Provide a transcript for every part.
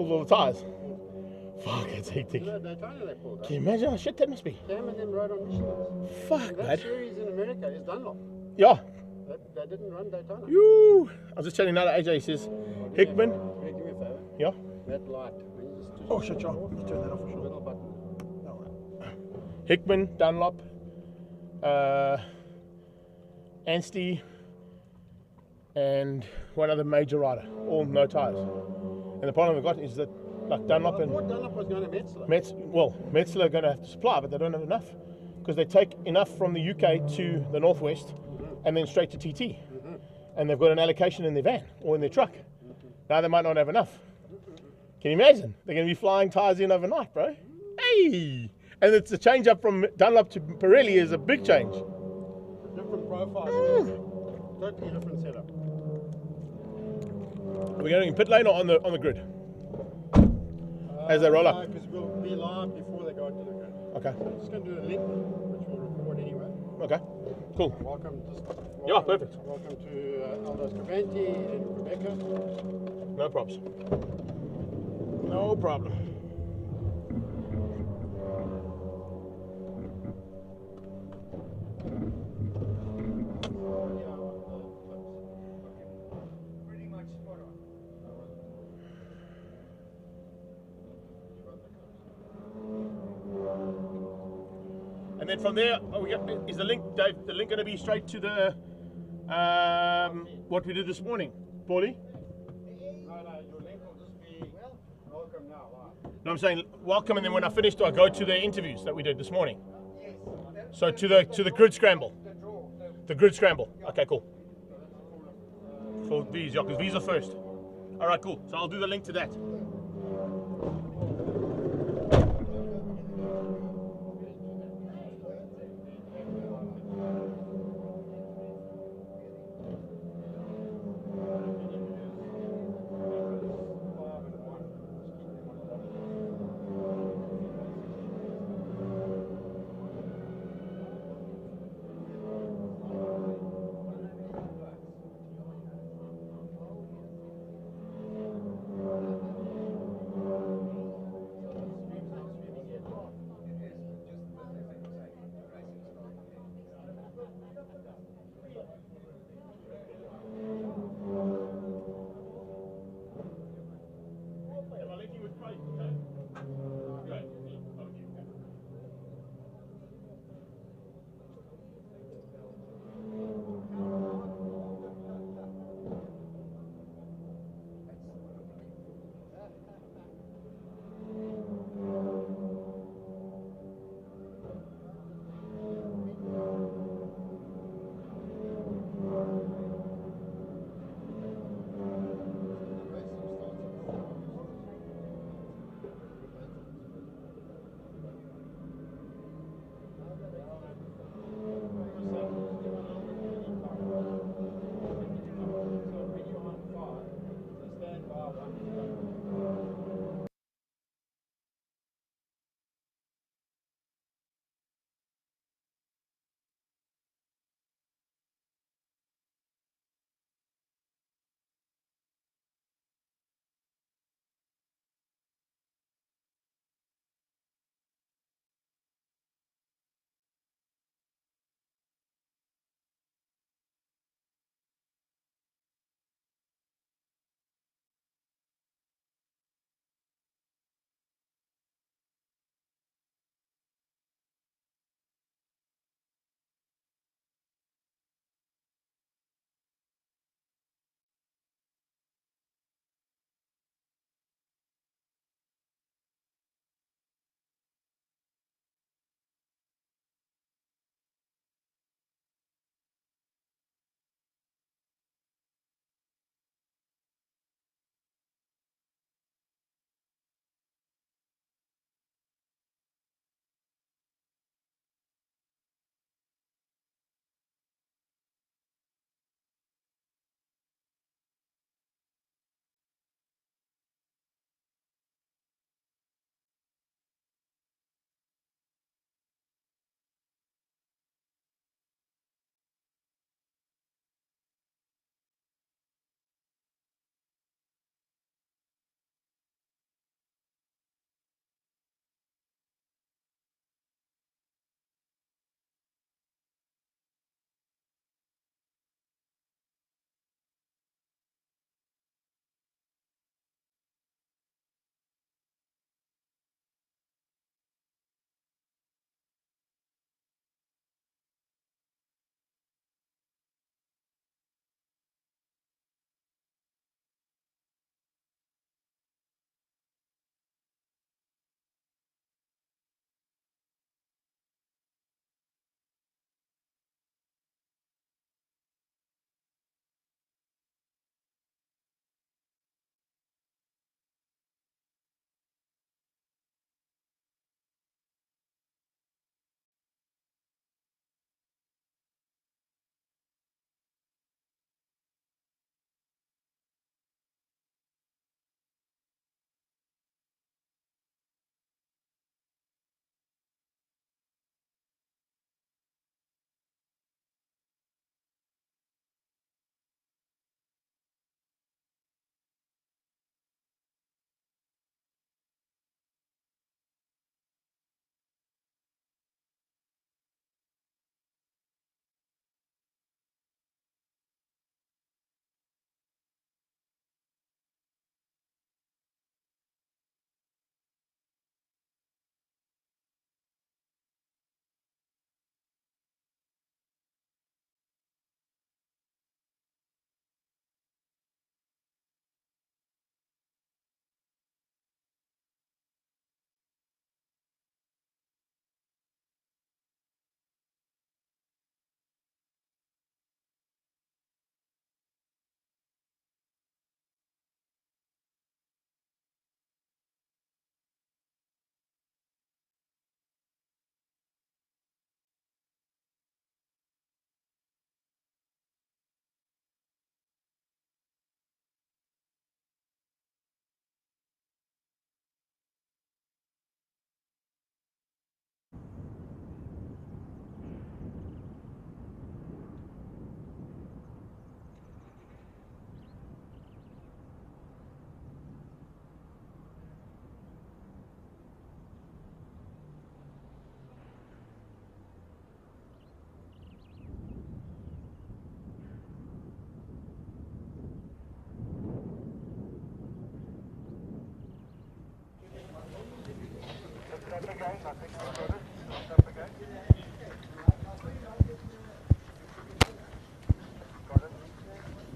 Pulls all the tires. Fuck, it's hectic. No, Daytona they pulled. Can you imagine how shit that must be? Cam and them rode on Michelin. Fuck, That man. series in America is Dunlop. Yeah. They didn't run Daytona. You. I was just telling another AJ, he says, Hickman. Give me a favor. Yeah. That light. Oh, shit, yeah. You turn that off for sure. Little button. Hickman, Dunlop, Anstey, and one other major rider, all no tyres. And the problem we've got is that, like Dunlop I thought Dunlop was going to Metzler. Metzler are going to have to supply, but they don't have enough because they take enough from the UK to the northwest and then straight to TT. And they've got an allocation in their van or in their truck. Now they might not have enough. Can you imagine? They're going to be flying tyres in overnight, bro. Hey! And it's a change up from Dunlop to Pirelli is a big change. Different profile. Totally different setup. Are we going in pit lane or on the grid? As they roll up? Because we'll be live before they go into the grid. Okay. I'm just going to do a link, which we'll record anyway. Okay. Cool. Welcome, Yeah, perfect. Welcome to Aldo Scribante in Gqeberha. No problems. No problem. And then from there, is the link, Dave, the link going to be straight to the what we did this morning, Paulie? No, your link will just be welcome now. No, I'm saying welcome, and then when I finish, do I go to the interviews that we did this morning? Yes. So to the grid scramble. The grid scramble. Okay, cool. For these, yeah, because these are first. All right, cool. So I'll do the link to that.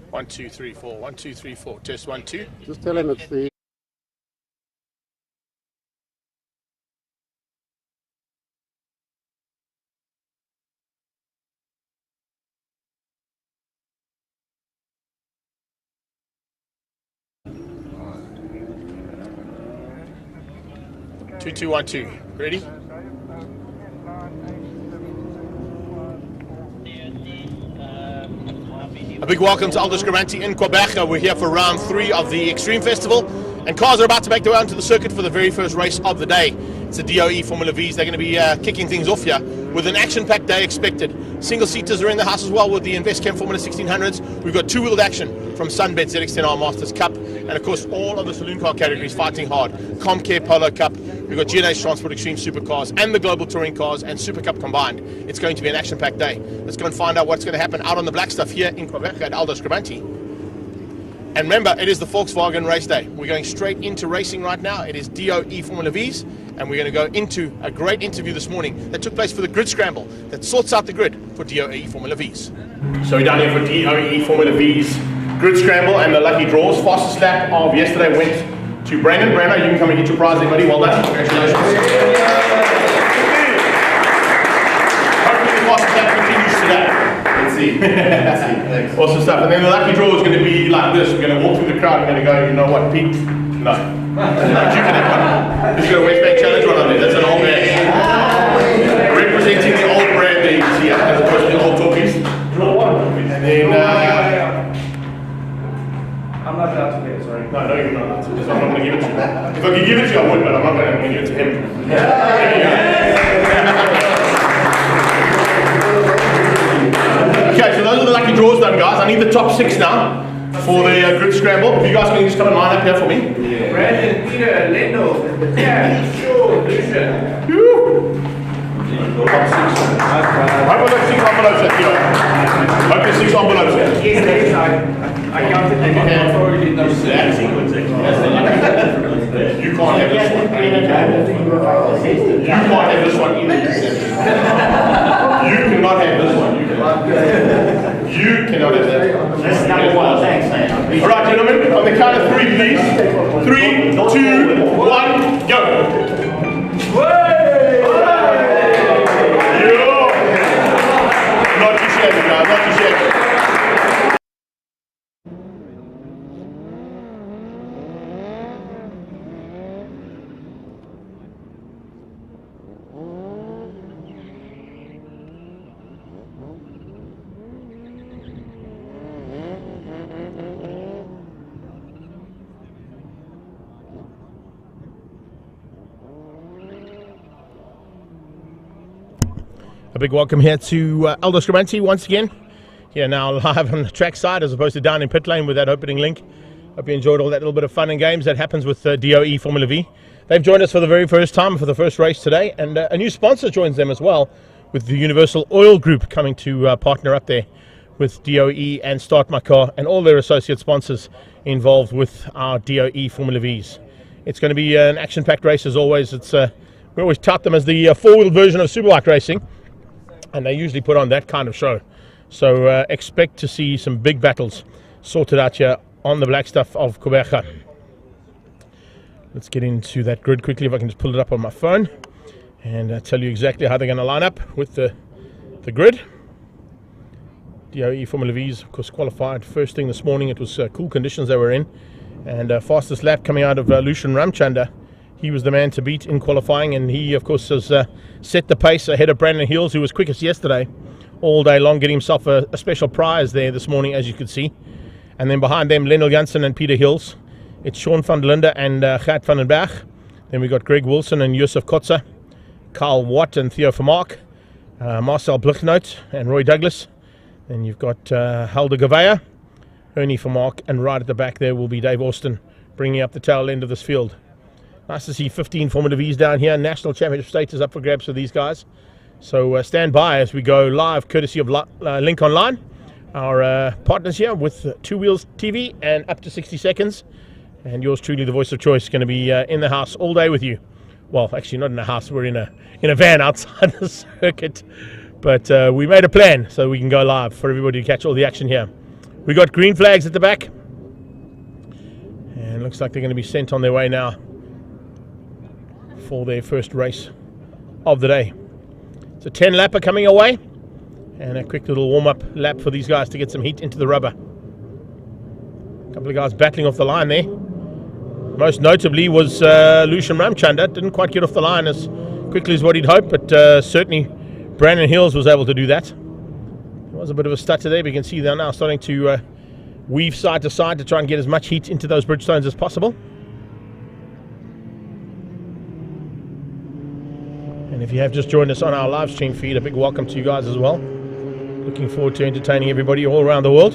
One, two, three, four. 1, 2, 3, 4. Test 1, 2. Just tell him it's the... Two, 2, 1, 2. Ready? A big welcome to Aldo Scribante in Gqeberha. We're here for round 3 of the Extreme Festival, and cars are about to make their way onto the circuit for the very first race of the day. It's the DOE Formula Vs. They're going to be kicking things off here with an action-packed day expected. Single-seaters are in the house as well with the InvestChem Formula 1600s. We've got two-wheeled action from Sunbet ZX10R Masters Cup, and of course all of the saloon car categories fighting hard. Comcare Polo Cup. We've got G&H Transport Extreme Supercars and the Global Touring Cars and Super Cup combined. It's going to be an action-packed day. Let's go and find out what's going to happen out on the black stuff here in Gqeberha at Aldo Scribante. And remember, it is the Volkswagen race day. We're going straight into racing right now. It is DOE Formula Vs, and we're going to go into a great interview this morning that took place for the grid scramble that sorts out the grid for DOE Formula Vs. So we're down here for DOE Formula Vs grid scramble and the lucky draws. Fastest lap of yesterday went to Brandon. Brandon, you can come and get your prize there, buddy. Well done. Congratulations. Hopefully the fastest lap continues today. Let's see. Let's see. Thanks. Awesome stuff. And then the lucky draw is going to be like this. We're going to walk through the crowd and going to go, you know what, Pete? No. You can have one. This is a Westbank Challenge one on there. That's an old man. Representing the old brand there you can see, as opposed to the old talkies. Draw one. And then... I'm not allowed to get it, sorry. No, you're not allowed to. So I'm not going to give it to you. If I could give it to you, I would, but I'm not going to give it to him. Okay, so those are the lucky draws done, guys. I need the top 6 now for the grid scramble. If you guys can just come and line up here for me. Yeah. Brandon, Peter, Lendo, sure, Lucian. Top 6. Hope I've got 6 envelopes at you. Hope there's 6 envelopes there. Yes, there is. I counted them. I already did those. That's sequencing. You can't have this one. You can't have this one either. You cannot have this one. You cannot have that. That's number 1. Thanks, man. All right, gentlemen, on the count of 3, please. 3, 2, 1, go. Not too shabby, guys. Not too shabby. A big welcome here to Aldo Scribante once again. Here now live on the track side as opposed to down in pit lane with that opening link. Hope you enjoyed all that little bit of fun and games that happens with DOE Formula V. They've joined us for the very first time for the first race today, and a new sponsor joins them as well, with the Universal Oil Group coming to partner up there with DOE and Start My Car and all their associate sponsors involved with our DOE Formula Vs. It's going to be an action-packed race as always. We always tout them as the four-wheel version of Superbike racing, and they usually put on that kind of show. So expect to see some big battles sorted out here on the black stuff of Gqeberha. Let's get into that grid quickly if I can just pull it up on my phone and tell you exactly how they're going to line up with the grid. DOE Formula V's, of course, qualified first thing this morning. It was cool conditions they were in, and fastest lap coming out of Lucian Ramchanda. He was the man to beat in qualifying, and he, of course, has set the pace ahead of Brandon Hills, who was quickest yesterday all day long, getting himself a special prize there this morning, as you could see. And then behind them, Lennel Janssen and Peter Hills. It's Sean van der Linde and Gert van den Berg. Then we've got Greg Wilson and Josef Kotze, Carl Watt and Theo Vermaak, Marcel Blichnout and Roy Douglas. Then you've got Helder Gqeberha, Ernie Vermaak, and right at the back there will be Dave Austin, bringing up the tail end of this field. Nice to see 15 Formula Vs down here. National Championship status up for grabs for these guys. So stand by as we go live, courtesy of Link Online, our partners here with Two Wheels TV and up to 60 seconds. And yours truly, the voice of choice, going to be in the house all day with you Well, actually not in a house, we're in a van outside the circuit. But we made a plan so we can go live for everybody to catch all the action here. We got green flags at the back. And looks like they're going to be sent on their way now for their first race of the day. It's a 10 lapper coming away. And a quick little warm-up lap for these guys to get some heat into the rubber. A couple of guys battling off the line there. Most notably was Lushan Ramchandra. Didn't quite get off the line as quickly as what he'd hoped, but certainly Brandon Hills was able to do that. There was a bit of a stutter there, but you can see they're now starting to weave side to side to try and get as much heat into those Bridgestones as possible. And if you have just joined us on our live stream feed, a big welcome to you guys as well. Looking forward to entertaining everybody all around the world.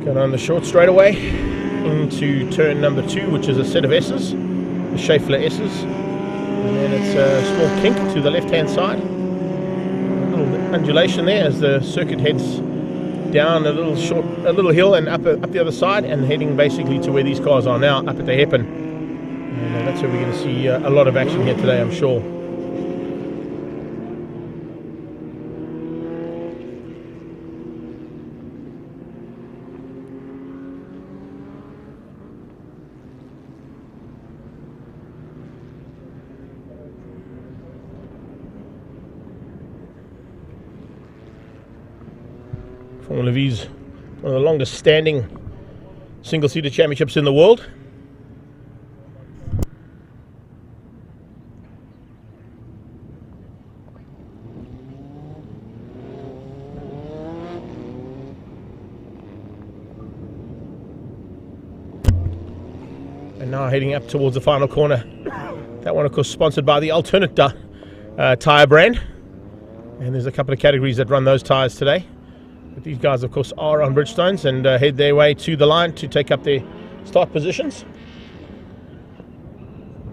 Going on the short straightaway into turn number 2, which is a set of S's, the Schaeffler S's. And then it's a small kink to the left-hand side. A little undulation there as the circuit heads down a little hill and up the other side, and heading basically to where these cars are now, up at the hairpin. And that's where we're going to see a lot of action here today, I'm sure. Formula V's one of the longest standing single-seater championships in the world. And now heading up towards the final corner. That one, of course, sponsored by the Alternate tyre brand. And there's a couple of categories that run those tyres today. But these guys, of course, are on Bridgestones and head their way to the line to take up their start positions.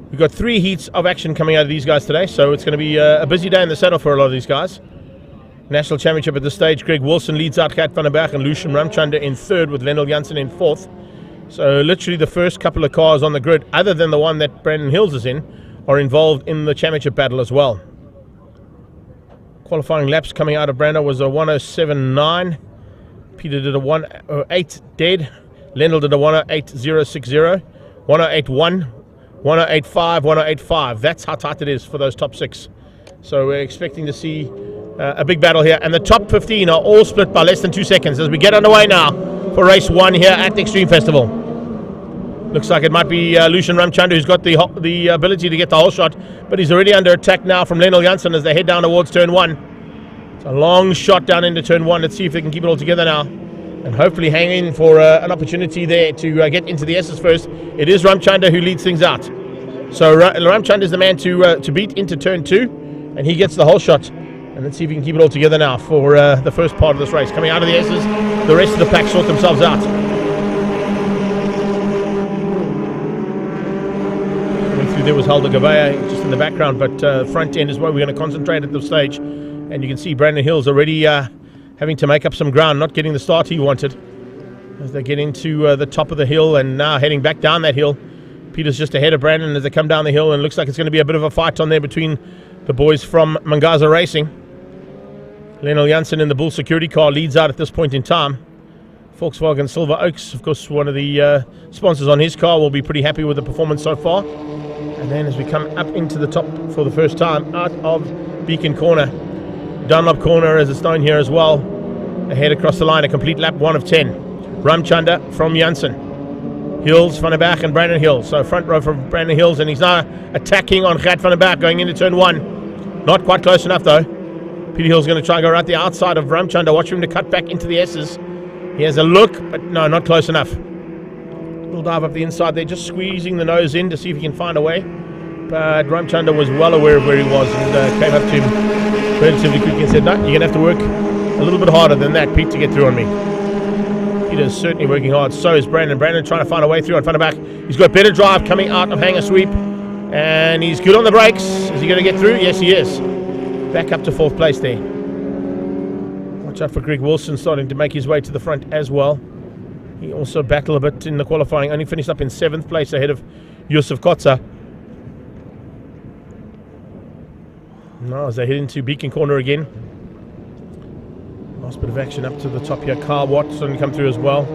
We've got 3 heats of action coming out of these guys today, so it's going to be a busy day in the saddle for a lot of these guys. National Championship at this stage, Greg Wilson leads out Gert van der Berg and Lushan Ramchandra in 3rd with Lendl Janssen in 4th. So literally the first couple of cars on the grid, other than the one that Brandon Hills is in, are involved in the championship battle as well. Qualifying laps coming out of Brando was a 107.9. Peter did a 108 dead. Lendl did a 108.060. 108.1. 108.5. 108.5. That's how tight it is for those top 6. So we're expecting to see a big battle here. And the top 15 are all split by less than 2 seconds as we get underway now for race 1 here at the Extreme Festival. Looks like it might be Lushan Ramchandra who's got the ability to get the whole shot, but he's already under attack now from Lendl Janssen as they head down towards turn 1. It's a long shot down into turn 1. Let's see if they can keep it all together now and hopefully hang in for an opportunity there to get into the S's first. It is Ramchandra who leads things out. So Ramchandra is the man to beat into turn 2, and he gets the whole shot. And let's see if he can keep it all together now for the first part of this race. Coming out of the S's, the rest of the pack sort themselves out. There was Aldo Gqeberha just in the background, but front end is where we're going to concentrate at this stage. And you can see Brandon Hills already having to make up some ground, not getting the start he wanted as they get into the top of the hill and now heading back down that hill. Peter's just ahead of Brandon as they come down the hill, and it looks like it's going to be a bit of a fight on there between the boys from Mangaza Racing. Lendl Janssen in the Bull security car leads out at this point in time. Volkswagen Silver Oaks, of course, one of the sponsors on his car, will be pretty happy with the performance so far. And then as we come up into the top for the first time out of Beacon Corner, Dunlop Corner as it's known here as well, ahead across the line, a complete lap 1 of 10. Ramchandra from Janssen, Hills, Van der Berg and Brandon Hills. So front row from Brandon Hills, and he's now attacking on Gert van der Berg going into turn 1. Not quite close enough though. Peter Hill's going to try and go right the outside of Ramchandra. Watch him to cut back into the S's. He has a look, but no, not close enough. Little dive up the inside there, just squeezing the nose in to see if he can find a way. But Ramchandra was well aware of where he was and came up to him relatively quickly and said, no, you're going to have to work a little bit harder than that, Pete, to get through on me. Peter's certainly working hard. So is Brandon. Brandon trying to find a way through on Van der Berg. He's got better drive coming out of hanger sweep. And he's good on the brakes. Is he going to get through? Yes, he is. Back up to 4th place there. Watch out for Greg Wilson starting to make his way to the front as well. He also battled a bit in the qualifying, only finished up in 7th place ahead of Yusuf Kotza. Now as they head into Beacon Corner again. Last bit of action up to the top here. Carl Watt starting to come through as well.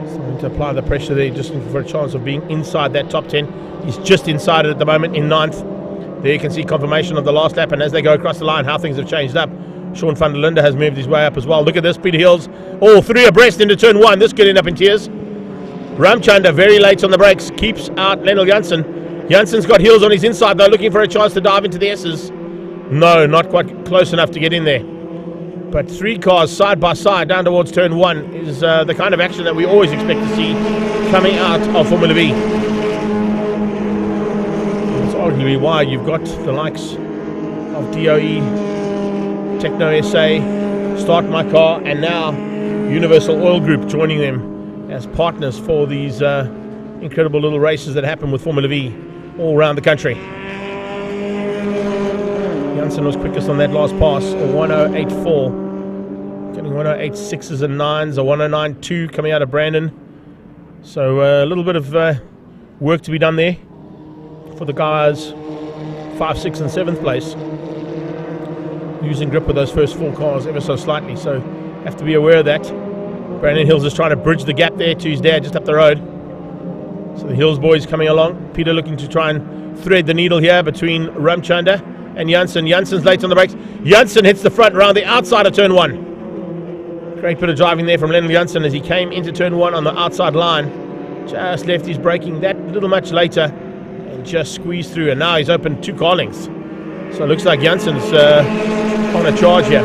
Starting to apply the pressure there, just looking for a chance of being inside that top 10. He's just inside it at the moment in 9th. There you can see confirmation of the last lap, and as they go across the line, how things have changed up. Sean van der Linde has moved his way up as well. Look at this, Peter Hills, all 3 abreast into turn 1. This could end up in tears. Ramchanda very late on the brakes, keeps out Lennel Janssen. Janssen's got Hills on his inside though, looking for a chance to dive into the S's. No, not quite close enough to get in there. But 3 cars side by side down towards turn 1 is the kind of action that we always expect to see coming out of Formula V. That's arguably why you've got the likes of DOE, Techno SA, Start My Car, and now Universal Oil Group joining them as partners for these incredible little races that happen with Formula V all around the country. Janssen was quickest on that last pass, a 1:08.4, getting 1:08.6s and 9s, a 1:09.2 coming out of Brandon. So a little bit of work to be done there for the guys 5, 6 and 7th place. Losing grip with those first 4 cars ever so slightly, so have to be aware of that. Brandon Hills is trying to bridge the gap there to his dad just up the road. So the Hills boys coming along. Peter looking to try and thread the needle here between Ramchanda and Janssen. Janssen's late on the brakes. Janssen hits the front around the outside of turn 1. Great bit of driving there from Lennel Janssen as he came into turn 1 on the outside line. Just left his braking that little much later and just squeezed through. And now he's opened 2 car lengths. So it looks like Janssen's on a charge here.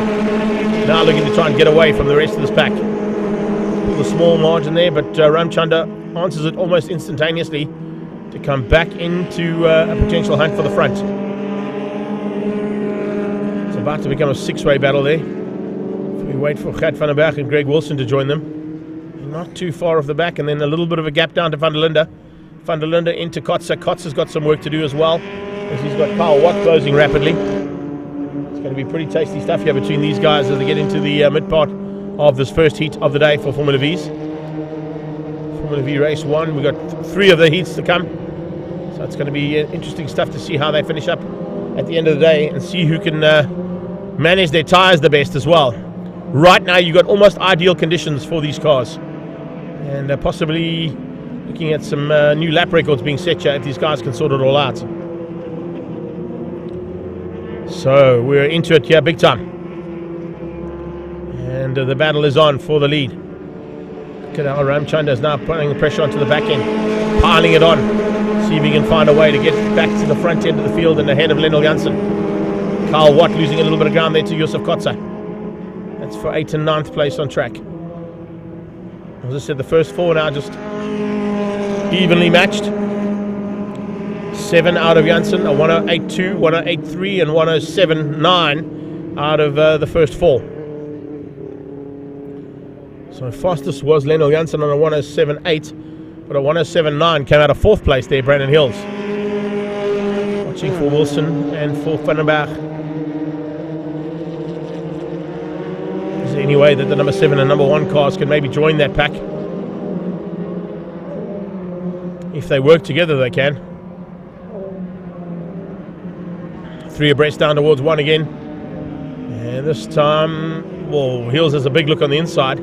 Now looking to try and get away from the rest of this pack. A small margin there, but Ramchanda answers it almost instantaneously to come back into a potential hunt for the front. It's about to become a 6-way battle there. We wait for Gert van den Berg and Greg Wilson to join them. Not too far off the back, and then a little bit of a gap down to van der Linde. Van der Linde into Kotza. Kotza's got some work to do as well, as he's got Carl Watt closing rapidly. It's going to be pretty tasty stuff here between these guys as they get into the mid part of this first heat of the day for Formula V's. Formula V Race 1, we've got 3 of the heats to come. So it's going to be interesting stuff to see how they finish up at the end of the day and see who can manage their tyres the best as well. Right now you've got almost ideal conditions for these cars. And possibly looking at some new lap records being set here if these guys can sort it all out. So we're into it here big time. And the battle is on for the lead. Look at how Ramchanda is now putting the pressure onto the back end, piling it on. See if he can find a way to get back to the front end of the field and ahead of Lennel Janssen. Carl Watt losing a little bit of ground there to Yusuf Kotza. That's for 8th and 9th place on track. As I said, the first 4 now just evenly matched. 7 out of Janssen, a 1:08.2, 1:08.3 and 1:07.9 out of the first 4. So fastest was Lennel Janssen on a 1:07.8, but a 1:07.9 came out of 4th place there, Brandon Hills. Watching for Wilson and for Van den Berg. Is there any way that the number 7 and number 1 cars can maybe join that pack? If they work together, they can. 3 abreast down towards 1 again. And this time, well, Hills has a big look on the inside.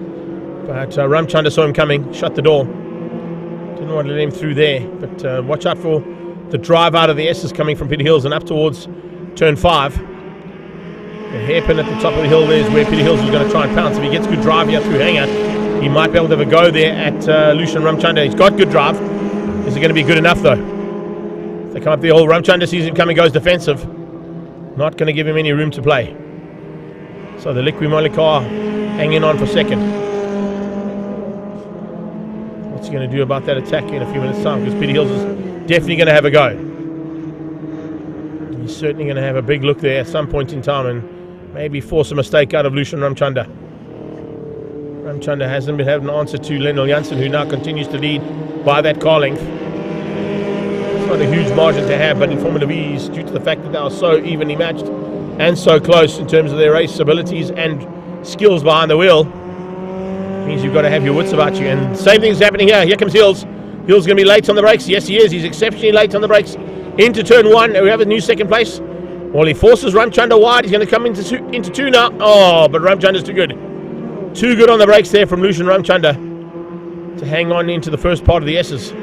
But Ramchanda saw him coming, shut the door. Didn't want to let him through there. But watch out for the drive out of the S's coming from Peter Hills and up towards turn 5. The hairpin at the top of the hill there is where Peter Hills is going to try and pounce. If he gets good drive here through Hanger, he might be able to have a go there at Lucian Ramchanda. He's got good drive. Is it going to be good enough though? If they come up the hole, Ramchanda sees him coming, goes defensive. Not going to give him any room to play. So the Liqui Moly car hanging on for 2nd. What's he going to do about that attack in a few minutes' time? Because Peter Hills is definitely going to have a go. He's certainly going to have a big look there at some point in time and maybe force a mistake out of Lucian Ramchanda. Ramchanda hasn't been having an answer to Lennel Janssen, who now continues to lead by that car length. It's not a huge margin to have, but in Formula V, due to the fact that they are so evenly matched and so close in terms of their race abilities and skills behind the wheel. Means you've got to have your wits about you. And same thing's happening here. Here comes Hills. Hills going to be late on the brakes. Yes, he is. He's exceptionally late on the brakes. Into turn one. We have a new second place. Well, he forces Ramchundra wide. He's going to come into two now. Oh, but Ramchundra's too good. Too good on the brakes there from Lushan Ramchundra to hang on into the first part of the S's. So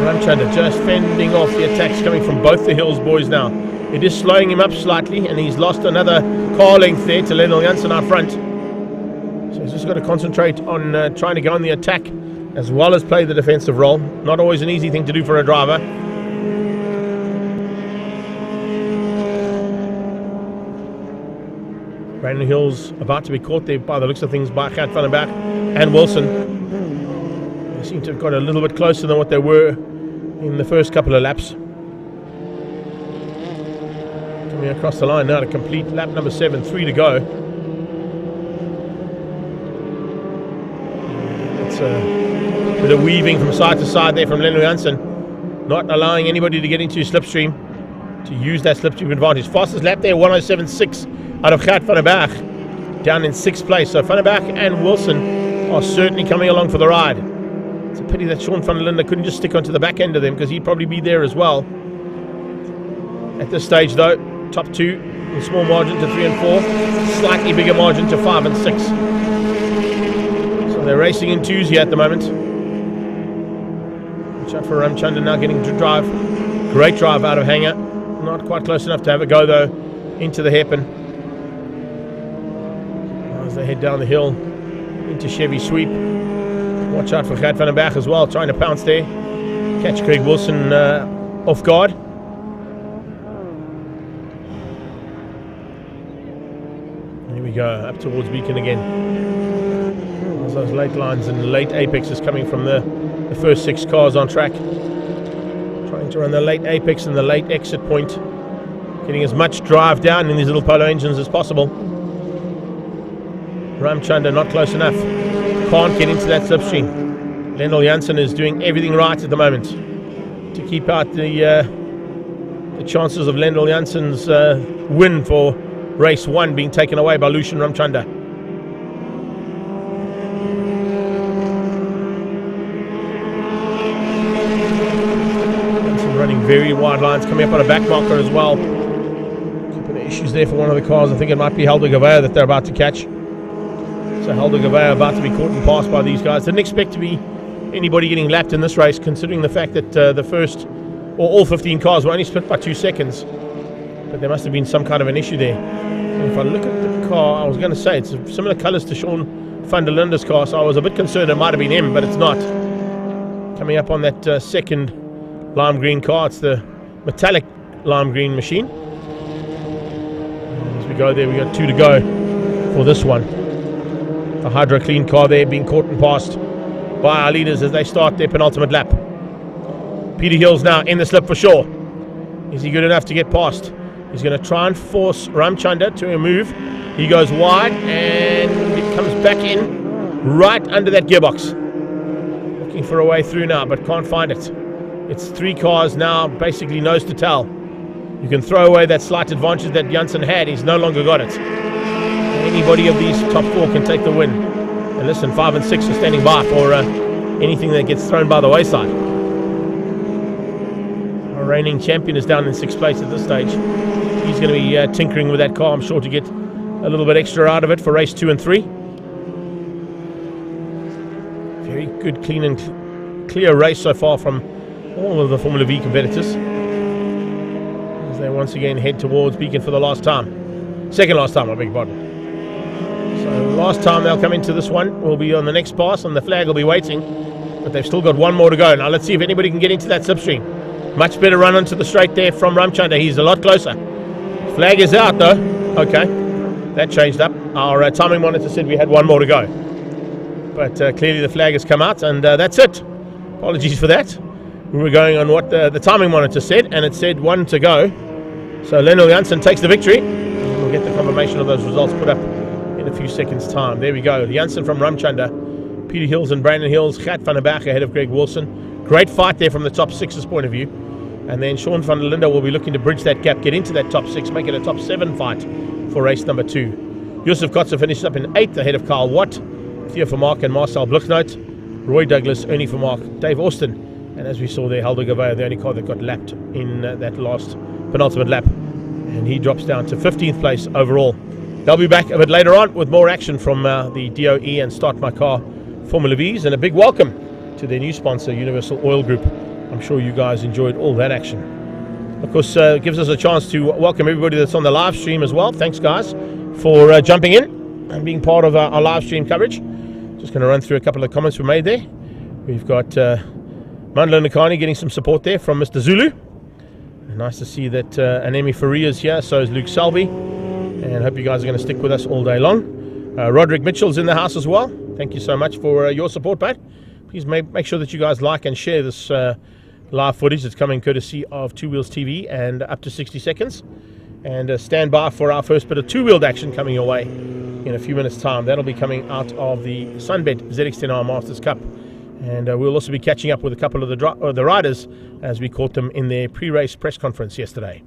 Ramchundra just fending off the attacks coming from both the Hills boys now. It is slowing him up slightly, and he's lost another car length there to Lendl Janssen out front. So he's just got to concentrate on trying to go on the attack as well as play the defensive role. Not always an easy thing to do for a driver. Brandon Hill's about to be caught there by the looks of things by Gert van der Berg and Wilson. They seem to have got a little bit closer than what they were in the first couple of laps. Coming across the line now to complete lap number 7, 3 to go. It's a bit of weaving from side to side there from Lendl Janssen, not allowing anybody to get into his slipstream, to use that slipstream advantage. Fastest lap there, 107.6 out of Gert van der Berg, down in 6th place. So Van der Berg and Wilson are certainly coming along for the ride. It's a pity that Sean van der Linde couldn't just stick onto the back end of them, because he'd probably be there as well. At this stage though, top 2, a small margin to 3 and 4, slightly bigger margin to 5 and 6. So they're racing in 2s here at the moment. Watch out for Ramchundra now getting to drive. Great drive out of Hanger. Not quite close enough to have a go though into the hairpin. As they head down the hill into Chevy Sweep. Watch out for Gert van der Berg as well, trying to pounce there. Catch Craig Wilson off guard. Here we go, up towards Beacon again. There's those late lines and late apexes coming from the first 6 cars on track. Trying to run the late apex and the late exit point. Getting as much drive down in these little Polo engines as possible. Ramchundra not close enough. Can't get into that slipstream. Lendl Janssen is doing everything right at the moment to keep out the chances of Lendl Janssen's win for race 1 being taken away by Lushan Ramchundra. Janssen running very wide lines, coming up on a back marker as well. Issues there for one of the cars. I think it might be Aldo Gqeberha that they're about to catch. So Aldo Gqeberha about to be caught and passed by these guys. Didn't expect to be anybody getting lapped in this race, considering the fact that the first, or all 15 cars were only split by 2 seconds. But there must have been some kind of an issue there. And if I look at the car, I was going to say it's similar colours to Sean van der Linde's car, so I was a bit concerned it might have been him, but it's not. Coming up on that second lime green car, it's the metallic lime green machine. As we go there, we got 2 to go for this one. The Hydro Clean car there being caught and passed by our leaders as they start their penultimate lap. Peter Hill's now in the slip for sure. Is he good enough to get past? He's going to try and force Ramchundra to a move. He goes wide and it comes back in right under that gearbox. Looking for a way through now, but can't find it. It's 3 cars now, basically nose to tail. You can throw away that slight advantage that Janssen had. He's no longer got it. Anybody of these top 4 can take the win. And listen, 5 and 6 are standing by for anything that gets thrown by the wayside. Our reigning champion is down in 6th place at this stage. He's going to be tinkering with that car, I'm sure, to get a little bit extra out of it for race 2 and 3. Very good, clean and clear race so far from all of the Formula V competitors, as they once again head towards Beacon for the last time. Second last time, I beg your pardon. So last time they'll come into this one will be on the next pass, and the flag will be waiting, but they've still got 1 more to go. Now let's see if anybody can get into that slipstream. Much better run onto the straight there from Ramchundra. He's a lot closer. Flag is out though. Okay, that changed up. Our timing monitor said we had 1 more to go, but clearly the flag has come out, and that's it. Apologies for that. We were going on what the timing monitor said, and it said 1 to go. So Lendl Janssen takes the victory. We'll get the confirmation of those results put up in a few seconds' time. There we go. Janssen from Ramchundra, Peter Hills and Brandon Hills, Gert van der Berg ahead of Greg Wilson. Great fight there from the top 6's point of view. And then Sean van der Linde will be looking to bridge that gap, get into that top 6, make it a top 7 fight for race number 2. Josef Kotze finished up in 8th ahead of Carl Watt, Theo Vermaak and Marcel Bluchnout, Roy Douglas, Ernie Vermaak, Dave Austin, and as we saw there, Aldo Gqeberha, the only car that got lapped in that last penultimate lap. And he drops down to 15th place overall. They'll be back a bit later on with more action from the DOE and Start My Car Formula V's, and a big welcome to their new sponsor, Universal Oil Group. I'm sure you guys enjoyed all that action. Of course, it gives us a chance to welcome everybody that's on the live stream as well. Thanks, guys, for jumping in and being part of our live stream coverage. Just going to run through a couple of comments we made there. We've got Mandla Nakani getting some support there from Mr. Zulu. And nice to see that Anemi Faria is here, so is Luke Selby. And I hope you guys are going to stick with us all day long. Roderick Mitchell's in the house as well. Thank you so much for your support, Pat. Please make sure that you guys like and share this live footage that's coming courtesy of Two Wheels TV and Up to 60 Seconds. And stand by for our first bit of two-wheeled action coming your way in a few minutes' time. That'll be coming out of the Sunbed ZX10R Masters Cup. And we'll also be catching up with a couple of the riders as we caught them in their pre-race press conference yesterday.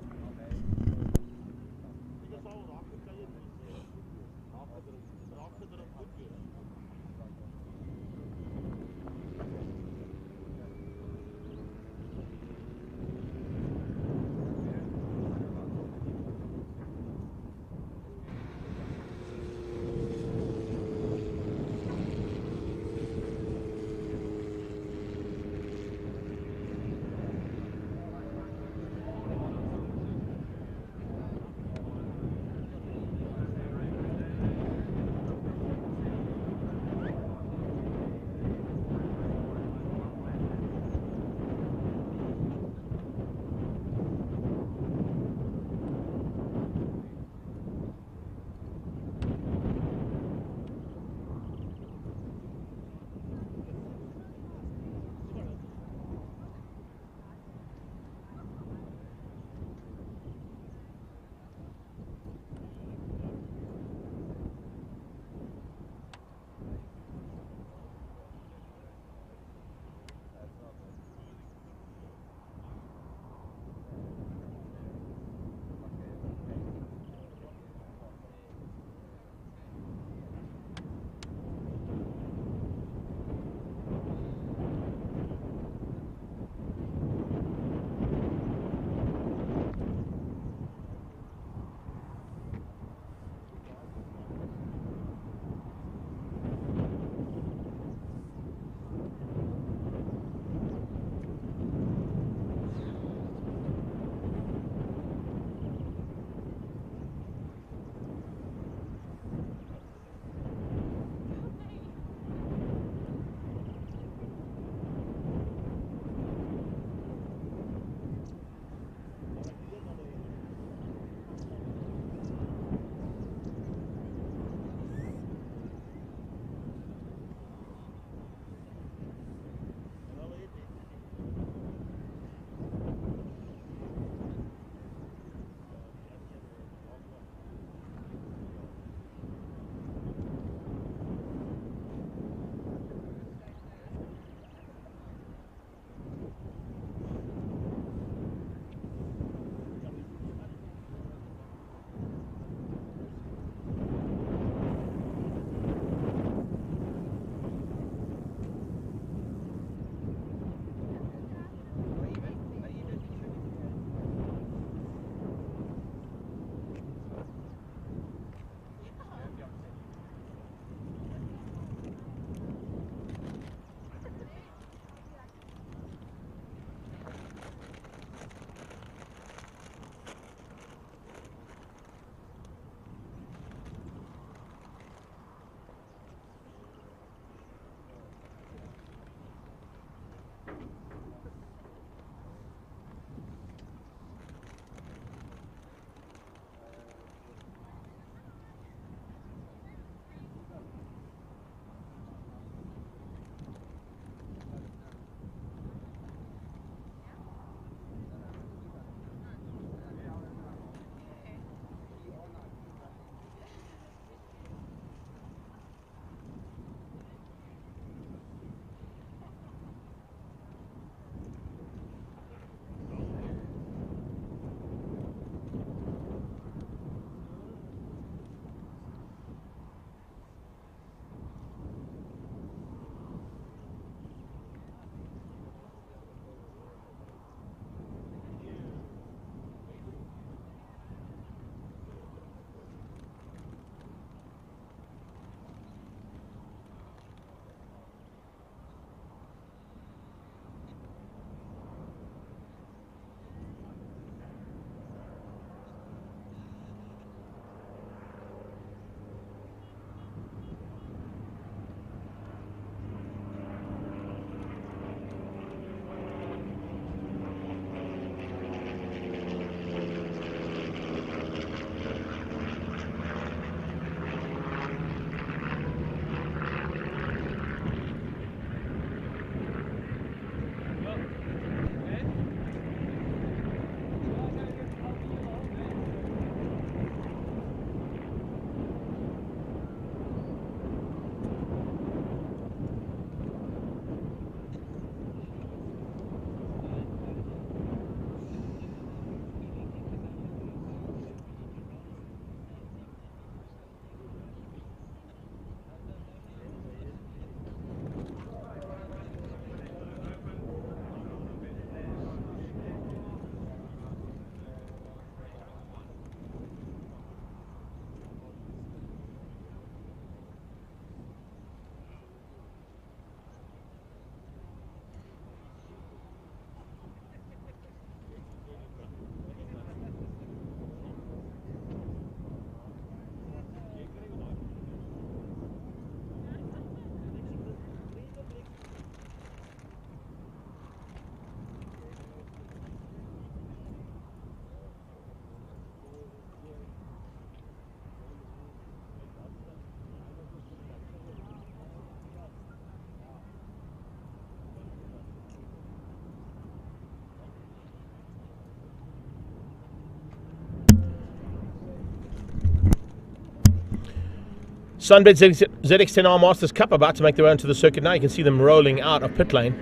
Sunbed ZX10R Masters Cup about to make their way into the circuit now. You can see them rolling out of pit lane.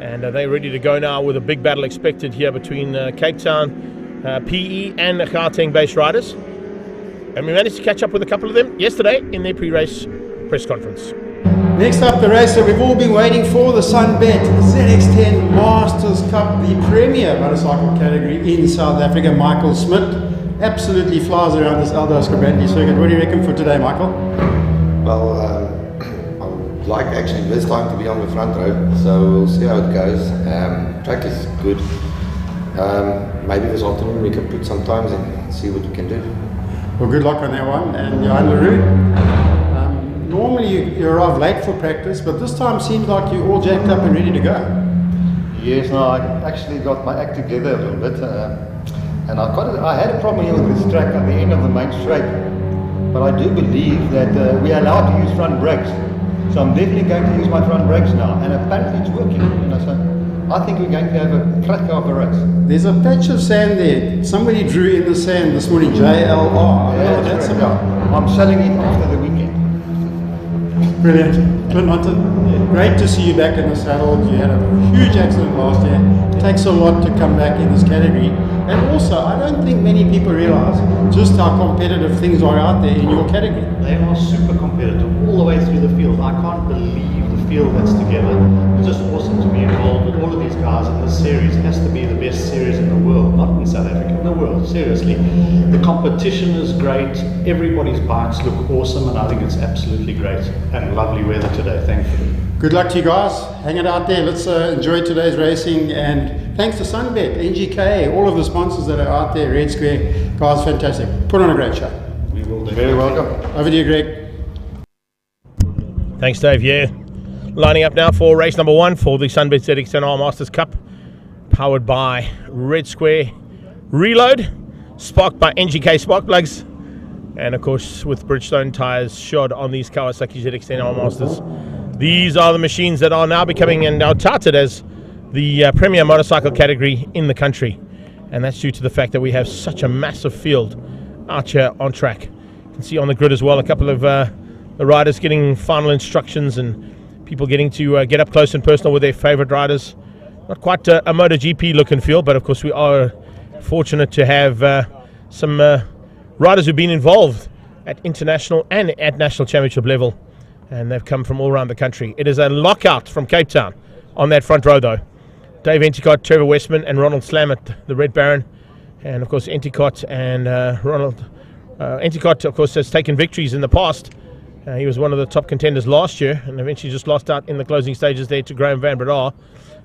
And they're ready to go now with a big battle expected here between Cape Town, PE and Gauteng-based riders. And we managed to catch up with a couple of them yesterday in their pre-race press conference. Next up, the race that we've all been waiting for, the Sunbed ZX10 Masters Cup, the premier motorcycle category in South Africa. Michael Smith absolutely flies around this Aldo Scribante circuit. What do you reckon for today, Michael? Well, I would like actually this time to be on the front row, so we'll see how it goes. Track is good. Maybe this afternoon we can put some times in and see what we can do. Well, good luck on that one. And Johan LaRue, normally you arrive late for practice, but this time seems like you're all jacked up and ready to go. Yes, no, I actually got my act together a little bit, and I had a problem here with this track at the end of the main straight, but I do believe that we are allowed to use front brakes, so I'm definitely going to use my front brakes now, and apparently it's working. So I think we're going to have a cracker of a race. There's a patch of sand there. Somebody drew in the sand this morning, JLR. I don't know what that's about. I'm selling it after the weekend. Brilliant. Clint Hunton, great to see you back in the saddle. You had a huge accident last year. It takes a lot to come back in this category. And also, I don't think many people realise just how competitive things are out there in your category. They are super competitive all the way through the field. I can't believe the field that's together. It's just awesome to be involved with all of these guys in this series. It has to be the best series in the world, not in South Africa, in the world, seriously. The competition is great. Everybody's bikes look awesome, and I think it's absolutely great. And lovely weather today, thankfully. Good luck to you guys. Hang it out there. Let's enjoy today's racing. And thanks to Sunbed, NGK, all of the sponsors that are out there, Red Square. Guys, fantastic. Put on a great show. We will do. Very welcome. Over to you, Greg. Thanks, Dave. Yeah. Lining up now for race number 1 for the Sunbed ZX10R Masters Cup, powered by Red Square Reload, sparked by NGK spark plugs, and of course with Bridgestone tyres shod on these Kawasaki ZX10R Masters. These are the machines that are now becoming and now touted as the premier motorcycle category in the country, and that's due to the fact that we have such a massive field out here on track. You can see on the grid as well a couple of the riders getting final instructions and people getting to get up close and personal with their favourite riders. Not quite a MotoGP look and feel, but of course we are fortunate to have some riders who've been involved at international and at national championship level, and they've come from all around the country. It is a lockout from Cape Town on that front row though. Dave Enticott, Trevor Westman and Ronald Slam at the Red Baron, and of course Enticott and Ronald. Enticott of course has taken victories in the past. He was one of the top contenders last year and eventually just lost out in the closing stages there to Graham Van Bredar.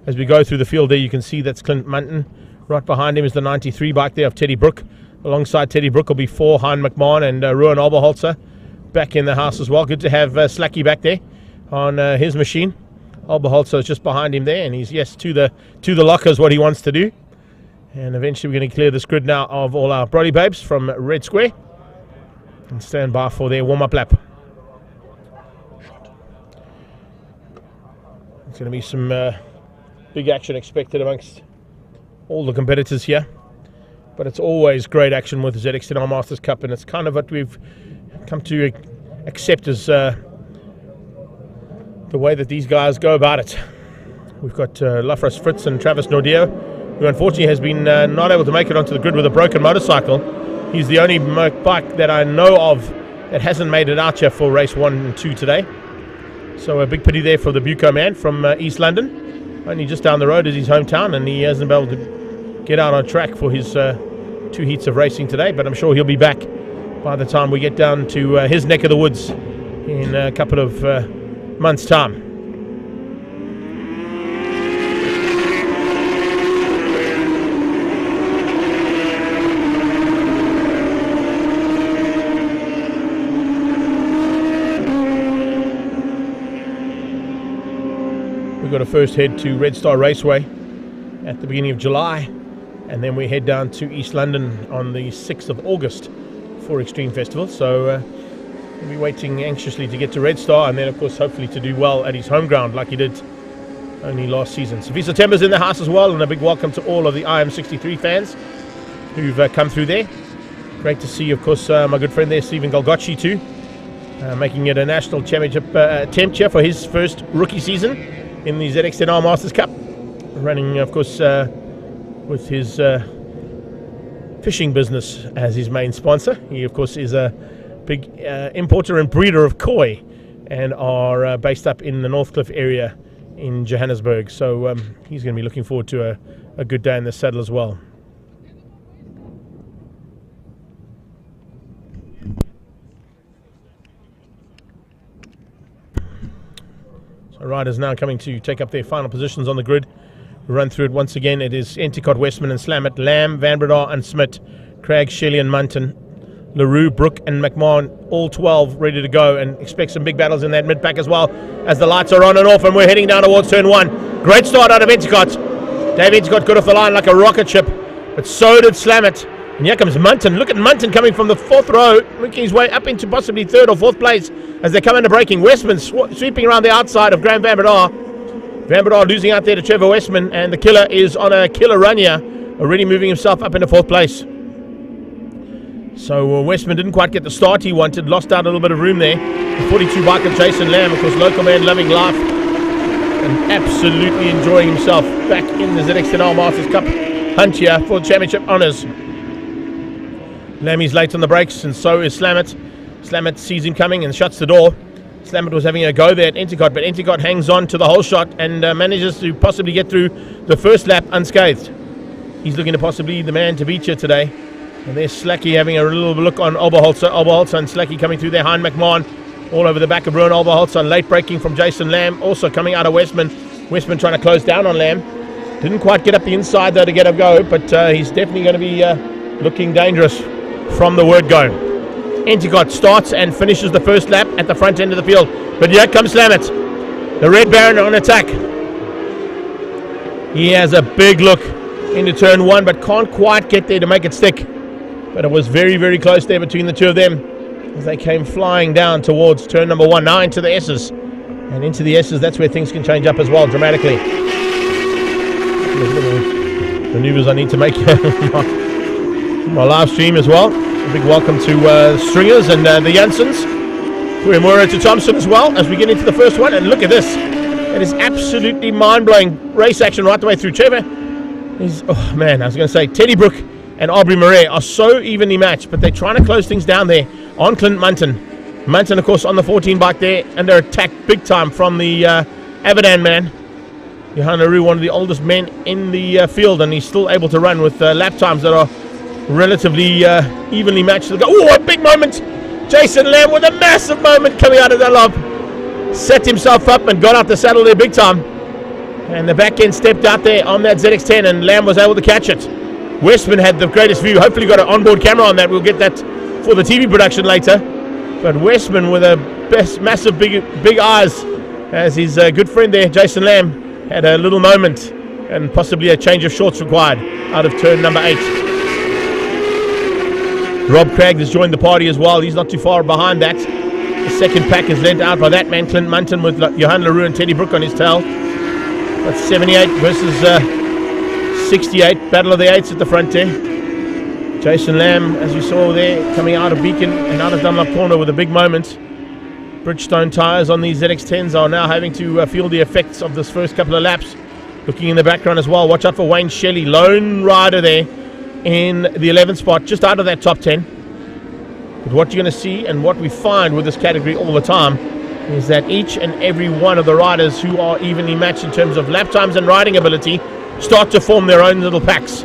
As we go through the field there, you can see that's Clint Munton. Right behind him is the 93 bike there of Teddy Brook. Alongside Teddy Brook will be 4 Hein McMahon and Ruan Alberholzer back in the house as well. Good to have Slacky back there on his machine. Alberholzer is just behind him there, and he's to the lockers what he wants to do. And eventually we're going to clear this grid now of all our Brody babes from Red Square and stand by for their warm-up lap. There's going to be some big action expected amongst all the competitors here, but it's always great action with the ZX10R Masters Cup, and it's kind of what we've come to accept as the way that these guys go about it. We've got Lafras Fritz and Travis Nordio, who unfortunately has been not able to make it onto the grid with a broken motorcycle. He's the only bike that I know of that hasn't made it out here for race 1 and 2 today. So a big pity there for the Bucco man from East London. Only just down the road is his hometown, and he hasn't been able to get out on track for his 2 heats of racing today, but I'm sure he'll be back by the time we get down to his neck of the woods in a couple of months' time. We've got to first head to Red Star Raceway at the beginning of July, and then we head down to East London on the 6th of August for Extreme Festival. So we'll be waiting anxiously to get to Red Star, and then of course hopefully to do well at his home ground like he did only last season. Savisa Temba's in the house as well, and a big welcome to all of the IM63 fans who've come through there. Great to see, of course, my good friend there, Stephen Galgocci too. making it a national championship attempt here for his first rookie season in the ZX10R Masters Cup. Running, of course, with his fishing business as his main sponsor. He, of course, is a big importer and breeder of koi and are based up in the Northcliffe area in Johannesburg. So he's going to be looking forward to a good day in the saddle as well. So riders now coming to take up their final positions on the grid. We'll run through it once again. It is Enticott, Westman and Slamet, Lamb, Van Breda and Smit, Craig, Shelley and Munton, LaRue, Brook and McMahon, all 12 ready to go, and expect some big battles in that mid-pack as well as the lights are on and off, and we're heading down towards turn 1. Great start out of Enticott. Dave Enticott got off the line like a rocket ship, but so did Slamet. And here comes Munton. Look at Munton coming from the 4th row, making his way up into possibly 3rd or 4th place as they come into braking. Westman sweeping around the outside of Graham Van Breda. Van Breda losing out there to Trevor Westman, and the killer is on a killer run here, already moving himself up into 4th place. So Westman didn't quite get the start he wanted, lost out a little bit of room there. The 42 biker Jason Lamb, of course, local man loving life and absolutely enjoying himself back in the ZX10R Masters Cup hunt here for championship honours. Lammy's late on the brakes, and so is Slamet. Slamet sees him coming and shuts the door. Slamet was having a go there at Enticott, but Enticott hangs on to the whole shot and manages to possibly get through the first lap unscathed. He's looking to possibly be the man to beat you today. And there's Slacky having a little look on Oberholzer. Oberholzer and Slacky coming through there. Hein McMahon all over the back of Rowan Oberholzer. Late braking from Jason Lamb, also coming out of Westman. Westman trying to close down on Lamb. Didn't quite get up the inside though to get a go, but he's definitely going to be looking dangerous from the word go. Enticott starts and finishes the first lap at the front end of the field. But here comes Slamet, the Red Baron on attack. He has a big look into turn 1, but can't quite get there to make it stick. But it was very, very close there between the two of them as they came flying down towards turn number 1, now into the S's. And into the S's, that's where things can change up as well, dramatically. There's little maneuvers I need to make my live stream as well. A big welcome to Stringers and the Jansons. Kuemura to Thompson as well as we get into the first one. And look at this. It is absolutely mind-blowing race action right the way through. Trevor is, oh man, I was going to say Teddy Brook and Aubrey Murray are so evenly matched, but they're trying to close things down there on Clint Munton. Munton, of course, on the 14 bike there, under attack big time from the Abadan man. Johan LaRue, one of the oldest men in the field, and he's still able to run with lap times that are relatively evenly matched. Oh, a big moment! Jason Lamb with a massive moment coming out of that lob. Set himself up and got out the saddle there big time. And the back end stepped out there on that ZX10, and Lamb was able to catch it. Westman had the greatest view. Hopefully got an onboard camera on that. We'll get that for the TV production later. But Westman with a massive big eyes as his good friend there, Jason Lamb, had a little moment and possibly a change of shorts required out of turn number 8. Rob Craig has joined the party as well. He's not too far behind that. The second pack is led out by that man, Clint Munton, with Johan LaRue and Teddy Brook on his tail. That's 78 versus 68, battle of the 8s at the front there. Jason Lamb, as you saw there, coming out of Beacon and out of Dunlop Corner with a big moment. Bridgestone tyres on these ZX10s are now having to feel the effects of this first couple of laps. Looking in the background as well, watch out for Wayne Shelley, lone rider there in the 11th spot, just out of that top 10. But what you're going to see and what we find with this category all the time is that each and every one of the riders who are evenly matched in terms of lap times and riding ability start to form their own little packs.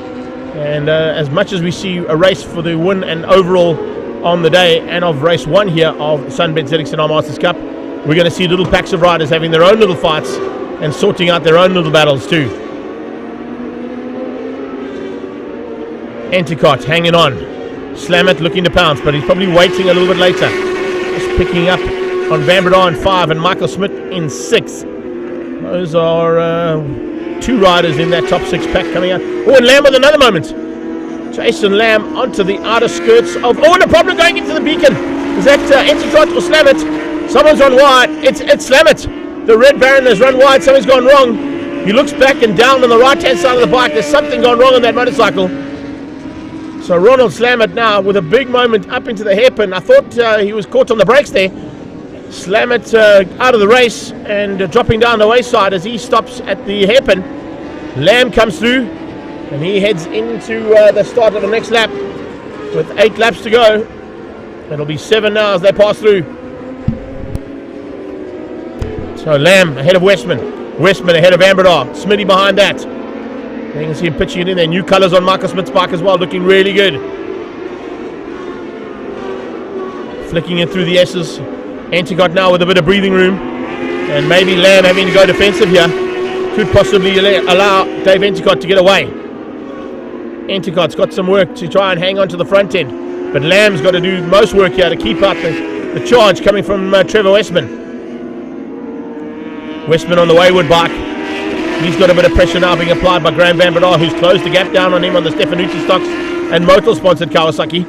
And as much as we see a race for the win and overall on the day and of race 1 here of Sunbet ZX10R Masters Cup, we're going to see little packs of riders having their own little fights and sorting out their own little battles too. Enticott hanging on. Slamet looking to pounce, but he's probably waiting a little bit later. Just picking up on Van Breda in 5 and Michael Smith in 6. Those are 2 riders in that top 6 pack coming out. Oh, and Lamb with another moment. Jason Lamb onto the outer skirts of... Oh, and a problem going into the beacon. Is that Enticott or Slamet? Someone's run wide. It's Slamet. The Red Baron has run wide. Something's gone wrong. He looks back and down on the right-hand side of the bike. There's something gone wrong on that motorcycle. So Ronald Slamet now with a big moment up into the hairpin. I thought he was caught on the brakes there. slam it out of the race and dropping down the wayside as he stops at the hairpin. Lamb comes through and he heads into the start of the next lap with 8 laps to go. It'll be 7 now as they pass through. So Lamb ahead of Westman. Westman ahead of Ambradar. Smitty behind that. You can see him pitching it in there. New colours on Michael Smith's bike as well, looking really good. Flicking it through the S's. Anticott now with a bit of breathing room. And maybe Lamb having to go defensive here could possibly allow Dave Anticott to get away. Anticott's got some work to try and hang on to the front end. But Lamb's got to do most work here to keep out the charge coming from Trevor Westman. Westman on the wayward bike. He's got a bit of pressure now being applied by Graham Van Bredar, who's closed the gap down on him on the Stefanucci stocks and Motul-sponsored Kawasaki.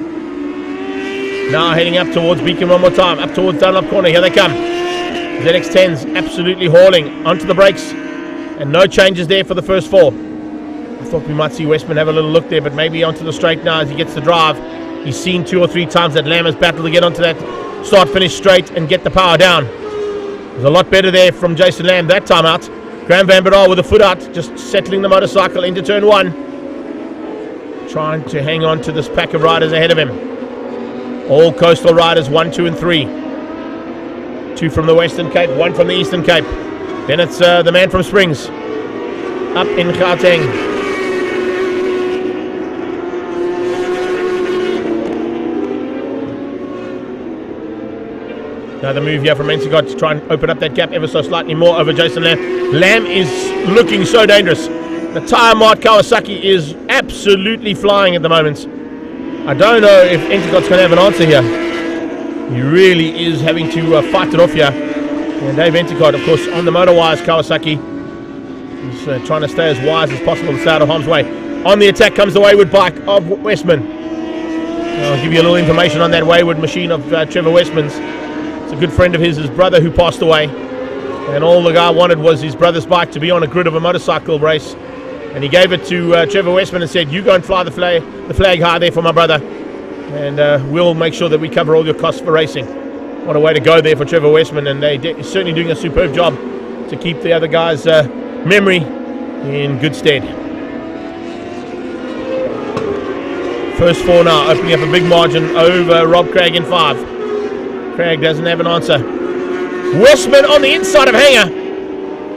Now heading up towards Beacon one more time, up towards Dunlop Corner. Here they come. ZX10's absolutely hauling onto the brakes, and no changes there for the first 4. I thought we might see Westman have a little look there, but maybe onto the straight now as he gets the drive. He's seen 2 or 3 times that Lamb has battled to get onto that start-finish straight and get the power down. It was a lot better there from Jason Lamb that time out. Graham Van Bredar with a foot out, just settling the motorcycle into turn 1. Trying to hang on to this pack of riders ahead of him. All coastal riders, 1, 2 and 3. 2 from the Western Cape, 1 from the Eastern Cape. Then it's the man from Springs. Up in Gauteng. Another move here from Anticott to try and open up that gap ever so slightly more over Jason Lamb. Lamb is looking so dangerous. The Tire Mart Kawasaki is absolutely flying at the moment. I don't know if Anticott's going to have an answer here. He really is having to fight it off here. And Dave Anticott, of course, on the motor wires Kawasaki. He's trying to stay as wise as possible to stay out of harm's way. On the attack comes the wayward bike of Westman. I'll give you a little information on that wayward machine of Trevor Westman's. It's a good friend of his brother who passed away, and all the guy wanted was his brother's bike to be on a grid of a motorcycle race, and he gave it to Trevor Westman and said, you go and fly the flag high there for my brother, and we'll make sure that we cover all your costs for racing. What a way to go there for Trevor Westman, and they're certainly doing a superb job to keep the other guy's memory in good stead. First 4 now, opening up a big margin over Rob Craig in 5. Craig doesn't have an answer. Westman on the inside of Hanger.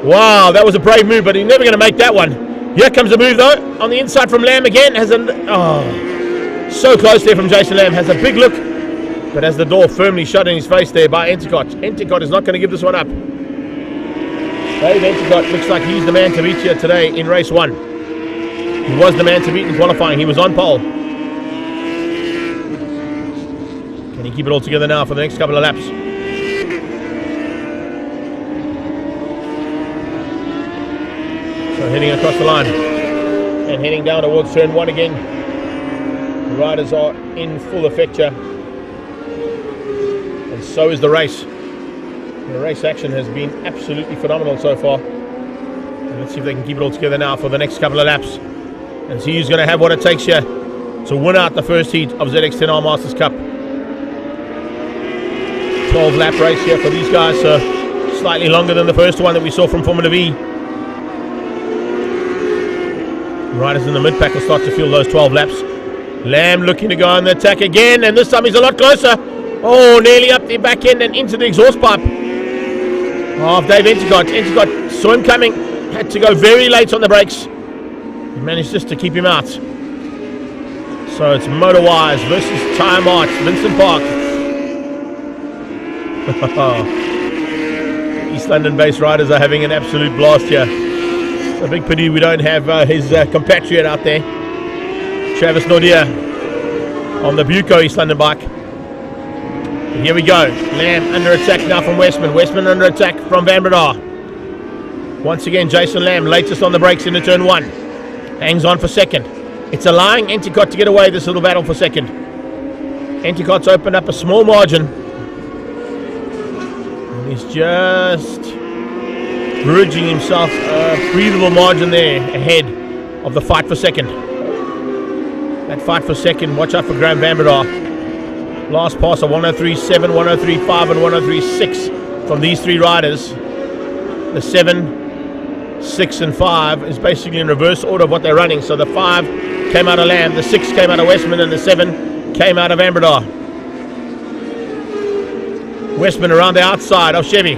Wow, that was a brave move, but he's never going to make that one. Here comes the move though. On the inside from Lamb again. So close there from Jason Lamb. Has a big look, but has the door firmly shut in his face there by Anticott. Anticott is not going to give this one up. Dave Anticott looks like he's the man to beat here today in race 1. He was the man to beat in qualifying. He was on pole. Can he keep it all together now for the next couple of laps? So heading across the line and heading down towards turn 1 again. The riders are in full effect here, and so is the race. The race action has been absolutely phenomenal so far. And let's see if they can keep it all together now for the next couple of laps and see who's going to have what it takes here to win out the first heat of ZX10R Masters Cup. 12 lap race here for these guys, so slightly longer than the first one that we saw from Formula V. Riders in the mid-pack will start to feel those 12 laps. Lamb looking to go on the attack again, and this time he's a lot closer. Oh, nearly up the back end and into the exhaust pipe of Dave Anticott. Anticott saw him coming, had to go very late on the brakes. He managed just to keep him out. So it's Motorwise versus Tire Mart, Vincent Park. East London-based riders are having an absolute blast here. It's a big pity we don't have his compatriot out there, Travis Nordia, on the Buco East London bike. And here we go. Lamb under attack now from Westman. Westman under attack from Van Bredar. Once again, Jason Lamb, latest on the brakes into turn 1. Hangs on for second. It's allowing Anticott to get away this little battle for second. Anticott's opened up a small margin. He's just bridging himself a breathable margin there ahead of the fight for second. That fight for second, watch out for Graham Van Bredar. Last pass of 103.7, 103.5 and 103.6 from these 3 riders. The 7, 6 and 5 is basically in reverse order of what they're running. So the 5 came out of Lamb, the 6 came out of Westman, and the 7 came out of Ambradar. Westman around the outside of Chevy,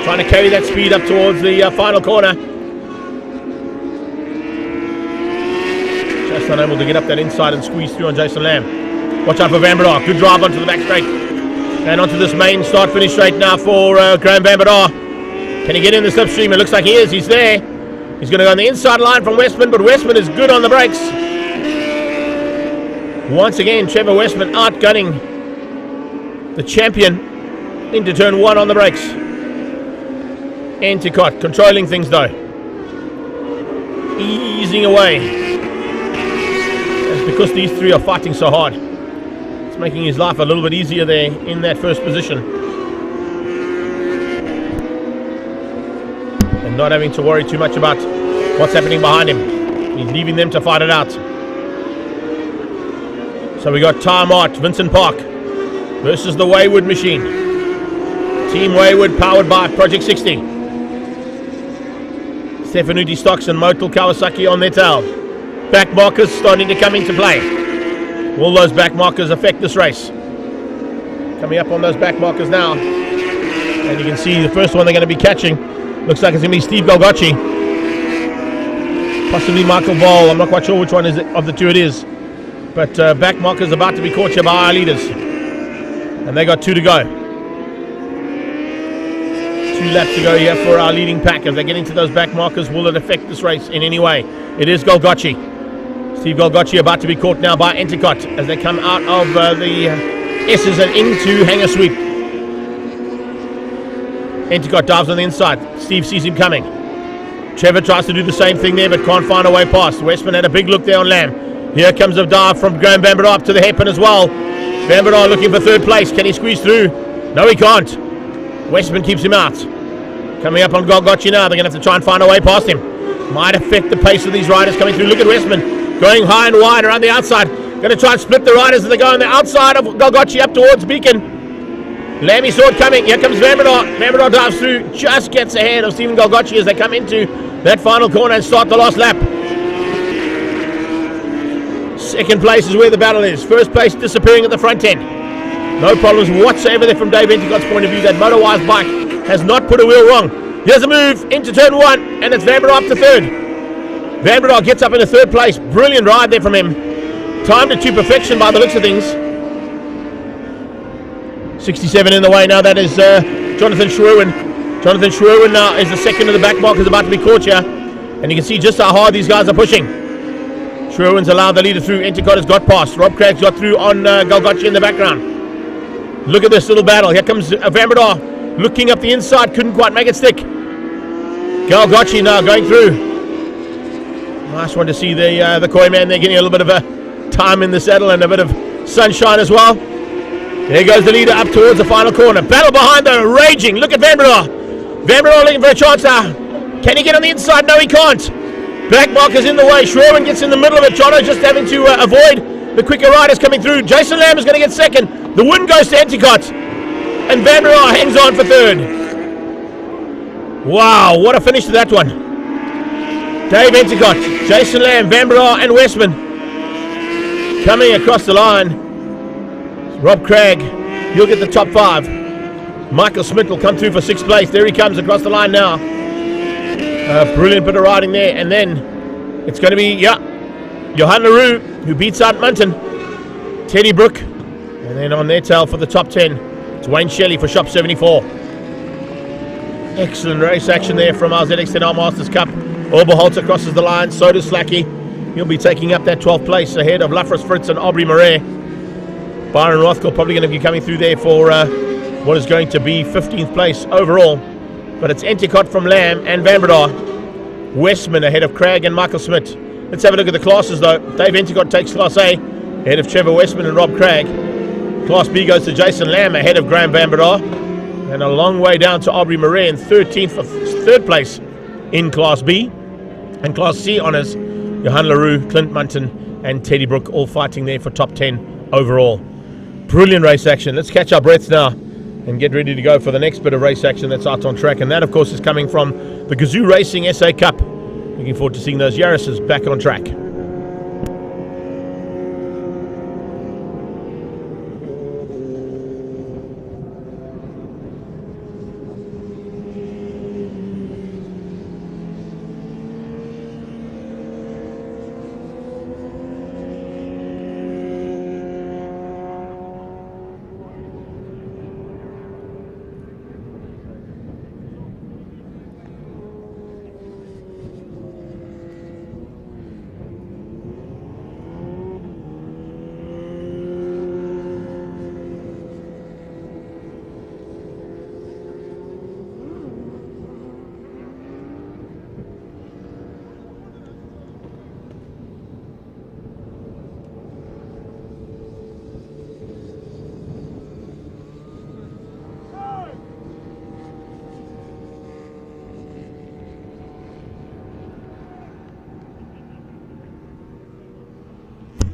trying to carry that speed up towards the final corner. Just unable to get up that inside and squeeze through on Jason Lamb. Watch out for Vambadar. Good drive onto the back straight. And onto this main start-finish straight now for Graham Vambadar. Can he get in the slipstream? It looks like he is. He's there. He's going to go on the inside line from Westman, but Westman is good on the brakes. Once again, Trevor Westman outgunning the champion into turn 1 on the brakes. Endicott controlling things though. Easing away. That's because these 3 are fighting so hard. It's making his life a little bit easier there in that first position. And not having to worry too much about what's happening behind him. He's leaving them to fight it out. So we got Time Art, Vincent Park versus the Wayward Machine. Team Wayward powered by Project 60. Stefanuti Stocks and Motul Kawasaki on their tail. Back markers starting to come into play. Will those back markers affect this race? Coming up on those back markers now. And you can see the first one they're going to be catching. Looks like it's going to be Steve Galgocci. Possibly Michael Vol. I'm not quite sure which one of the 2 it is. But back markers about to be caught here by our leaders. And they got 2 to go. 2 laps to go here for our leading pack. As they get into those back markers, will it affect this race in any way? It is Galgocci. Steve Galgocci about to be caught now by Endicott as they come out of the S's and into Hanger Sweep. Endicott dives on the inside. Steve sees him coming. Trevor tries to do the same thing there but can't find a way past. Westman had a big look there on Lamb. Here comes a dive from Graham Bambadar up to the hairpin as well. Bambadar looking for 3rd place. Can he squeeze through? No, he can't. Westman keeps him out. Coming up on Galgocci now. They're going to have to try and find a way past him. Might affect the pace of these riders coming through. Look at Westman going high and wide around the outside. Going to try and split the riders as they go on the outside of Galgocci up towards Beacon. Lammy saw it coming. Here comes Vambadar. Vambadar dives through. Just gets ahead of Stephen Galgocci as they come into that final corner and start the last lap. 2nd place is where the battle is. 1st place disappearing at the front end. No problems whatsoever there from Dave Endicott's point of view. That Motorwise bike has not put a wheel wrong. Here's a move into turn 1, and it's Vambadar up to 3rd. Vambadar gets up into 3rd place. Brilliant ride there from him. Timed it to perfection by the looks of things. 67 in the way now. That is Jonathan Schwerwin. Jonathan Schwerwin now is the 2nd of the back markers about to be caught here. And you can see just how hard these guys are pushing. Schwerwin's allowed the leader through. Endicott has got past. Rob Craig's got through on Galgocci in the background. Look at this little battle. Here comes Vambadar looking up the inside. Couldn't quite make it stick. Galgocci now going through. Nice one to see the Koi man there getting a little bit of a time in the saddle and a bit of sunshine as well. There goes the leader up towards the final corner. Battle behind though, raging. Look at Vambadar. Vambadar looking for a chance now. Can he get on the inside? No, he can't. Back marker's in the way. Schwerwin gets in the middle of it. Jono just having to avoid the quicker riders coming through. Jason Lamb is going to get 2nd. The win goes to Endicott. And Vambadar hangs on for 3rd. Wow, what a finish to that one. Dave Endicott, Jason Lamb, Vambadar and Westman coming across the line. Rob Craig, he'll get the top 5. Michael Smith will come through for 6th place. There he comes across the line now. Brilliant bit of riding there. And then it's going to be, Johan LaRue, who beats out Munton. Teddy Brook. And then on their tail for the top 10, it's Wayne Shelley for Shop 74. Excellent race action there from our ZX10R Masters Cup. Oberholzer crosses the line. So does Slacky. He'll be taking up that 12th place ahead of Lafras Fritz and Aubrey Marais. Byron Rothko probably going to be coming through there for what is going to be 15th place overall. But it's Endicott from Lamb and Vambadar. Westman ahead of Craig and Michael Smith. Let's have a look at the classes though. Dave Endicott takes Class A ahead of Trevor Westman and Rob Craig. Class B goes to Jason Lamb ahead of Graham Vambadar. And a long way down to Aubrey Marais in 13th for 3rd place in Class B. And Class C honours Johan LaRue, Clint Munton and Teddy Brook all fighting there for top 10 overall. Brilliant race action. Let's catch our breaths now and get ready to go for the next bit of race action that's out on track. And that, of course, is coming from the Gazoo Racing SA Cup. Looking forward to seeing those Yaris's back on track.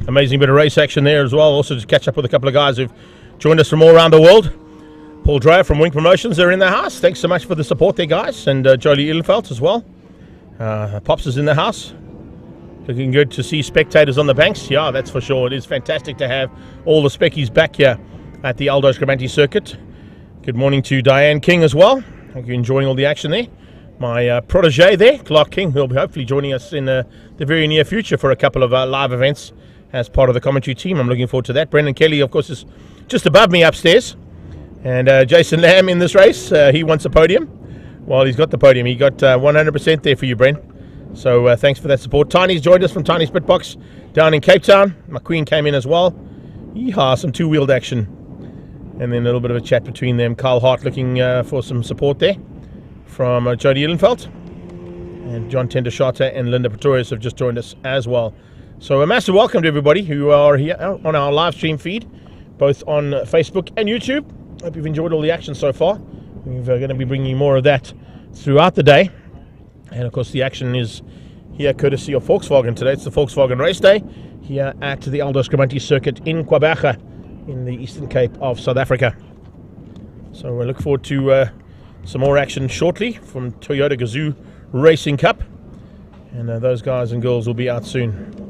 Amazing bit of race action there as well. Also to catch up with a couple of guys who've joined us from all around the world. Paul Dreyer from Wing Promotions, they're in the house. Thanks so much for the support there, guys. And Jolie Ihlenfeld as well. Pops is in the house. Looking good to see spectators on the banks. Yeah, that's for sure. It is fantastic to have all the speckies back here at the Aldo Scribante circuit. Good morning to Diane King as well. Hope you're enjoying all the action there. My protege there, Clark King, who will be hopefully joining us in the very near future for a couple of live events as part of the commentary team. I'm looking forward to that. Brendan Kelly, of course, is just above me upstairs. And Jason Lamb in this race, he wants a podium. Well, he's got the podium. He got 100% there for you, Bren. So thanks for that support. Tiny's joined us from Tiny's Pitbox down in Cape Town. McQueen came in as well. Yeehaw, some two-wheeled action. And then a little bit of a chat between them. Carl Hart looking for some support there from Jody Ihlenfeld. And John Tendershata and Linda Pretorius have just joined us as well. So a massive welcome to everybody who are here on our live stream feed, both on Facebook and YouTube. Hope you've enjoyed all the action so far. We're going to be bringing you more of that throughout the day. And of course the action is here courtesy of Volkswagen today. It's the Volkswagen Race Day here at the Aldo Scribante circuit in Gqeberha in the Eastern Cape of South Africa. So we look forward to some more action shortly from Toyota Gazoo Racing Cup. And those guys and girls will be out soon.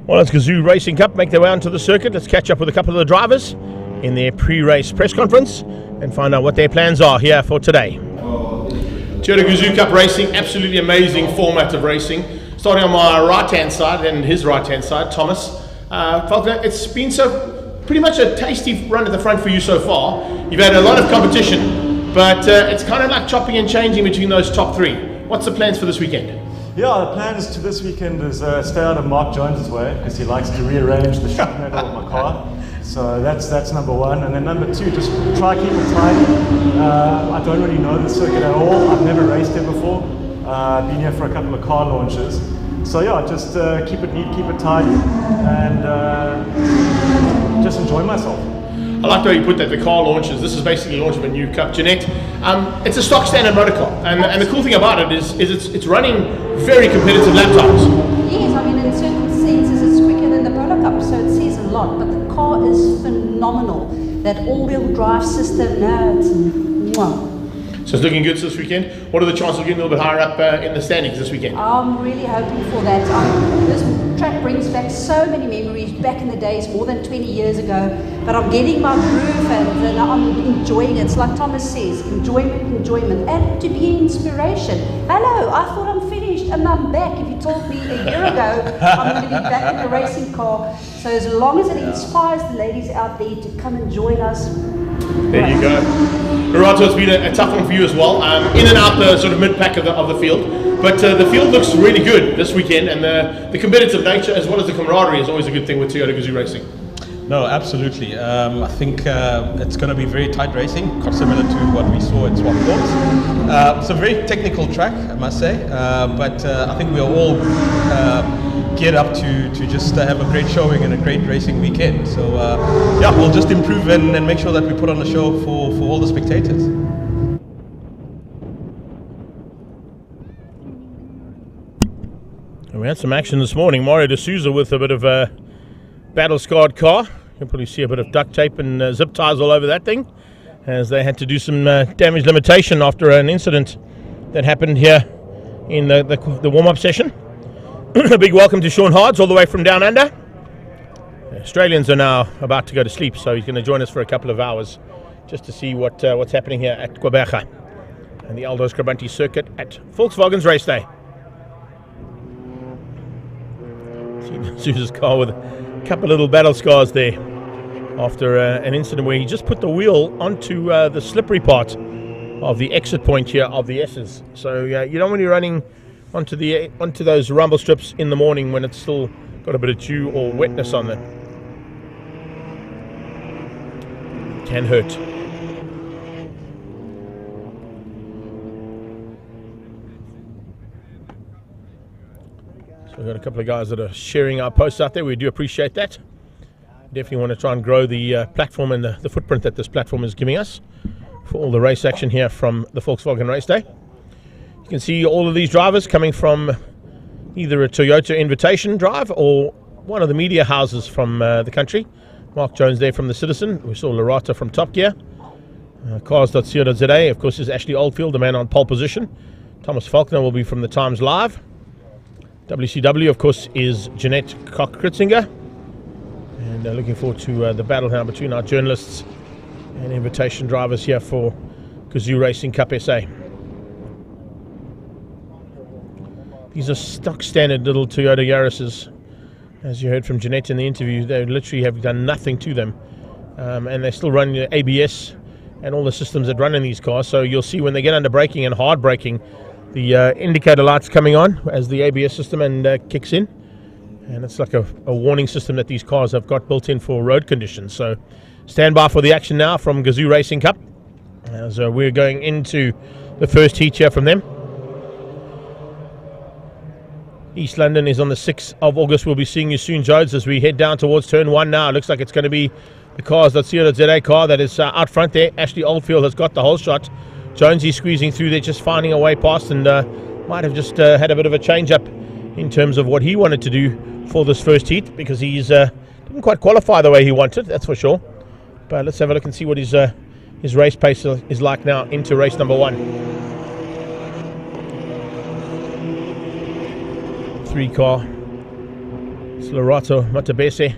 Well, it's Gazoo Racing Cup make their way onto the circuit. Let's catch up with a couple of the drivers in their pre-race press conference and find out what their plans are here for today. Toyota Gazoo Cup Racing, absolutely amazing format of racing. Starting on my right-hand side and his right-hand side, Thomas. Falconer, it's been pretty much a tasty run at the front for you so far. You've had a lot of competition, but it's kind of like chopping and changing between those top three. What's the plans for this weekend? Yeah, the plans to this weekend is stay out of Mark Jones's way because he likes to rearrange the shock metal of my car. So that's number one. And then number two, just try keep it tidy. I don't really know the circuit at all. I've never raced here before. Been here for a couple of car launches. So yeah, just keep it neat, keep it tidy, and just enjoy myself. I like the way you put that, the car launches. This is basically the launch of a new Cup. Jeanette, it's a stock standard motor car, and the cool thing about it is it's running very competitive lap times. Yes, I mean in certain senses it's quicker than the Polo Cup, so it says a lot, but the car is phenomenal. That all-wheel drive system, now it's mwah. So it's looking good this weekend. What are the chances of getting a little bit higher up in the standings this weekend? I'm really hoping for that. This track brings back so many memories back in the days, more than 20 years ago. But I'm getting my groove and I'm enjoying it. It's like Thomas says, enjoyment, and to be an inspiration. Hello, I thought I'm finished and I'm back. If you told me a year ago I'm going to be back in the racing car. So as long as it inspires the ladies out there to come and join us. There you go. Lorato, it's been a tough one for you as well. In and out the sort of mid-pack of the field. But the field looks really good this weekend, and the competitive nature as well as the camaraderie is always a good thing with Toyota Gazoo Racing. No, absolutely. I think it's going to be very tight racing, quite similar to what we saw at Swap Courts. It's a very technical track, I must say, but I think we're all geared up to just have a great showing and a great racing weekend. So yeah, we'll just improve and make sure that we put on a show for all the spectators. We had some action this morning. Mario D'Souza with a bit of a battle-scarred car. You can probably see a bit of duct tape and zip ties all over that thing, as they had to do some damage limitation after an incident that happened here in the warm-up session. A big welcome to Sean Hards all the way from down under. The Australians are now about to go to sleep, so he's going to join us for a couple of hours just to see what's happening here at Gqeberha and the Aldo Scribante circuit at Volkswagen's race day. Sousa's car with a couple of little battle scars there after an incident where he just put the wheel onto the slippery part of the exit point here of the S's. So you don't want to be running onto those rumble strips in the morning when it's still got a bit of dew or wetness on it. Can hurt. We've got a couple of guys that are sharing our posts out there. We do appreciate that. Definitely want to try and grow the platform and the footprint that this platform is giving us for all the race action here from the Volkswagen Race Day. You can see all of these drivers coming from either a Toyota invitation drive or one of the media houses from the country. Mark Jones there from the Citizen. We saw Lorato from Top Gear. Cars.co.za, of course, is Ashley Oldfield, the man on pole position. Thomas Faulkner will be from the Times Live. WCW, of course, is Jeanette Koch-Kritzinger. And looking forward to the battle now between our journalists and invitation drivers here for Gazoo Racing Cup SA. These are stock standard little Toyota Yaris's. As you heard from Jeanette in the interview, they literally have done nothing to them. And they're still running the ABS and all the systems that run in these cars. So you'll see when they get under braking and hard braking, the indicator lights coming on as the ABS system and kicks in, and it's like a warning system that these cars have got built in for road conditions. So stand by for the action now from Gazoo Racing Cup as we're going into the first heat here from them. East London is on the 6th of August. We'll be seeing you soon, Jodes, as we head down towards turn 1 now. It looks like it's going to be the Cars.co.za car that is out front there. Ashley Oldfield has got the whole shot. Jonesy squeezing through there, just finding a way past, and might have just had a bit of a change up in terms of what he wanted to do for this first heat, because he's didn't quite qualify the way he wanted, that's for sure. But let's have a look and see what his race pace is like now into race number 1. 3 car, it's Lorato Matabese,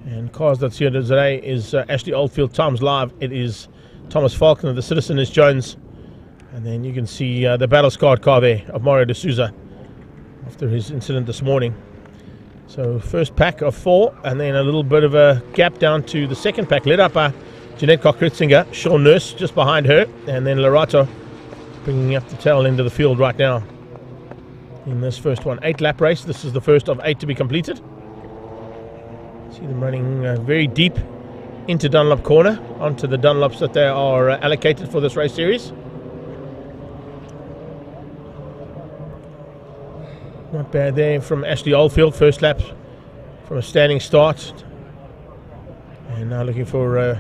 and Cars.co.za is Ashley Oldfield. Times Live, it is Thomas Faulkner. The Citizen is Jones, and then you can see the battle-scarred car there of Mario D'Souza after his incident this morning. So first pack of 4, and then a little bit of a gap down to the second pack, led up by Jeanette Koch-Kritzinger, Sean Nurse just behind her, and then Lorato bringing up the tail end of the field right now in this first one. 8-lap race. This is the first of 8 to be completed. See them running very deep into Dunlop corner, onto the Dunlops that they are allocated for this race series. Not bad there from Ashley Oldfield, first lap from a standing start. And now looking for a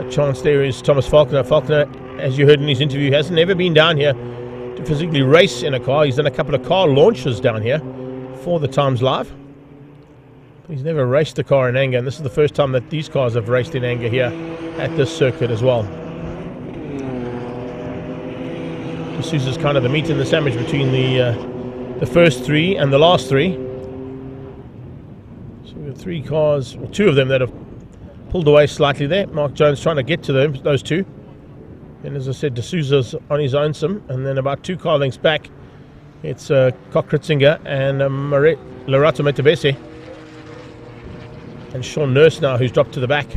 chance there is Thomas Faulkner. Faulkner, as you heard in his interview, hasn't ever been down here to physically race in a car. He's done a couple of car launches down here for the Times Live. He's never raced a car in anger, and this is the first time that these cars have raced in anger here at this circuit as well. D'Souza's kind of the meat in the sandwich between the first 3 and the last 3. So we've got 3 cars, well, 2 of them that have pulled away slightly there. Mark Jones trying to get to them, those 2. And as I said, D'Souza's on his own some, and then about 2 car lengths back, it's Koch-Kritzinger and Lorato Matabese. And Sean Nurse now, who's dropped to the back.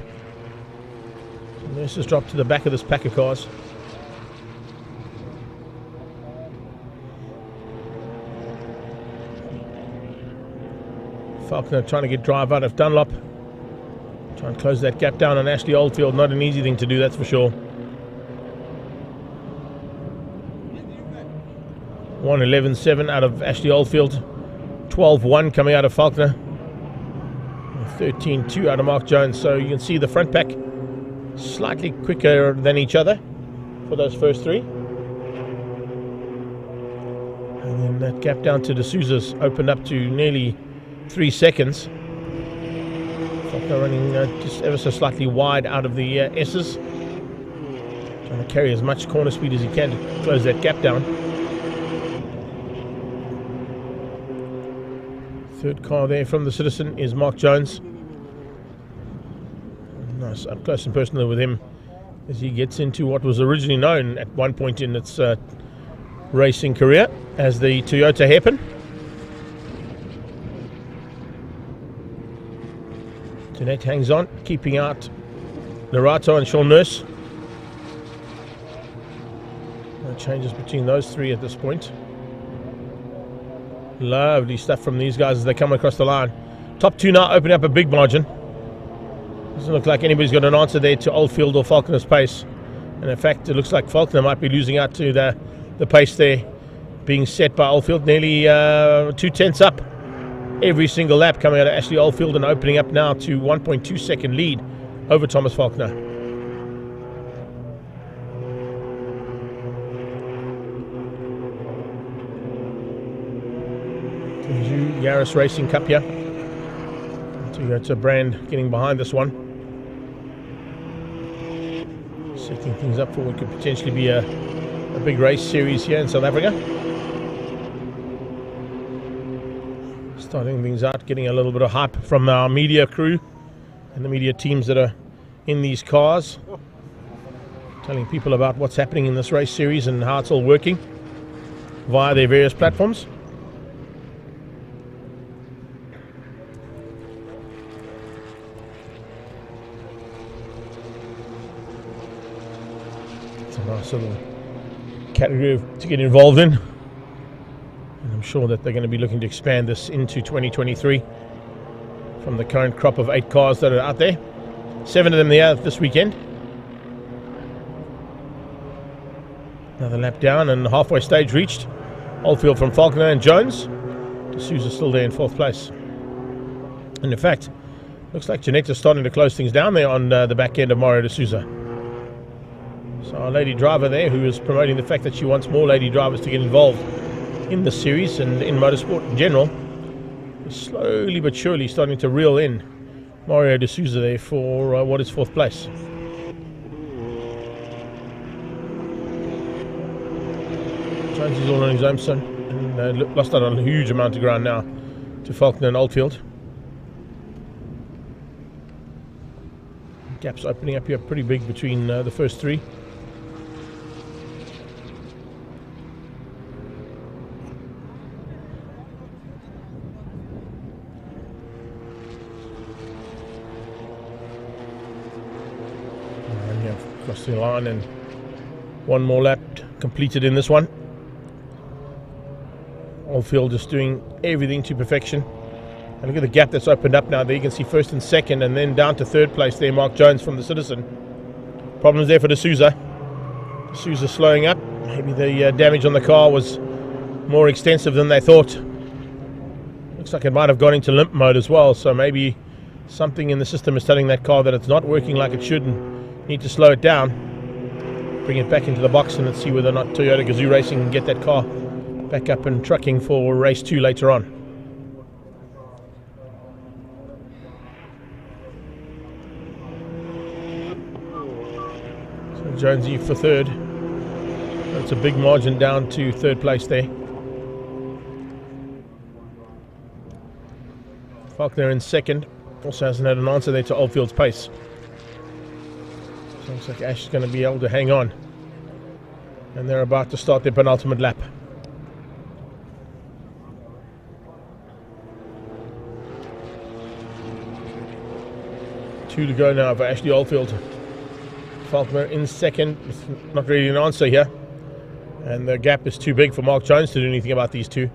Let's just drop to the back of this pack of cars. Falconer trying to get drive out of Dunlop. Try and close that gap down on Ashley Oldfield. Not an easy thing to do, that's for sure. 1:11.7 out of Ashley Oldfield. 12.1 coming out of Falconer. 13.2 out of Mark Jones. So you can see the front pack slightly quicker than each other for those first three. And then that gap down to D'Souza's opened up to nearly 3 seconds. Falconer running just ever so slightly wide out of the S's. Trying to carry as much corner speed as he can to close that gap down. Third car there from the Citizen is Mark Jones. Nice up close and personal with him as he gets into what was originally known at one point in its racing career as the Toyota Hairpin. Jeanette hangs on, keeping out Lerato and Sean Nurse. No changes between those three at this point. Lovely stuff from these guys as they come across the line. Top two now opening up a big margin. Doesn't look like anybody's got an answer there to Oldfield or Falconer's pace. And in fact, it looks like Falconer might be losing out to the pace there being set by Oldfield. Nearly 2/10 up every single lap coming out of Ashley Oldfield and opening up now to 1.2 second lead over Thomas Falconer. Yaris Racing Cup here. Toyota brand getting behind this one. Setting things up for what could potentially be a big race series here in South Africa. Starting things out, getting a little bit of hype from our media crew and the media teams that are in these cars. Telling people about what's happening in this race series and how it's all working via their various platforms. It's a nice little category to get involved in. And I'm sure that they're going to be looking to expand this into 2023 from the current crop of 8 cars that are out there. 7 of them there this weekend. Another lap down and halfway stage reached. Oldfield from Falconer and Jones. D'Souza still there in 4th place. And in fact, looks like Jeanette is starting to close things down there on the back end of Mario D'Souza. So our lady driver there, who is promoting the fact that she wants more lady drivers to get involved in the series and in motorsport in general, is slowly but surely starting to reel in Mario D'Souza there for what is 4th place. Jones is all on his own son and lost out on a huge amount of ground now to Falconer and Oldfield. Gaps opening up here pretty big between the first 3. Across the line and one more lap completed in this one. Oldfield just doing everything to perfection. And look at the gap that's opened up now. There you can see 1st and 2nd and then down to 3rd place there, Mark Jones from the Citizen. Problems there for D'Souza. D'Souza slowing up. Maybe the damage on the car was more extensive than they thought. Looks like it might have gone into limp mode as well, so maybe something in the system is telling that car that it's not working like it should and need to slow it down, bring it back into the box, and let's see whether or not Toyota Gazoo Racing can get that car back up and trucking for race 2 later on. So Jonesy for 3rd. That's a big margin down to 3rd place there. Falconer in 2nd. Also hasn't had an answer there to Oldfield's pace. Looks like Ash is going to be able to hang on. And they're about to start their penultimate lap. Two to go now for Ashley Oldfield. Faulkner in second. It's not really an answer here. And the gap is too big for Mark Jones to do anything about these two.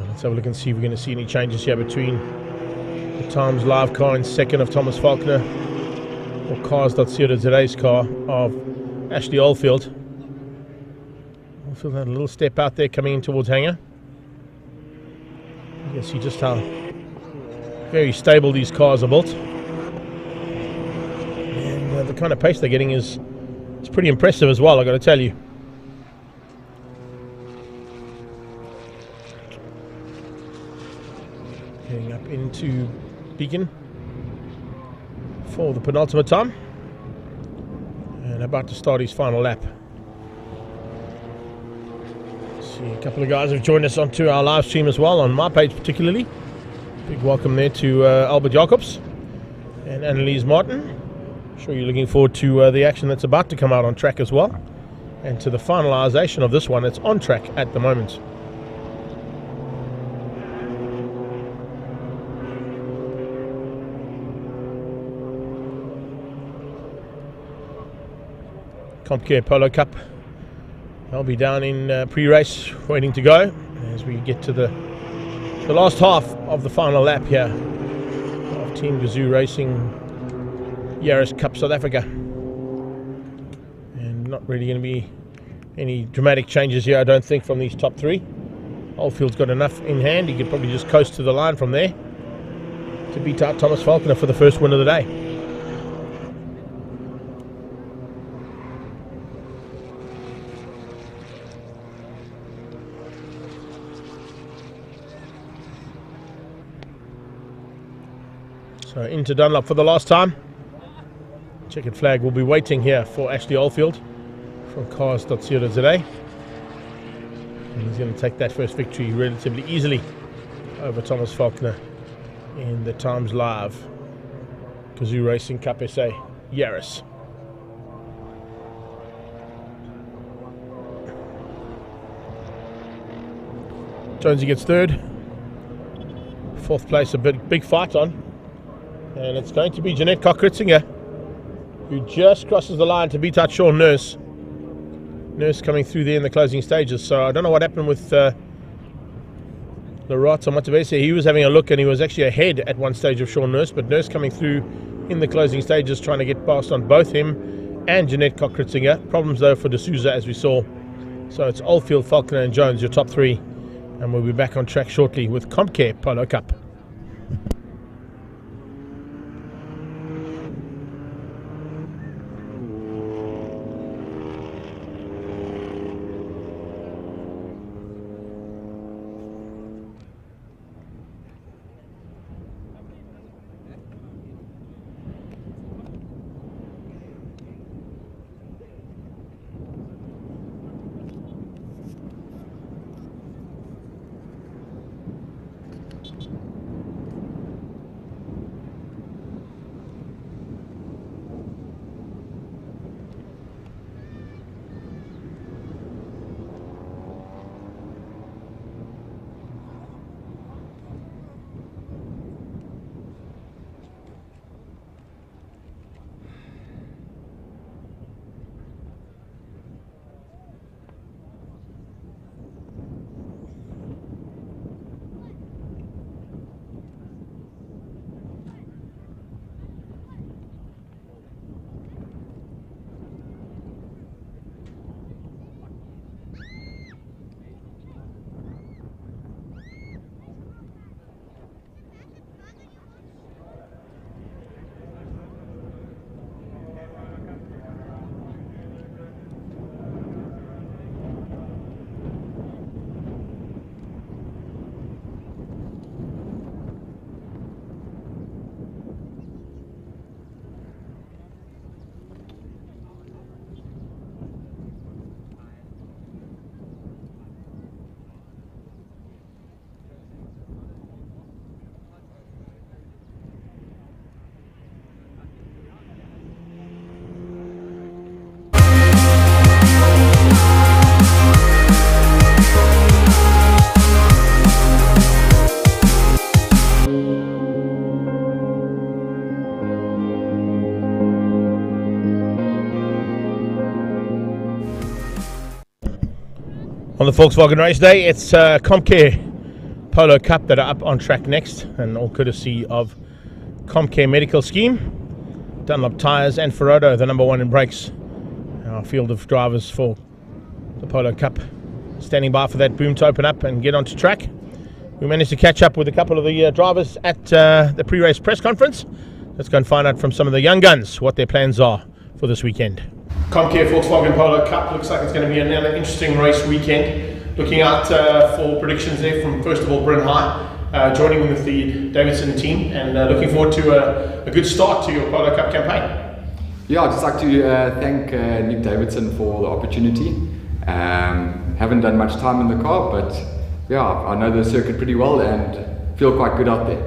Let's have a look and see if we're going to see any changes here between the Times Live car in second of Thomas Faulkner or Cars.co today's car of Ashley Oldfield. Oldfield had a little step out there coming in towards Hanger. You can see just how very stable these cars are built. And the kind of pace they're getting is pretty impressive as well, I've got to tell you. Getting up into Beacon for the penultimate time and about to start his final lap. See a couple of guys have joined us onto our live stream as well, on my page particularly. Big welcome there to Albert Jacobs and Annalise Martin. I'm sure you're looking forward to the action that's about to come out on track as well, and to the finalisation of this one. It's on track at the moment. CompCare Polo Cup. I'll be down in pre-race waiting to go as we get to the last half of the final lap here of Team Gazoo Racing Yaris Cup South Africa. And not really going to be any dramatic changes here, I don't think, from these top three. Oldfield's got enough in hand. He could probably just coast to the line from there to beat out Thomas Faulkner for the first win of the day. So into Dunlop for the last time. Checkered flag will be waiting here for Ashley Oldfield from Cars.co today. And he's going to take that first victory relatively easily over Thomas Faulkner in the Times Live Gazoo Racing Cup SA Yaris. Jonesy gets third. Fourth place, a big fight on. And it's going to be Jeanette Koch-Kritzinger who just crosses the line to beat out Sean Nurse. Nurse coming through there in the closing stages. So I don't know what happened with Larat or Matavese. He was having a look and he was actually ahead at one stage of Sean Nurse, but Nurse coming through in the closing stages trying to get past on both him and Jeanette Koch-Kritzinger. Problems though for D'Souza, as we saw. So it's Oldfield, Faulkner and Jones, your top three. And we'll be back on track shortly with CompCare Polo Cup. On the Volkswagen Race Day, it's Comcare Polo Cup that are up on track next, and all courtesy of Comcare Medical Scheme, Dunlop Tyres and Ferodo, the number one in brakes. Our field of drivers for the Polo Cup standing by for that boom to open up and get onto track. We managed to catch up with a couple of the drivers at the pre-race press conference. Let's go and find out from some of the young guns what their plans are for this weekend. Comcare Volkswagen Polo Cup looks like it's going to be another interesting race weekend. Looking out for predictions there from, first of all, Bryn High, joining with the Davidson team, and looking forward to a good start to your Polo Cup campaign. Yeah, I'd just like to thank Nick Davidson for the opportunity. Haven't done much time in the car, but yeah, I know the circuit pretty well and feel quite good out there.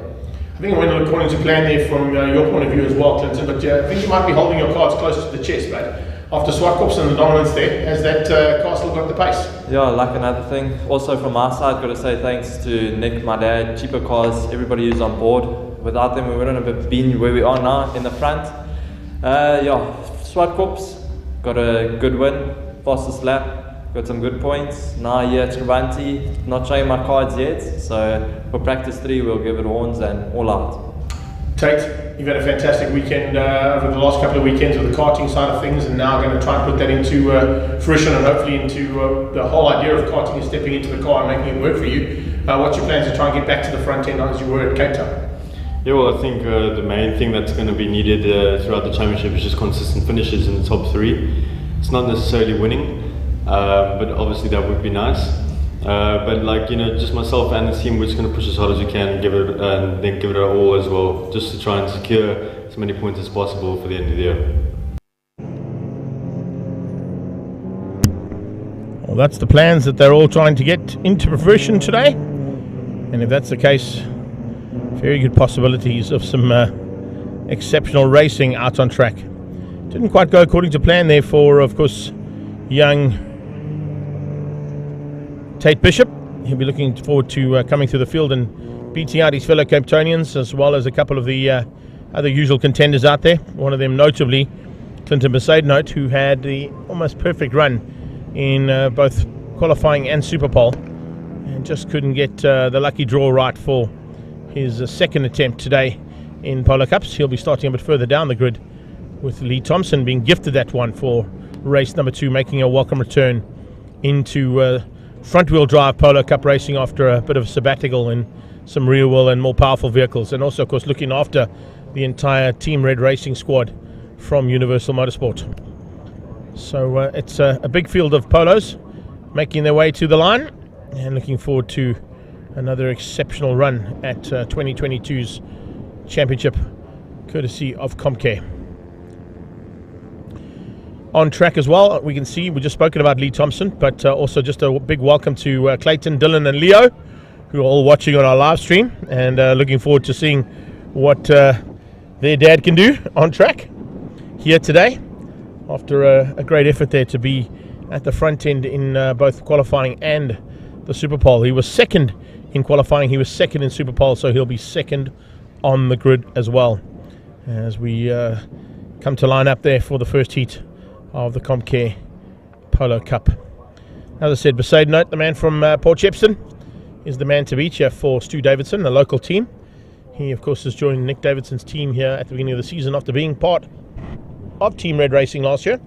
I think it went according to plan there from your point of view as well, Clinton, but I think you might be holding your cards closer to the chest, mate. After Swartkops and the dominance there, has that car still got the pace? Yeah, like another thing. Also from our side, got to say thanks to Nick, my dad, Cheaper Cars, everybody who's on board. Without them, we wouldn't have been where we are now in the front. Swartkops, got a good win, fastest lap, got some good points. Now here at Scribante, not showing my cards yet, so for practice 3 we'll give it horns and all out. Tate, you've had a fantastic weekend over the last couple of weekends with the karting side of things, and now going to try and put that into fruition and hopefully into the whole idea of karting and stepping into the car and making it work for you. What's your plans to try and get back to the front end as you were at Cape Town? Yeah, well, I think the main thing that's going to be needed throughout the championship is just consistent finishes in the top 3. It's not necessarily winning, but obviously that would be nice. But just myself and the team, we're just going to push as hard as we can and then give it our all as well, just to try and secure as many points as possible for the end of the year. Well, that's the plans that they're all trying to get into fruition today, and if that's the case, very good possibilities of some exceptional racing out on track. Didn't quite go according to plan there for, of course, young Tate Bishop. He'll be looking forward to coming through the field and beating out his fellow Cape Townians, as well as a couple of the other usual contenders out there. One of them notably Clinton Besaidnout, who had the almost perfect run in both qualifying and Super Pole, and just couldn't get the lucky draw right for his second attempt today in Polo Cups. He'll be starting a bit further down the grid, with Lee Thompson being gifted that one for race number 2, making a welcome return into front-wheel drive Polo Cup racing after a bit of a sabbatical in some rear-wheel and more powerful vehicles, and also, of course, looking after the entire Team Red Racing squad from Universal Motorsport. So it's a big field of Polos making their way to the line, and looking forward to another exceptional run at 2022's championship, courtesy of Comcare. On track as well, we can see, we've just spoken about Lee Thompson, but also just a big welcome to Clayton, Dylan and Leo, who are all watching on our live stream, and looking forward to seeing what their dad can do on track here today, after a great effort there to be at the front end in both qualifying and the Super Pole. He was second in qualifying, he was second in Super Pole, so he'll be second on the grid as well, as we come to line up there for the first heat of the Comcare Polo Cup. As I said, Besaidnout, the man from Port Shepstone, is the man to beat here for Stu Davidson, the local team. He, of course, has joined Nick Davidson's team here at the beginning of the season after being part of Team Red Racing last year.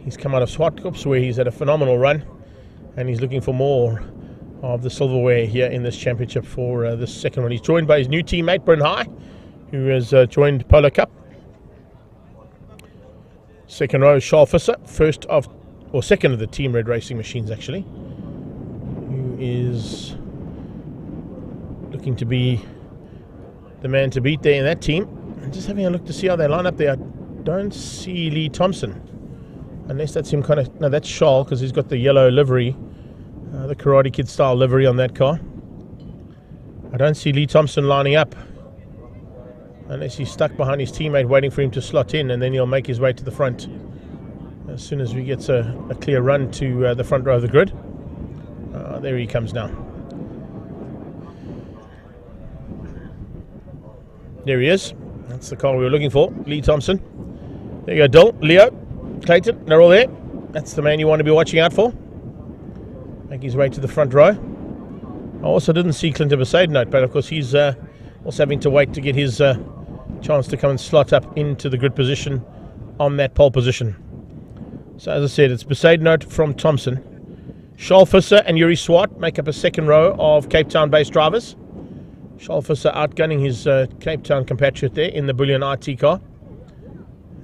He's come out of Swartkops, where he's had a phenomenal run, and he's looking for more of the silverware here in this championship for this second one. He's joined by his new teammate, Bryn High, who has joined Polo Cup. Second row, Charles Visser, second of the Team Red Racing machines, actually, who is looking to be the man to beat there in that team. And just having a look to see how they line up there, I don't see Lee Thompson, unless that's him no, that's Charles, because he's got the yellow livery, the Karate Kid style livery on that car. I don't see Lee Thompson lining up, unless he's stuck behind his teammate waiting for him to slot in, and then he'll make his way to the front as soon as we get a clear run to the front row of the grid. There he comes now. There he is. That's the car we were looking for, Lee Thompson. There you go, Dill, Leo, Clayton, they're all there. That's the man you want to be watching out for. make his way to the front row. I also didn't see Clinton Besaidnout, but of course he's also having to wait to get his chance to come and slot up into the grid position on that pole position. So as I said, it's Besaidnout from Thompson. Charles Visser and Yuri Swart make up a second row of Cape Town-based drivers. Charles Visser outgunning his Cape Town compatriot there in the Bullion IT car.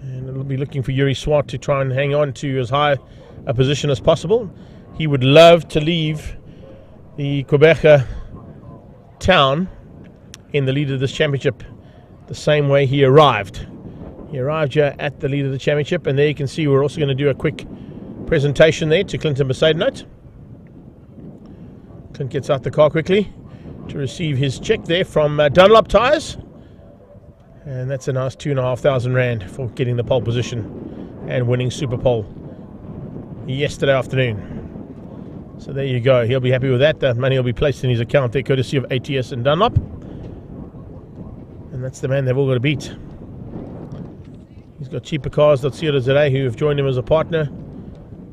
And it'll be looking for Yuri Swart to try and hang on to as high a position as possible. He would love to leave the Gqeberha town in the lead of this championship the same way he arrived. He arrived here at the lead of the championship, and there you can see we're also going to do a quick presentation there to Clinton Besaidnout. Clint gets out the car quickly to receive his check there from Dunlop Tyres, and that's a nice 2,500 Rand for getting the pole position and winning Super Pole yesterday afternoon. So there you go, he'll be happy with that. That money will be placed in his account there courtesy of ATS and Dunlop, and that's the man they've all got to beat. He's got cheapercars.co.za who have joined him as a partner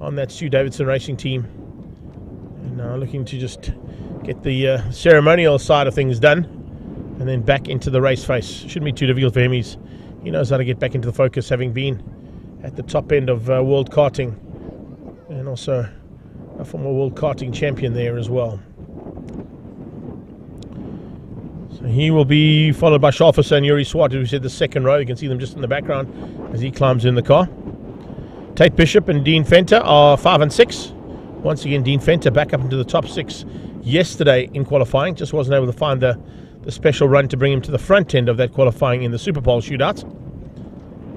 on that Stu Davidson racing team, and now looking to just get the ceremonial side of things done and then back into the race face. Shouldn't be too difficult for him. He knows how to get back into the focus, having been at the top end of world karting and also a former world karting champion there as well. So he will be followed by Charles Visser and Yuri Swart, who said the second row. You can see them just in the background as he climbs in the car. Tate Bishop and Dean Fenter are 5 and 6. Once again, Dean Fenter back up into the top 6 yesterday in qualifying. Just wasn't able to find the special run to bring him to the front end of that qualifying in the Super Pole shootout.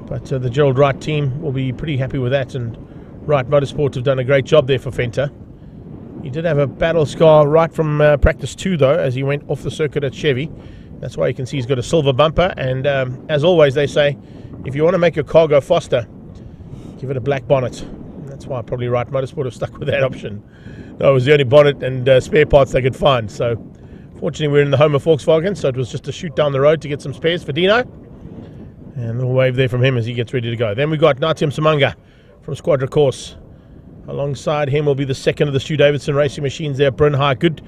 But the Gerald Wright team will be pretty happy with that, and Wright Motorsport have done a great job there for Fenter. He did have a battle scar right from practice 2 though, as he went off the circuit at Chevy. That's why you can see he's got a silver bumper, and as always they say, if you want to make your car go faster, give it a black bonnet. That's why probably Wright Motorsport have stuck with that option. No, it was the only bonnet and spare parts they could find. So fortunately we're in the home of Volkswagen, so it was just a shoot down the road to get some spares for Dino. And a little wave there from him as he gets ready to go. Then we got Natium Samanga from Squadra Course. Alongside him will be the second of the Stu Davidson racing machines there, Bryn High. Good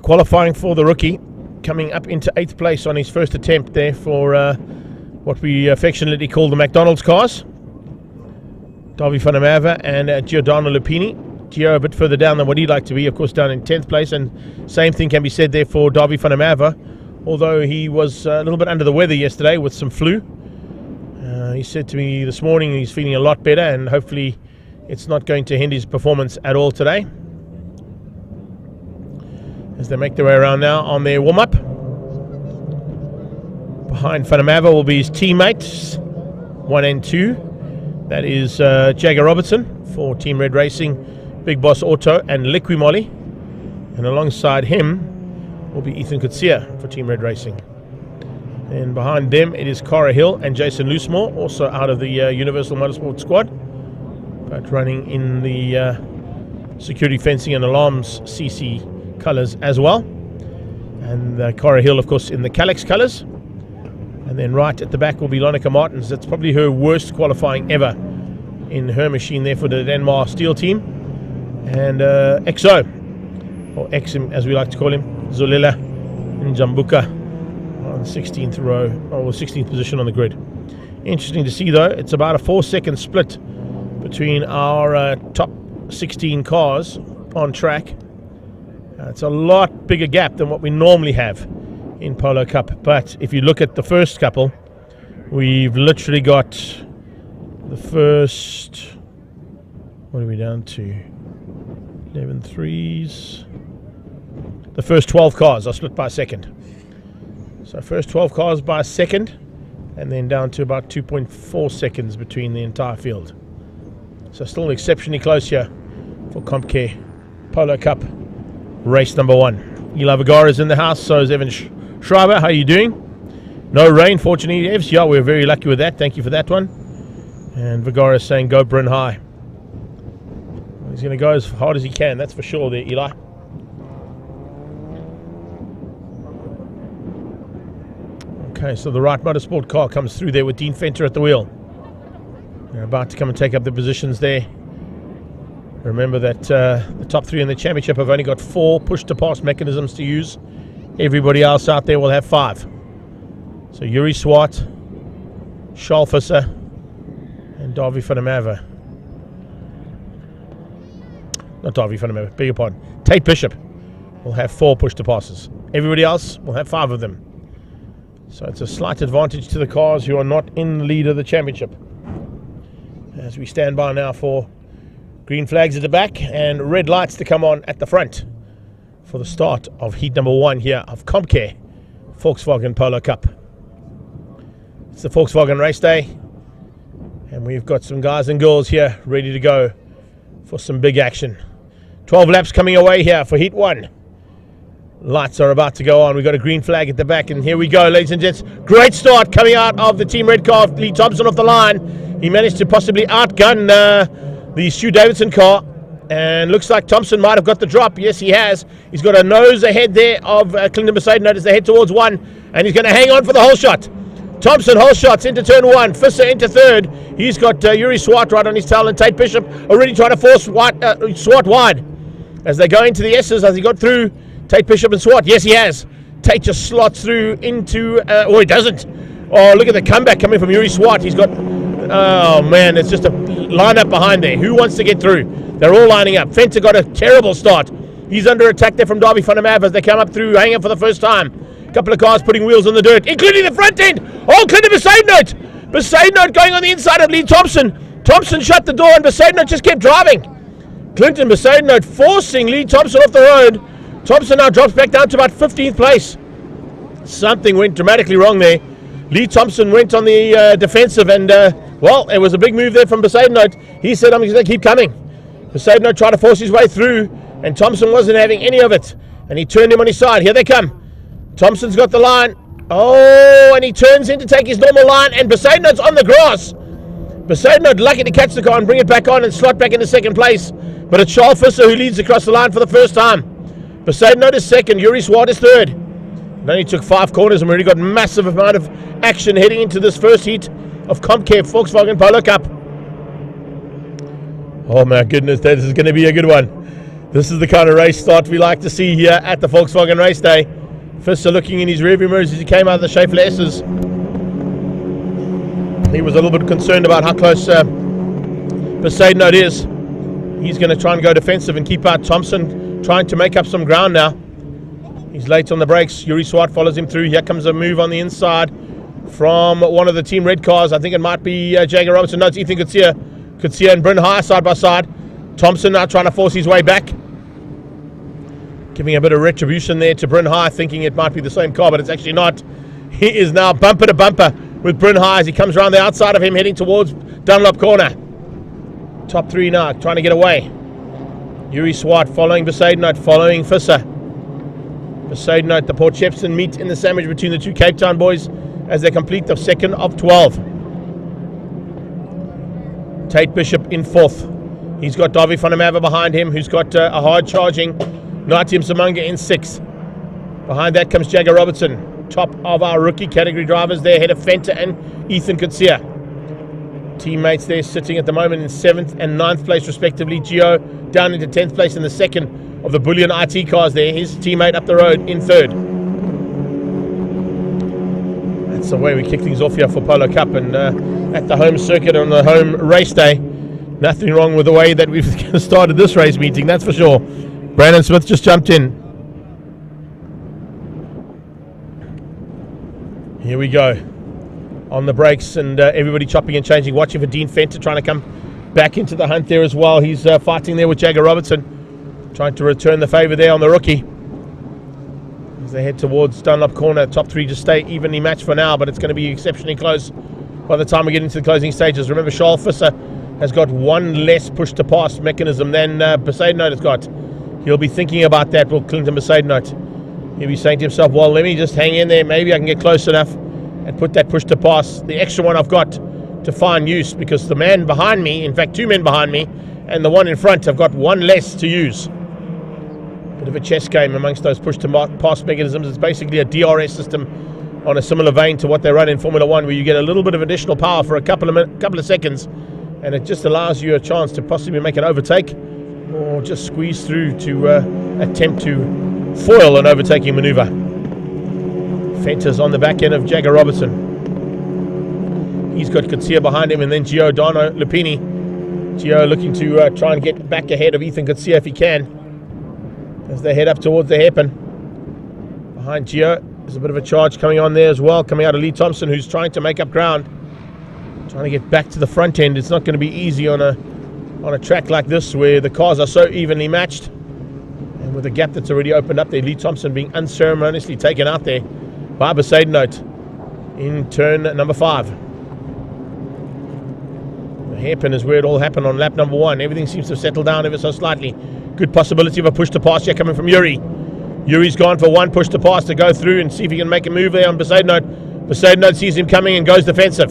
qualifying for the rookie, coming up into 8th place on his first attempt there for what we affectionately call the McDonald's cars. Davy van der Merwe and Giordano Lupini. Gio a bit further down than what he'd like to be, of course, down in 10th place, and same thing can be said there for Davy van der Merwe, although he was a little bit under the weather yesterday with some flu. He said to me this morning he's feeling a lot better, and hopefully it's not going to hinder his performance at all today. As they make their way around now on their warm-up. Behind Van der Merwe will be his teammates, 1 and 2. That is Jagger Robertson for Team Red Racing, Big Boss Auto and Liqui Moly. And alongside him will be Ethan Kutsia for Team Red Racing. And behind them it is Cara Hill and Jason Loosemore, also out of the Universal Motorsport squad, but running in the security fencing and alarms CC colours as well. And Cara Hill, of course, in the Calyx colours. And then right at the back will be Lonica Martins. That's probably her worst qualifying ever in her machine there for the Denmark Steel team. And XO, or XM as we like to call him, Zolela Njambuka on the 16th row, or 16th position on the grid. Interesting to see though, it's about a 4-second split between our top 16 cars on track. It's a lot bigger gap than what we normally have in Polo Cup, but if you look at the first couple, we've literally got the first, what are we down to, 11 threes, the first 12 cars are split by a second. So first 12 cars by a second, and then down to about 2.4 seconds between the entire field. So still exceptionally close here for CompCare Polo Cup race number 1. Eli Vergara is in the house, so is Evan Schreiber. How are you doing? No rain, fortunately, Evs. Yeah, we're very lucky with that. Thank you for that one. And Vergara is saying go Bryn High. He's going to go as hard as he can, that's for sure there, Eli. Okay, so the Wright Motorsport car comes through there with Dean Fenter at the wheel. They're about to come and take up the positions there Remember that the top 3 in the championship have only got 4 push-to-pass mechanisms to use. Everybody else out there will have 5. So Yuri Swart, Charles Visser, and Davy van der Merwe. Not Davy van der Merwe, beg your pardon. Tate Bishop will have 4 push-to-passes. Everybody else will have 5 of them. So it's a slight advantage to the cars who are not in the lead of the championship. As we stand by now for green flags at the back and red lights to come on at the front for the start of heat number 1 here of Comcare Volkswagen Polo Cup. It's the Volkswagen race day, and we've got some guys and girls here ready to go for some big action. 12 laps coming away here for heat 1. Lights are about to go on. We've got a green flag at the back, and here we go, ladies and gents. Great start coming out of the Team Red car. Lee Thompson off the line. He managed to possibly outgun the Stu Davidson car, and looks like Thompson might have got the drop. Yes, he has. He's got a nose ahead there of Clinton Besaidnout as they head towards 1, and he's going to hang on for the whole shot. Thompson whole shots into turn 1. Visser into 3rd. He's got Yuri Swart right on his tail, and Tate Bishop already trying to force Swart wide as they go into the S's. Has he got through Tate Bishop and Swart? Yes, he has. Tate just slots through into, he doesn't. Oh, look at the comeback coming from Yuri Swart. He's got, oh man, it's just a line-up behind there. Who wants to get through? They're all lining up. Fenter got a terrible start. He's under attack there from Davy van der Merwe as they come up through, hanging for the first time. A couple of cars putting wheels on the dirt, including the front end. Oh, Clinton Besaidnout. Besaidnout going on the inside of Lee Thompson. Thompson shut the door and Besaidnout just kept driving. Clinton Besaidnout forcing Lee Thompson off the road. Thompson now drops back down to about 15th place. Something went dramatically wrong there. Lee Thompson went on the defensive, and well, it was a big move there from Besaidnout. He said, I'm going to keep coming. Besaidnout tried to force his way through, and Thompson wasn't having any of it, and he turned him on his side. Here they come. Thompson's got the line. Oh, and he turns in to take his normal line, and Besaidnout's on the grass. Besaidnout lucky to catch the car and bring it back on and slot back into 2nd place, but it's Charles Visser who leads across the line for the first time. Besaidnout is 2nd, Yuri Swart is 3rd. It only took 5 corners, and we already got massive amount of action heading into this first heat of Comcare Volkswagen Polo Cup. Oh my goodness, this is going to be a good one. This is the kind of race start we like to see here at the Volkswagen race day. Visser looking in his rearview mirrors as he came out of the Schaeffler S's. He was a little bit concerned about how close Besaidnout is. He's going to try and go defensive and keep out Thompson, trying to make up some ground now. He's late on the brakes. Yuri Swart follows him through. Here comes a move on the inside from one of the Team Red cars. I think it might be Jager Robertson. No, it's Ethan Kutsia and Bryn High side by side. Thompson now trying to force his way back. Giving a bit of retribution there to Bryn High, thinking it might be the same car, but it's actually not. He is now bumper to bumper with Bryn High as he comes around the outside of him, heading towards Dunlop corner. Top 3 now, trying to get away. Yuri Swart following Besaidnout, following Visser. Besaidnout, the Port Shepstone meet in the sandwich between the 2 Cape Town boys as they complete the 2nd of 12. Tate Bishop in 4th. He's got Davy van der Merwe behind him, who's got a hard charging Natim Samunga in 6th. Behind that comes Jager Robertson, top of our rookie category drivers there, ahead of Fenter and Ethan Kutsia. Teammates there sitting at the moment in 7th and 9th place respectively. Gio down into 10th place in the 2nd of the Bullion IT cars there. His teammate up the road in 3rd. That's the way we kick things off here for Polo Cup, and at the home circuit on the home race day. Nothing wrong with the way that we've started this race meeting, that's for sure. Brandon Smith just jumped in. Here we go. On the brakes, and everybody chopping and changing, watching for Dean Fenter trying to come back into the hunt there as well. He's fighting there with Jager Robertson, trying to return the favour there on the rookie. As they head towards Dunlop corner, top 3 just stay evenly matched for now, but it's going to be exceptionally close by the time we get into the closing stages. Remember, Charles Visser has got 1 less push-to-pass mechanism than Besaidnout has got. He'll be thinking about that, will Clinton Besaidnout. He'll be saying to himself, well, let me just hang in there. Maybe I can get close enough and put that push to pass, the extra one I've got, to find use, because the man behind me, in fact 2 men behind me, and the one in front have got 1 less to use. Bit of a chess game amongst those push to pass mechanisms. It's basically a DRS system on a similar vein to what they run in Formula 1, where you get a little bit of additional power for a couple of seconds, and it just allows you a chance to possibly make an overtake or just squeeze through to attempt to foil an overtaking maneuver. Fenta's on the back end of Jagger Robertson. He's got Coetzee behind him, and then Giordano Lupini. Gio looking to try and get back ahead of Ethan Coetzee if he can, as they head up towards the hairpin. Behind Gio, there's a bit of a charge coming on there as well, coming out of Lee Thompson, who's trying to make up ground, trying to get back to the front end. It's not going to be easy on a track like this where the cars are so evenly matched, and with a gap that's already opened up there. Lee Thompson being unceremoniously taken out there by Besaidenote in turn number 5. The hairpin is where it all happened on lap number 1. Everything seems to have settled down ever so slightly. Good possibility of a push to pass here coming from Yuri. Yuri's gone for one push to pass to go through and see if he can make a move there on Besaidenote. Besaidenote sees him coming and goes defensive.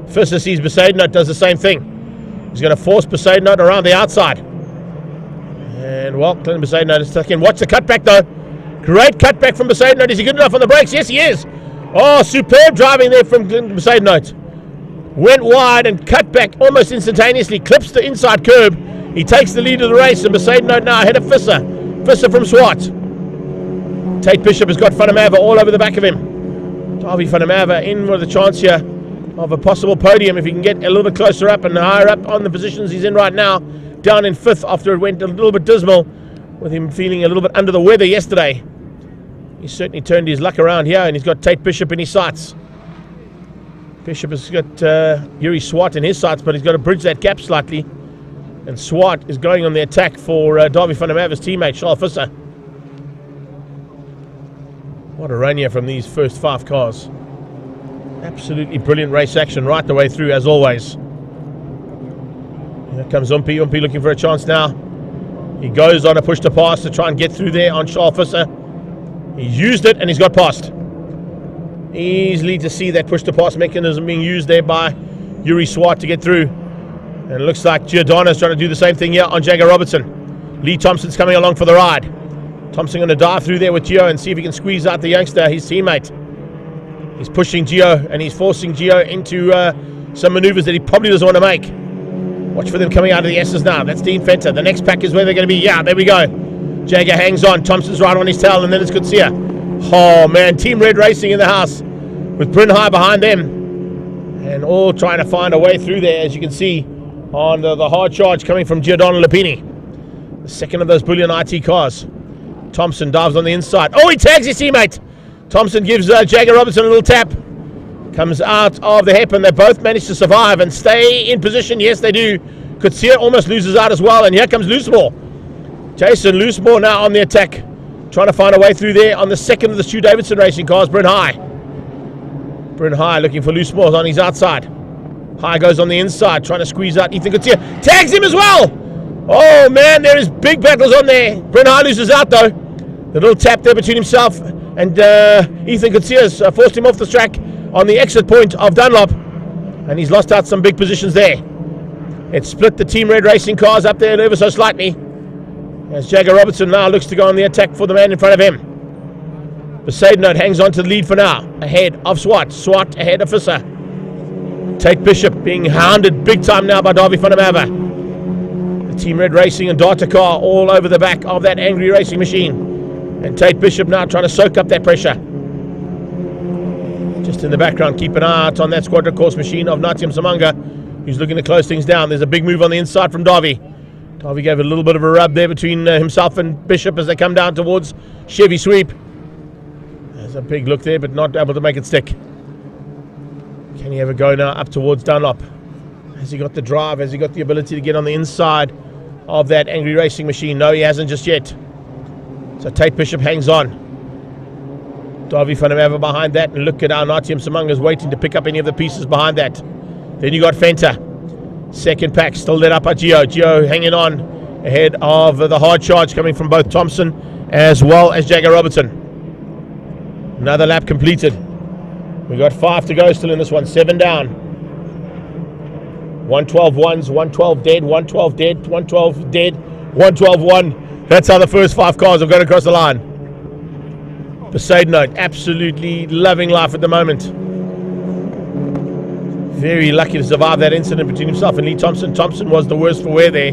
Visser sees Besaidenote, does the same thing. He's going to force Besaidenote around the outside. And well, Clinton Besaidenote is stuck in. Watch the cutback though. Great cutback from Besaidenote. Is he good enough on the brakes? Yes, he is. Oh, superb driving there from Clinton Besaidenote. Went wide and cut back almost instantaneously. Clips the inside curb. He takes the lead of the race, and Besaidenote now ahead of Visser. Visser from Swart. Tate Bishop has got Vanamava all over the back of him. Davy Vanamava in with a chance here of a possible podium if he can get a little bit closer up and higher up on the positions he's in right now. Down in 5th after it went a little bit dismal, with him feeling a little bit under the weather yesterday. He's certainly turned his luck around here, and he's got Tate Bishop in his sights. Bishop has got Yuri Swart in his sights, but he's got to bridge that gap slightly. And Swart is going on the attack for Davy Vanamava's teammate, Charles Visser. What a run here from these first 5 cars. Absolutely brilliant race action right the way through, as always. Here comes Umpi. Umpi looking for a chance now. He goes on a push to pass to try and get through there on Charles Visser. He's used it and he's got past. Easily to see that push to pass mechanism being used there by Yuri Swart to get through. And it looks like Giordano's trying to do the same thing here on Jagger Robertson. Lee Thompson's coming along for the ride. Thompson going to dive through there with Gio and see if he can squeeze out the youngster, his teammate. He's pushing Gio and he's forcing Gio into some maneuvers that he probably doesn't want to make. Watch for them coming out of the S's now. That's Dean Fenter. The next pack is where they're going to be. Yeah, there we go. Jagger hangs on. Thompson's right on his tail, and then it's Coetzee. Oh man, Team Red Racing in the house with Bryn High behind them, and all trying to find a way through there, as you can see on the hard charge coming from Giordano Lupini, the second of those brilliant IT cars. Thompson dives on the inside. Oh, he tags his teammate. Thompson gives Jagger Robertson a little tap. Comes out of the hairpin. They both manage to survive and stay in position. Yes, they do. Coetzee almost loses out as well, and here comes Loosemore. Jason Loosemore now on the attack, trying to find a way through there on the second of the Stu Davidson Racing cars, Bryn High. Bryn High looking for Loosemore on his outside. High goes on the inside, trying to squeeze out Ethan Coetzee. Tags him as well! Oh man, there is big battles on there. Bryn High loses out though. The little tap there between himself and Ethan Coetzee has forced him off the track on the exit point of Dunlop. And he's lost out some big positions there. It split the Team Red Racing cars up there ever so slightly, as Jagger Robertson now looks to go on the attack for the man in front of him. Besaidenote hangs on to the lead for now, ahead of Swart. Swart ahead of Visser. Tate Bishop being hounded big time now by Davy Vanamava. The Team Red Racing and Data car all over the back of that angry racing machine. And Tate Bishop now trying to soak up that pressure. Just in the background, keep an eye out on that Squadra course machine of Natiam Samanga, who's looking to close things down. There's a big move on the inside from Davy. Davy gave a little bit of a rub there between himself and Bishop as they come down towards Chevy Sweep. There's a big look there, but not able to make it stick. Can he ever go now up towards Dunlop? Has he got the drive? Has he got the ability to get on the inside of that angry racing machine? No, he hasn't just yet. So Tate Bishop hangs on. Davy Vanamava behind that, and look at how Natiam Samanga's waiting to pick up any of the pieces behind that. Then you got Fenter. Second pack still lit up by Gio. Gio hanging on ahead of the hard charge coming from both Thompson as well as Jagger Robertson. Another lap completed. We got 5 to go still in this one. 7 down. 112 ones, 112 dead, 112 dead, 112 dead, 112 1. That's how the first 5 cars have gone across the line. Besaidenote absolutely loving life at the moment. Very lucky to survive that incident between himself and Lee Thompson. Thompson was the worst for wear there.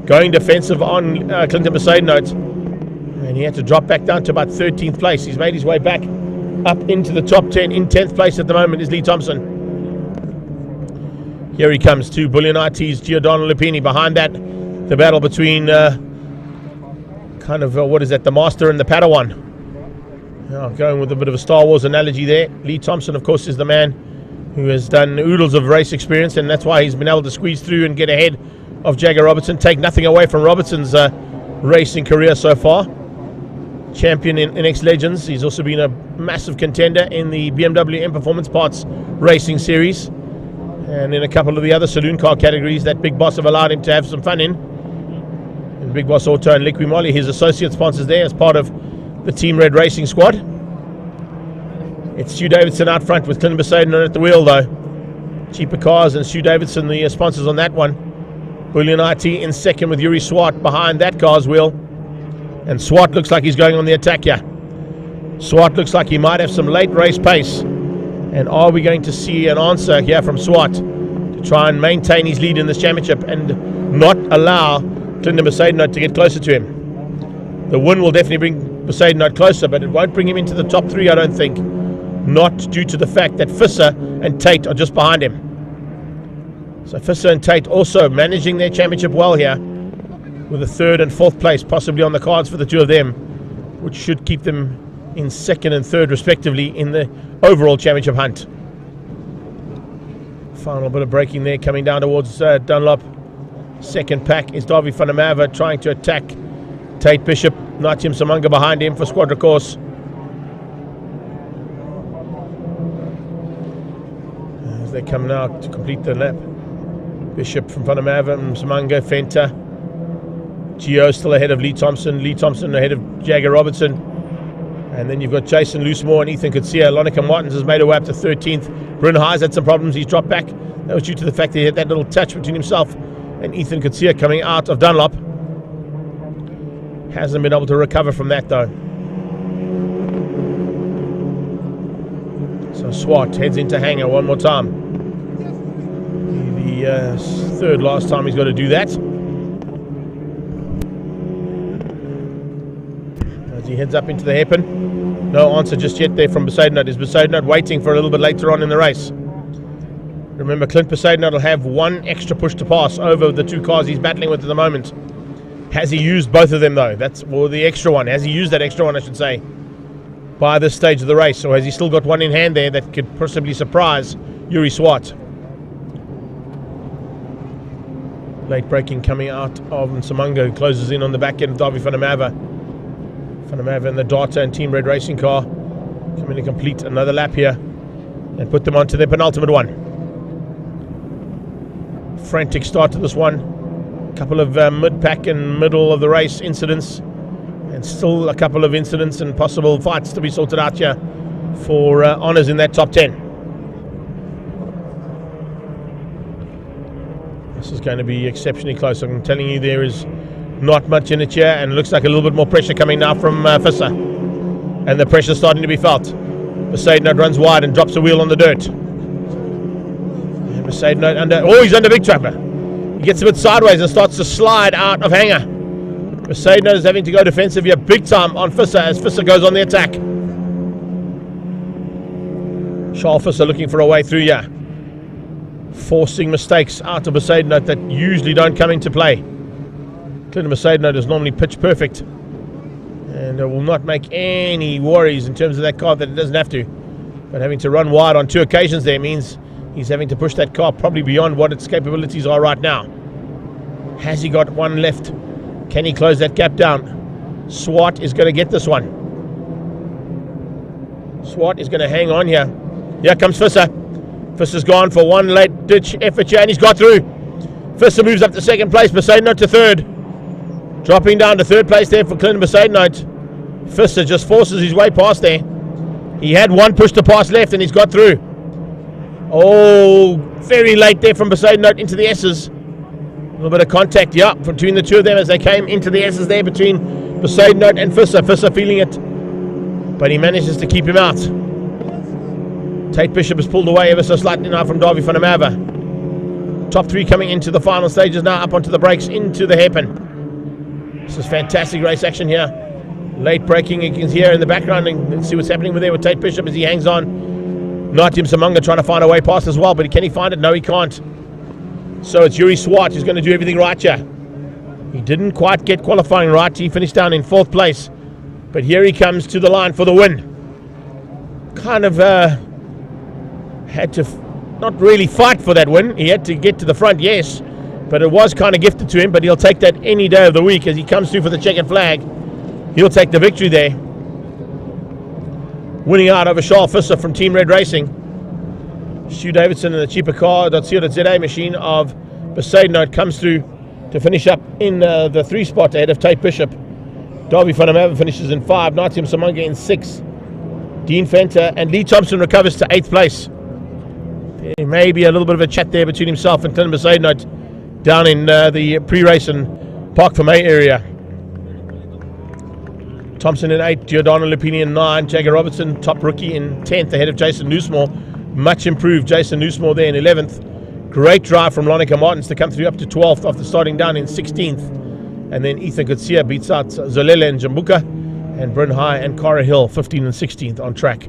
going defensive on Clinton Besaidnout, and he had to drop back down to about 13th place. He's made his way back up into the top 10. In 10th place at the moment is Lee Thompson. Here he comes to Bullion IT's Giordano Lupini. Behind that, the battle between the Master and the Padawan. Going with a bit of a Star Wars analogy there. Lee Thompson, of course, is the man who has done oodles of race experience, and that's why he's been able to squeeze through and get ahead of Jagger Robertson. Take nothing away from Robertson's racing career so far. Champion in NX Legends. He's also been a massive contender in the BMW M Performance Parts Racing Series, and in a couple of the other saloon car categories that Big Boss have allowed him to have some fun in. And Big Boss Auto and Liqui Moly, his associate sponsors there as part of the Team Red Racing squad. It's Stu Davidson out front with Clinton Besaidnout at the wheel though. Cheaper Cars and Stu Davidson the sponsors on that one. Bullion IT in second with Yuri Swart behind that car's wheel. And Swart looks like he's going on the attack here. Swart looks like he might have some late race pace. And are we going to see an answer here from Swart to try and maintain his lead in this championship and not allow Clinton Besaidnout to get closer to him? The win will definitely bring Besaidnout closer, but it won't bring him into the top 3, I don't think. Not due to the fact that Visser and Tate are just behind him. So Visser and Tate also managing their championship well here, with a 3rd and 4th place possibly on the cards for the two of them, which should keep them in 2nd and 3rd respectively in the overall championship hunt. Final bit of braking there coming down towards Dunlop. Second pack is Davy van der Merwe trying to attack Tate Bishop. Natim Samanga behind him for Squadra Course. As they come now to complete the lap. Bishop from van der Merwe, Samanga, Fenta. Gio still ahead of Lee Thompson. Lee Thompson ahead of Jagger Robertson. And then you've got Jason Loosemore and Ethan Kutsia. Lonica Martins has made her way up to 13th. Bryn Hayes had some problems. He's dropped back. That was due to the fact that he had that little touch between himself and Ethan Kutsia coming out of Dunlop. Hasn't been able to recover from that though. So Swart heads into hangar one more time. The 3rd last time he's got to do that. As he heads up into the hairpin. No answer just yet there from Besaidnout. Is Besaidnout waiting for a little bit later on in the race? Remember, Clint Besaidnout will have one extra push to pass over the two cars he's battling with at the moment. Has he used both of them though? The extra one. Has he used that extra one, I should say, by this stage of the race? Or has he still got one in hand there that could possibly surprise Yuri Swart? Late braking coming out of Nsamunga, who closes in on the back end of Davy van der Merwe. Van der Merwe in the Data and Team Red Racing car coming to complete another lap here and put them onto their penultimate one. Frantic start to this one. A couple of mid-pack and middle of the race incidents, and still a couple of incidents and possible fights to be sorted out here for honours in that top 10. This is going to be exceptionally close. I'm telling you, there is not much in it here, and it looks like a little bit more pressure coming now from Visser, and the pressure starting to be felt. Besaidnout runs wide and drops a wheel on the dirt. Besaidnout under. Oh, he's under Big Trapper. He gets a bit sideways and starts to slide out of hangar. Besaidnout is having to go defensive here big time on Visser as Visser goes on the attack. Charles Visser looking for a way through here, forcing mistakes out of Besaidnout that usually don't come into play. Clinton Besaidnout is normally pitch perfect and will not make any worries in terms of that car that it doesn't have to. But having to run wide on 2 occasions there means he's having to push that car probably beyond what its capabilities are right now. Has he got one left? Can he close that gap down? Swart is going to get this one. Swart is going to hang on here. Here comes Visser. Visser's gone for one late ditch effort here and he's got through. Visser moves up to 2nd place. Besaidnout to 3rd. Dropping down to 3rd place there for Clinton Besaidnout. Visser just forces his way past there. He had one push to pass left and he's got through. Oh, very late there from Besaidnout into the S's. A little bit of contact, yeah, between the two of them as they came into the S's there between Besaidnout and Visser. Visser feeling it, but he manages to keep him out. Tate Bishop has pulled away ever so slightly now from Davy van der Merwe. Top 3 coming into the final stages now, up onto the brakes, into the hairpin. This is fantastic race action here. Late braking, you can hear in the background, and let's see what's happening with there with Tate Bishop as he hangs on. Natim Samunga trying to find a way past as well, but can he find it? No, he can't. So it's Yuri Swart who's going to do everything right here. He didn't quite get qualifying right. He finished down in 4th place. But here he comes to the line for the win. Kind of had to not really fight for that win. He had to get to the front, yes. But it was kind of gifted to him. But he'll take that any day of the week as he comes through for the checkered flag. He'll take the victory there. Winning out over Charles Visser from Team Red Racing. Stu Davidson in the cheaper car.co.za machine of Besaidnout comes through to finish up in the 3 spot ahead of Tate Bishop. Darby van der Merwe finishes in 5, Natim Samunga in 6. Dean Fenter and Lee Thompson recovers to 8th place. There may be a little bit of a chat there between himself and Tim Besaidnout down in the pre-race and Park Vermey area. Thompson in 8, Giordano Lupini in 9, Jagger Robertson, top rookie in 10th ahead of Jason Newsmore. Much improved Jason Newsmore there in 11th. Great drive from Lonica Martins to come through up to 12th after starting down in 16th. And then Ethan Gutsia beats out Zolele and Jambuka, and Bryn High and Cara Hill 15th and 16th on track.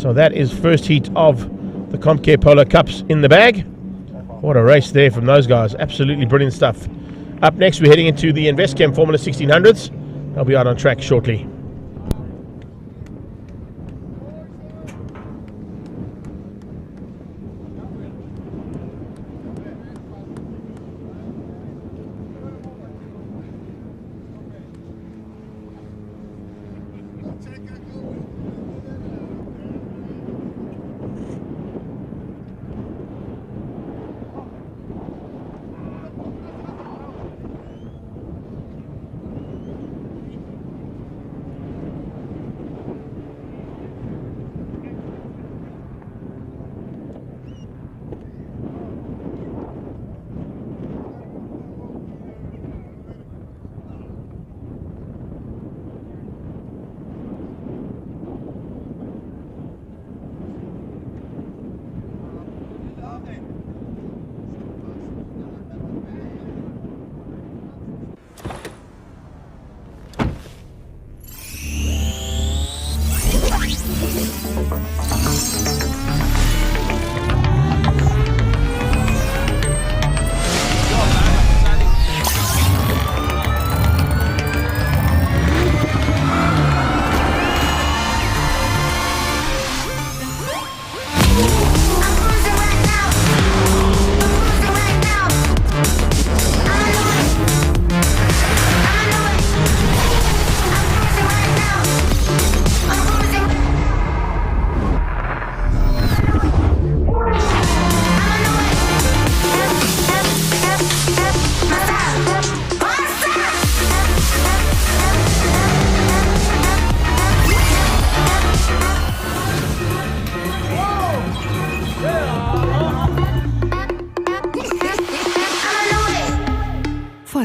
So that is first heat of the CompCare Polo Cups in the bag. What a race there from those guys. Absolutely brilliant stuff. Up next, we're heading into the InvestChem Formula 1600s. They'll be out on track shortly.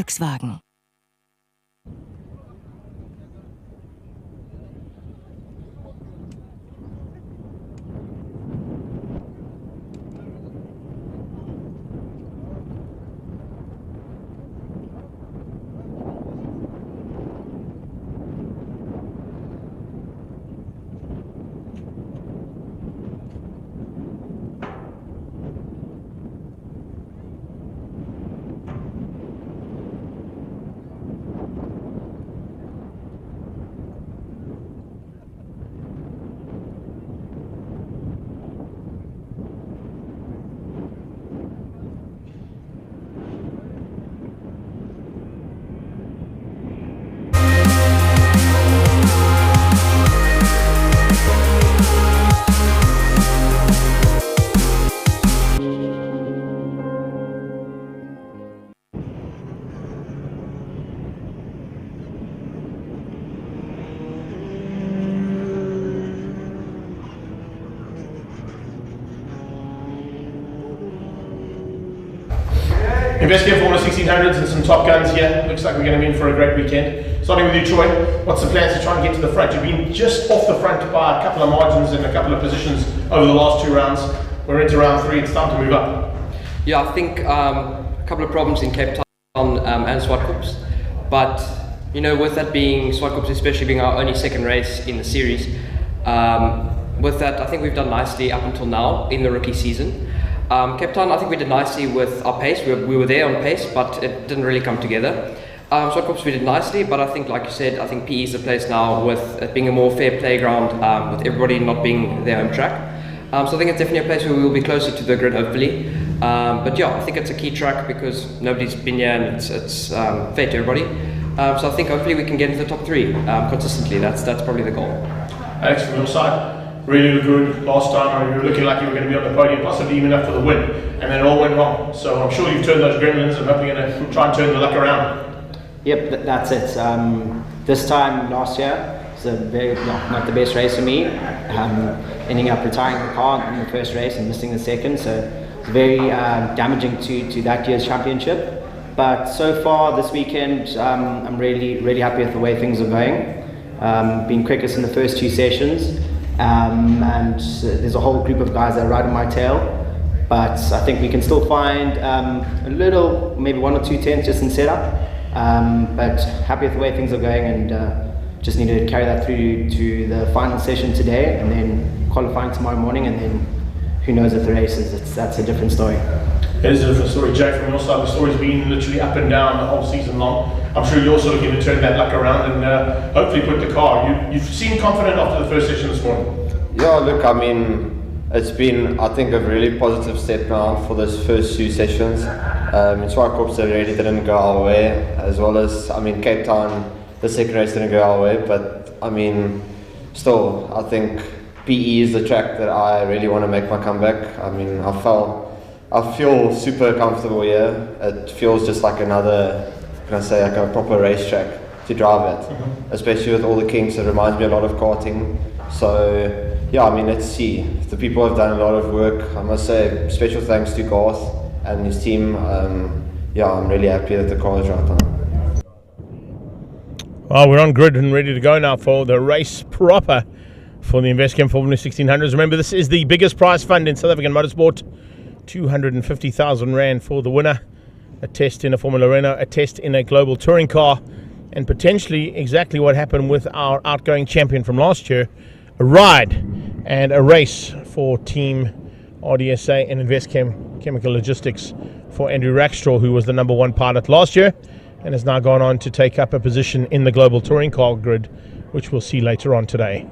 Volkswagen. InvestChem Formula 1600s and some top guns here. Looks like we're going to be in for a great weekend. Starting with you, Troy. What's the plans to try and get to the front? You've been just off the front by a couple of margins and a couple of positions over the last 2 rounds. We're into round 3. It's time to move up. Yeah, I think a couple of problems in Cape Town and Zwartkops, but you know, with that being Zwartkops, especially being our only second race in the series, with that, I think we've done nicely up until now in the rookie season. Cape Town, I think we did nicely with our pace. We were there on pace, but it didn't really come together. Zwartkops we did nicely, but I think, like you said, I think PE is the place now with it being a more fair playground, with everybody not being their home track. So I think it's definitely a place where we will be closer to the grid, hopefully. But yeah, I think it's a key track because nobody's been here and it's fair to everybody. So I think hopefully we can get into the top 3 consistently. That's probably the goal. Alex, from your side, really good last time. You were looking like you were going to be on the podium, possibly even up for the win, and then it all went wrong. So I'm sure you've turned those gremlins and hopefully going to try and turn the luck around. Yep, that's it. This time last year was not the best race for me. Ending up retiring the car in the first race and missing the second, so it's very damaging to that year's championship. But so far this weekend, I'm really happy with the way things are going. Been quickest in the first 2 sessions, and there's a whole group of guys that are right on my tail. But I think we can still find a little, maybe 1 or 2 tenths just in setup. But happy with the way things are going, and just need to carry that through to the final session today, and then qualifying tomorrow morning, and then who knows if the races. That's a different story. It is a different story. Jake, from your side, the story's been literally up and down the whole season long. I'm sure you're also looking to turn that luck around and hopefully put the car. You seem confident after the first session this morning. Yeah, look, I mean, it's been, I think, a really positive step now for this first 2 sessions. In Zwartkops, they really didn't go our way, as well as, I mean, Cape Town, the second race didn't go our way, but I mean, still, I think PE is the track that I really want to make my comeback. I mean, I feel super comfortable here. It feels just like another, can I say, like a proper racetrack to drive at, especially with all the kinks. It reminds me a lot of karting. So yeah, I mean, let's see. The people have done a lot of work. I must say, special thanks to Garth and his team. Yeah, I'm really happy that the car is right now. Well, we're on grid and ready to go now for the race proper for the Investchem Formula 1600s. Remember, this is the biggest prize fund in South African motorsport. 250,000 Rand for the winner. A test in a Formula Renault, a test in a global touring car, and potentially exactly what happened with our outgoing champion from last year, a ride and a race for Team RDSA and Investchem Chemical Logistics for Andrew Rackstraw, who was the #1 pilot last year and has now gone on to take up a position in the global touring car grid, which we'll see later on today.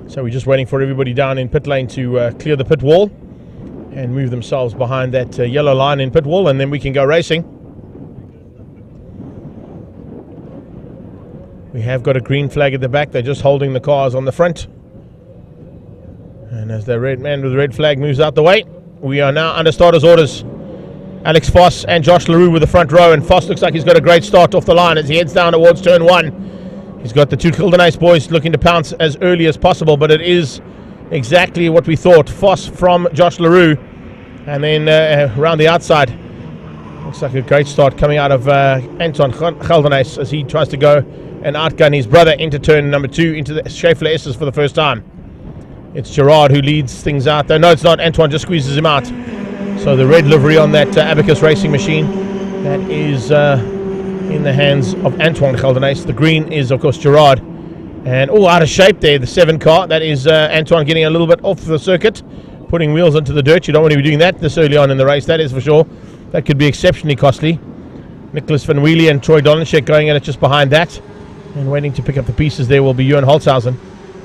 So we're just waiting for everybody down in pit lane to clear the pit wall and move themselves behind that yellow line in pit wall, and then we can go racing. We have got a green flag at the back. They're just holding the cars on the front. And as the red man with the red flag moves out the way, we are now under starters' orders. Alex Voss and Josh LaRue with the front row, and Voss looks like he's got a great start off the line as he heads down towards turn 1. He's got the 2 Gqeberha boys looking to pounce as early as possible, but it is exactly what we thought. Voss from Josh LaRue, and then around the outside. Looks like a great start coming out of Anton Gqeberha as he tries to go and outgun his brother into turn number 2 into the Schaeffler S's for the first time. It's Gerard who leads things out there. No, it's not. Antoine just squeezes him out. So the red livery on that Abacus racing machine, that is in the hands of Antoine Gqeberha. The green is, of course, Gerard. And, out of shape there, the 7 car. That is Antoine getting a little bit off the circuit, putting wheels into the dirt. You don't want to be doing that this early on in the race, that is for sure. That could be exceptionally costly. Nicholas Van Wheelie and Troy Donenshek going at it just behind that. And waiting to pick up the pieces there will be Johan Holtzhausen.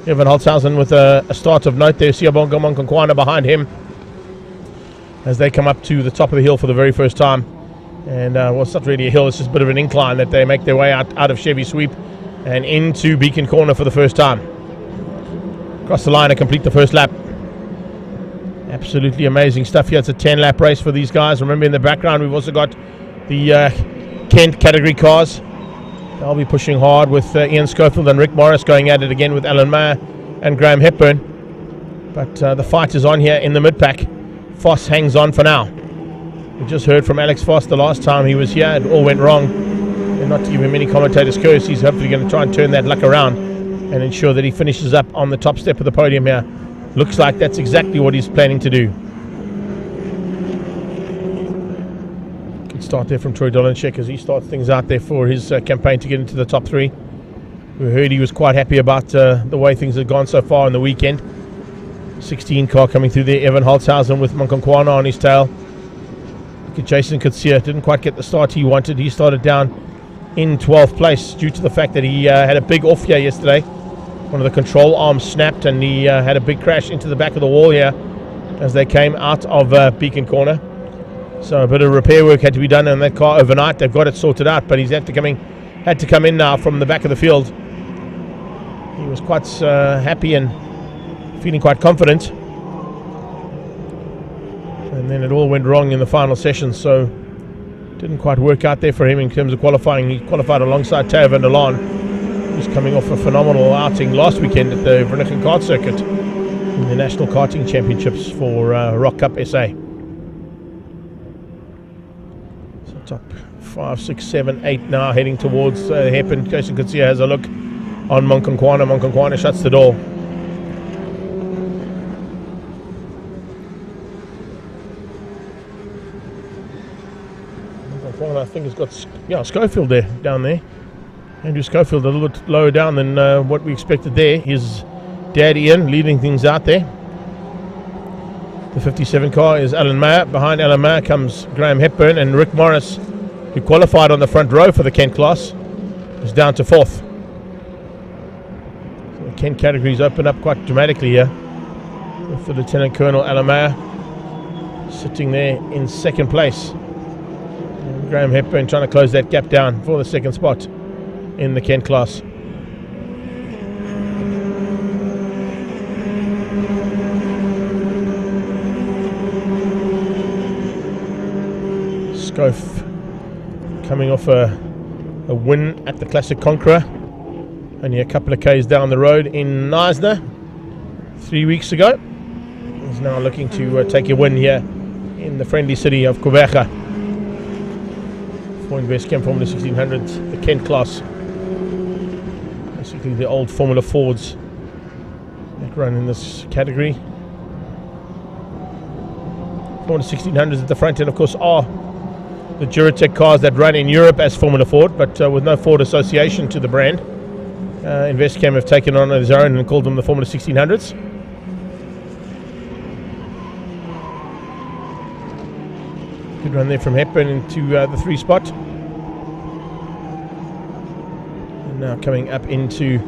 Johan Holtzhausen with a start of note there. Siabonga Monkonkwana behind him as they come up to the top of the hill for the very first time. And it's not really a hill, it's just a bit of an incline that they make their way out of Chevy Sweep and into Beacon Corner for the first time. Across the line and complete the first lap. Absolutely amazing stuff here. It's a 10-lap race for these guys. Remember, in the background we've also got the Kent category cars. They'll be pushing hard with Ian Schofield and Rick Morris going at it again with Alan Mayer and Graham Hepburn. But the fight is on here in the mid-pack. Voss hangs on for now. We just heard from Alex Voss the last time he was here. It all went wrong. And not to give him any commentator's curse, he's hopefully going to try and turn that luck around and ensure that he finishes up on the top step of the podium here. Looks like that's exactly what he's planning to do. Good start there from Troy Dolanchek as he starts things out there for his campaign to get into the top 3. We heard he was quite happy about the way things had gone so far in the weekend. 16 car coming through there, Evan Holtzhausen with Monkonkwana on his tail. Look at Jason Kutsia, didn't quite get the start he wanted. He started down in 12th place due to the fact that he had a big off here yesterday. One of the control arms snapped and he had a big crash into the back of the wall here as they came out of Beacon Corner. So a bit of repair work had to be done on that car overnight. They've got it sorted out, but he's had to come in now from the back of the field. He was quite happy and feeling quite confident, and then it all went wrong in the final session, so didn't quite work out there for him in terms of qualifying. He qualified alongside Teo van der Laan, who's coming off a phenomenal outing last weekend at the Vernichen Kart Circuit in the National Karting Championships for Rock Cup SA. So top 5, 6, 7, 8 now heading towards the hairpin. Jason Kutsia has a look on Monkonkwana. Monkonkwana shuts the door. I think it's got Schofield down there. Andrew Schofield a little bit lower down than what we expected there. His dad Ian leading things out there. The 57 car is Alan Mayer. Behind Alan Mayer comes Graham Hepburn, and Rick Morris, who qualified on the front row for the Kent class, is down to 4th. So the Kent categories open up quite dramatically here, with the Lieutenant Colonel Alan Mayer sitting there in 2nd place. Graham Hepburn trying to close that gap down for the 2nd spot in the Kent class. Scof coming off a win at the Classic Conqueror, only a couple of Ks down the road in Neisner 3 weeks ago. He's now looking to take a win here in the friendly city of Gqeberha. For Investchem Formula 1600, the Kent class. Basically the old Formula Fords that run in this category. Formula 1600s at the front end, of course, are the Duratec cars that run in Europe as Formula Ford, but with no Ford association to the brand. Investchem have taken on their own and called them the Formula 1600s. Good run there from Hepburn into the 3 spot. And now coming up into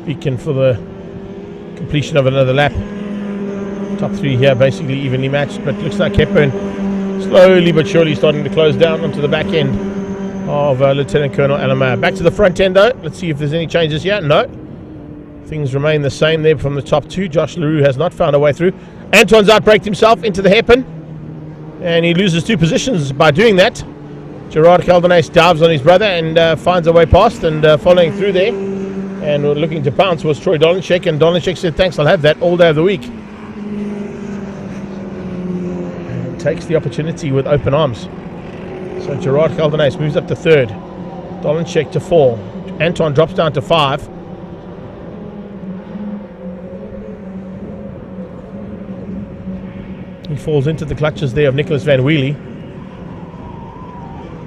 Beacon for the completion of another lap. Top 3 here basically evenly matched, but looks like Hepburn slowly but surely starting to close down onto the back end of Lieutenant Colonel Alan Mayer. Back to the front end though. Let's see if there's any changes here. No. Things remain the same there from the top 2. Josh LaRue has not found a way through. Anton's outbraked himself into the hairpin, and he loses 2 positions by doing that. Gerard Caldenace dives on his brother and finds a way past, and following through there and looking to pounce was Troy Dolanchek, and Dolanchek said thanks, I'll have that all day of the week. And takes the opportunity with open arms. So Gerard Caldenace moves up to 3rd, Dolanchek to 4, Anton drops down to 5. He falls into the clutches there of Nicholas Van Wheelie.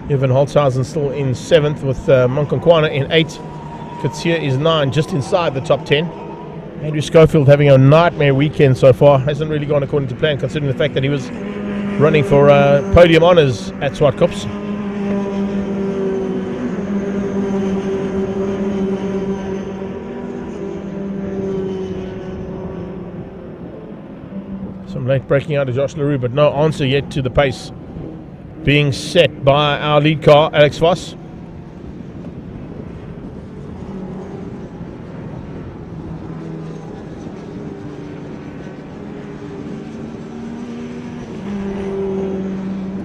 Evan Holtzhausen still in 7th with Monkonkwana in 8. Kutsia is 9, just inside the top 10. Andrew Schofield having a nightmare weekend so far. Hasn't really gone according to plan, considering the fact that he was running for podium honours at Zwartkops. Some late breaking out of Josh LaRue, but no answer yet to the pace being set by our lead car, Alex Voss.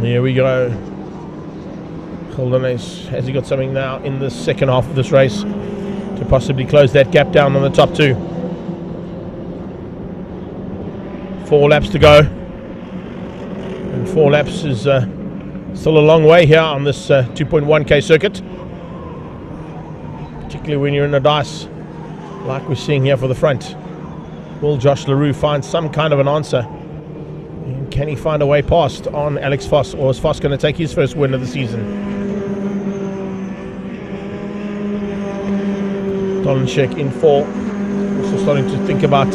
Here we go. Caldenace, has he got something now in the second half of this race to possibly close that gap down on the top 2? 4 laps to go. And 4 laps is still a long way here on this 2.1k circuit, particularly when you're in a like we're seeing here for the front. Will Josh LaRue find some kind of an answer? And can he find a way past on Alex Foss, or is Foss going to take his first win of the season? Dolanchek in 4, also starting to think about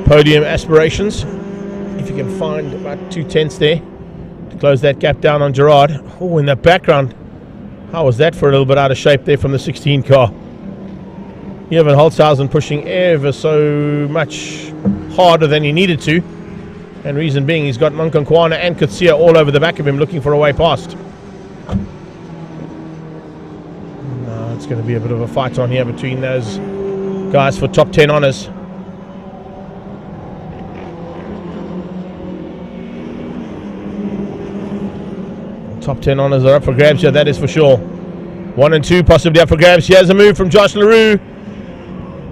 podium aspirations. If you can find about 2/10 there to close that gap down on Gerard. Oh, in the background, how was that for a little bit out of shape there from the 16 car? Evan Holzhausen pushing ever so much harder than he needed to, and reason being he's got Monkonkwana and Kutsia all over the back of him looking for a way past. No, it's going to be a bit of a fight on here between those guys for top 10 honours. Top 10 honours are up for grabs here, that is for sure. 1 and 2 possibly up for grabs. Here's a move from Josh LaRue.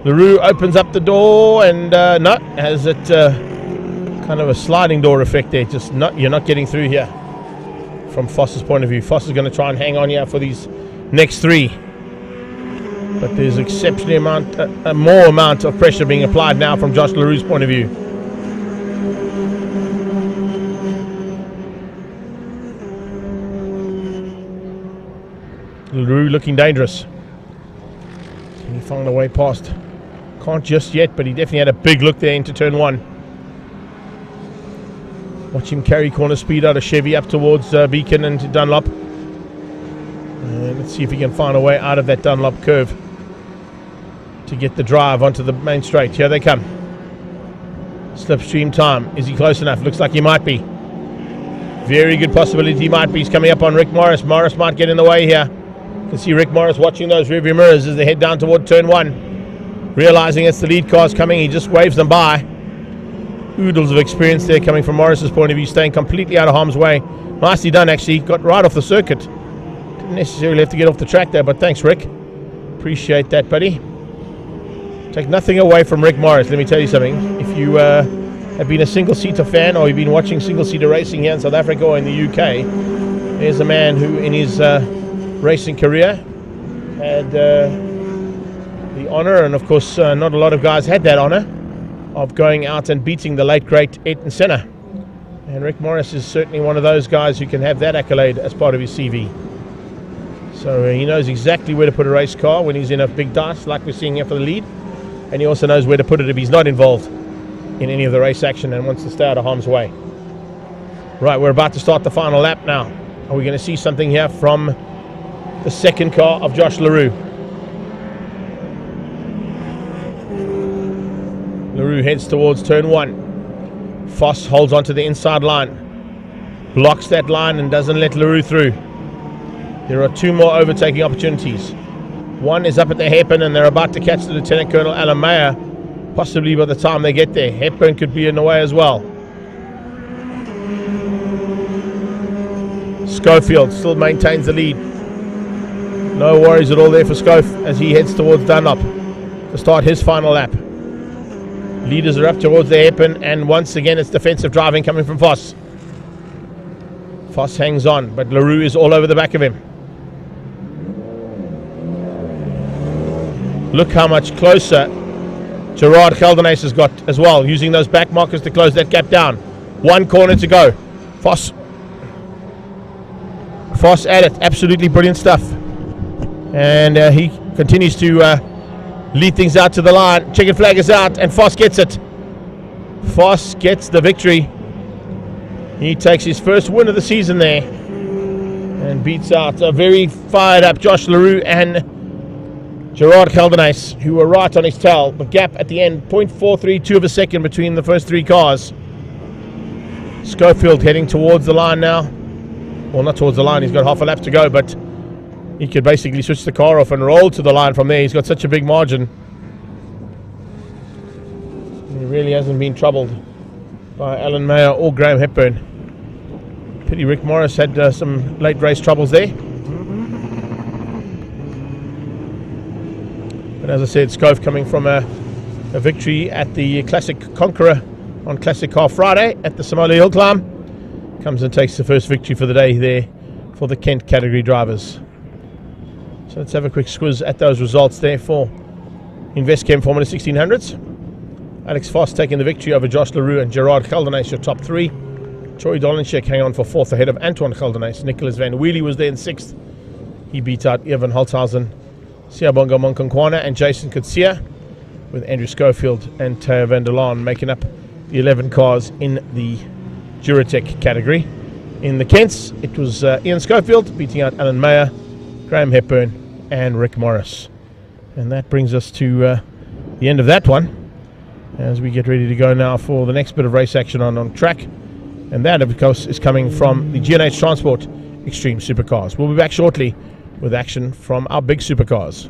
LaRue opens up the door and no, has it kind of a sliding door effect there. Just you're not getting through here from Foss's point of view. Foss is going to try and hang on here for these next 3. But there's exceptionally more amount of pressure being applied now from Josh LaRue's point of view. LaRue looking dangerous. Can he find a way past? Can't just yet, but he definitely had a big look there into turn 1. Watch him carry corner speed out of Chevy up towards Beacon and to Dunlop. And let's see if he can find a way out of that Dunlop curve to get the drive onto the main straight. Here they come. Slipstream time. Is he close enough? Looks like he might be. Very good possibility he might be. He's coming up on Rick Morris. Morris might get in the way here. You can see Rick Morris watching those rearview mirrors as they head down toward turn 1. Realizing it's the lead cars coming, he just waves them by. Oodles of experience there coming from Morris's point of view, staying completely out of harm's way. Nicely done, actually. Got right off the circuit. Didn't necessarily have to get off the track there, but thanks, Rick. Appreciate that, buddy. Take nothing away from Rick Morris. Let me tell you something. If you have been a single-seater fan, or you've been watching single-seater racing here in South Africa or in the UK, there's a man who in his racing career had the honour, and of course not a lot of guys had that honour, of going out and beating the late great Ayrton Senna. And Rick Morris is certainly one of those guys who can have that accolade as part of his CV. So he knows exactly where to put a race car when he's in a big dice like we're seeing here for the lead, and he also knows where to put it if he's not involved in any of the race action and wants to stay out of harm's way. Right, we're about to start the final lap now. Are we going to see something here from the second car of Josh LaRue? LaRue heads towards turn 1. Foss holds onto the inside line, blocks that line and doesn't let LaRue through. There are 2 more overtaking opportunities. One is up at the hairpin and they're about to catch the Lieutenant Colonel Alan Mayer, possibly by the time they get there. Hepburn could be in the way as well. Schofield still maintains the lead. No worries at all there for Schof as he heads towards Dunlop to start his final lap. Leaders are up towards the hairpin, and once again it's defensive driving coming from Foss. Foss hangs on, but LaRue is all over the back of him. Look how much closer Gerard Gelderhuys has got as well, using those back markers to close that gap down. 1 corner to go. Foss at it. Absolutely brilliant stuff. And he continues to lead things out to the line. Chicken flag is out and Foss gets it. Foss gets the victory. He takes his first win of the season there and beats out a very fired up Josh LaRue and Gerard Gelderhuys, who were right on his tail. The gap at the end, 0.432 of a second between the first 3 cars. Schofield heading towards the line now. Well, not towards the line, he's got half a lap to go, but he could basically switch the car off and roll to the line from there. He's got such a big margin. He really hasn't been troubled by Alan Mayer or Graham Hepburn. Pity Rick Morris had some late race troubles there. But as I said, Scove coming from a victory at the Classic Conqueror on Classic Car Friday at the Somali Hill Climb. Comes and takes the first victory for the day there for the Kent category drivers. So let's have a quick squiz at those results there for in Westchem Formula 1600s. Alex Foss taking the victory over Josh LaRue and Gerard Gelderneys, your top three. Troy Dolenchek hang on for fourth ahead of Antoine Gelderneys. Nicholas Van Wheelie was there in sixth. He beat out Evan Holthausen, Siabonga Monkonkwana and Jason Kutsia, with Andrew Schofield and Teo van der Laan making up the 11 cars in the Duratec category. In the Kents, it was Ian Schofield beating out Alan Mayer, Graham Hepburn and Rick Morris. And that brings us to the end of that one, as we get ready to go now for the next bit of race action on track. And that, of course, is coming from the G&H Transport Extreme Supercars. We'll be back shortly with action from our big supercars.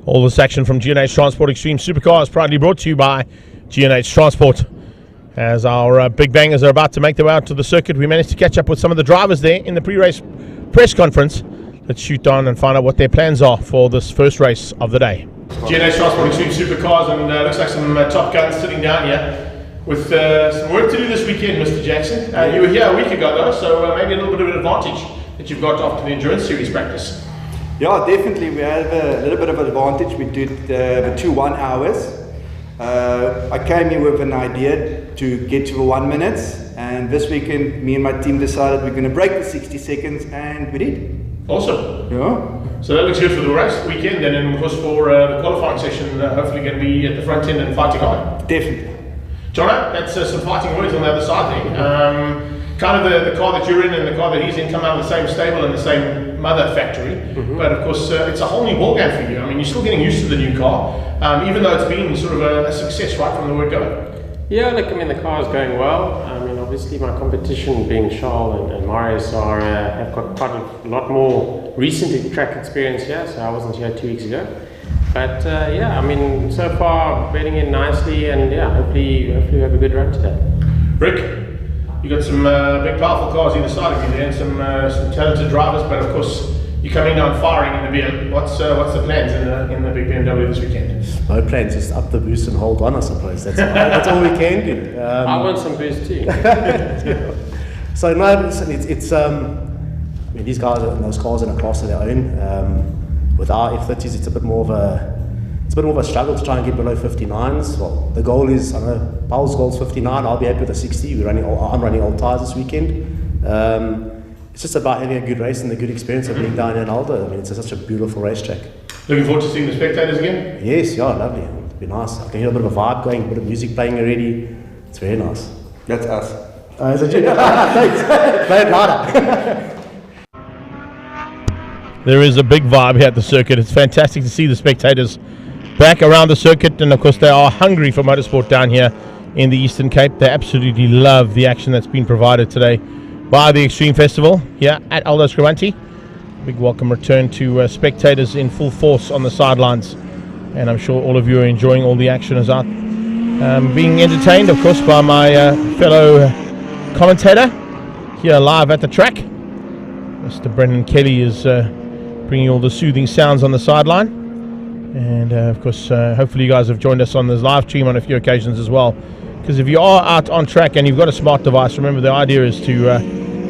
All this action from G&H Transport Extreme Supercars proudly brought to you by G&H Transport. As our big bangers are about to make their way out to the circuit, we managed to catch up with some of the drivers there in the pre-race press conference. Let's shoot on and find out what their plans are for this first race of the day. G&H Transport Extreme Supercars, and looks like some top guns sitting down here with some work to do this weekend, Mr. Jackson. You were here a week ago though, so maybe a little bit of an advantage that you've got after the endurance series practice. Yeah, definitely. We have a little bit of advantage. We did the 2 1 hours. I came here with an idea to get to the 1 minute, and this weekend me and my team decided we're going to break the 60 seconds, and we did. Awesome. Yeah. So that looks good for the race weekend, and then of course for the qualifying session, hopefully going to be at the front end and fighting hard. Definitely. Jono, that's some fighting words on the other side there. Kind of the car that you're in and the car that he's in come out of the same stable and the same mother factory, but of course it's a whole new ballgame for you. I mean, you're still getting used to the new car, even though it's been sort of a success right from the word go. Yeah, look, I mean, the car is going well. I mean, obviously my competition being Charles and Marius have got quite a lot more recent track experience here, so I wasn't here 2 weeks ago. But yeah, I mean, so far bedding in nicely, and yeah, hopefully we have a good run today. Rick, you got some big powerful cars either side of you there, and some talented drivers, but of course you're coming down firing in the BM. What's the plans in the big BMW this weekend? No plans, just up the boost and hold on, I suppose. That's all we can do. I want some boost too. So no, it's I mean, these guys and those cars in a class of their own. With our F30s, it's a bit more of a struggle to try and get below 59s. Well, the goal is, I know Paul's goal is 59. I'll be happy with a 60. I'm running old tyres this weekend. It's just about having a good race and a good experience of being down in Aldo. I mean, it's such a beautiful racetrack. Looking forward to seeing the spectators again? Yes, yeah, lovely. It'll be nice. I can hear a bit of a vibe going, a bit of music playing already. It's very nice. That's us. Is it you? Thanks. Play it louder. There is a big vibe here at the circuit. It's fantastic to see the spectators back around the circuit, and of course they are hungry for motorsport down here in the Eastern Cape. They absolutely love the action that's been provided today by the Extreme Festival here at Aldo Scribante. Big welcome return to spectators in full force on the sidelines, and I'm sure all of you are enjoying all the action as out. Being entertained, of course, by my fellow commentator here live at the track. Mr. Brendan Kelly is bringing all the soothing sounds on the sideline, and of course hopefully you guys have joined us on this live stream on a few occasions as well. because if you are out on track and you've got a smart device, remember the idea is to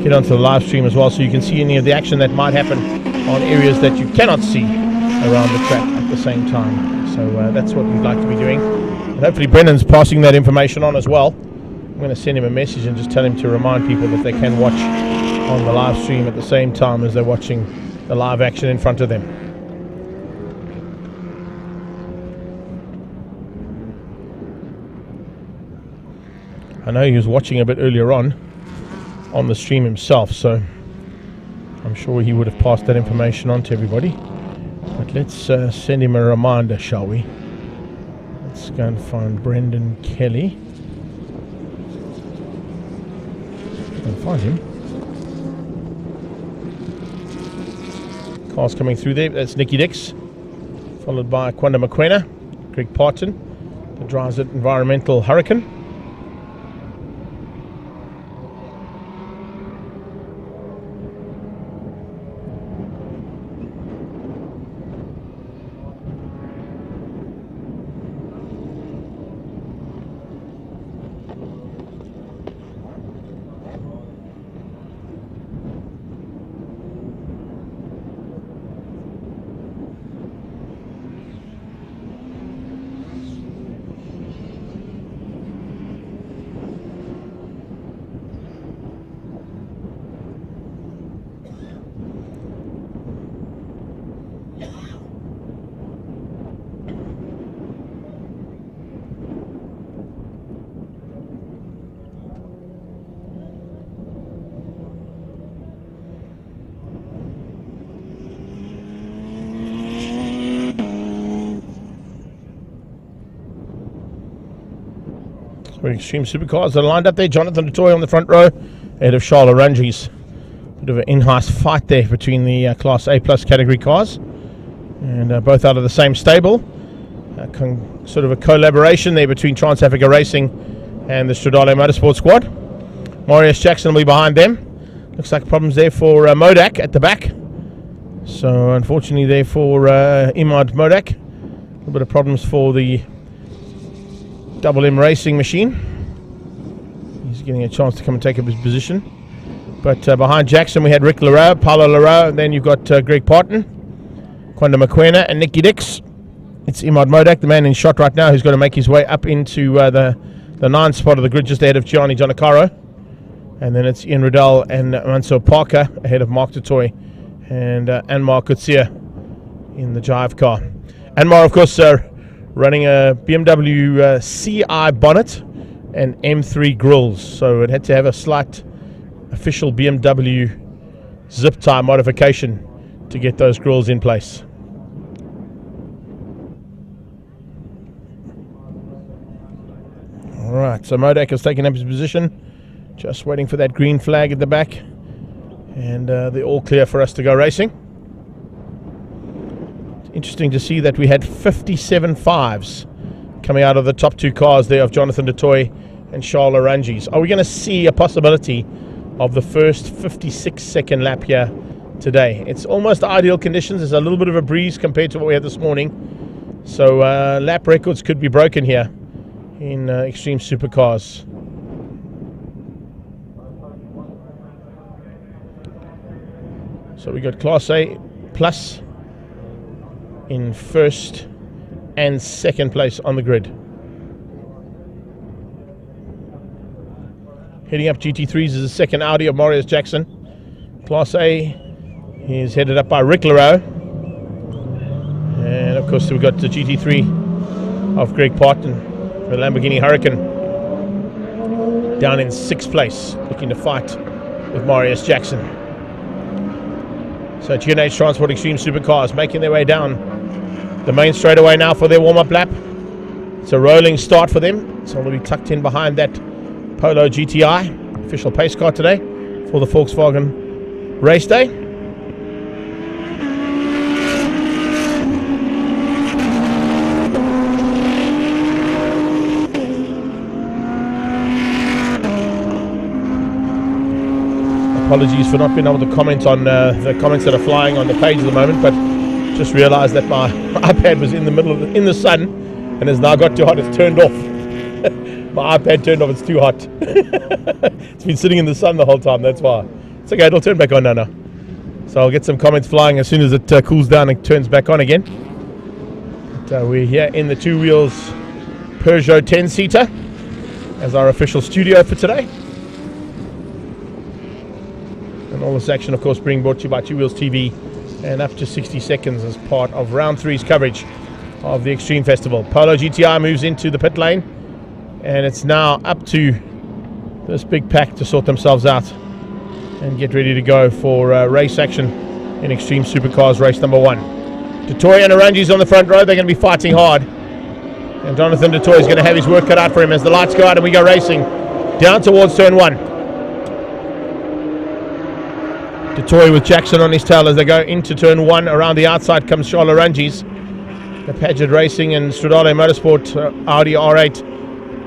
get onto the live stream as well, so you can see any of the action that might happen on areas that you cannot see around the track at the same time. So that's what we'd like to be doing. And hopefully Brendan's passing that information on as well. I'm going to send him a message and just tell him to remind people that they can watch on the live stream at the same time as they're watching the live action in front of them. I know he was watching a bit earlier on the stream himself, so I'm sure he would have passed that information on to everybody. But let's send him a reminder, shall we? Let's go and find Brendan Kelly. I'll find him. Cars coming through there. That's Nicky Dix, followed by Kwanda Mokoena, Greg Parton, that drives it Environmental Hurricane. Extreme Supercars that are lined up there. Jonathan Dutoy on the front row, ahead of Charles Oranges. Bit of an in-house fight there between the Class A Plus category cars, and both out of the same stable. Sort of a collaboration there between Trans Africa Racing and the Stradale Motorsport squad. Marius Jackson will be behind them. Looks like problems there for Modak at the back. So unfortunately there for Imad Modak. A little bit of problems for the Double M Racing machine. He's getting a chance to come and take up his position. But behind Jackson we had Rick Leroux, Paulo Leroux, and then you've got Greg Parton, Kwanda Mokoena and Nicky Dix. It's Imad Modak, the man in shot right now, who's going to make his way up into the 9th spot of the grid, just ahead of Gianni Giannicaro. And then it's Ian Riddell and Mansour Parker ahead of Mark Dutoy and Anmar Kutsia in the Jive car. Anmar, of course, running a BMW CI bonnet and M3 grills, so it had to have a slight official BMW zip tie modification to get those grills in place. Alright, so Modak has taken up his position, just waiting for that green flag at the back, and they're all clear for us to go racing. Interesting to see that we had 57 5s coming out of the top two cars there of Jonathan Dutoy and Charles Oranges. Are we going to see a possibility of the first 56-second lap here today? It's almost ideal conditions. There's a little bit of a breeze compared to what we had this morning. So lap records could be broken here in Extreme Supercars. So we got Class A Plus in first and second place on the grid. Heading up GT3s is the second Audi of Marius Jackson. Class A is headed up by Rick Leroux. And of course we've got the GT3 of Greg Parton, the Lamborghini Huracan, down in 6th place, looking to fight with Marius Jackson. So G&H Transport Extreme Supercars making their way down the main straightaway now for their warm-up lap. It's a rolling start for them. It's already tucked in behind that Polo GTI, official pace car today for the Volkswagen race day. Apologies for not being able to comment on the comments that are flying on the page at the moment, but just realized that my iPad was in the middle of in the sun and has now got too hot, it's turned off. My iPad turned off, it's too hot. It's been sitting in the sun the whole time, that's why. It's okay, it'll turn back on now. So I'll get some comments flying as soon as it cools down and turns back on again. But, we're here in the Two Wheels Peugeot 10-seater as our official studio for today. And all this action, of course, being brought to you by Two Wheels TV and up to 60 seconds as part of Round 3's coverage of the Extreme Festival. Polo GTI moves into the pit lane, and it's now up to this big pack to sort themselves out and get ready to go for race action in Extreme Supercars Race number 1. Dutoy and Aranji's on the front row. They're going to be fighting hard. And Jonathan Dutoy is going to have his work cut out for him as the lights go out and we go racing down towards turn 1. Dutoy with Jackson on his tail as they go into turn 1. Around the outside comes Charles Aranji's. The Paget Racing and Stradale Motorsport Audi R8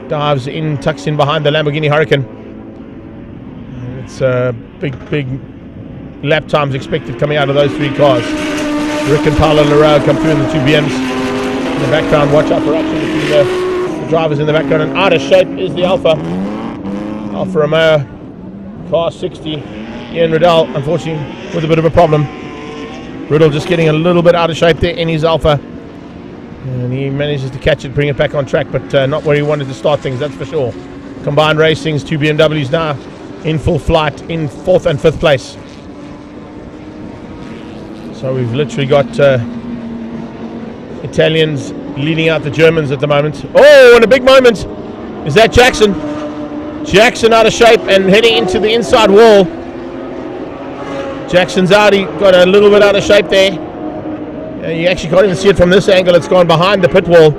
dives in, tucks in behind the Lamborghini Huracan. And it's big lap times expected coming out of those 3 cars. Rick and Paolo Leroux come through in the 2 BMs. In the background, watch out for action between the drivers in the background. And out of shape is the Alfa Romeo car 60. Ian Riddell, unfortunately, with a bit of a problem. Riddell just getting a little bit out of shape there in his Alfa. And he manages to catch it, bring it back on track, but not where he wanted to start things, that's for sure. Combined Racing's 2 BMWs now in full flight in 4th and 5th place. So we've literally got Italians leading out the Germans at the moment. Oh, and a big moment. Is that Jackson? Jackson out of shape and heading into the inside wall. Jackson's Audi got a little bit out of shape there. You actually can't even see it from this angle. It's gone behind the pit wall.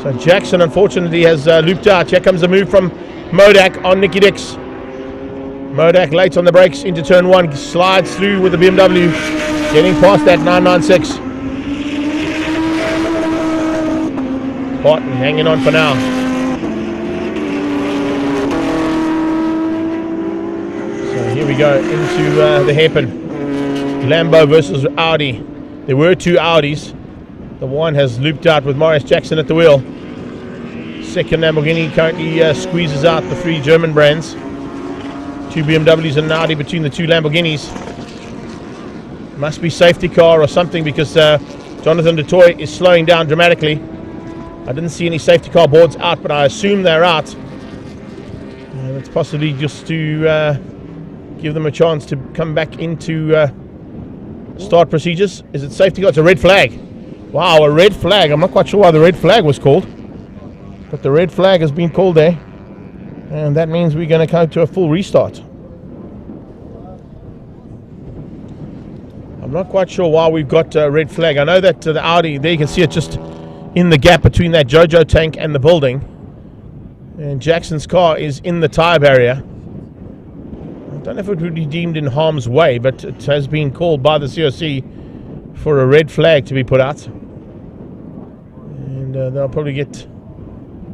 So Jackson, unfortunately, has looped out. Here comes the move from Modak on Nicky Dix. Modak late on the brakes into turn 1. Slides through with the BMW. Getting past that 996. Barton hanging on for now. So here we go into the hairpin. Lambo versus Audi. There were 2 Audis. The one has looped out with Maurice Jackson at the wheel. Second Lamborghini currently squeezes out the 3 German brands. 2 BMWs and an Audi between the 2 Lamborghinis. Must be safety car or something because Jonathan Dutoy is slowing down dramatically. I didn't see any safety car boards out, but I assume they're out. And it's possibly just to give them a chance to come back into start procedures. Is it safety car? It's a red flag. Wow, a red flag. I'm not quite sure why the red flag was called, but the red flag has been called there, and that means we're going to come to a full restart. I'm not quite sure why we've got a red flag. I know that the Audi, there you can see it just in the gap between that Jojo tank and the building, and Jackson's car is in the tire barrier. I don't know if it would be deemed in harm's way, but it has been called by the COC for a red flag to be put out. And they'll probably get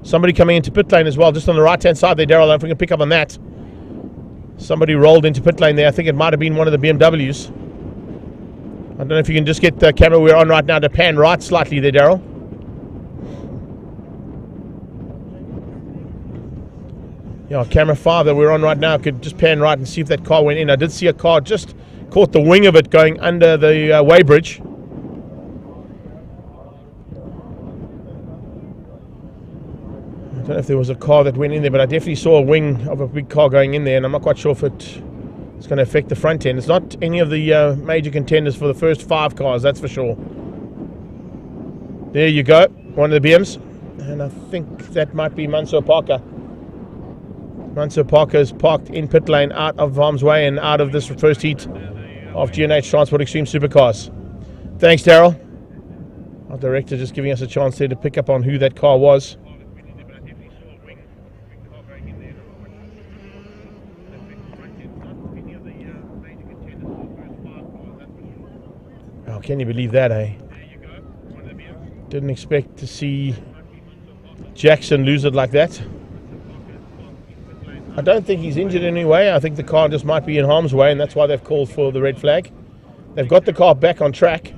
somebody coming into pit lane as well, just on the right-hand side there, Daryl. I don't know if we can pick up on that. Somebody rolled into pit lane there. I think it might have been one of the BMWs. I don't know if you can just get the camera we're on right now to pan right slightly there, Daryl. Yeah, camera 5 that we're on right now could just pan right and see if that car went in. I did see a car just caught the wing of it going under the weighbridge. I don't know if there was a car that went in there, but I definitely saw a wing of a big car going in there, and I'm not quite sure if it's going to affect the front end. It's not any of the major contenders for the first 5 cars, that's for sure. There you go, one of the BMs, and I think that might be Mansour Parker. Mansour Parker is parked in pit lane out of harm's way and out of this first heat of G&H Transport Extreme Supercars. Thanks, Daryl. Our director just giving us a chance there to pick up on who that car was. Oh, can you believe that, eh? Didn't expect to see Jackson lose it like that. I don't think he's injured in any way. I think the car just might be in harm's way, and that's why they've called for the red flag. They've got the car back on track.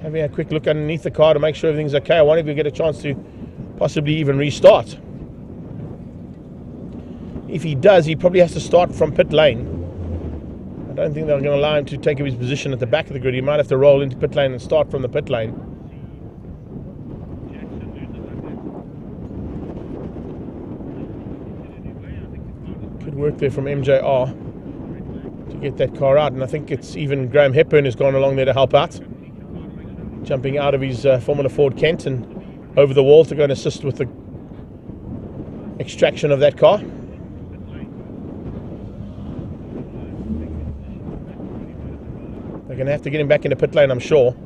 Having a quick look underneath the car to make sure everything's okay. I wonder if we get a chance to possibly even restart. if he does, he probably has to start from pit lane. I don't think they're going to allow him to take up his position at the back of the grid. He might have to roll into pit lane and start from the pit lane. Good work there from MJR to get that car out, and I think it's even Graham Hepburn has gone along there to help out, jumping out of his Formula Ford Kent and over the wall to go and assist with the extraction of that car. They're going to have to get him back into pit lane, I'm sure.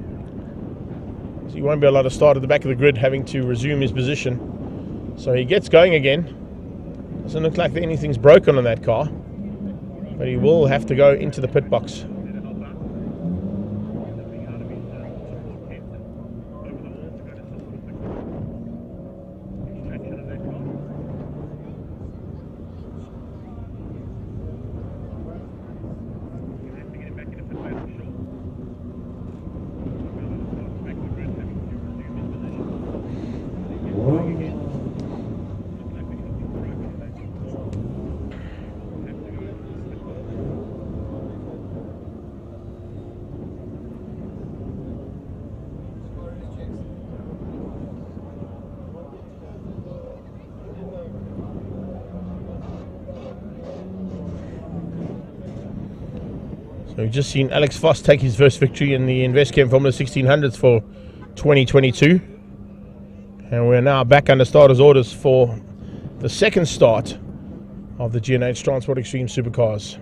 So he won't be allowed to start at the back of the grid, having to resume his position. So he gets going again. Doesn't look like anything's broken on that car, but he will have to go into the pit box. So we've just seen Alex Voss take his first victory in the Investchem Formula 1600s for 2022. And we're now back under starters orders for the second start of the G&H Transport Extreme Supercars.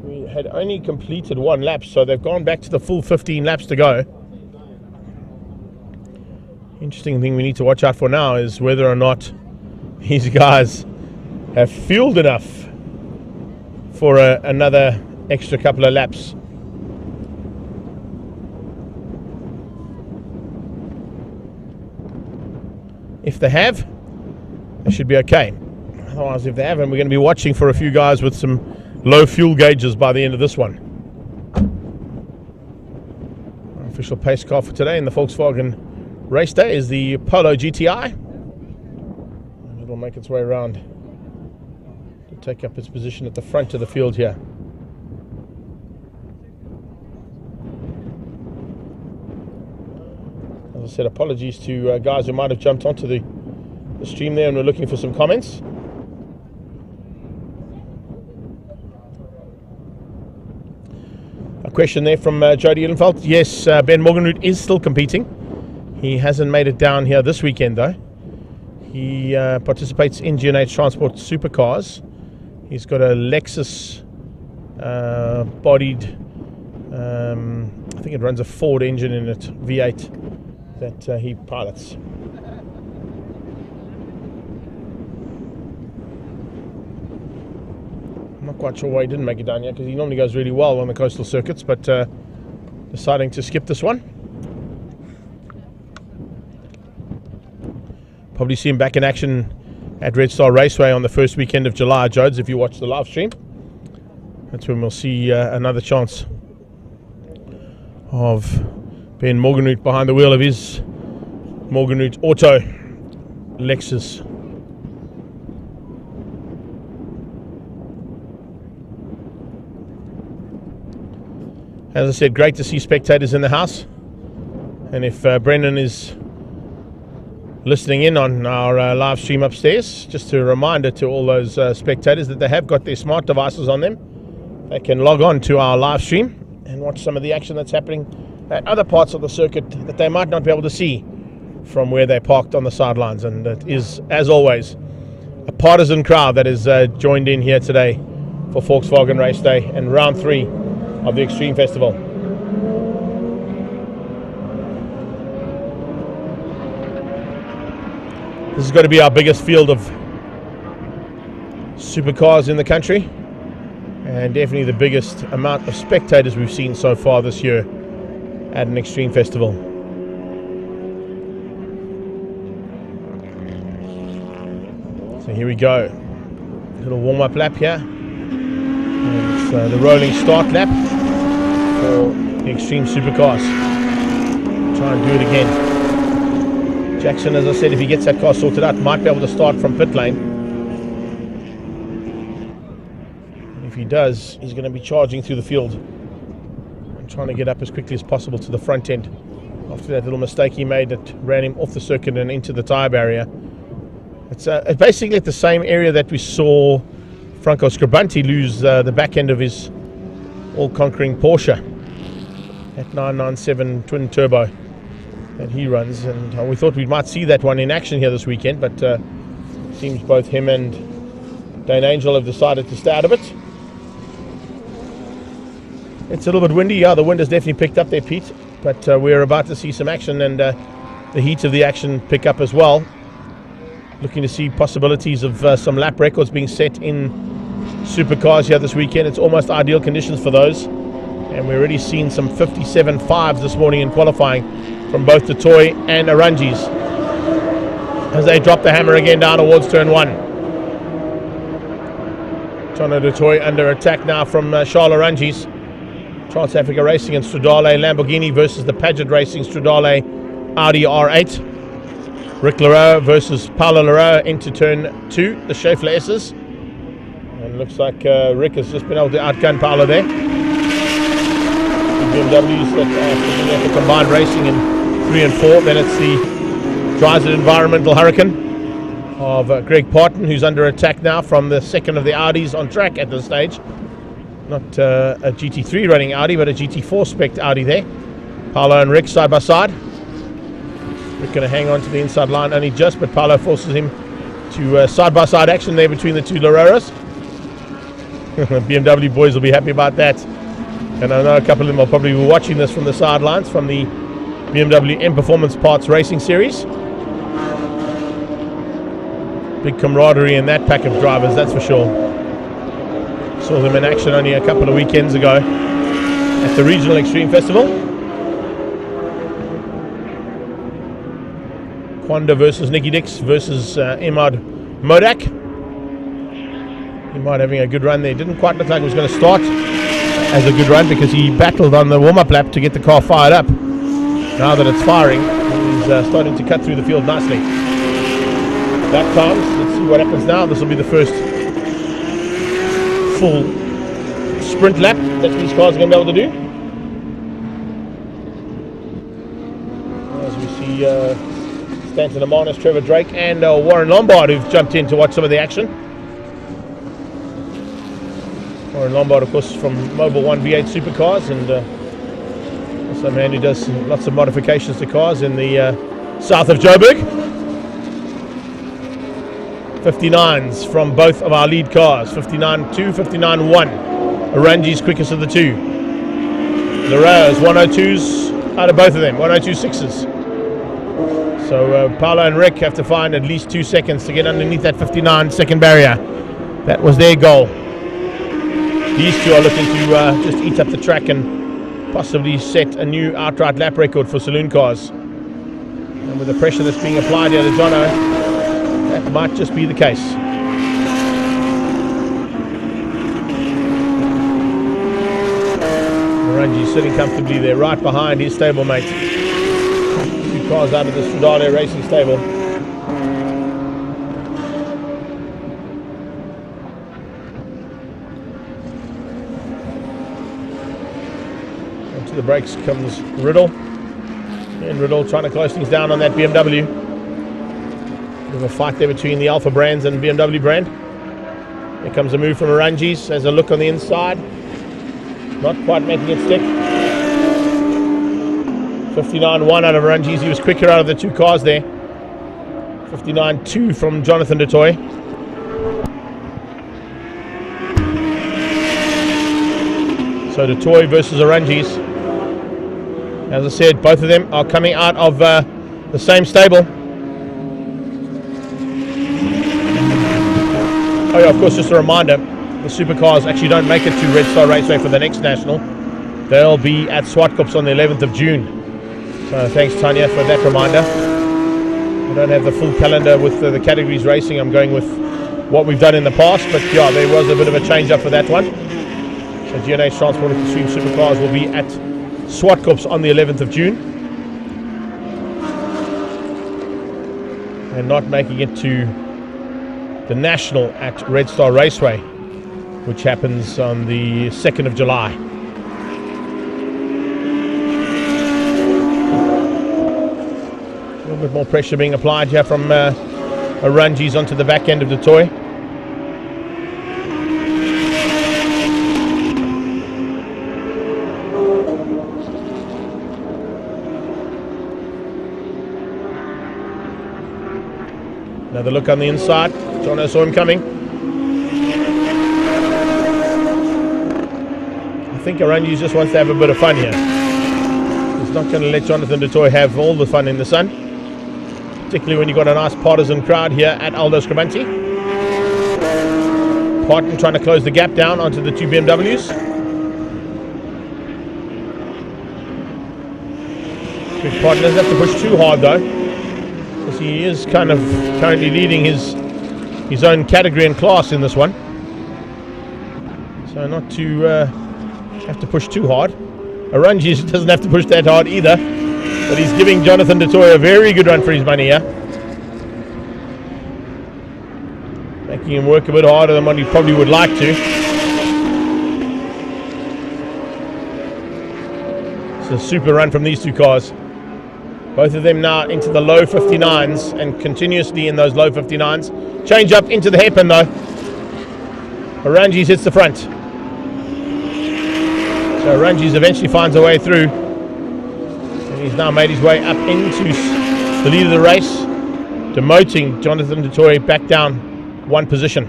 We had only completed one lap, so they've gone back to the full 15 laps to go. Interesting thing we need to watch out for now is whether or not these guys have fueled enough for another extra couple of laps. If they have, they should be okay. Otherwise, if they haven't, we're going to be watching for a few guys with some low fuel gauges by the end of this one. Our official pace car for today in the Volkswagen race day is the Polo GTI. And it'll make its way around to take up its position at the front of the field here. As I said, apologies to guys who might have jumped onto the stream there and were looking for some comments. A question there from Jody Ehlenfeld. Yes, Ben Morgenroot is still competing. He hasn't made it down here this weekend though. He participates in G&H Transport Supercars. He's got a Lexus bodied, I think it runs a Ford engine in it, V8, that he pilots. I'm not quite sure why he didn't make it down yet, because he normally goes really well on the coastal circuits, but deciding to skip this one. Probably see him back in action at Red Star Raceway on the first weekend of July, Jodes, if you watch the live stream. That's when we'll see another chance of Ben Morgenroot behind the wheel of his Morgenroot Auto Lexus. As I said, great to see spectators in the house. And if Brendan is listening in on our live stream upstairs, just a reminder to all those spectators that they have got their smart devices on them. They can log on to our live stream and watch some of the action that's happening at other parts of the circuit that they might not be able to see from where they're parked on the sidelines. And it is, as always, a partisan crowd that has joined in here today for Volkswagen Race Day and round 3 of the Extreme Festival. This has got to be our biggest field of supercars in the country, and definitely the biggest amount of spectators we've seen so far this year at an Extreme Festival. So here we go. A little warm-up lap here. And it's the rolling start lap for the Extreme Supercars. Try and do it again. Jackson, as I said, if he gets that car sorted out, might be able to start from pit lane. If he does, he's going to be charging through the field and trying to get up as quickly as possible to the front end after that little mistake he made that ran him off the circuit and into the tyre barrier. It's basically at the same area that we saw Aldo Scribante lose the back end of his all-conquering Porsche at 997 twin turbo that he runs, and we thought we might see that one in action here this weekend, but seems both him and Dane Angel have decided to stay out of it. It's a little bit windy. Yeah, the wind has definitely picked up there, Pete, but we're about to see some action, and the heat of the action pick up as well. Looking to see possibilities of some lap records being set in Supercars here this weekend. It's almost ideal conditions for those, and we're already seeing some 57.5s this morning in qualifying from both the Toy and Arunjis as they drop the hammer again down towards turn 1. Tono de Toy under attack now from Charles Arunjis. Trans Africa Racing and Stradale Lamborghini versus the Paget Racing Stradale Audi R8. Rick Leroux versus Paulo Leroux into turn 2, the Schaeffler S's. And looks like Rick has just been able to outgun Paulo there. BMWs that are for combined racing in 3 and 4. Then it's the Dryzen Environmental Hurricane of Greg Parton, who's under attack now from the second of the Audis on track at this stage. Not a GT3 running Audi, but a GT4 spec Audi there. Paulo and Rick side by side. Rick going to hang on to the inside line only just, but Paulo forces him to side-by-side action there between the two Loureros. BMW boys will be happy about that. And I know a couple of them will probably be watching this from the sidelines from the BMW M Performance Parts Racing Series. Big camaraderie in that pack of drivers, that's for sure. Saw them in action only a couple of weekends ago at the Regional Extreme Festival. Kwanda versus Nicky Dix versus Imad Modak. Imad having a good run there. Didn't quite look like it was going to start as a good run because he battled on the warm-up lap to get the car fired up. Now that it's firing, he's starting to cut through the field nicely. That comes. Let's see what happens now. This will be the first full sprint lap that these cars are going to be able to do. As we see Stanton Amanis, Trevor Drake and Warren Lombard who've jumped in to watch some of the action. Warren Lombard, of course, from Mobile 1 V8 Supercars, and also a man who does lots of modifications to cars in the south of Joburg. 59s from both of our lead cars, 59.2, 59.1. Arunji's quickest of the two. Leroux's 102s out of both of them, 102.6s. So Paulo and Rick have to find at least 2 seconds to get underneath that 59-second barrier. That was their goal. These two are looking to just eat up the track and possibly set a new outright lap record for saloon cars. And with the pressure that's being applied here to Jono, that might just be the case. Morangi sitting comfortably there, right behind his stablemate. 2 cars out of the Stradale Racing stable. Onto the brakes comes Riddle. And Riddle trying to close things down on that BMW. Bit of a fight there between the Alpha brands and BMW brand. Here comes a move from Arunjis. There's a look on the inside. Not quite making it stick. 59.1 out of Arunjis. He was quicker out of the 2 cars there. 59.2 from Jonathan DeToy. So DeToy versus Arunjis. As I said, both of them are coming out of the same stable. Oh yeah, of course, just a reminder, the Supercars actually don't make it to Red Star Raceway for the next National. They'll be at Swartkops on the 11th of June. So thanks, Tanya, for that reminder. I don't have the full calendar with the categories racing. I'm going with what we've done in the past, but yeah, there was a bit of a change up for that one. So GNH Transport Extreme Supercars will be at Swartkops on the 11th of June. And not making it to the National at Red Star Raceway. which happens on the 2nd of July. A little bit more pressure being applied here from Oranges onto the back end of the toy. Another look on the inside. Jono saw him coming. I think Oranges just wants to have a bit of fun here. He's not going to let Jonathan du Toit have all the fun in the sun, particularly when you've got a nice partisan crowd here at Aldo Scribante. Parton trying to close the gap down onto the two BMWs. Big Parton doesn't have to push too hard though, because he is kind of currently leading his own category and class in this one. So not to have to push too hard. Oranges doesn't have to push that hard either, but he's giving Jonathan du Toit a very good run for his money here. Making him work a bit harder than what he probably would like to. It's a super run from these two cars. Both of them now into the low 59s and continuously in those low 59s. Change up into the hairpin though. Oranges hits the front. So Oranges eventually finds a way through. And he's now made his way up into the lead of the race, demoting Jonathan du Toit back down one position.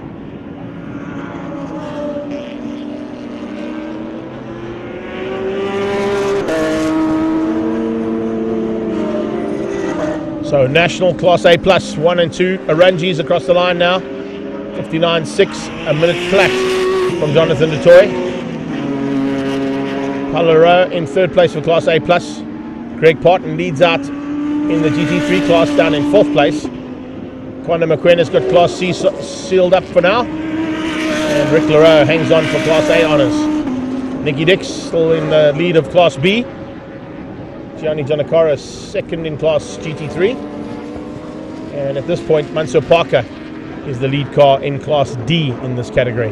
So National Class A Plus 1 and 2 Oranges across the line now. 59.6, a minute flat from Jonathan du Toit. Polo in third place for Class A Plus. Greg Parton leads out in the GT3 class down in fourth place. Quanda McQueen's got Class C sealed up for now. And Rick Leroux hangs on for Class A honours. Nicky Dix still in the lead of Class B. Gianni Giannacara second in Class GT3. And at this point, Mansour Parker is the lead car in Class D in this category.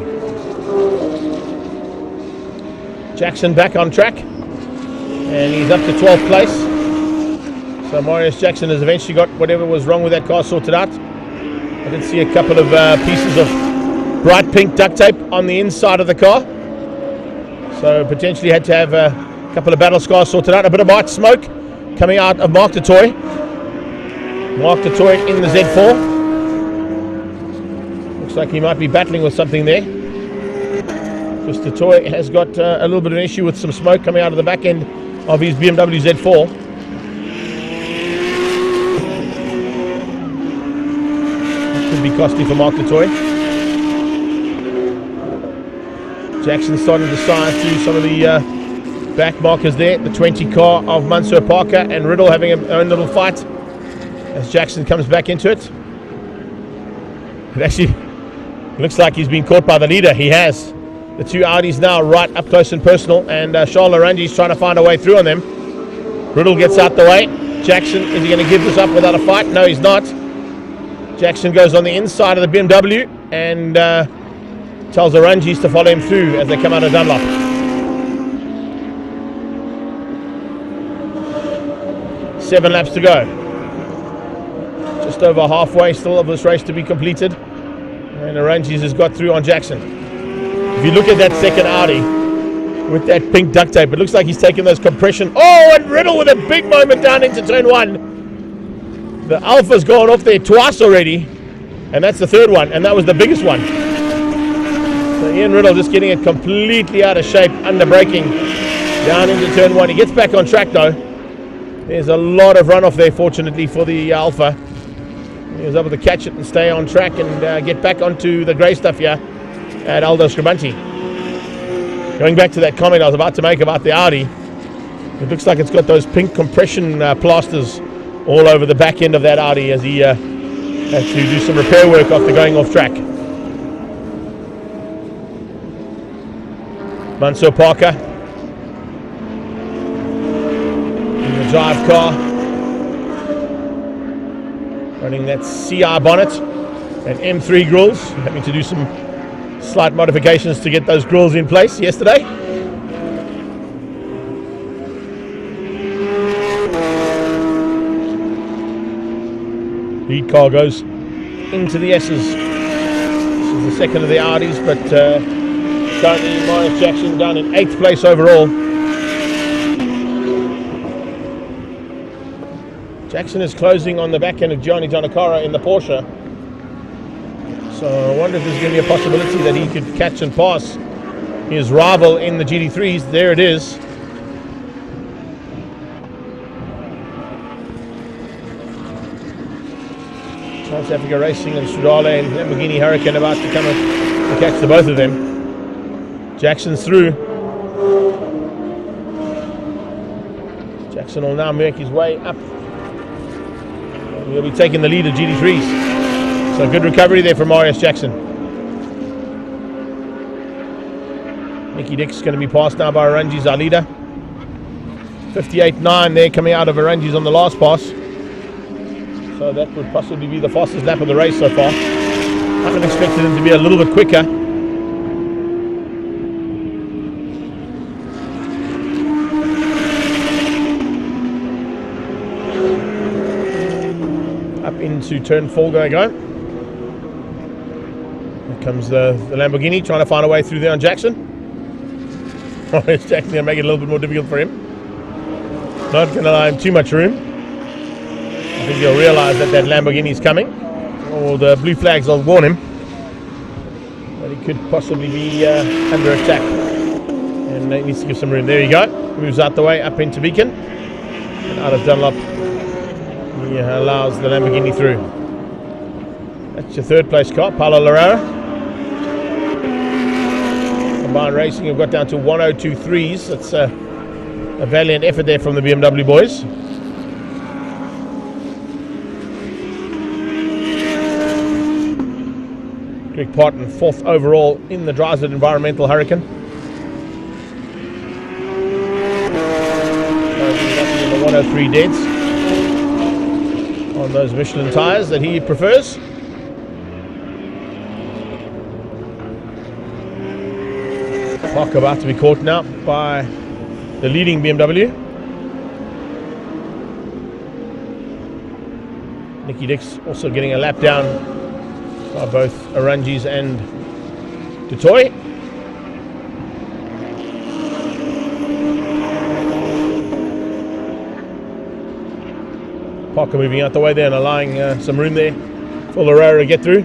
Jackson back on track. And he's up to 12th place. So Marius Jackson has eventually got whatever was wrong with that car sorted out. I did see a couple of pieces of bright pink duct tape on the inside of the car. So potentially had to have a couple of battle scars sorted out. A bit of white smoke coming out of Marc du Toit. Marc du Toit in the Z4. Looks like he might be battling with something there. Because du Toit has got a little bit of an issue with some smoke coming out of the back end of his BMW Z4. That could be costly for Marc du Toit. Jackson starting to size through some of the back markers there. The 20 car of Mansour Parker and Riddle having their own little fight as Jackson comes back into it. It actually looks like he's been caught by the leader. He has. The two Audis now right up close and personal, and Charles Orange is trying to find a way through on them. Riddle gets out the way. Jackson, is he going to give this up without a fight? No, he's not. Jackson goes on the inside of the BMW and tells Oranges to follow him through as they come out of Dunlop. Seven laps to go. Just over halfway still of this race to be completed. And Oranges has got through on Jackson. If you look at that second Audi with that pink duct tape, it looks like he's taken those compression. Oh, and Riddle with a big moment down into turn one. The Alpha's gone off there twice already, and that's the third one, and that was the biggest one. So Ian Riddle just getting it completely out of shape, under braking down into turn one. He gets back on track though. There's a lot of runoff there, fortunately, for the Alpha. He was able to catch it and stay on track and get back onto the grey stuff here at Aldo Scribante. Going back to that comment I was about to make about the Audi, it looks like it's got those pink compression plasters all over the back end of that Audi as he had to do some repair work after going off track. Mansour Parker in the drive car, running that CR bonnet and M3 grills, having to do some slight modifications to get those grills in place yesterday. Lead car goes into the S's. This is the second of the Audis, but currently Marius Jackson down in 8th place overall. Jackson is closing on the back end of Gianni Giannakara in the Porsche. So I wonder if there's going to be a possibility that he could catch and pass his rival in the GT3s. There it is. South Africa Racing and Sudale and Lamborghini Hurricane about to come and catch the both of them. Jackson's through. Jackson will now make his way up. He'll be taking the lead of GT3s. So good recovery there from Marius Jackson. Nicky Dix is going to be passed now by Aranji's our leader. 58.9 there coming out of Aranji's on the last pass. So that would possibly be the fastest lap of the race so far. I would have expected him to be a little bit quicker. Up into turn 4 going on. Here comes the Lamborghini trying to find a way through there on Jackson. It's Jackson going to make it a little bit more difficult for him. Not going to allow him too much room. I think he'll realise that Lamborghini is coming, or the blue flags will warn him that he could possibly be under attack, and he needs to give some room. There you go, moves out the way up into Beacon, and out of Dunlop he allows the Lamborghini through. That's your third place car, Paulo Loureiro. Combined Racing have got down to 102.3s. That's a valiant effort there from the BMW boys. Greg Parton, 4th overall in the Drives It Environmental Hurricane. The 103 deads on those Michelin tyres that he prefers. Park about to be caught now by the leading BMW. Nicky Dix also getting a lap down by both Aranjis and Dutoy. Parker moving out the way there and allowing some room there for Loureiro to get through.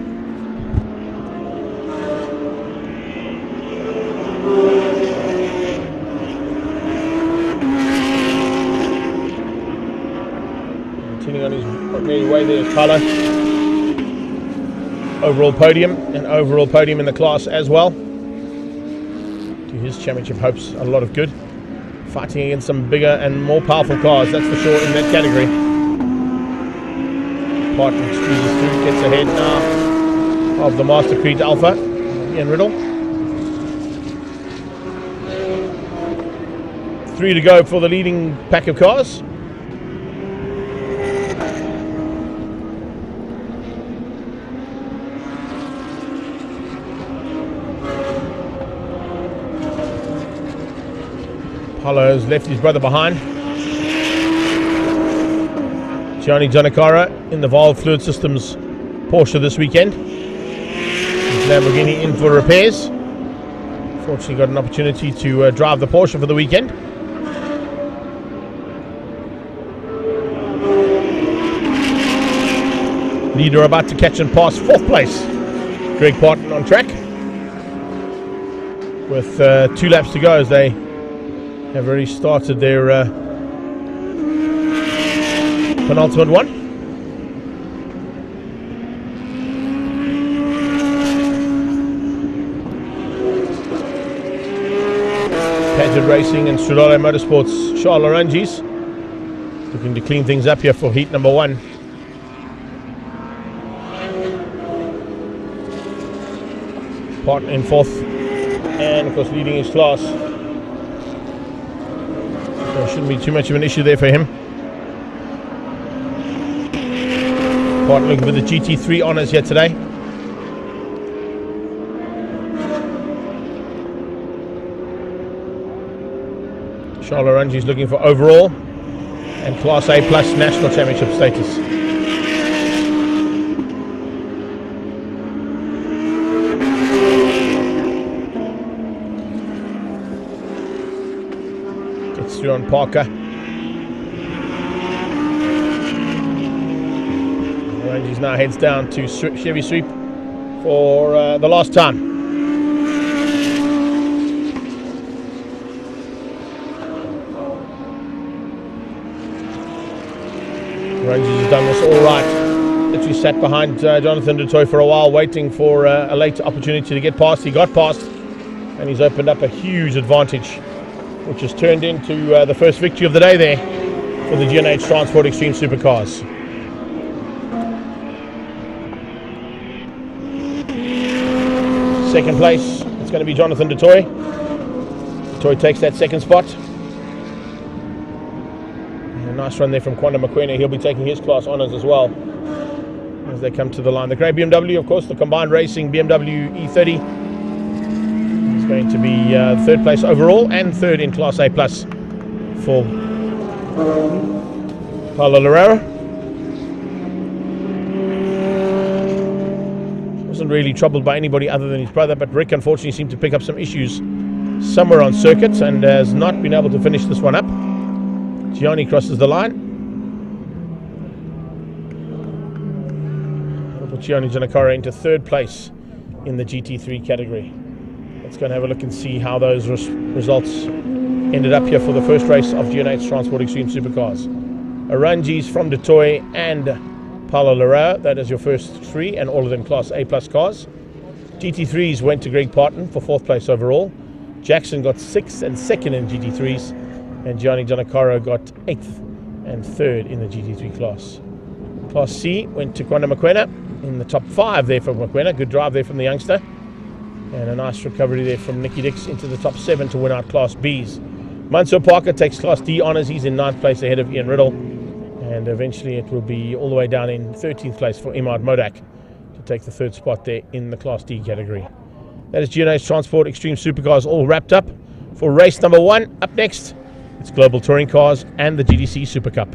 Continuing on his merry way there is Paulo. Overall podium, and overall podium in the class as well. To his championship hopes a lot of good. Fighting against some bigger and more powerful cars, that's for sure, in that category. Parton squeezes through, gets ahead now of the Master Creed Alpha, Ian Riddle. 3 to go for the leading pack of cars. Paulo's left his brother behind. Gianni Giannakara in the Valve Fluid Systems Porsche this weekend. His Lamborghini in for repairs. Fortunately got an opportunity to drive the Porsche for the weekend. Leader about to catch and pass 4th place. Greg Parton on track. With 2 laps to go as they have already started their penultimate one. Paget Racing and Sudale Motorsports Charles Aranjis looking to clean things up here for heat number 1. Parton in 4th and of course leading his class. There shouldn't be too much of an issue there for him. Parton looking for the GT3 honours here today. Charles Orange is looking for overall and Class A plus national championship status. Gets through on Parker. Orange now heads down to Chevy Sweep for the last time. Rangers has done this all right. Literally sat behind Jonathan du Toit for a while, waiting for a late opportunity to get past. He got past, and he's opened up a huge advantage, which has turned into the first victory of the day there for the G&H Transport Extreme Supercars. Second place, it's going to be Jonathan du Toit. Du Toit takes that second spot. A nice run there from Kwanda Mokoena. He'll be taking his class honours as well as they come to the line. The grey BMW, of course, the combined racing BMW E30 is going to be third place overall and third in Class A plus for Paulo Loureiro. Wasn't really troubled by anybody other than his brother, but Rick unfortunately seemed to pick up some issues somewhere on circuit and has not been able to finish this one up. Gianni crosses the line. That'll put Gianni Giannakara into third place in the GT3 category. Let's go and have a look and see how those results ended up here for the first race of G&H Transport Extreme Supercars. Arangis from du Toit and Paulo Loureiro, that is your first three, and all of them Class A plus cars. GT3s went to Greg Parton for fourth place overall. Jackson got sixth and second in GT3s. And Gianni Giannakara got 8th and 3rd in the GT3 class. Class C went to Kwanda Mokoena in the top 5 there for Mokoena. Good drive there from the youngster. And a nice recovery there from Nicky Dix into the top 7 to win out Class Bs. Mansour Parker takes Class D honours. He's in 9th place ahead of Ian Riddle. And eventually it will be all the way down in 13th place for Imad Modak to take the 3rd spot there in the Class D category. That is G&H Transport Extreme Supercars all wrapped up for race number 1. Up next, it's Global Touring Cars and the GDC Super Cup.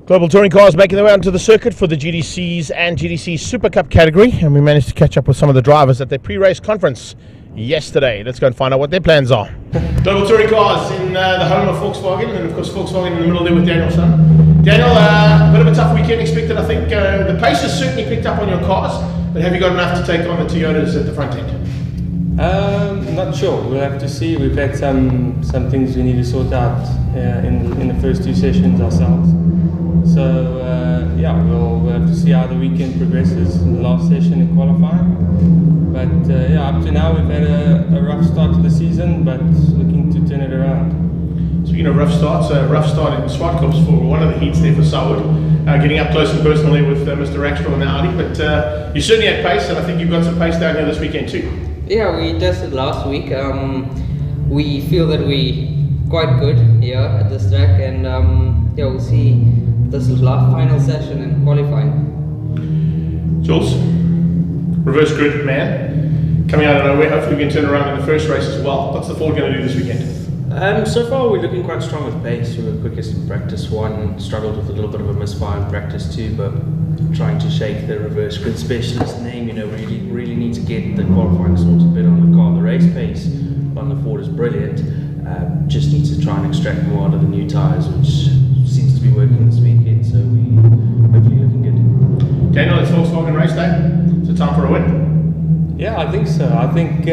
Global touring cars making their way onto the circuit for the GDCs and GDC Super Cup category, and we managed to catch up with some of the drivers at their pre-race conference yesterday. Let's go and find out what their plans are. Global touring cars in the home of Volkswagen, and of course Volkswagen in the middle there with Daniel's son. Daniel, a bit of a tough weekend expected, I think. The pace has certainly picked up on your cars, but have you got enough to take on the Toyotas at the front end? Not sure. We'll have to see. We've had some things we need to sort out in the first two sessions ourselves. So yeah, we'll have to see how the weekend progresses in the last session in qualifying. But yeah, up to now we've had a rough start to the season, but looking to turn it around. Speaking of rough starts, a rough start in Swartkops for one of the heats there for Sauer. Getting up close and personal there with Mr. Rackstraw and the Audi, but you certainly had pace, and I think you've got some pace down here this weekend too. Yeah, we tested last week. We feel that we quite good here at this track, and yeah, we'll see this last final session in qualifying. Jules, reverse grid man, coming out of nowhere. Hopefully we can turn around in the first race as well. What's the Ford going to do this weekend? So far we're looking quite strong with pace. We were quickest in practice one, struggled with a little bit of a misfire in practice two, but trying to shake the reverse grid specialist name, you know, really need to get the qualifying sorted a bit on the car. The race pace on the Ford is brilliant, just needs to try and extract more out of the new tyres, which seems to be working this weekend, so we hopefully looking good. Daniel, it's Volkswagen race day. Is it time for a win? Yeah, I think so. I think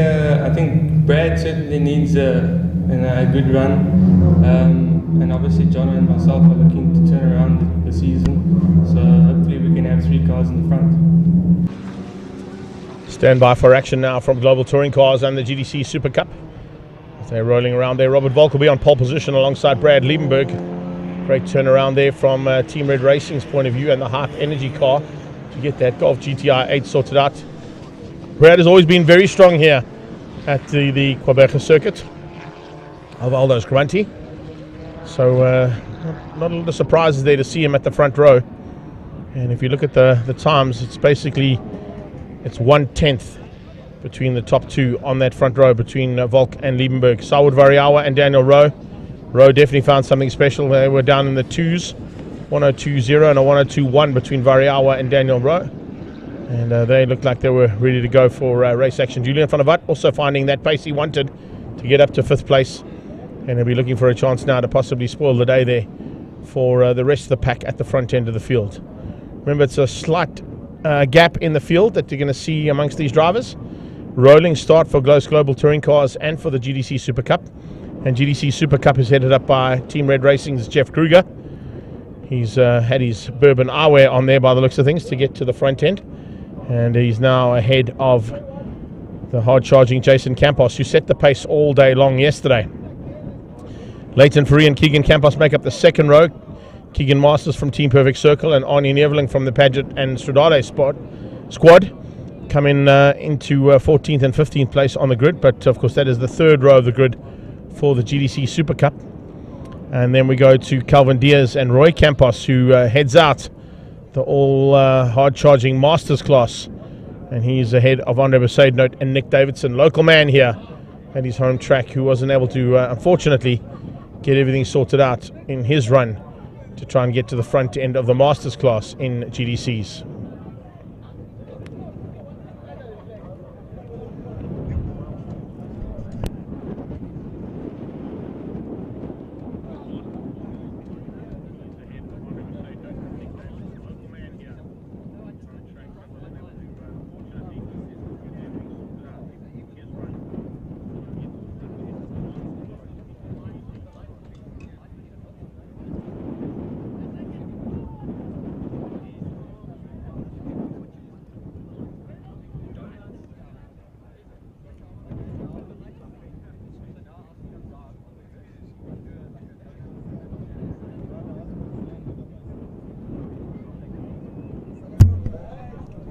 Brad certainly needs a good run, and obviously John and myself are looking to turn around the season, so hopefully we can have 3 cars in the front. Stand by for action now from Global Touring Cars and the GDC Super Cup. As they're rolling around there, Robert Volk will be on pole position alongside Brad Liebenberg. Great turnaround there from Team Red Racing's point of view, and the Hype Energy car to get that Golf GTI 8 sorted out. Brad has always been very strong here at the Gqeberha circuit of Aldo Scribante. So not a lot of surprises there to see him at the front row. And if you look at the times, it's basically 1/10 between the top two on that front row between Volk and Liebenberg. Saud Variawa and Daniel Rowe. Rowe definitely found something special. They were down in the 2s, 102.0 and a 102.1 between Variawa and Daniel Rowe. And they looked like they were ready to go for race action. Julian van der Walt also finding that pace he wanted to get up to 5th place. And he'll be looking for a chance now to possibly spoil the day there for the rest of the pack at the front end of the field. Remember, it's a slight gap in the field that you're going to see amongst these drivers. Rolling start for Global Touring Cars and for the GDC Super Cup. And GDC Super Cup is headed up by Team Red Racing's Jeff Kruger. He's had his bourbon eyewear on there by the looks of things to get to the front end. And he's now ahead of the hard-charging Jason Campos, who set the pace all day long yesterday. Leighton Fourie and Keegan Campos make up the second row. Keegan Masters from Team Perfect Circle and Arnie Neveling from the Paget and Stradale squad come in into 14th and 15th place on the grid. But of course that is the third row of the grid for the GDC Super Cup. And then we go to Calvin Diaz and Roy Campos, who heads out the all hard-charging Masters class. And he's ahead of Andre Besaidnote and Nick Davidson, local man here at his home track, who wasn't able to, unfortunately, get everything sorted out in his run to try and get to the front end of the Masters class in GDCs.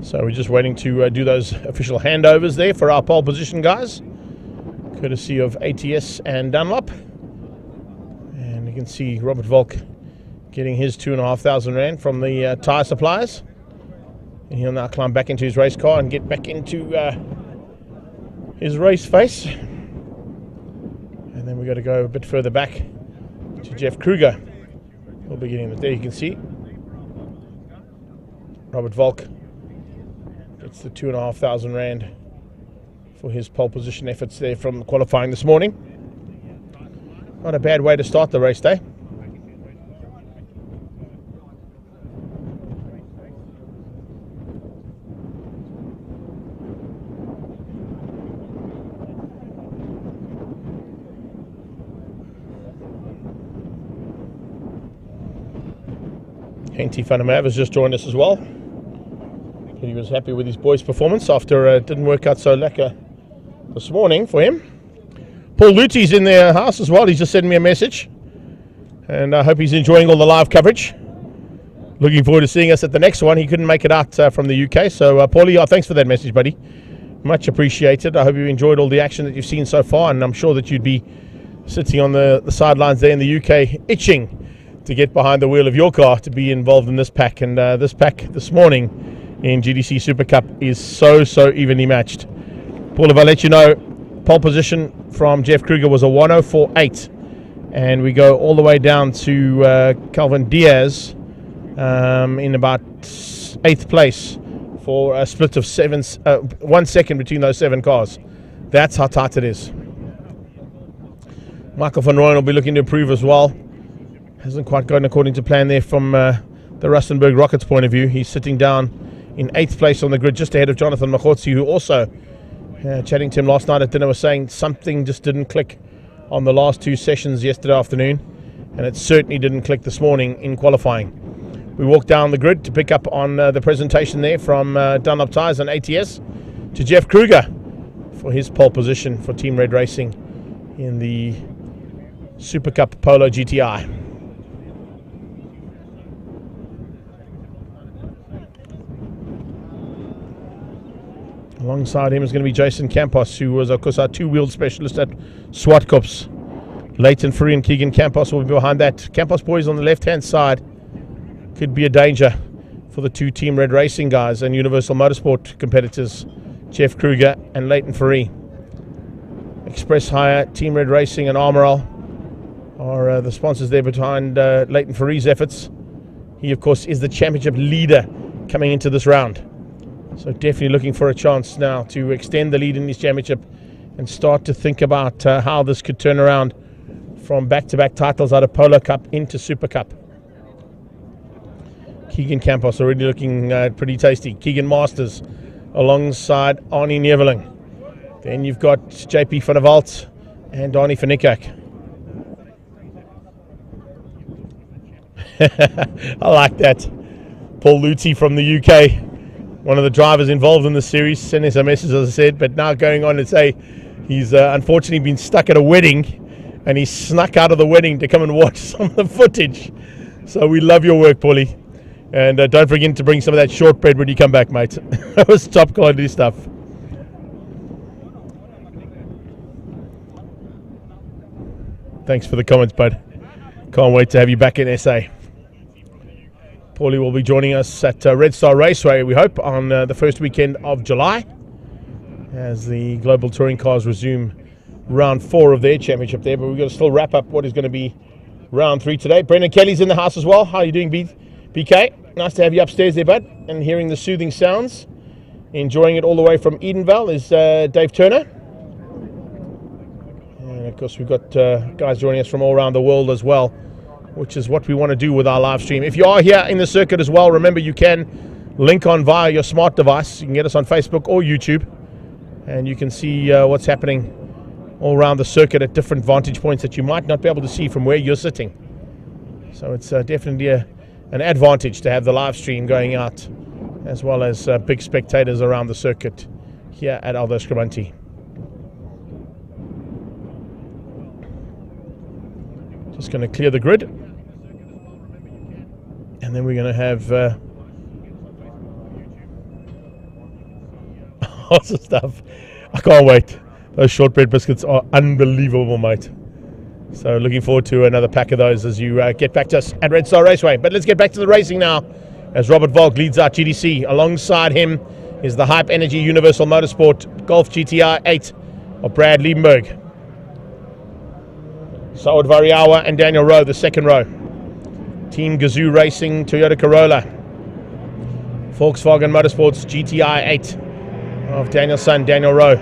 So we're just waiting to do those official handovers there for our pole position guys, courtesy of ATS and Dunlop. And you can see Robert Volk getting his 2,500 Rand from the tyre suppliers. And he'll now climb back into his race car and get back into his race face. And then we've got to go a bit further back to Jeff Kruger. We'll be getting it there, you can see. Robert Volk gets the 2,500 Rand for his pole position efforts there from qualifying this morning. Not a bad way to start the race day. Henty van der Merwe has just joined us as well. He was happy with his boy's performance after it didn't work out so lekker this morning for him. Paul Lutey's in the house as well. He's just sent me a message, and I hope he's enjoying all the live coverage. Looking forward to seeing us at the next one. He couldn't make it out from the UK, so Paulie, thanks for that message, buddy. Much appreciated. I hope you enjoyed all the action that you've seen so far, and I'm sure that you'd be sitting on the sidelines there in the UK itching to get behind the wheel of your car to be involved in this pack. And this pack this morning in GDC Super Cup is so evenly matched. Paul, if I let you know, pole position from Jeff Kruger was a 104.8, and we go all the way down to Calvin Diaz in about 8th place for a split of 1 second between those 7 cars. That's how tight it is. Michael van Rooyen will be looking to improve as well. Hasn't quite gone according to plan there from the Rustenburg Rockets point of view. He's sitting down in 8th place on the grid, just ahead of Jonathan Machotsi, who also, chatting to him last night at dinner, was saying something just didn't click on the last 2 sessions yesterday afternoon, and it certainly didn't click this morning in qualifying. We walked down the grid to pick up on the presentation there from Dunlop Tyres and ATS to Jeff Kruger for his pole position for Team Red Racing in the Super Cup Polo GTI. Alongside him is going to be Jason Campos, who was, of course, our two-wheeled specialist at Swartkops. Leighton Free and Keegan Campos will be behind that. Campos boys on the left-hand side could be a danger for the 2 Team Red Racing guys and Universal Motorsport competitors, Jeff Kruger and Leighton Free. Express Hire, Team Red Racing and Armorel are the sponsors there behind Leighton Free's efforts. He, of course, is the championship leader coming into this round. So definitely looking for a chance now to extend the lead in this championship and start to think about how this could turn around from back-to-back titles out of Polo Cup into Super Cup. Keegan Campos already looking pretty tasty. Keegan Masters alongside Arnie Neveling. Then you've got JP van der Walt and Donnie van Niekerk. I like that. Paul Lutey from the UK, one of the drivers involved in the series, sent us a message, as I said, but now going on and say he's unfortunately been stuck at a wedding, and he snuck out of the wedding to come and watch some of the footage. So we love your work, Paulie. And don't forget to bring some of that shortbread when you come back, mate. That was top quality stuff. Thanks for the comments, bud. Can't wait to have you back in SA. Paulie will be joining us at Red Star Raceway, we hope, on the first weekend of July as the Global Touring Cars resume round 4 of their championship there. But we've got to still wrap up what is going to be round 3 today. Brendan Kelly's in the house as well. How are you doing, BK? Nice to have you upstairs there, bud, and hearing the soothing sounds. Enjoying it all the way from Edenvale is Dave Turner. And of course, we've got guys joining us from all around the world as well, which is what we want to do with our live stream. If you are here in the circuit as well, remember you can link on via your smart device. You can get us on Facebook or YouTube, and you can see what's happening all around the circuit at different vantage points that you might not be able to see from where you're sitting. So it's definitely an advantage to have the live stream going out, as well as big spectators around the circuit here at Aldo Scribante. Just going to clear the grid, and then we're going to have lots of stuff. I can't wait. Those shortbread biscuits are unbelievable, mate. So looking forward to another pack of those as you get back to us at Red Star Raceway. But let's get back to the racing now, as Robert Volk leads our GDC. Alongside him is the Hype Energy Universal Motorsport Golf GTI 8 of Brad Liebenberg. Saud Variawa and Daniel Rowe, the second row. Team Gazoo Racing Toyota Corolla Volkswagen Motorsports GTI 8 of Daniel's son, Daniel Rowe.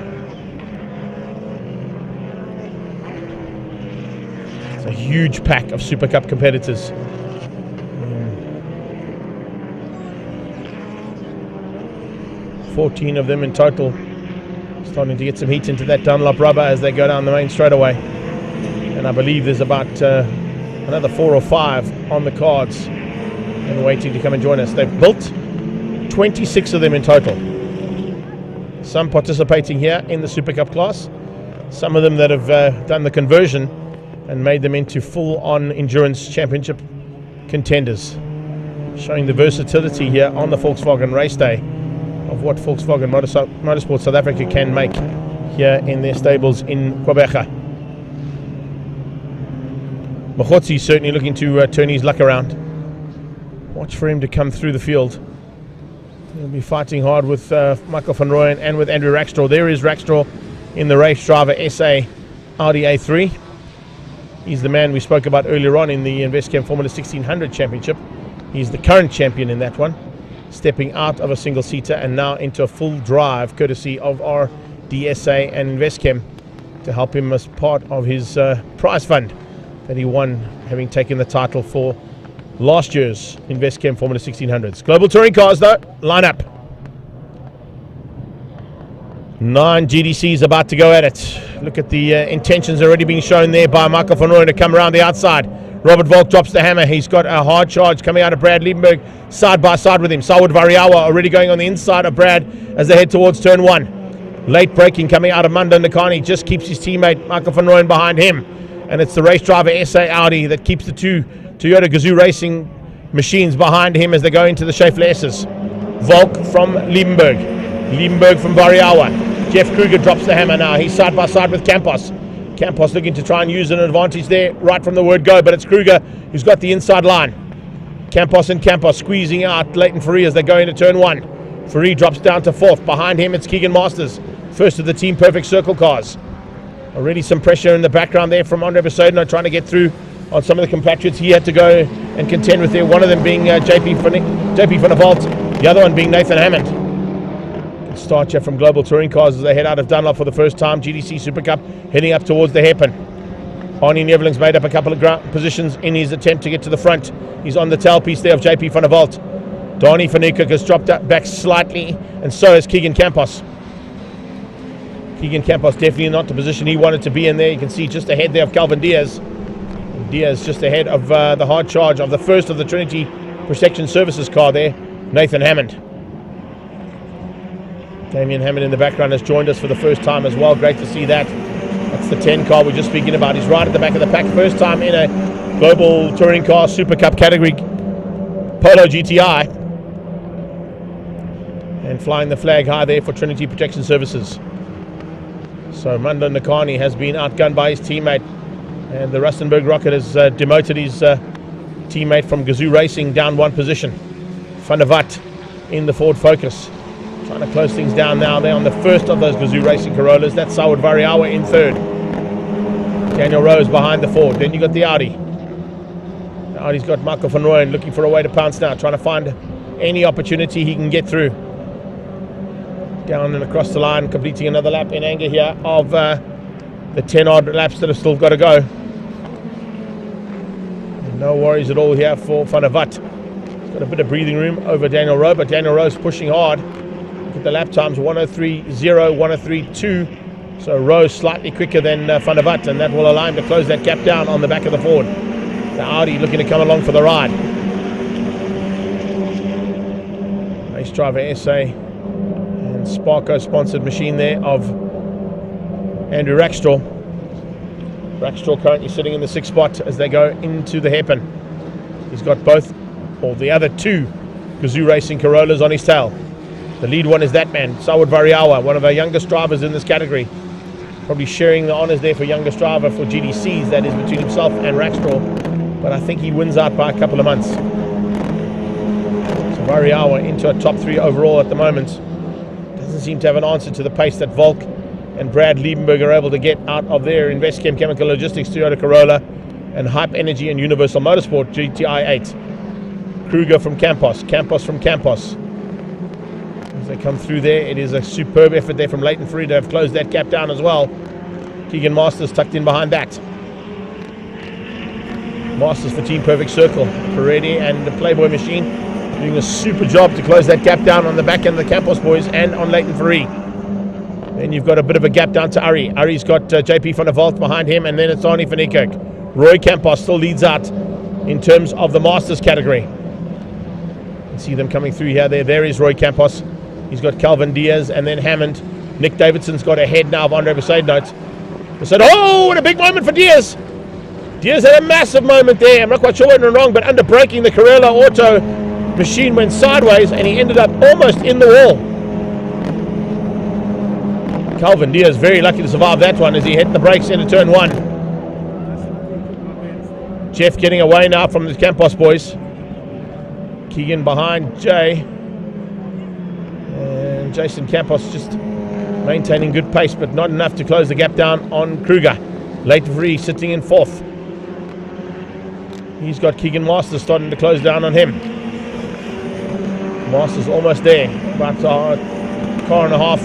It's a huge pack of Super Cup competitors. 14 of them in total. Starting to get some heat into that Dunlop rubber as they go down the main straightaway. And I believe there's about another 4 or 5 on the cards and waiting to come and join us. They've built 26 of them in total. Some participating here in the Super Cup class. Some of them that have done the conversion and made them into full-on endurance championship contenders. Showing the versatility here on the Volkswagen race day of what Volkswagen Motorsport South Africa can make here in their stables in Gqeberha. Mokgotsi certainly looking to turn his luck around. Watch for him to come through the field. He'll be fighting hard with Michael van Rooyen and with Andrew Rackstraw. There is Rackstraw in the race driver SA Audi A3. He's the man we spoke about earlier on in the Investchem Formula 1600 Championship. He's the current champion in that one, stepping out of a single-seater and now into a full drive courtesy of our DSA and Investchem to help him as part of his prize fund that he won, having taken the title for last year's Investchem Formula 1600s. Global Touring Cars, though, line up. 9 GDCs about to go at it. Look at the intentions already being shown there by Michael van Rooyen to come around the outside. Robert Volk drops the hammer. He's got a hard charge coming out of Brad Liebenberg side by side with him. Saud Variawa already going on the inside of Brad as they head towards turn 1. Late braking coming out of Mando Nakani just keeps his teammate Michael van Rooyen behind him. And it's the race driver SA Audi that keeps the two Toyota Gazoo racing machines behind him as they go into the Schaeffler S's. Volk from Liebenberg. Liebenberg from Variawa. Jeff Kruger drops the hammer now. He's side by side with Campos. Campos looking to try and use an advantage there right from the word go, but it's Kruger who's got the inside line. Campos and Campos squeezing out Leighton Fourie as they go into turn 1. Fourie drops down to 4th. Behind him it's Keegan Masters, first of the Team Perfect Circle cars. Already some pressure in the background there from Andre Besaidenow trying to get through on some of the compatriots he had to go and contend with there. One of them being JP van der Walt, the other one being Nathan Hammond. Start here from Global Touring Cars as they head out of Dunlop for the first time. GDC Super Cup heading up towards the hairpin. Arnie Neveling's made up a couple of positions in his attempt to get to the front. He's on the tailpiece there of JP van der Walt. Donnie van Niekerk has dropped back slightly, and so has Keegan Campos. Keegan Campos definitely not the position he wanted to be in there. You can see just ahead there of Calvin Diaz. Diaz just ahead of the hard charge of the first of the Trinity Protection Services car there, Nathan Hammond. Damien Hammond in the background has joined us for the first time as well. Great to see that. That's the 10 car we're just speaking about. He's right at the back of the pack. First time in a Global Touring Car Super Cup category Polo GTI. And flying the flag high there for Trinity Protection Services. So Mando Nakani has been outgunned by his teammate. And the Rustenburg Rocket has demoted his teammate from Gazoo Racing down 1 position. Van der Walt in the Ford Focus. Trying to close things down now. They're on the first of those Gazoo Racing Corollas. That's Saud Variawa in 3rd. Daniel Rose behind the Ford. Then you got the Audi. The Audi's got Michael van Rooyen looking for a way to pounce now. Trying to find any opportunity he can get through. Down and across the line. Completing another lap in anger here of the 10 odd laps that have still got to go. And no worries at all here for Van der Walt. He's got a bit of breathing room over Daniel Rowe, but Daniel Rowe's pushing hard. Look at the lap times, 103.0, 103.2. So Rose slightly quicker than Van der Walt, and that will allow him to close that gap down on the back of the Ford. The Audi looking to come along for the ride. Race driver SA and Sparco sponsored machine there of Andrew Rackstraw. Rackstraw currently sitting in the 6th spot as they go into the hairpin. He's got both, or the other 2 Gazoo Racing Corollas on his tail. The lead one is that man, Saud Variawa, one of our youngest drivers in this category. Probably sharing the honours there for youngest driver for GDCs, that is between himself and Rackstraw. But I think he wins out by a couple of months. So Variawa into a top 3 overall at the moment. Doesn't seem to have an answer to the pace that Volk and Brad Liebenberg are able to get out of their Investchem Chemical Logistics Toyota Corolla and Hype Energy and Universal Motorsport GTI 8. Kruger from Campos, Campos from Campos. As they come through there, it is a superb effort there from Leighton Free to have closed that gap down as well. Keegan Masters tucked in behind that. Masters for Team Perfect Circle. Peretti and the Playboy Machine doing a super job to close that gap down on the back end of the Campos boys and on Leighton Free. Then you've got a bit of a gap down to Ari. Ari's got JP van der Walt behind him, and then it's Arnie van Niekerk. Roy Campos still leads out in terms of the Masters category. You can see them coming through here. There is Roy Campos. He's got Calvin Diaz and then Hammond. Nick Davidson's got ahead now of Andre Besaidnout. Oh, what a big moment for Diaz. Diaz had a massive moment there. I'm not quite sure what went wrong, but under braking, the Carrera Auto machine went sideways and he ended up almost in the wall. Calvin Diaz very lucky to survive that one as he hit the brakes into turn 1. Jeff getting away now from the Campos boys. Keegan behind Jay. And Jason Campos just maintaining good pace, but not enough to close the gap down on Kruger. Leighton Free sitting in 4th. He's got Keegan Masters starting to close down on him. Masters almost there, about a car and a half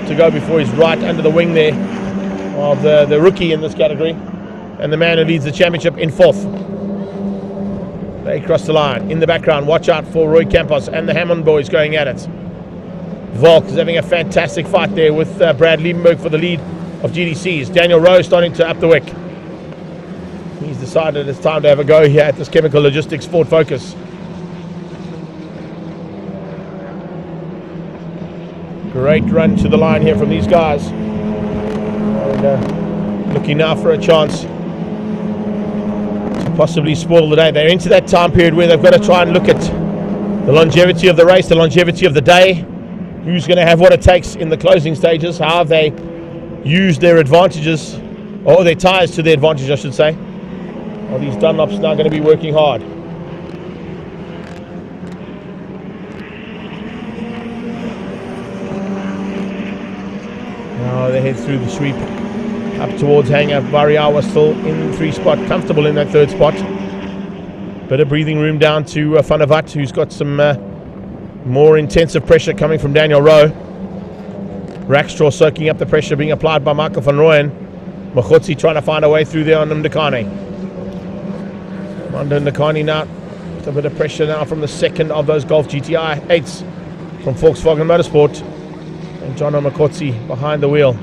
to go before he's right under the wing there of the rookie in this category, and the man who leads the championship in 4th. They cross the line. In the background, watch out for Roy Campos and the Hammond boys going at it. Volk is having a fantastic fight there with Brad Liebenberg for the lead of GDCs. Daniel Rowe starting to up the wick. He's decided it's time to have a go here at this Chemical Logistics Ford Focus. Great run to the line here from these guys. And, looking now for a chance to possibly spoil the day. They're into that time period where they've got to try and look at the longevity of the race, the longevity of the day. Who's going to have what it takes in the closing stages? How have they used their advantages, or their tyres to their advantage, I should say? Are these Dunlops now going to be working hard? Now they head through the sweep up towards hangar. Variawa still in 3 spot, comfortable in that 3rd spot. Bit of breathing room down to Van der Walt, who's got some more intensive pressure coming from Daniel Rowe. Rackstraw soaking up the pressure being applied by Michael van Rooyen. Machotzi trying to find a way through there on Ndakane. Manda Ndakane now, a bit of pressure now from the second of those Golf GTI 8s from Volkswagen Motorsport. And John Machotzi behind the wheel.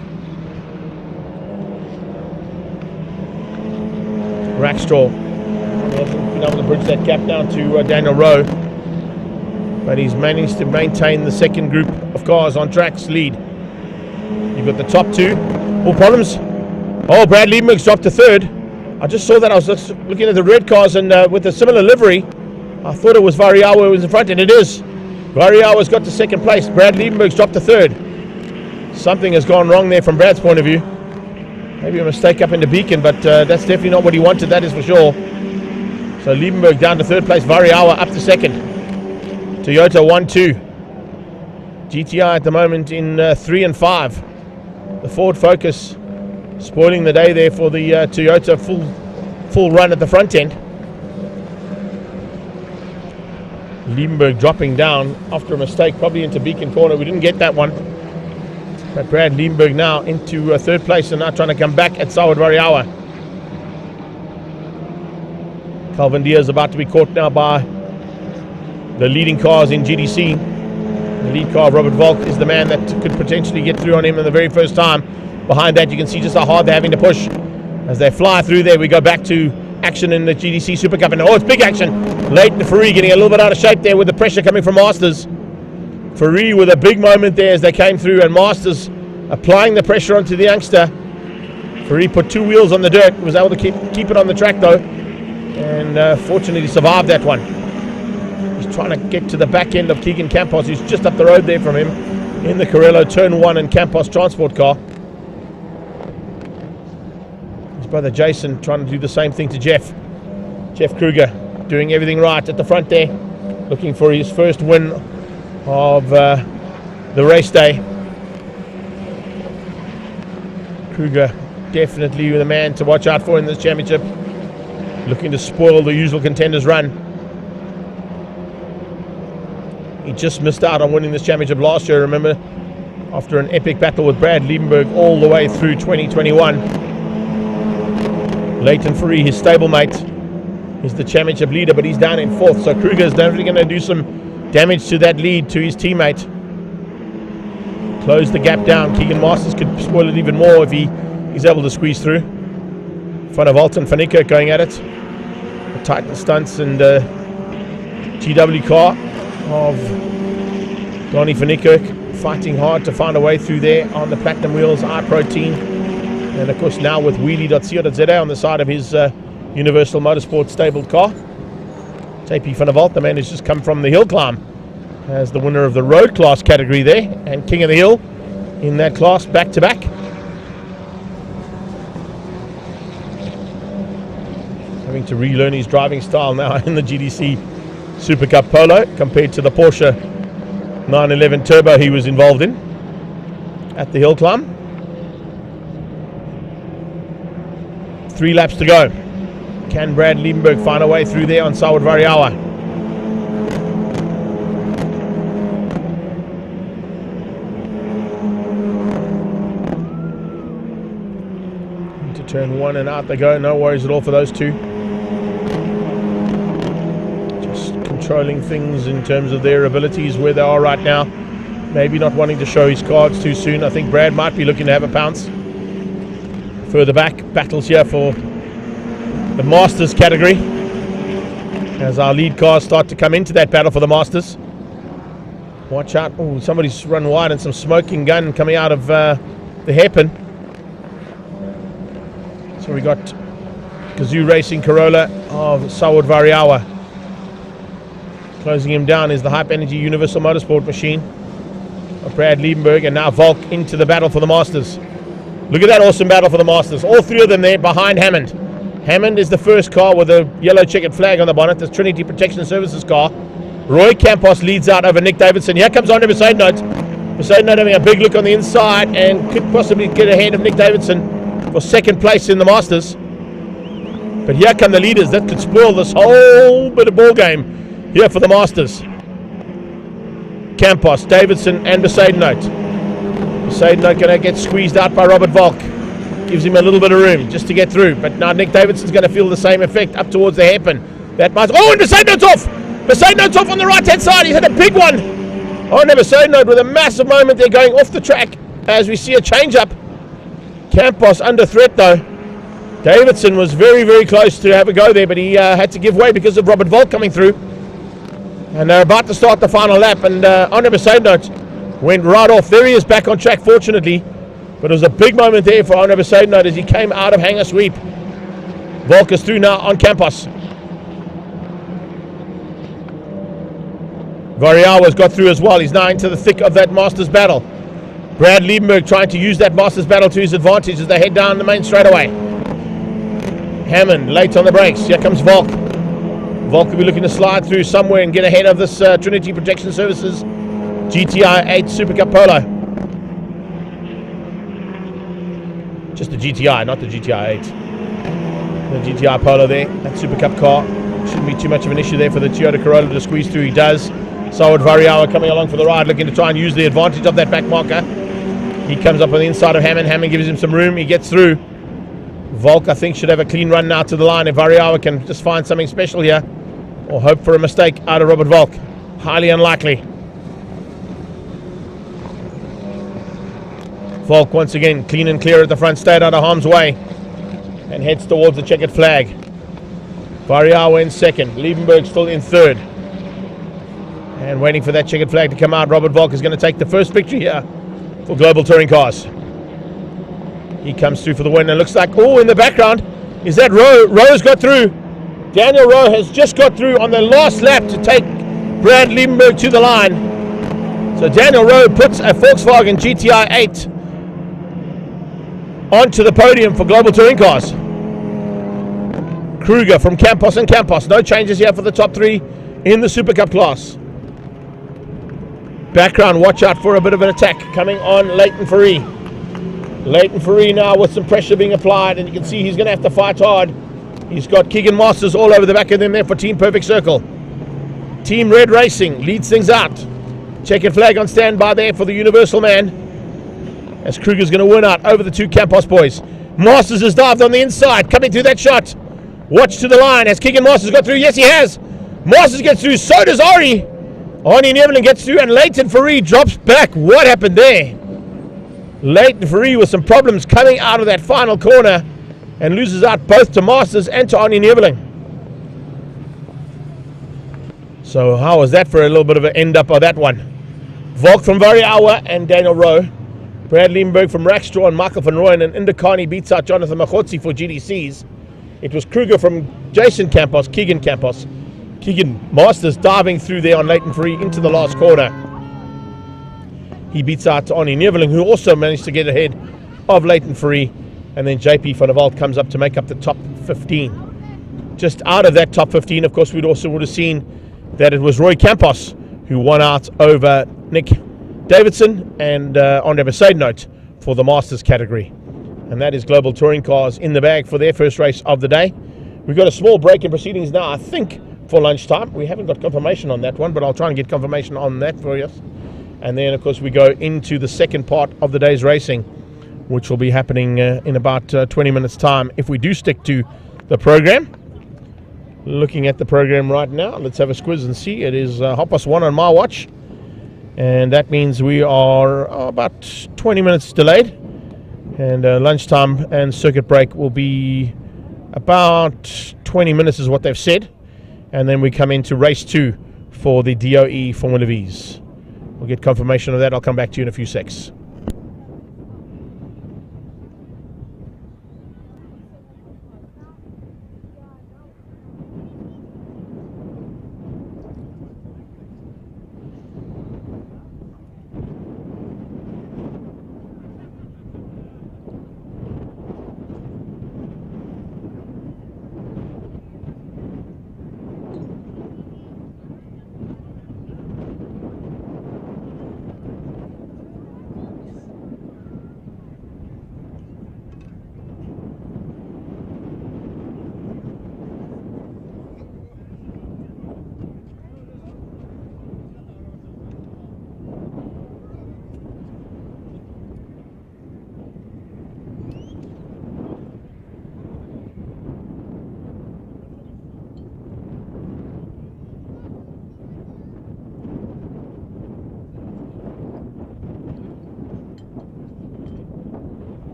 Rackstraw been able to bridge that gap down to Daniel Rowe. But he's managed to maintain the second group of cars on track's lead. You've got the top 2. All problems. Oh, Brad Liebenberg's dropped to 3rd. I just saw that. I was just looking at the red cars, and with a similar livery, I thought it was Variawa who was in front, and it is. Variawa's got to 2nd place. Brad Liebenberg's dropped to 3rd. Something has gone wrong there from Brad's point of view. Maybe a mistake up into Beacon, but that's definitely not what he wanted, that is for sure. So Liebenberg down to 3rd place. Variawa up to 2nd. Toyota 1-2. GTI at the moment in 3 and 5. The Ford Focus spoiling the day there for the Toyota full run at the front end. Liebenberg dropping down after a mistake, probably into Beacon Corner. We didn't get that one. But Brad Liebenberg now into 3rd place and now trying to come back at Sawad Variawa. Calvin Diaz about to be caught now by the leading cars in GDC. The lead car of Robert Volk is the man that could potentially get through on him in the very first time. Behind that, you can see just how hard they're having to push. As they fly through there, we go back to action in the GDC Super Cup. And oh, it's big action. Leighton Free getting a little bit out of shape there with the pressure coming from Masters. Free with a big moment there as they came through, and Masters applying the pressure onto the youngster. Free put 2 wheels on the dirt, was able to keep it on the track though, and fortunately survived that one. He's trying to get to the back end of Keegan Campos, who's just up the road there from him in the Corello Turn 1 and Campos transport car. His brother Jason trying to do the same thing to Jeff. Jeff Kruger doing everything right at the front there, looking for his first win of the race day. Kruger definitely the man to watch out for in this championship, looking to spoil the usual contenders run. He just missed out on winning this championship last year, remember, after an epic battle with Brad Liebenberg all the way through 2021. Leighton Fourie, his stablemate, is the championship leader, but he's down in 4th. So Kruger is definitely going to do some damage to that lead to his teammate. Close the gap down. Keegan Masters could spoil it even more if he's able to squeeze through. Van der Walt and Van Niekerk going at it. The Titan Stunts and GW car of Donnie Van Niekerk fighting hard to find a way through there on the Platinum Wheels iProtein. And of course now with wheelie.co.za on the side of his Universal Motorsport stabled car. JP Van der Walt, the man who's just come from the hill climb, as the winner of the road class category there, and King of the Hill in that class back to back. Having to relearn his driving style now in the GDC Super Cup Polo compared to the Porsche 911 Turbo he was involved in at the hill climb. 3 laps to go. Can Brad Liebenberg find a way through there on Saud Variawa? Into turn 1 and out they go. No worries at all for those two. Just controlling things in terms of their abilities where they are right now. Maybe not wanting to show his cards too soon. I think Brad might be looking to have a pounce. Further back, battles here for the Masters category as our lead cars start to come into that battle for the Masters. Watch out. Oh, somebody's run wide and some smoking gun coming out of the hairpin. So we got Gazoo Racing Corolla of Saud Variawa. Closing him down is the Hype Energy Universal Motorsport machine of Brad Liebenberg, and now Volk into the battle for the Masters. Look at that awesome battle for the Masters. All 3 of them there behind Hammond. Hammond is the first car with a yellow checkered flag on the bonnet. That's Trinity Protection Services car. Roy Campos leads out over Nick Davidson. Here comes on to Mercedes Note. Mercedes Note having a big look on the inside and could possibly get ahead of Nick Davidson for 2nd place in the Masters. But here come the leaders. That could spoil this whole bit of ball game here for the Masters. Campos, Davidson and Mercedes Note. Mercedes Note going to get squeezed out by Robert Volk. Gives him a little bit of room just to get through. But now Nick Davidson's going to feel the same effect up towards the hairpin. That might... Oh, and Mercedes Note's off! Mercedes Note's off on the right-hand side. He's had a big one. Oh, no, Mercedes Note with a massive moment there going off the track as we see a change-up. Campos under threat, though. Davidson was very, very close to have a go there, but he had to give way because of Robert Volk coming through. And they're about to start the final lap, and Honor Mercedes Note went right off. There he is back on track, fortunately. But it was a big moment there for Honor Mercedes Note as he came out of hanger sweep. Volk is through now on Campos. Variawa's got through as well. He's now into the thick of that Masters battle. Brad Liebenberg trying to use that Masters battle to his advantage as they head down the main straightaway. Hammond late on the brakes. Here comes Volk. Volk will be looking to slide through somewhere and get ahead of this Trinity Protection Services GTI 8 Super Cup Polo. Just the GTI, not the GTI 8. The GTI Polo there, that Super Cup car. Shouldn't be too much of an issue there for the Toyota Corolla to squeeze through. He does. Saud Variawa coming along for the ride, looking to try and use the advantage of that back marker. He comes up on the inside of Hammond. Hammond gives him some room. He gets through. Volk, I think, should have a clean run now to the line if Variawa can just find something special here or hope for a mistake out of Robert Volk. Highly unlikely. Volk once again clean and clear at the front, stayed out of harm's way and heads towards the checkered flag. Variawa in 2nd, Liebenberg still in 3rd. And waiting for that checkered flag to come out. Robert Volk is going to take the first victory here for Global Touring Cars. He comes through for the win and looks like, oh, in the background, is that Rowe? Rowe's got through. Daniel Rowe has just got through on the last lap to take Brad Liebenberg to the line. So Daniel Rowe puts a Volkswagen GTI 8 onto the podium for Global Touring Cars. Kruger from Campos and Campos. No changes here for the top 3 in the Super Cup class. Background, watch out for a bit of an attack coming on Leighton Fourie. Leighton Fourie now with some pressure being applied, and you can see he's going to have to fight hard. He's got Keegan Masters all over the back of them there for Team Perfect Circle. Team Red Racing leads things out. Checkered flag on standby there for the Universal Man, as Kruger's going to win out over the two Campos boys. Masters has dived on the inside, coming through that shot. Watch to the line. Has Keegan Masters got through? Yes, he has. Masters gets through. So does Ari. Arnie Neverland gets through, and Leighton Faree drops back. What happened there? Leighton Faree with some problems coming out of that final corner and loses out both to Masters and to Arnie Neverland. So how was that for a little bit of an end up of that one? Volk from Variawa and Daniel Rowe. Brad Liebenberg from Rackstraw and Michael van Rooyen, and Indikani beats out Jonathan Machotsi for GDCs. It was Kruger from Jason Campos, Keegan Campos. Keegan Masters diving through there on Leighton Faree into the last corner. He beats out Arnie Neverling, who also managed to get ahead of Leighton Faree. And then JP van der Walt comes up to make up the top 15. Just out of that top 15, of course, we'd also would have seen that it was Roy Campos who won out over Nick Davidson and Andre Besaidnote for the Masters category. And that is Global Touring Cars in the bag for their first race of the day. We've got a small break in proceedings now, I think, for lunchtime. We haven't got confirmation on that one, but I'll try and get confirmation on that for you. And then, of course, we go into the second part of the day's racing, which will be happening in about 20 minutes' time if we do stick to the program. Looking at the program right now, let's have a squiz and see. It is 1:30 on my watch, and that means we are about 20 minutes delayed. And lunchtime and circuit break will be about 20 minutes is what they've said. And then we come into race 2 for the DOE Formula Vs. We'll get confirmation of that. I'll come back to you in a few secs.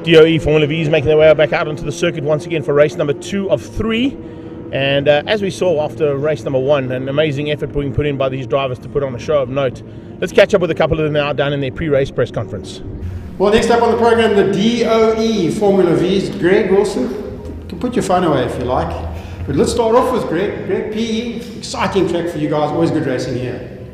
DOE Formula V's making their way back out onto the circuit once again for race number 2 of 3. And as we saw after race number 1, an amazing effort being put in by these drivers to put on a show of note. Let's catch up with a couple of them now down in their pre-race press conference. Well, next up on the program, the DOE Formula V's Greg Wilson. You can put your phone away if you like. But let's start off with Greg. Greg, PE, exciting track for you guys, always good racing here.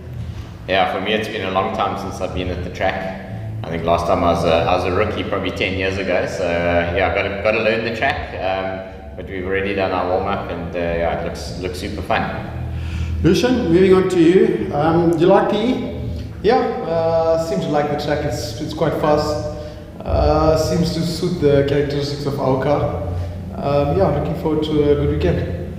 Yeah, for me it's been a long time since I've been at the track. I think last time I was a rookie, probably 10 years ago. So yeah, I've got to learn the track. But we've already done our warm-up, and yeah, it looks super fun. Lucian, moving on to you. Do you like PE? Yeah, seems to like the track. It's quite fast. Seems to suit the characteristics of our car. Yeah, looking forward to a good weekend.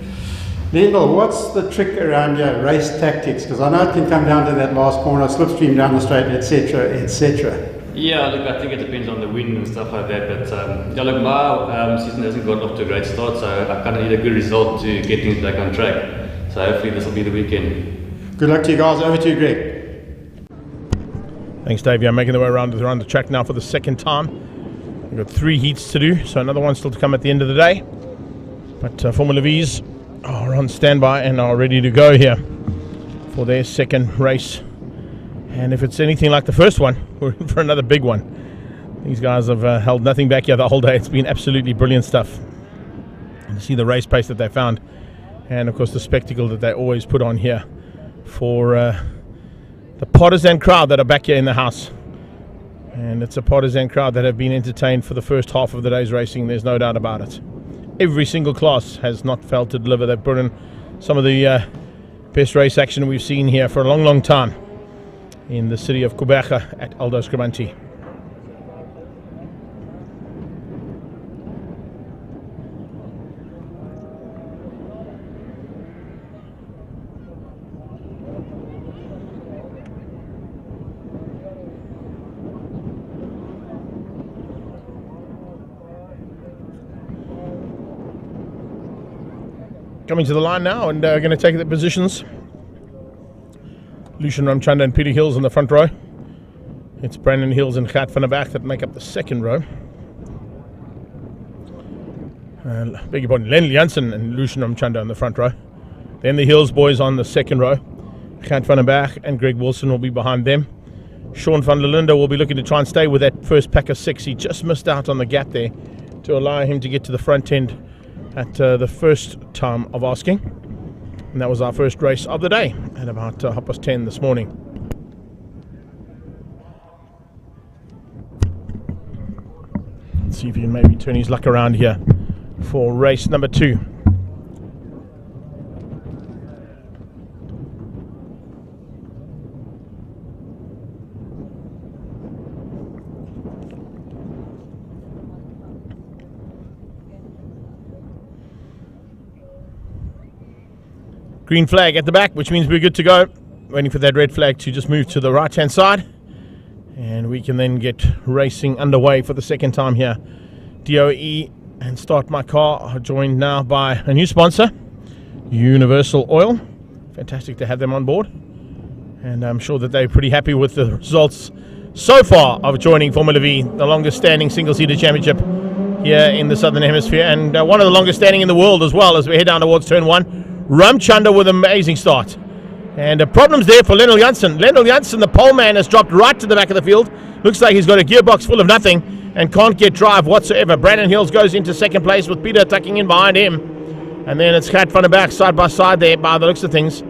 Lendl, what's the trick around your race tactics? Because I know it can come down to that last corner, slipstream down the straight, etc., etc. Yeah, look, I think it depends on the wind and stuff like that. But yeah, look, my season hasn't got off to a great start, so I kind of need a good result to get things back on track. So hopefully this will be the weekend. Good luck to you guys. Over to you, Greg. Thanks, Dave. Yeah, making their way around the track now for the second time. We've got 3 heats to do, so another one still to come at the end of the day. But Formula V's are on standby and are ready to go here for their second race. And if it's anything like the first one, we're in for another big one. These guys have held nothing back here the whole day. It's been absolutely brilliant stuff. And to see the race pace that they found, and of course the spectacle that they always put on here for the partisan crowd that are back here in the house. And it's a partisan crowd that have been entertained for the first half of the day's racing, there's no doubt about it. Every single class has not failed to deliver. They've put in some of the best race action we've seen here for a long, long time in the city of Gqeberha at Aldo Scribante. Coming to the line now and going to take the positions. Lucian Ramchanda and Peter Hills in the front row. It's Brandon Hills and Gert van der Berg that make up the second row. Beg your pardon, Len Janssen and Lucian Ramchanda in the front row. Then the Hills boys on the second row. Gert van der Berg and Greg Wilson will be behind them. Sean van der Linde will be looking to try and stay with that first pack of 6. He just missed out on the gap there to allow him to get to the front end at the first time of asking. And that was our first race of the day at about 10:30 this morning. Let's see if he can maybe turn his luck around here for race number 2. Green flag at the back, which means we're good to go. Waiting for that red flag to just move to the right-hand side. And we can then get racing underway for the second time here. DOE and Start My Car are joined now by a new sponsor, Universal Oil. Fantastic to have them on board. And I'm sure that they're pretty happy with the results so far of joining Formula V, the longest standing single-seater championship here in the Southern Hemisphere. And one of the longest standing in the world as well as we head down towards turn 1. Ramchanda with an amazing start. And problems there for Lendl Janssen. Lendl Janssen, the pole man, has dropped right to the back of the field. Looks like he's got a gearbox full of nothing and can't get drive whatsoever. Brandon Hills goes into second place with Peter tucking in behind him. And then it's Gert van der Berg side by side there by the looks of things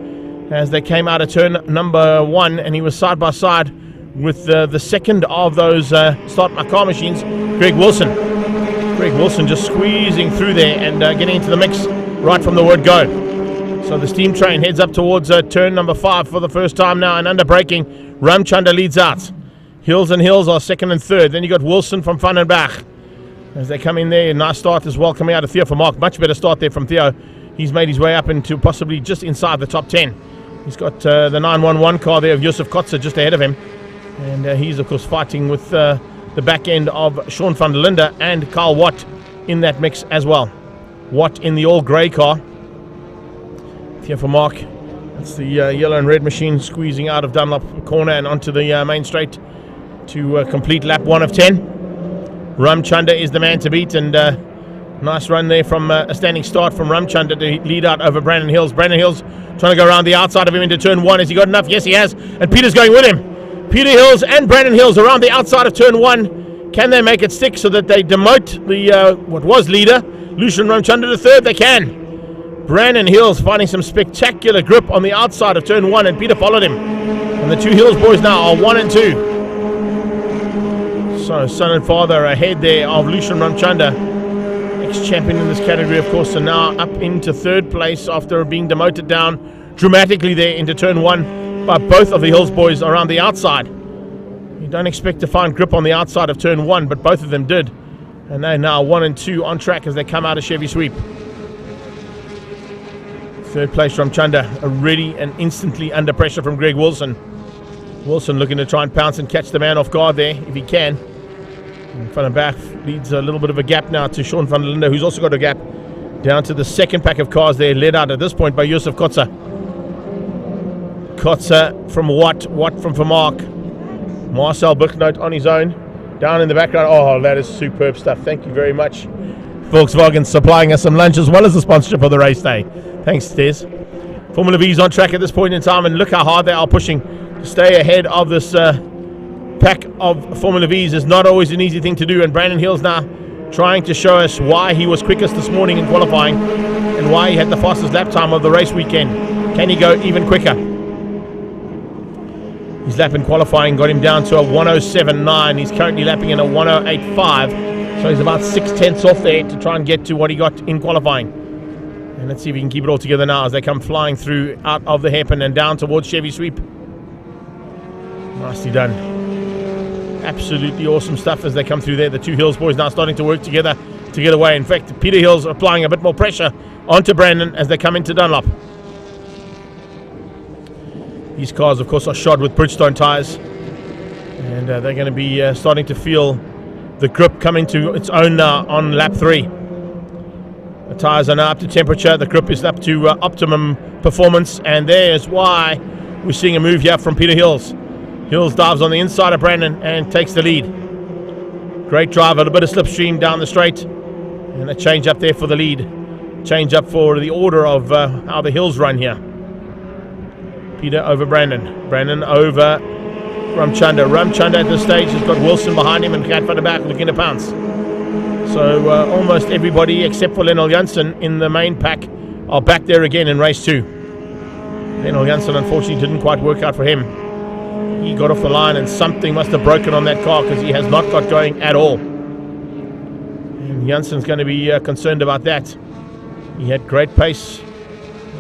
as they came out of turn number 1, and he was side by side with the second of those Start My Car machines, Greg Wilson. Greg Wilson just squeezing through there and getting into the mix right from the word go. So the steam train heads up towards turn number 5 for the first time now, and under braking, Ramchanda leads out. Hills and Hills are second and third. Then you got Wilson from Van den Berg as they come in there. Nice start as well coming out of Theo van Mark. Much better start there from Theo. He's made his way up into possibly just inside the top 10. He's got the 911 car there of Josef Kotzer just ahead of him. And he's of course fighting with the back end of Sean van der Linde and Carl Watt in that mix as well. Watt in the all grey car. Here for Mark, that's the yellow and red machine squeezing out of Dunlop corner and onto the main straight to complete lap 1 of 10. Ramchundra is the man to beat, and nice run there from a standing start from Ramchundra to lead out over Brandon Hills. Brandon Hills trying to go around the outside of him into turn 1. Has he got enough? Yes, he has. And Peter's going with him. Peter Hills and Brandon Hills around the outside of turn 1. Can they make it stick so that they demote the what was leader, Lucian Ramchundra to third? They can. Brandon Hills finding some spectacular grip on the outside of turn 1, and Peter followed him. And the two Hills boys now are 1 and 2. So son and father ahead there of Lucian Ramchundra, ex-champion in this category, of course, and now up into third place after being demoted down dramatically there into turn 1 by both of the Hills boys around the outside. You don't expect to find grip on the outside of turn 1, but both of them did. And they're now 1 and 2 on track as they come out of Chevy Sweep. Third place Ramchundra, already and instantly under pressure from Greg Wilson. Wilson looking to try and pounce and catch the man off guard there, if he can. And Van den Berg leads a little bit of a gap now to Sean van der Linde, who's also got a gap down to the second pack of cars there, led out at this point by Josef Kotzer. Kotzer from Watt from Vermaak. Marcel Buchnout on his own, down in the background. Oh, that is superb stuff. Thank you very much. Volkswagen supplying us some lunch as well as the sponsorship of the race day. Thanks, Des. Formula V is on track at this point in time, and look how hard they are pushing to stay ahead of this pack of Formula V's. Is not always an easy thing to do, and Brandon Hills now trying to show us why he was quickest this morning in qualifying and why he had the fastest lap time of the race weekend. Can he go even quicker? His lap in qualifying got him down to a 107.9. He's currently lapping in a 108.5, so he's about 6/10 off there to try and get to what he got in qualifying. And let's see if he can keep it all together now as they come flying through out of the hairpin and down towards Chevy Sweep. Nicely done. Absolutely awesome stuff as they come through there. The two Hills boys now starting to work together to get away. In fact, Peter Hills applying a bit more pressure onto Brandon as they come into Dunlop. These cars, of course, are shod with Bridgestone tyres, and they're going to be starting to feel the grip coming to its own now on lap 3. The tyres are now up to temperature. The grip is up to optimum performance, and there's why we're seeing a move here from Peter Hills. Hills dives on the inside of Brandon and takes the lead. Great drive, a little bit of slipstream down the straight, and a change up there for the lead. Change up for the order of how the Hills run here. Peter over Brandon. Brandon over Ramchundra. Ramchundra at this stage has got Wilson behind him and Gert van der Berg looking to pounce. So almost everybody except for Lennel Janssen in the main pack are back there again in race 2. Lennel Janssen unfortunately didn't quite work out for him. He got off the line and something must have broken on that car because he has not got going at all. And Janssen's going to be concerned about that. He had great pace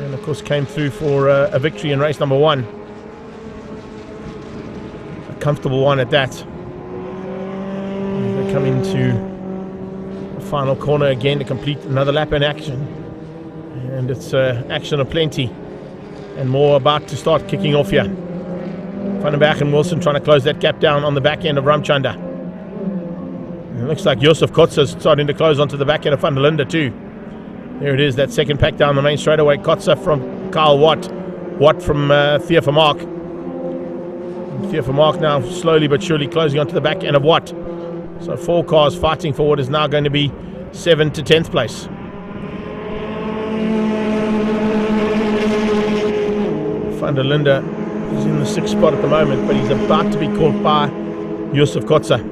and of course came through for a victory in race number 1. A comfortable one at that. They come into the final corner again to complete another lap in action. And it's action aplenty and more about to start kicking off here. Van den Berg and Wilson trying to close that gap down on the back end of Ramchundra. It looks like Josef Kotzer starting to close onto the back end of Van der Linde too. There it is, that second pack down the main straightaway. Kotzer from Kyle Watt. Watt from Theo Vermaak. Theo Vermaak now slowly but surely closing onto the back end of Watt. So 4 cars fighting for what is now going to be 7th to 10th place. Van der Linde is in the 6th spot at the moment, but he's about to be caught by Josef Kotzer.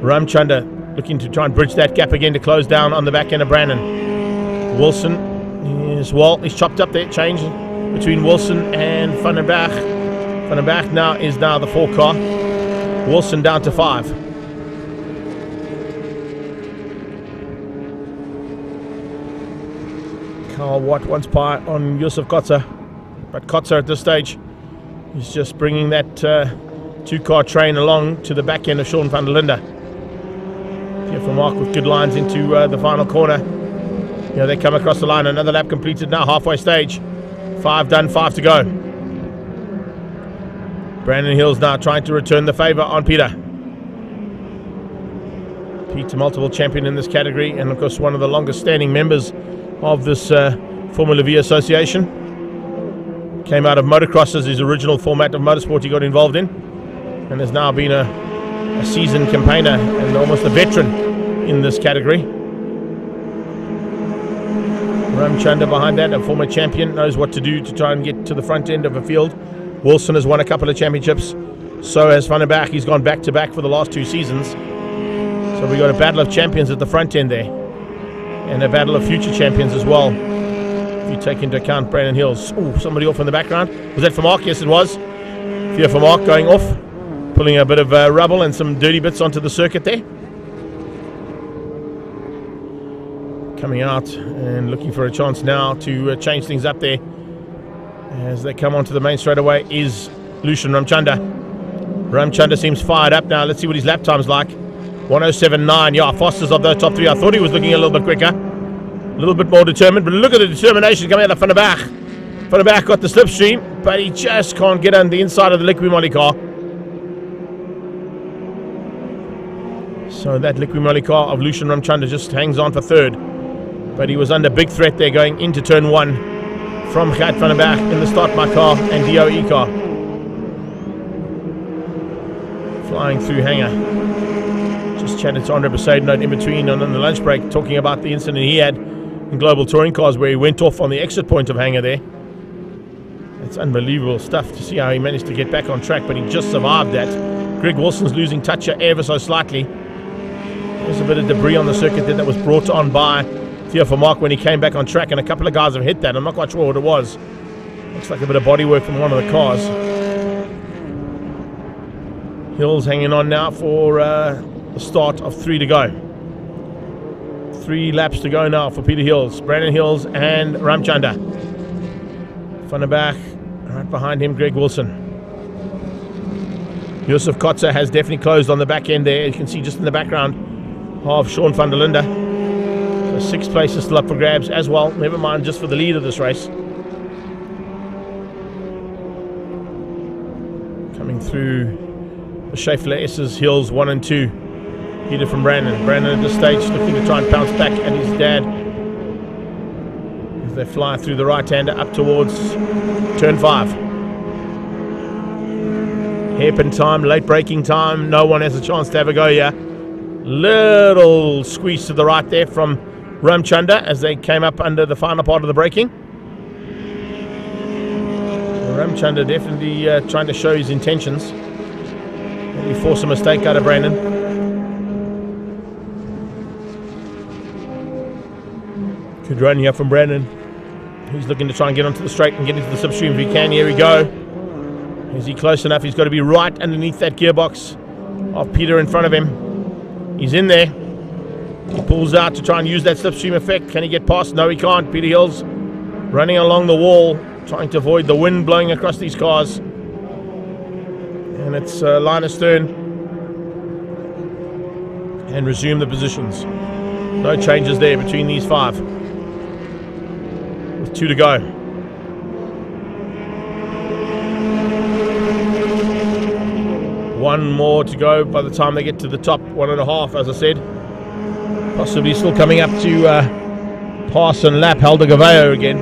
Ramchundra looking to try and bridge that gap again to close down on the back end of Brandon. Wilson is, well, he's chopped up that change between Wilson and Van den Berg. Van den Berg now is the 4 car. Wilson down to 5. Carl Watt wants pie on Josef Kotzer, but Kotzer at this stage is just bringing that 2-car train along to the back end of Sean van der Linde. Here for Mark with good lines into the final corner. Here they come across the line. Another lap completed now, halfway stage. 5 done, 5 to go. Brandon Hills now trying to return the favour on Peter. Peter, multiple champion in this category, and of course one of the longest standing members of this Formula V association. Came out of motocross as his original format of motorsport he got involved in, and has now been a a seasoned campaigner and almost a veteran in this category. Ramchundra behind that, a former champion, knows what to do to try and get to the front end of a field. Wilson has won a couple of championships. So has Van der Berg. He's gone back-to-back for the last 2 seasons. So we've got a battle of champions at the front end there. And a battle of future champions as well. If you take into account Brandon Hills. Oh, somebody off in the background. Was that for Mark? Yes, it was. Fear for Mark going off. Pulling a bit of rubble and some dirty bits onto the circuit there. Coming out and looking for a chance now to change things up there. As they come onto the main straightaway is Lucian Ramchundra. Ramchundra seems fired up now. Let's see what his lap time's like. 107.9. Yeah, fastest of the top 3. I thought he was looking a little bit quicker. A little bit more determined, but look at the determination coming out of Van der Berg. Van der Berg got the slipstream, but he just can't get on the inside of the Gqeberha car. So that Gqeberha car of Lucian Ramchundra just hangs on for third. But he was under big threat there going into turn 1 from Gert van der Berg in the Start My Car and DOE car. Flying through hangar. Just chatted to Andre Besaidnote in between on the lunch break, talking about the incident he had in Global Touring Cars where he went off on the exit point of hangar there. It's unbelievable stuff to see how he managed to get back on track, but he just survived that. Greg Wilson's losing touch ever so slightly. There's a bit of debris on the circuit there that was brought on by Theo for Mark when he came back on track, and a couple of guys have hit that. I'm not quite sure what it was. Looks like a bit of bodywork from one of the cars. Hills hanging on now for the start of 3 to go. 3 laps to go now for Peter Hills, Brandon Hills and Ramchundra. Van der Berg right behind him, Greg Wilson. Josef Kotzer has definitely closed on the back end there. You can see just in the background of Sean van der Linde. So 6 places still up for grabs as well. Never mind just for the lead of this race. Coming through the Schaeffler S's, Hills 1 and 2. Peter from Brandon. Brandon at this stage looking to try and bounce back at his dad. As they fly through the right-hander up towards turn 5. Hairpin time, late braking time. No one has a chance to have a go here. Little squeeze to the right there from Ramchundra as they came up under the final part of the braking. Ramchundra definitely trying to show his intentions. Maybe force a mistake out of Brandon. Good run here from Brandon. He's looking to try and get onto the straight and get into the slipstream if he can. Here we go. Is he close enough? He's got to be right underneath that gearbox of Peter in front of him. He's in there. He pulls out to try and use that slipstream effect. Can he get past? No, he can't. Peter Hills running along the wall, trying to avoid the wind blowing across these cars. And it's line astern. And resume the positions. No changes there between these 5. With 2 to go. One more to go by the time they get to the top. 1.5, as I said. Possibly still coming up to pass and lap Aldo Gqeberha again.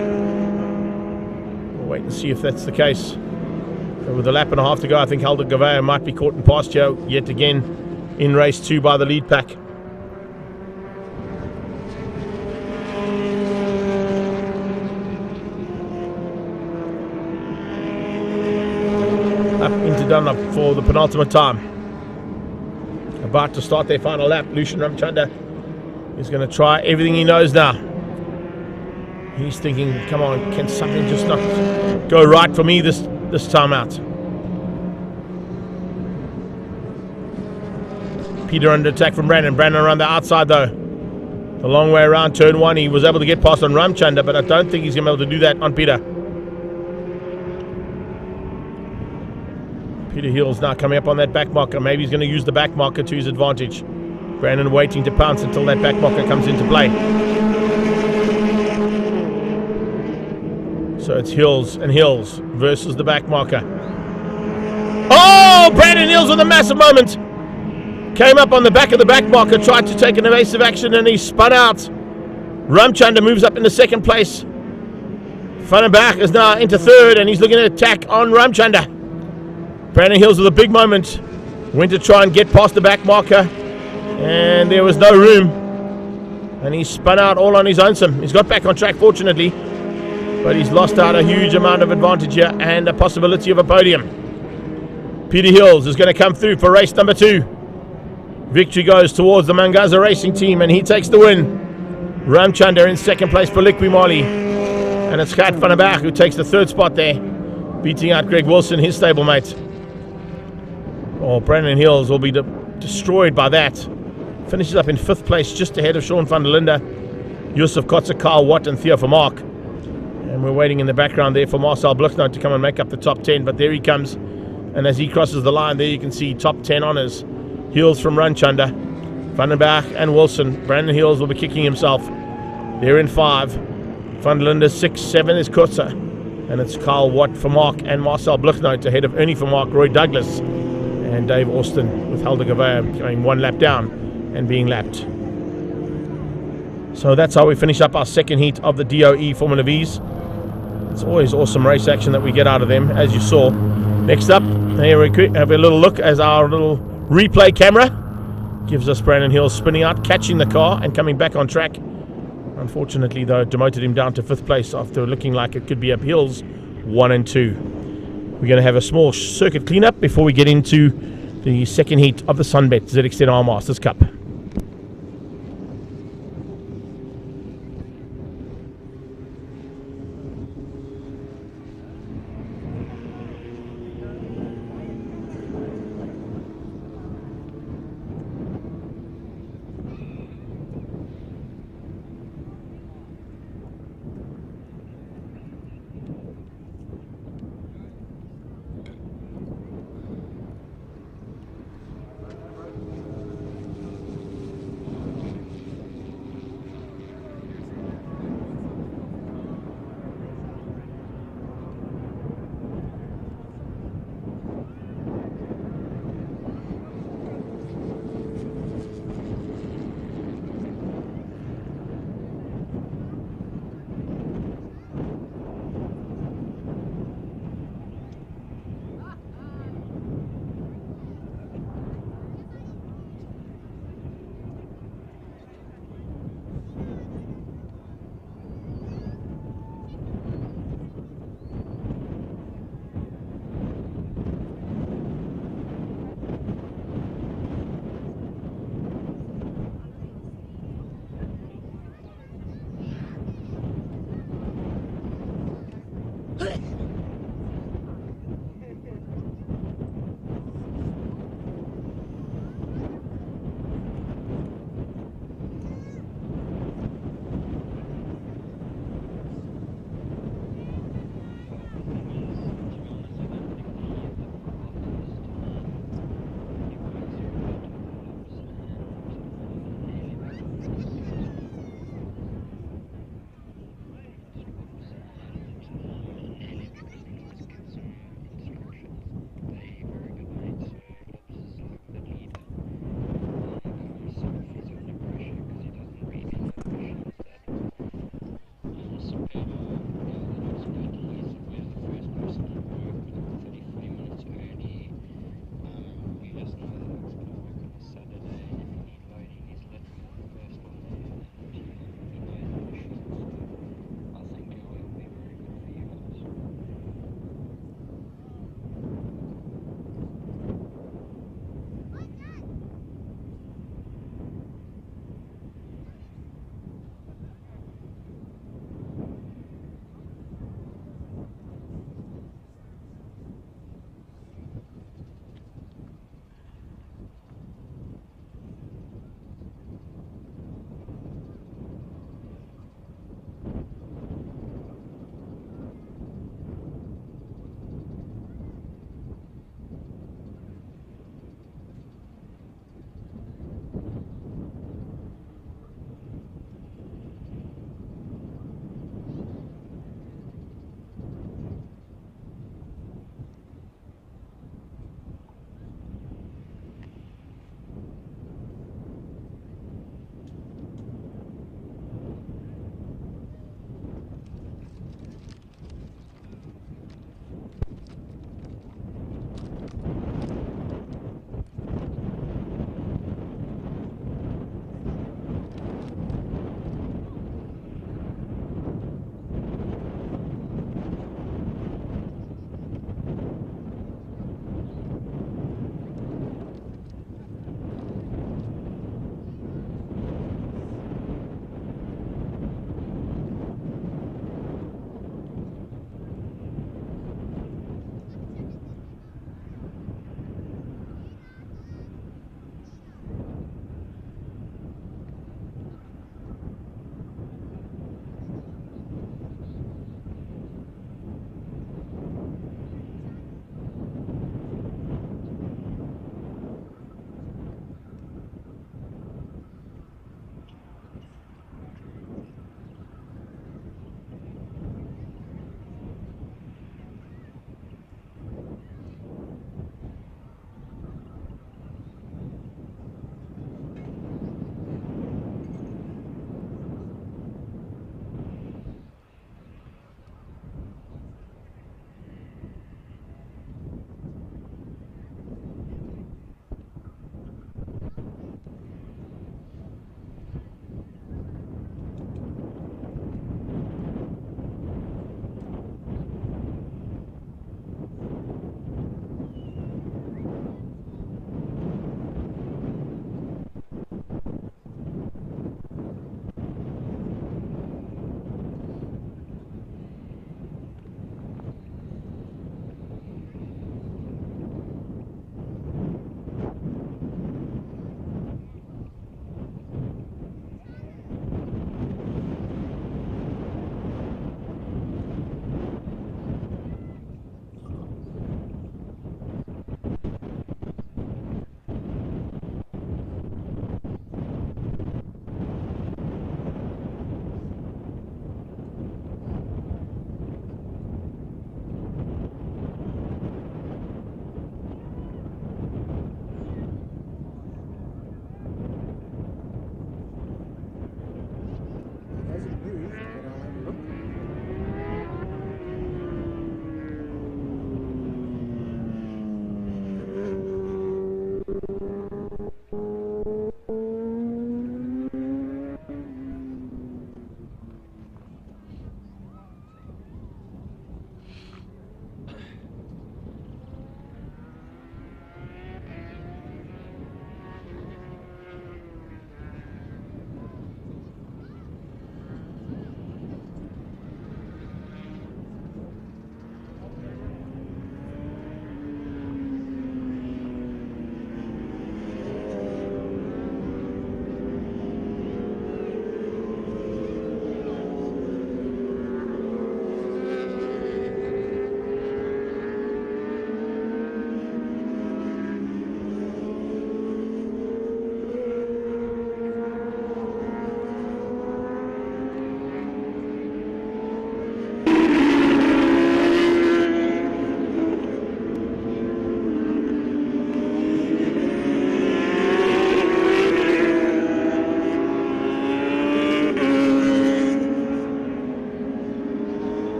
We'll wait and see if that's the case. But with a lap and a half to go, I think Aldo Gqeberha might be caught in pasture yet again in race 2 by the lead pack. Up into Dunlop for the penultimate time. About to start their final lap. Lucian Ramchundra is going to try everything he knows now. He's thinking, come on, can something just not go right for me this time out? Peter under attack from Brandon. Brandon around the outside though. The long way around turn 1. He was able to get past on Ramchundra, but I don't think he's going to be able to do that on Peter. Peter Hills now coming up on that back marker. Maybe he's going to use the back marker to his advantage. Brandon waiting to pounce until that back marker comes into play. So it's Hills and Hills versus the back marker. Oh, Brandon Hills with a massive moment. Came up on the back of the back marker, tried to take an evasive action, and he spun out. Ramchundra moves up into 2nd place. Van der Berg is now into 3rd, and he's looking at attack on Ramchundra. Brandon Hills with a big moment. Went to try and get past the back marker, and there was no room. And he spun out all on his own. He's got back on track, fortunately, but he's lost out a huge amount of advantage here and a possibility of a podium. Peter Hills is going to come through for race number 2. Victory goes towards the Mangaza Racing Team, and he takes the win. Ramchanda in second place for Liqui, and it's Gert van der Berg who takes the 3rd spot there, beating out Greg Wilson, his stablemate. Oh, Brandon Hills will be destroyed by that. Finishes up in 5th place, just ahead of Sean van der Linde, Yusuf Kotze, Carl Watt and Theo Vermaak. And we're waiting in the background there for Marcel Bluchnout to come and make up the top 10, but there he comes. And as he crosses the line, there you can see top 10 honours. Hills from Ramchanda, Van der Berg and Wilson. Brandon Hills will be kicking himself. They're in 5. Van der Linde 6, 7 is Kotze. And it's Carl Watt, Vermaak and Marcel Bluchnout ahead of Ernie Vermaak, Roy Douglas and Dave Austin, with Aldo Scribante going 1 lap down and being lapped. So that's how we finish up our second heat of the DOE Formula Vs. It's always awesome race action that we get out of them, as you saw. Next up, here we have a little look as our little replay camera gives us Brandon Hills spinning out, catching the car and coming back on track. Unfortunately, though, it demoted him down to 5th place after looking like it could be up Hills 1 and 2. We're going to have a small circuit cleanup before we get into the second heat of the Sunbet ZX10R Masters Cup.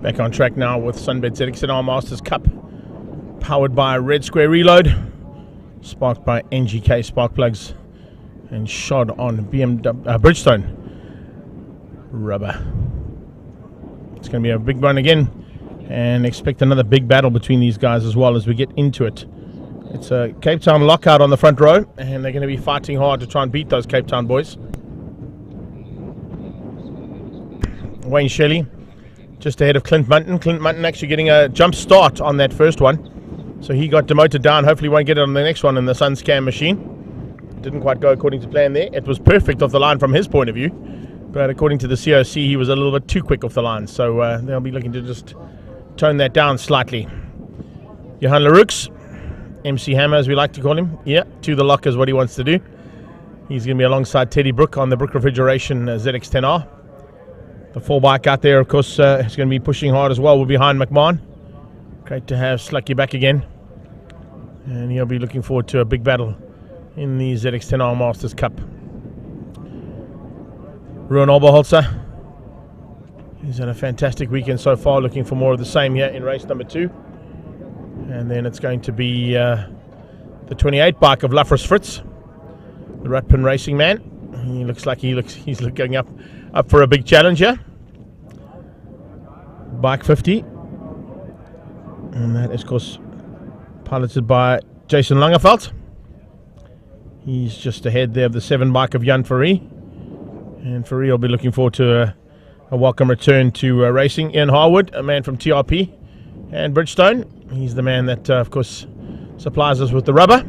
Back on track now with Sunbet ZXNR Masters Cup, powered by Red Square Reload, sparked by NGK spark plugs, and shod on Bridgestone rubber. It's going to be a big run again, and expect another big battle between these guys as well as we get into it. It's a Cape Town lockout on the front row, and they're going to be fighting hard to try and beat those Cape Town boys. Wayne Shelley just ahead of Clint Munton. Clint Munton actually getting a jump start on that first one, so he got demoted down. Hopefully won't get it on the next one in the Sunscam machine. Didn't quite go according to plan there. It was perfect off the line from his point of view, but according to the COC he was a little bit too quick off the line, so they'll be looking to just tone that down slightly. Johan Leroux, MC Hammer as we like to call him, to the lock is what he wants to do. He's going to be alongside Teddy Brook on the Brook Refrigeration ZX10R. The full bike out there, of course, is going to be pushing hard as well. We're behind McMahon. Great to have Slucky back again, and he'll be looking forward to a big battle in the ZX10R Masters Cup. Ruan Oberholzer, he's had a fantastic weekend so far, looking for more of the same here in race number 2. And then it's going to be the 28 bike of Lafras Fritz, the Rutpin Racing man. He looks like he's looking up for a big challenge here. Bike 50, and that is of course piloted by Jason Langeveld. He's just ahead there of the 7 bike of Jan Fourie, and Fourie will be looking forward to a welcome return to racing. Ian Harwood, a man from TRP and Bridgestone. He's the man that, of course, supplies us with the rubber.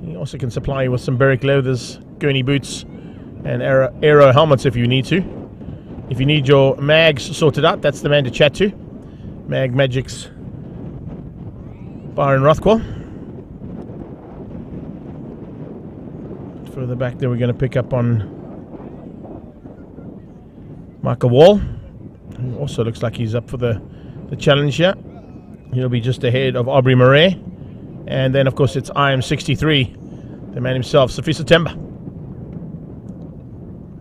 He also can supply you with some Berwick leathers, gurney boots, and aero helmets if you need to. If you need your mags sorted out, that's the man to chat to. Mag Magics, Byron Rothwell. Further back there, we're going to pick up on Michael Wall, who also looks like he's up for the challenge here. He'll be just ahead of Aubrey Murray. And then, of course, it's IM63, the man himself, Safisa Temba.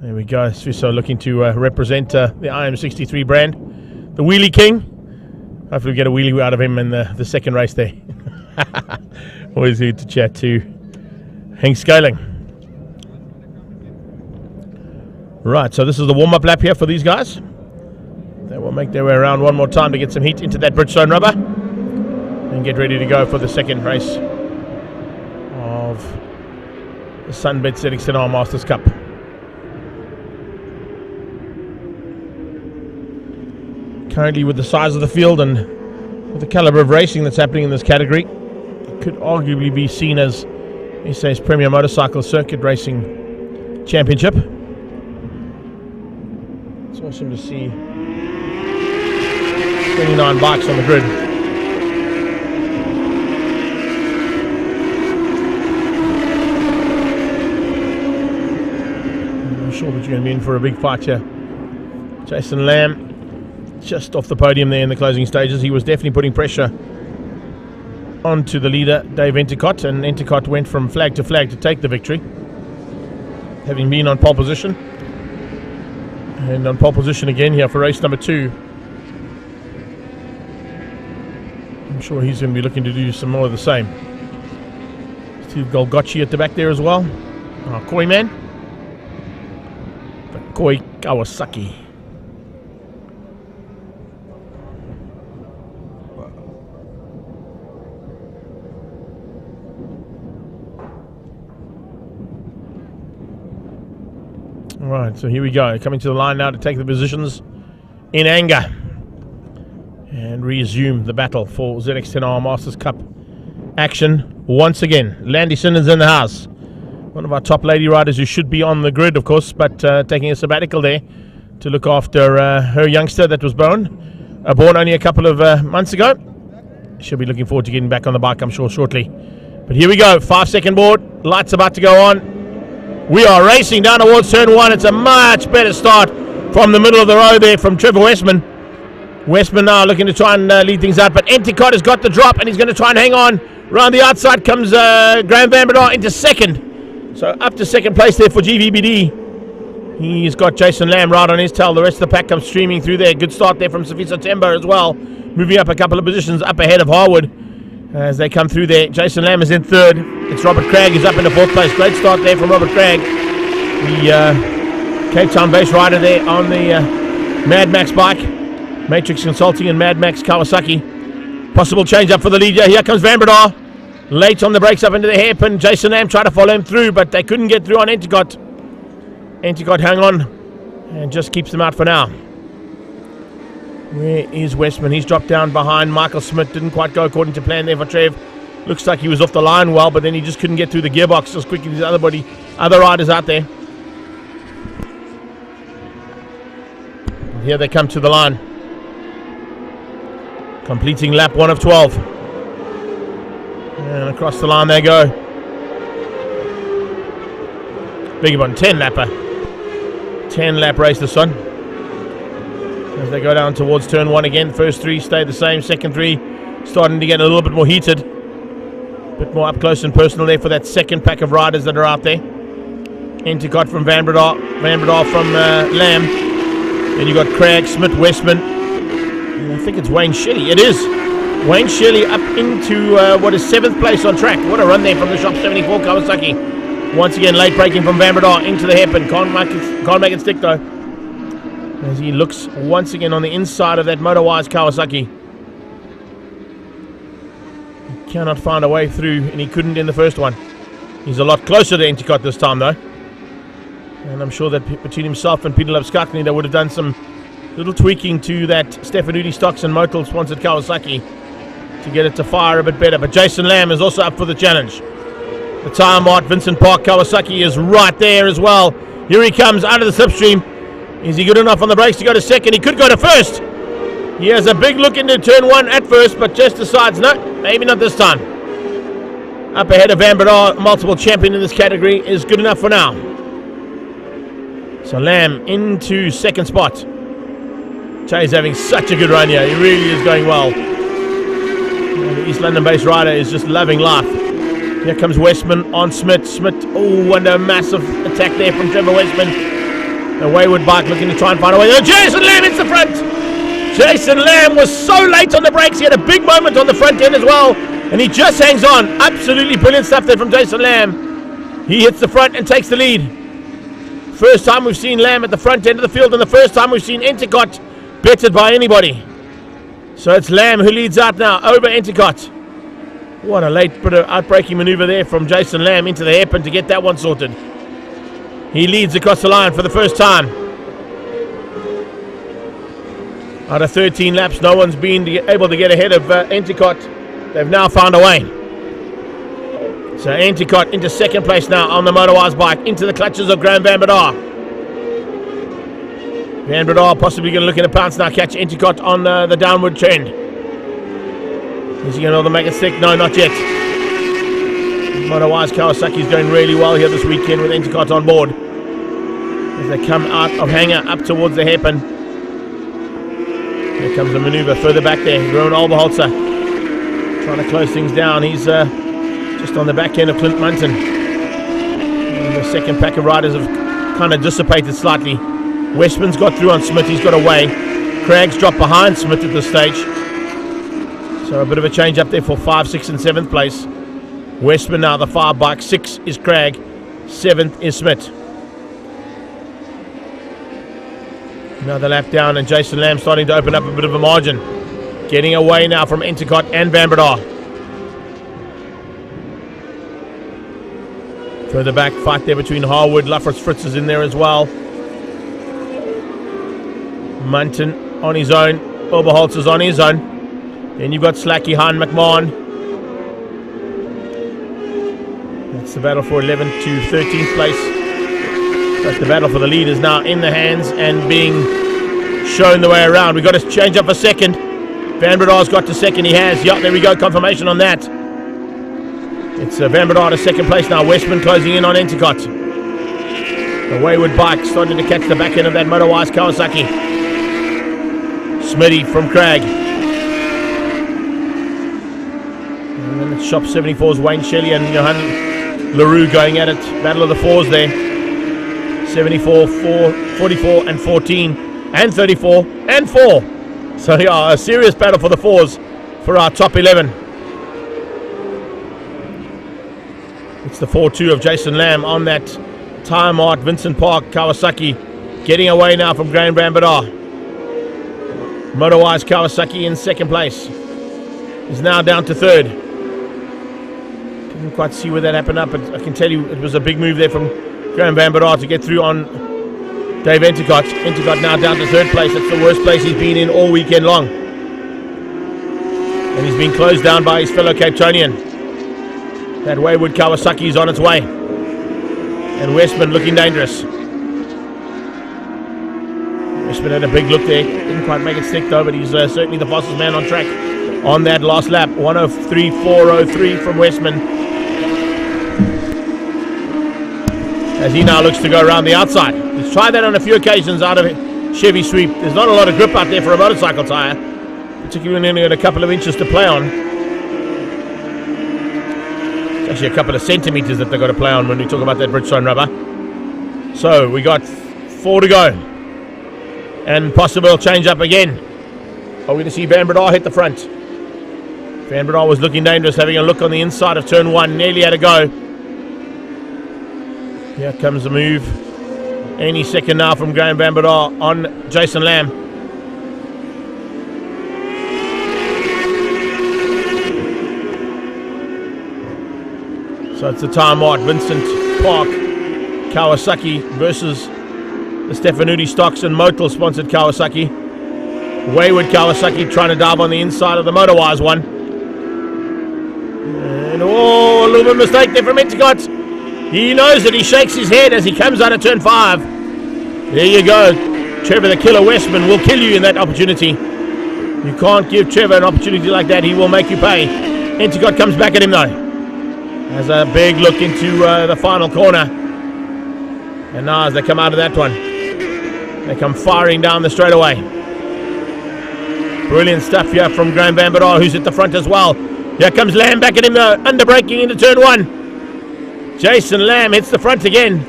There we go. Sfiso looking to represent the IM63 brand. The Wheelie King. Hopefully we get a wheelie out of him in the second race there. Always good to chat to Henk Scaling. Right, so this is the warm-up lap here for these guys. They will make their way around one more time to get some heat into that Bridgestone rubber and get ready to go for the second race of the Sunbet ZXNR Masters Cup. Currently, with the size of the field and with the caliber of racing that's happening in this category, it could arguably be seen as SA's Premier Motorcycle Circuit Racing Championship. It's awesome to see 29 bikes on the grid. I'm sure that you're going to be in for a big fight here. Jason Lamb just off the podium there in the closing stages. He was definitely putting pressure onto the leader, Dave Entercott, and Entercott went from flag to flag to take the victory, having been on pole position. And on pole position again here for race number 2. I'm sure he's going to be looking to do some more of the same. Steve Golgocci at the back there as well. Koi man. The Koi Kawasaki. Right, so here we go. Coming to the line now to take the positions in anger and resume the battle for ZX10R Masters Cup action once again. Landy Sinners in the house. One of our top lady riders who should be on the grid, of course, but taking a sabbatical there to look after her youngster that was born only a couple of months ago. She'll be looking forward to getting back on the bike, I'm sure, shortly. But here we go. 5-second board. Lights about to go on. We are racing down towards turn 1. It's a much better start from the middle of the road there from Trevor Westman. Westman now looking to try and lead things out, but Entercott has got the drop and he's going to try and hang on. Round the outside comes Graham Van Bedar into second. So up to second place there for GVBD. He's got Jason Lamb right on his tail. The rest of the pack comes streaming through there. Good start there from Sifiso Tembo as well. Moving up a couple of positions up ahead of Harwood as they come through there. Jason Lamb is in third. It's Robert Craig who's up in the fourth place. Great start there from Robert Craig. The Cape Town base rider there on the Mad Max bike. Matrix Consulting and Mad Max Kawasaki. Possible change up for the lead. Here comes Van Breda. Late on the brakes up into the hairpin. Jason Lamb tried to follow him through, but they couldn't get through on Enticott. Enticott hang on and just keeps them out for now. Where is Westman? He's dropped down behind Michael Smith. Didn't quite go according to plan there for Trev. Looks like he was off the line well, but then he just couldn't get through the gearbox as quickly as other riders out there. Here they come to the line. Completing lap 1 of 12. And across the line they go. Big one, 10 lapper. 10 lap race this one. As they go down towards turn 1 again. First 3 stayed the same. Second 3 starting to get a little bit more heated. A bit more up close and personal there for that second pack of riders that are out there. Enticott from Van Breda from Lamb. Then you got Craig, Smith, Westman. And I think it's Wayne Shelley. It is. Wayne Shelley up into what is 7th place on track. What a run there from the Shop 74 Kawasaki. Once again, late braking from Van Breda into the hairpin. Can't make it stick though. As he looks once again on the inside of that Motorwise Kawasaki. He cannot find a way through, and he couldn't in the first one. He's a lot closer to Enticott this time though. And I'm sure that between himself and Peter Lapskakny, they would have done some little tweaking to that Stefanuti Stocks and Motul sponsored Kawasaki to get it to fire a bit better. But Jason Lamb is also up for the challenge. The Tire Mart Vincent Park Kawasaki is right there as well. Here he comes out of the slipstream. Is he good enough on the brakes to go to second? He could go to first. He has a big look into turn 1 at first, but just decides, no, maybe not this time. Up ahead of Van Breda, multiple champion in this category, is good enough for now. So Lamb into second spot. Jay's having such a good run here. He really is going well. And the East London-based rider is just loving life. Here comes Westman on Smith. Smith, oh, and a massive attack there from Trevor Westman. A wayward bike looking to try and find a way. Oh, Jason Lamb hits the front. Jason Lamb was so late on the brakes. He had a big moment on the front end as well. And he just hangs on. Absolutely brilliant stuff there from Jason Lamb. He hits the front and takes the lead. First time we've seen Lamb at the front end of the field, and the first time we've seen Enticott bettered by anybody. So it's Lamb who leads out now over Enticott. What a late bit of outbraking maneuver there from Jason Lamb into the hairpin to get that one sorted. He leads across the line for the first time. Out of 13 laps, no one's been able to get ahead of Enticott. They've now found a way. So Enticott into second place now on the Motorwise bike, into the clutches of Graham Van Breda. Van Breda possibly going to look at a pounce now, catch Enticott on the downward trend. Is he going to be able to make it stick? No, not yet. Motorwise Kawasaki's going really well here this weekend with Enticott on board. As they come out of hangar up towards the hairpin. Here comes the maneuver further back there. Rowan Alberholzer trying to close things down. He's just on the back end of Clint Munton. And the second pack of riders have kind of dissipated slightly. Westman's got through on Smith. He's got away. Craig's dropped behind Smith at this stage. So a bit of a change up there for 5, 6 and 7th place. Westman now the far bike. 6 is Craig. 7th is Smith. Another lap down, and Jason Lamb starting to open up a bit of a margin. Getting away now from Enticott and Van Breda. Further back, fight there between Harwood. Lafferts Fritz is in there as well. Munton on his own. Oberholzer's on his own. Then you've got Slacky, Han, McMahon. That's the battle for 11th to 13th place. But the battle for the lead is now in the hands and being shown the way around. We've got to change up a second. Van Breda's got to second. He has. Yeah, there we go. Confirmation on that. It's Van Breda to second place now. Westman closing in on Enticott. The wayward bike starting to catch the back end of that Motorwise Kawasaki. Smitty from Craig. And then it's Shop 74's Wayne Shelley and Johan LaRue going at it. Battle of the fours there. 74, 44 and 14 and 34 and 4. So yeah, a serious battle for the 4s for our top 11. It's the 4-2 of Jason Lamb on that time art Vincent Park Kawasaki, getting away now from Graham Bambadar. Motorwise Kawasaki in second place. He's now down to third. Couldn't quite see where that happened up, but I can tell you it was a big move there from Graham Bambadar to get through on Dave Enticott. Enticott now down to third place. That's the worst place he's been in all weekend long. And he's been closed down by his fellow Cape Townian. That wayward Kawasaki is on its way. And Westman looking dangerous. Westman had a big look there. Didn't quite make it stick though, but he's certainly the fastest man on track on that last lap. 1:03.403 from Westman. As he now looks to go around the outside. He's tried that on a few occasions out of Chevy Sweep. There's not a lot of grip out there for a motorcycle tyre, particularly when you've got a couple of inches to play on. It's actually a couple of centimetres that they've got to play on when we talk about that Bridgestone rubber. So we got 4 to go. And possible change up again. Are we going to see Bambadar hit the front? Bambadar was looking dangerous, having a look on the inside of turn 1. Nearly had a go. Here comes the move. Any second now from Graham Bambadar on Jason Lamb. So it's the time out. Vincent Park Kawasaki versus the Stefanuti Stocks and Motul sponsored Kawasaki. Wayward Kawasaki trying to dive on the inside of the Motorwise one. And a little bit of mistake there from Enticott. He knows it. He shakes his head as he comes out of turn 5. There you go. Trevor the Killer Westman will kill you in that opportunity. You can't give Trevor an opportunity like that. He will make you pay. Enticott comes back at him though. Has a big look into the final corner. And now as they come out of that one, they come firing down the straightaway. Brilliant stuff here from Graham Bambadar, who's at the front as well. Here comes Lamb back at him though, under-braking into turn 1. Jason Lamb hits the front again,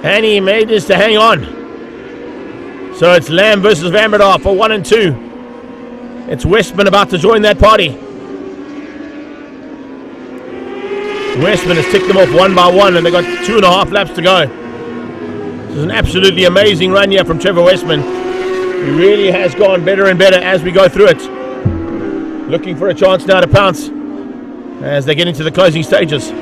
and he manages to hang on. So it's Lamb versus Bambadar for 1 and 2. It's Westman about to join that party. Westman has ticked them off one by one, and they've got 2.5 laps to go. This is an absolutely amazing run here from Trevor Westman. He really has gone better and better as we go through it. Looking for a chance now to pounce as they get into the closing stages.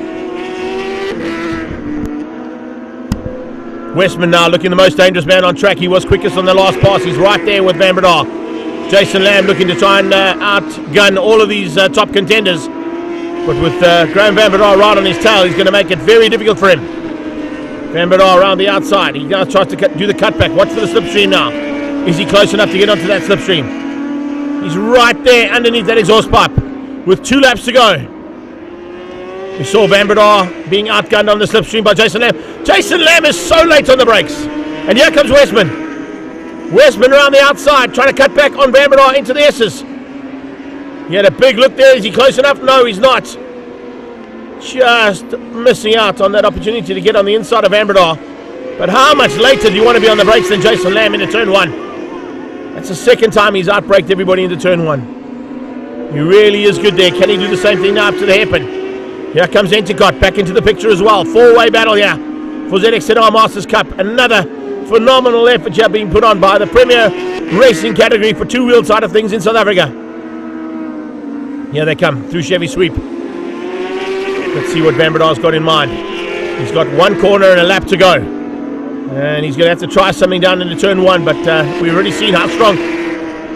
Westman now looking the most dangerous man on track. He was quickest on the last pass. He's right there with Bambadar. Jason Lamb looking to try and outgun all of these top contenders. But with Graham Bambadar right on his tail, he's going to make it very difficult for him. Bambadar around the outside. He now tries to do the cutback. Watch for the slipstream now. Is he close enough to get onto that slipstream? He's right there underneath that exhaust pipe with 2 laps to go. We saw Bambadar being outgunned on the slipstream by Jason Lamb. Jason Lamb is so late on the brakes. And here comes Westman. Westman around the outside trying to cut back on Bambadar into the S's. He had a big look there. Is he close enough? No, he's not. Just missing out on that opportunity to get on the inside of Bambadar. But how much later do you want to be on the brakes than Jason Lamb into turn 1? That's the second time he's outbraked everybody into turn 1. He really is good there. Can he do the same thing now up to the hairpin? Here comes Enticott back into the picture as well. 4-way battle here for ZX10R Masters Cup. Another phenomenal effort here being put on by the premier racing category for two-wheeled side of things in South Africa. Here they come through Chevy Sweep. Let's see what Bambadar's got in mind. He's got 1 corner and a lap to go. And he's going to have to try something down into turn 1, but we've already seen how strong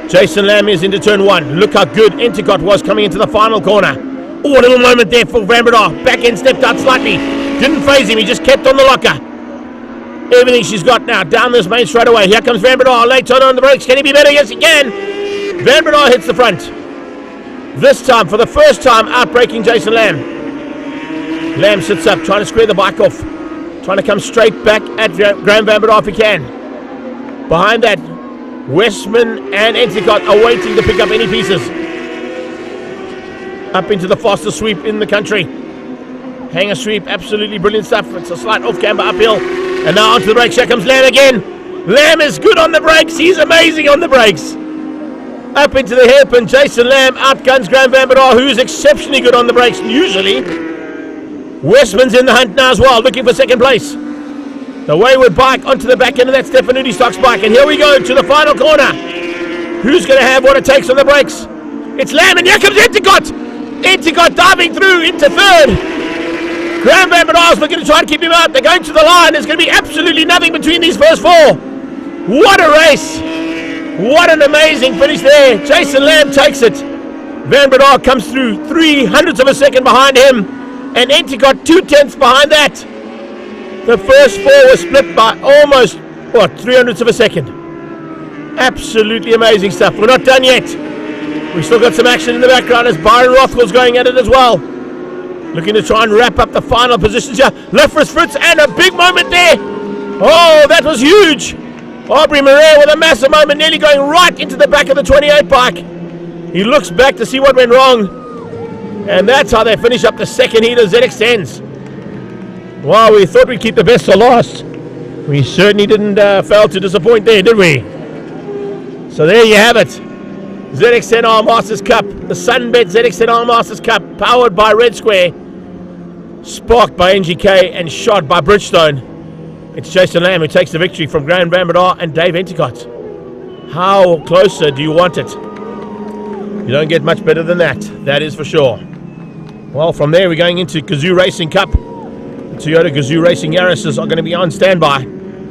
Jason Lamb is into turn 1. Look how good Enticott was coming into the final corner. Oh, a little moment there for Bambadar. Back end stepped out slightly. Didn't phase him. He just kept on the locker. Everything she's got now down this main straightaway. Here comes Bambadar. Late turn on the brakes. Can he be better? Yes, he can. Bambadar hits the front. This time, for the first time, outbraking Jason Lamb. Lamb sits up, trying to square the bike off. Trying to come straight back at Graham Bambadar if he can. Behind that, Westman and Enticott are waiting to pick up any pieces. Up into the fastest sweep in the country. Hanger sweep, absolutely brilliant stuff. It's a slight off-camber uphill. And now onto the brakes. Here comes Lamb again. Lamb is good on the brakes. He's amazing on the brakes. Up into the hairpin. Jason Lamb outguns Graham Van Bedar, who's exceptionally good on the brakes usually. Westman's in the hunt now as well, looking for second place. The wayward bike onto the back end of that Stefanuti Stocks bike. And here we go to the final corner. Who's going to have what it takes on the brakes? It's Lamb, and here comes Enticott. Enticott diving through into third. Graham Van Bedar's looking to try and keep him out. They're going to the line. There's going to be absolutely nothing between these first four. What a race. What an amazing finish there. Jason Lamb takes it. Van Bedar comes through 0.03 of a second behind him. And Enticott 0.2 behind that. The first four were split by almost, 0.03 of a second. Absolutely amazing stuff. We're not done yet. We've still got some action in the background as Byron Rothwell's going at it as well. Looking to try and wrap up the final positions here. Lefris Fritz, and a big moment there. Oh, that was huge. Aubrey Murray with a massive moment, nearly going right into the back of the 28 bike. He looks back to see what went wrong. And that's how they finish up the second heat of ZX10s. Wow, we thought we'd keep the best for last. We certainly didn't fail to disappoint there, did we? So there you have it. ZX10R Masters Cup, the Sunbet ZX10R Masters Cup, powered by Red Square, sparked by NGK and shot by Bridgestone. It's Jason Lamb who takes the victory from Graham Van Bedar and Dave Enticott. How closer do you want it? You don't get much better than that, that is for sure. Well, from there we're going into Gazoo Racing Cup. The Toyota Gazoo Racing Yaris's are going to be on standby.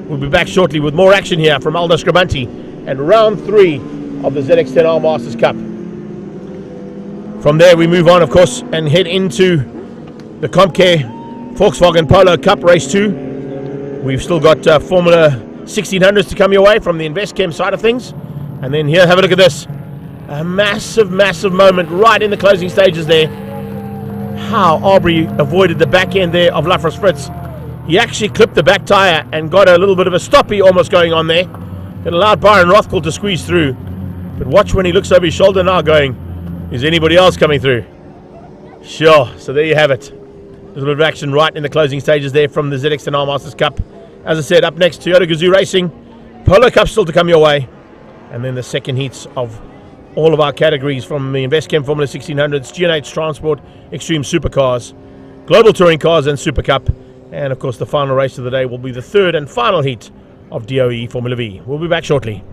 We'll be back shortly with more action here from Aldo Scribante and round 3 of the ZX10R Masters Cup. From there we move on, of course, and head into the Comcare Volkswagen Polo Cup Race 2. We've still got Formula 1600s to come your way from the InvestChem side of things. And then here, have a look at this. A massive, massive moment right in the closing stages there. How Aubrey avoided the back end there of Lafras Fritz. He actually clipped the back tyre and got a little bit of a stoppie almost going on there. It allowed Byron Rothwell to squeeze through. But watch when he looks over his shoulder now going, is anybody else coming through? Sure, so there you have it. A little bit of action right in the closing stages there from the ZX10R Masters Cup. As I said, up next, Toyota Gazoo Racing. Polo Cup still to come your way. And then the second heats of all of our categories from the InvestChem Formula 1600s, G&H Transport, Extreme Supercars, Global Touring Cars and Super Cup. And of course the final race of the day will be the third and final heat of DOE Formula V. We'll be back shortly.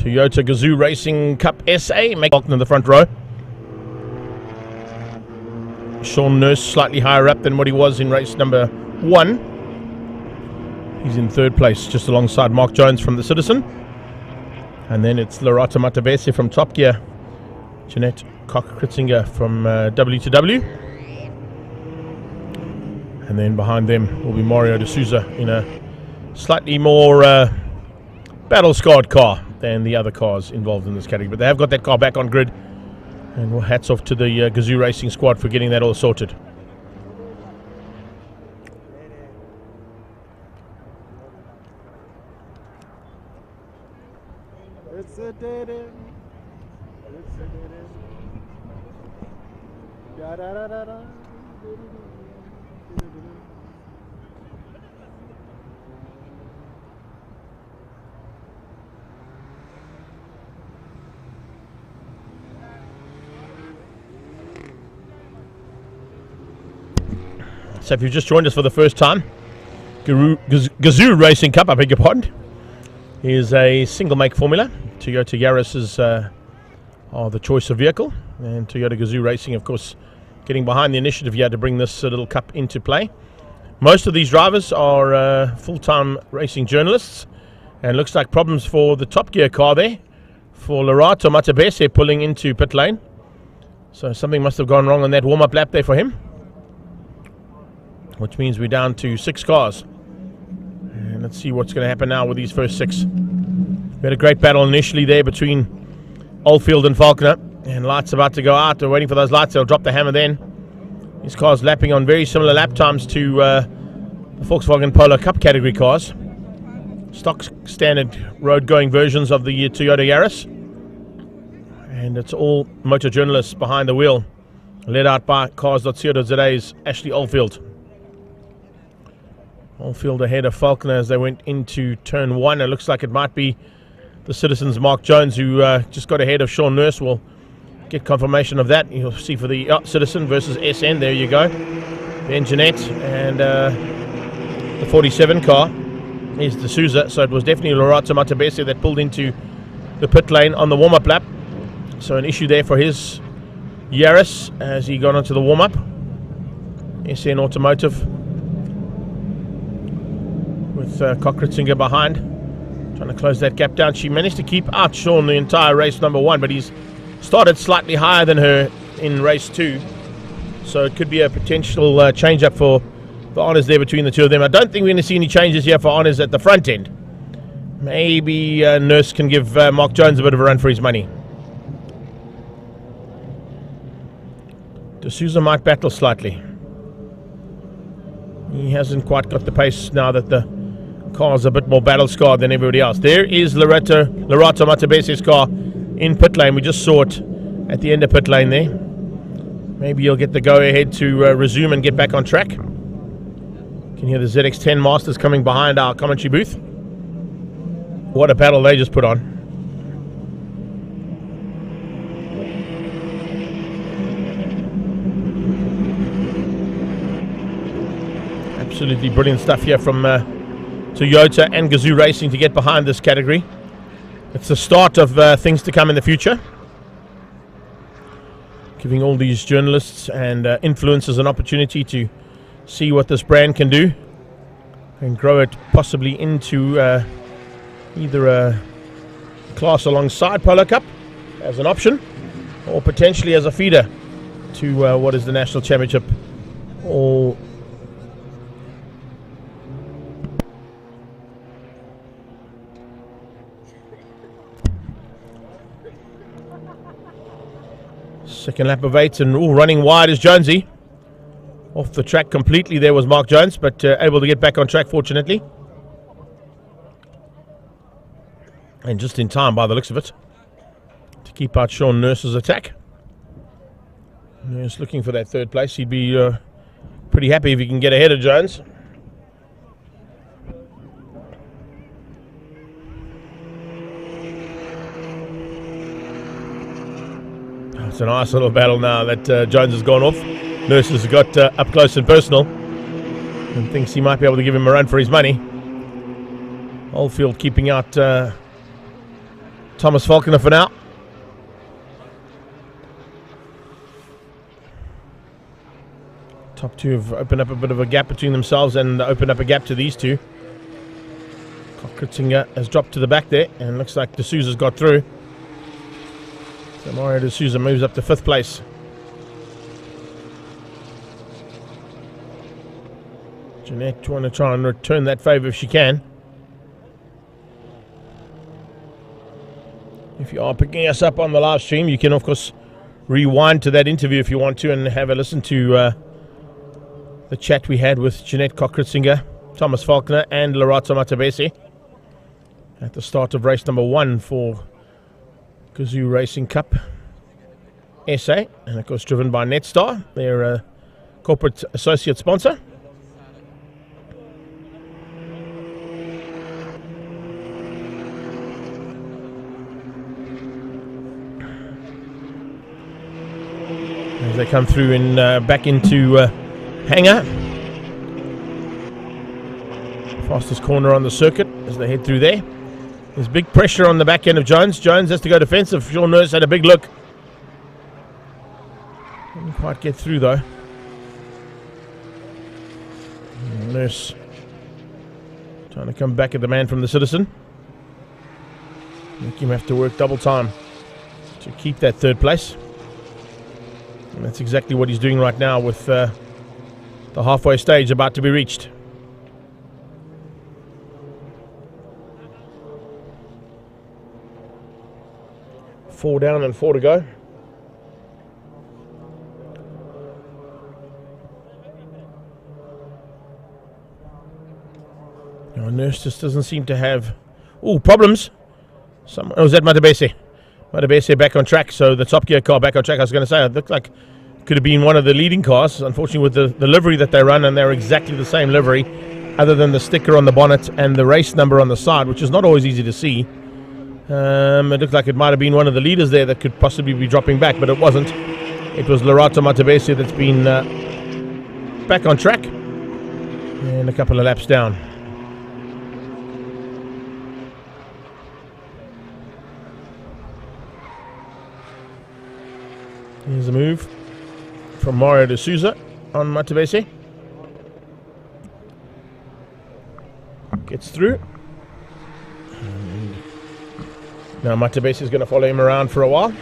Toyota Gazoo Racing Cup SA, make in the front row. Sean Nurse slightly higher up than what he was in race number 1. He's in third place, just alongside Mark Jones from the Citizen. And then it's Lerato Matabese from Top Gear, Jeanette Koch-Kritzinger from W2W. And then behind them will be Mario De Souza in a slightly more battle-scarred car than the other cars involved in this category. But they have got that car back on grid. And well, hats off to the Gazoo Racing squad for getting that all sorted. It's a dead end. It's a dead end. Da da da da da. So if you've just joined us for the first time, Gazoo Racing Cup, I beg your pardon, is a single make formula. Toyota Yaris are the choice of vehicle, and Toyota Gazoo Racing, of course, getting behind the initiative here to bring this little cup into play. Most of these drivers are full-time racing journalists, and looks like problems for the Top Gear car there, for Lerato Matabese pulling into pit lane. So something must have gone wrong on that warm-up lap there for him, which means we're down to 6 cars. And let's see what's going to happen now with these first 6. We had a great battle initially there between Oldfield and Falconer, and lights about to go out. They're waiting for those lights. They'll drop the hammer then. These cars lapping on very similar lap times to the Volkswagen Polo Cup category cars. Stock standard road-going versions of the Toyota Yaris. And it's all motor journalists behind the wheel, led out by Cars.co.za's Ashley Oldfield. Oldfield ahead of Falconer as they went into turn 1. It looks like it might be the Citizens' Mark Jones who just got ahead of Sean Nurse. We'll get confirmation of that. You'll see for the Citizen versus SN. There you go. Then Jeanette and the 47 car is De Souza. So it was definitely Lerato Matabese that pulled into the pit lane on the warm-up lap. So an issue there for his Yaris as he got onto the warm-up. SN Automotive with Koch-Kritzinger behind, trying to close that gap down. She managed to keep out Sean the entire race number 1, but he's started slightly higher than her in race 2. So it could be a potential change-up for honours there between the two of them. I don't think we're going to see any changes here for honours at the front end. Maybe Nurse can give Mark Jones a bit of a run for his money. De Souza might battle slightly. He hasn't quite got the pace now that the car's a bit more battle-scarred than everybody else. There is Lerato Matabese's car in pit lane. We just saw it at the end of pit lane there. Maybe he'll get the go-ahead to resume and get back on track. You can hear the ZX10 Masters coming behind our commentary booth. What a battle they just put on. Absolutely brilliant stuff here from Toyota and Gazoo Racing to get behind this category. It's the start of things to come in the future, giving all these journalists and influencers an opportunity to see what this brand can do and grow it possibly into either a class alongside Polo Cup as an option, or potentially as a feeder to what is the National Championship. All second lap of 8, and running wide is Jonesy. Off the track completely there was Mark Jones, but able to get back on track fortunately. And just in time by the looks of it to keep out Sean Nurse's attack. Nurse looking for that third place. He'd be pretty happy if he can get ahead of Jones. It's a nice little battle now that Jones has gone off. Nurse has got up close and personal and thinks he might be able to give him a run for his money. Oldfield keeping out Thomas Falconer for now. Top two have opened up a bit of a gap between themselves and opened up a gap to these two. Kritzinger has dropped to the back there, and looks like D'Souza's got through. So Mario D'Souza moves up to 5th place. Jeanette want to try and return that favour if she can. If you are picking us up on the live stream, you can of course rewind to that interview if you want to and have a listen to the chat we had with Jeanette Kritzinger, Thomas Falconer and Lerato Matabese at the start of race number 1 for Gazoo Racing Cup SA, and of course driven by Netstar, their corporate associate sponsor. As they come through in back into hangar. Fastest corner on the circuit as they head through there. There's big pressure on the back end of Jones. Jones has to go defensive. Sean Nurse had a big look. Didn't quite get through though. Nurse trying to come back at the man from the Citizen. Make him have to work double time to keep that 3rd place. And that's exactly what he's doing right now with the halfway stage about to be reached. Four down and 4 to go. Now Nurse just doesn't seem to have problems. Was that Matabese? Matabese back on track, so the Top Gear car back on track. I was going to say, it looked like it could have been one of the leading cars. Unfortunately, with the livery that they run, and they're exactly the same livery, other than the sticker on the bonnet and the race number on the side, which is not always easy to see. It looked like it might have been one of the leaders there that could possibly be dropping back, but it wasn't. It was Lerato Matabese that's been back on track and a couple of laps down. Here's a move from Mario D'Souza on Matabese. Gets through. And now Matabese is going to follow him around for a while.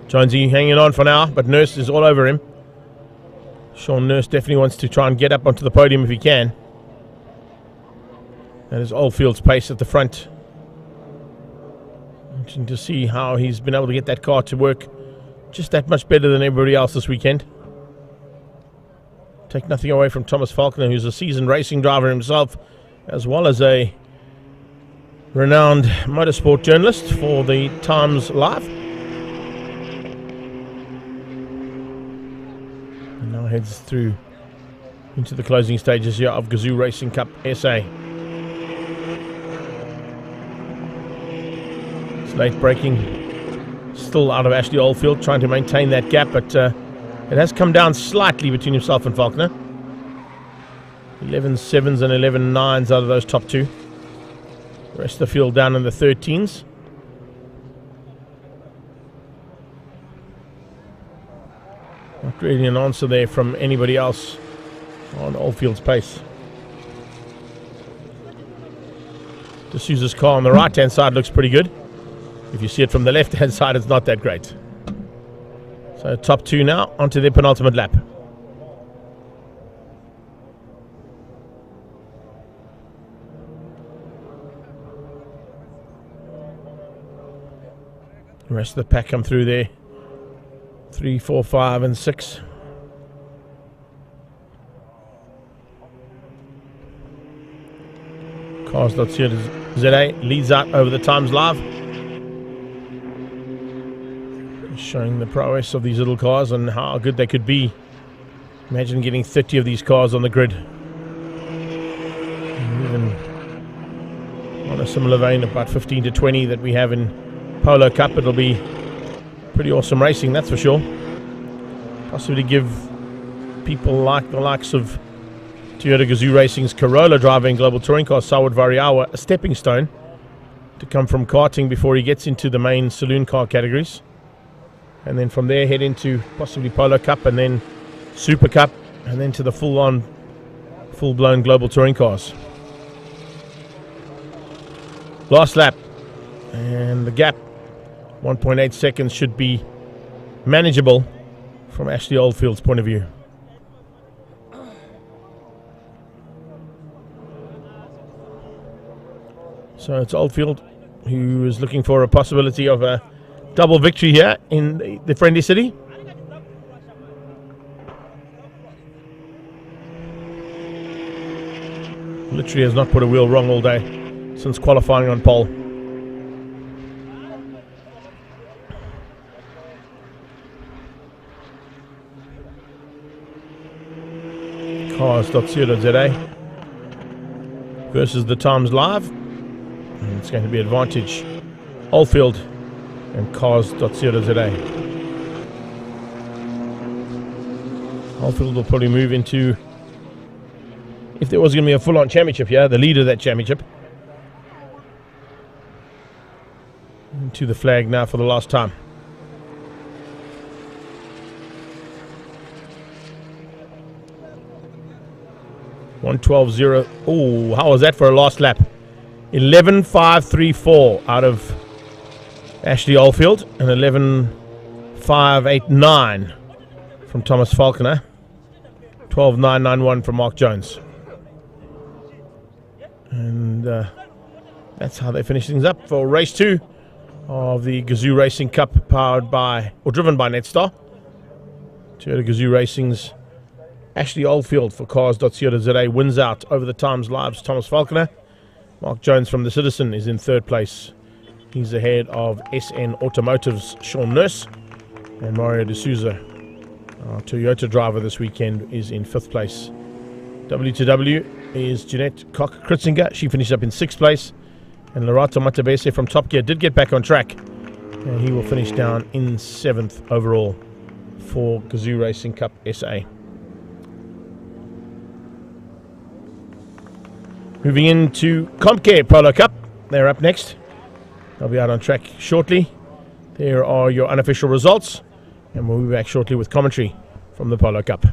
Jonesy hanging on for now, but Nurse is all over him. Sean Nurse definitely wants to try and get up onto the podium if he can. That is Oldfield's pace at the front. Interesting to see how he's been able to get that car to work just that much better than everybody else this weekend. Take nothing away from Thomas Falconer, who's a seasoned racing driver himself, as well as a renowned motorsport journalist for the Times Live. And now heads through into the closing stages here of Gazoo Racing Cup SA. Late braking, still out of Ashley Oldfield, trying to maintain that gap, but it has come down slightly between himself and Falconer. 11 7s and 11 9s out of those top two. The rest of the field down in the 13s. Not really an answer there from anybody else on Oldfield's pace. D'Souza's car on the right hand side looks pretty good. If you see it from the left-hand side, it's not that great. So top two now, onto their penultimate lap. The rest of the pack come through there. 3, 4, 5, and 6. Cars.co.za leads out over the Times Live. Showing the prowess of these little cars and how good they could be. Imagine getting 30 of these cars on the grid. And even on a similar vein, about 15 to 20 that we have in Polo Cup, it'll be pretty awesome racing, that's for sure. Possibly give people like the likes of Toyota Gazoo Racing's Corolla driver in Global Touring Car, Sawad Variawa, a stepping stone to come from karting before he gets into the main saloon car categories. And then from there head into possibly Polo Cup and then Super Cup and then to the full-blown Global Touring Cars. Last lap. And the gap, 1.8 seconds, should be manageable from Ashley Oldfield's point of view. So it's Oldfield who is looking for a possibility of a double victory here in the Friendly City. Literally has not put a wheel wrong all day since qualifying on pole. Cars.co.za versus the Times Live. And it's going to be advantage Oldfield and Cars.co.za. Oldfield will probably move into, if there was going to be a full-on championship here, the leader of that championship. Into the flag now for the last time. .112.0. Oh, how was that for a last lap? 11.534 out of Ashley Oldfield and 11.589 from Thomas Falconer. 12.991 from Mark Jones. And that's how they finish things up for race 2 of the Gazoo Racing Cup, powered by or driven by Netstar. Toyota Gazoo Racing's Ashley Oldfield for Cars.co.za wins out over the Times Live's Thomas Falconer. Mark Jones from the Citizen is in third place. He's ahead of SN Automotive's Sean Nurse. And Mario D'Souza, our Toyota driver this weekend, is in fifth place. W2W is Jeanette Koch-Kritzinger. She finished up in sixth place. And Lorato Matabese from Top Gear did get back on track. And he will finish down in seventh overall for Gazoo Racing Cup SA. Moving into CompCare Polo Cup. They're up next. They'll be out on track shortly. There are your unofficial results. And we'll be back shortly with commentary from the Polo Cup.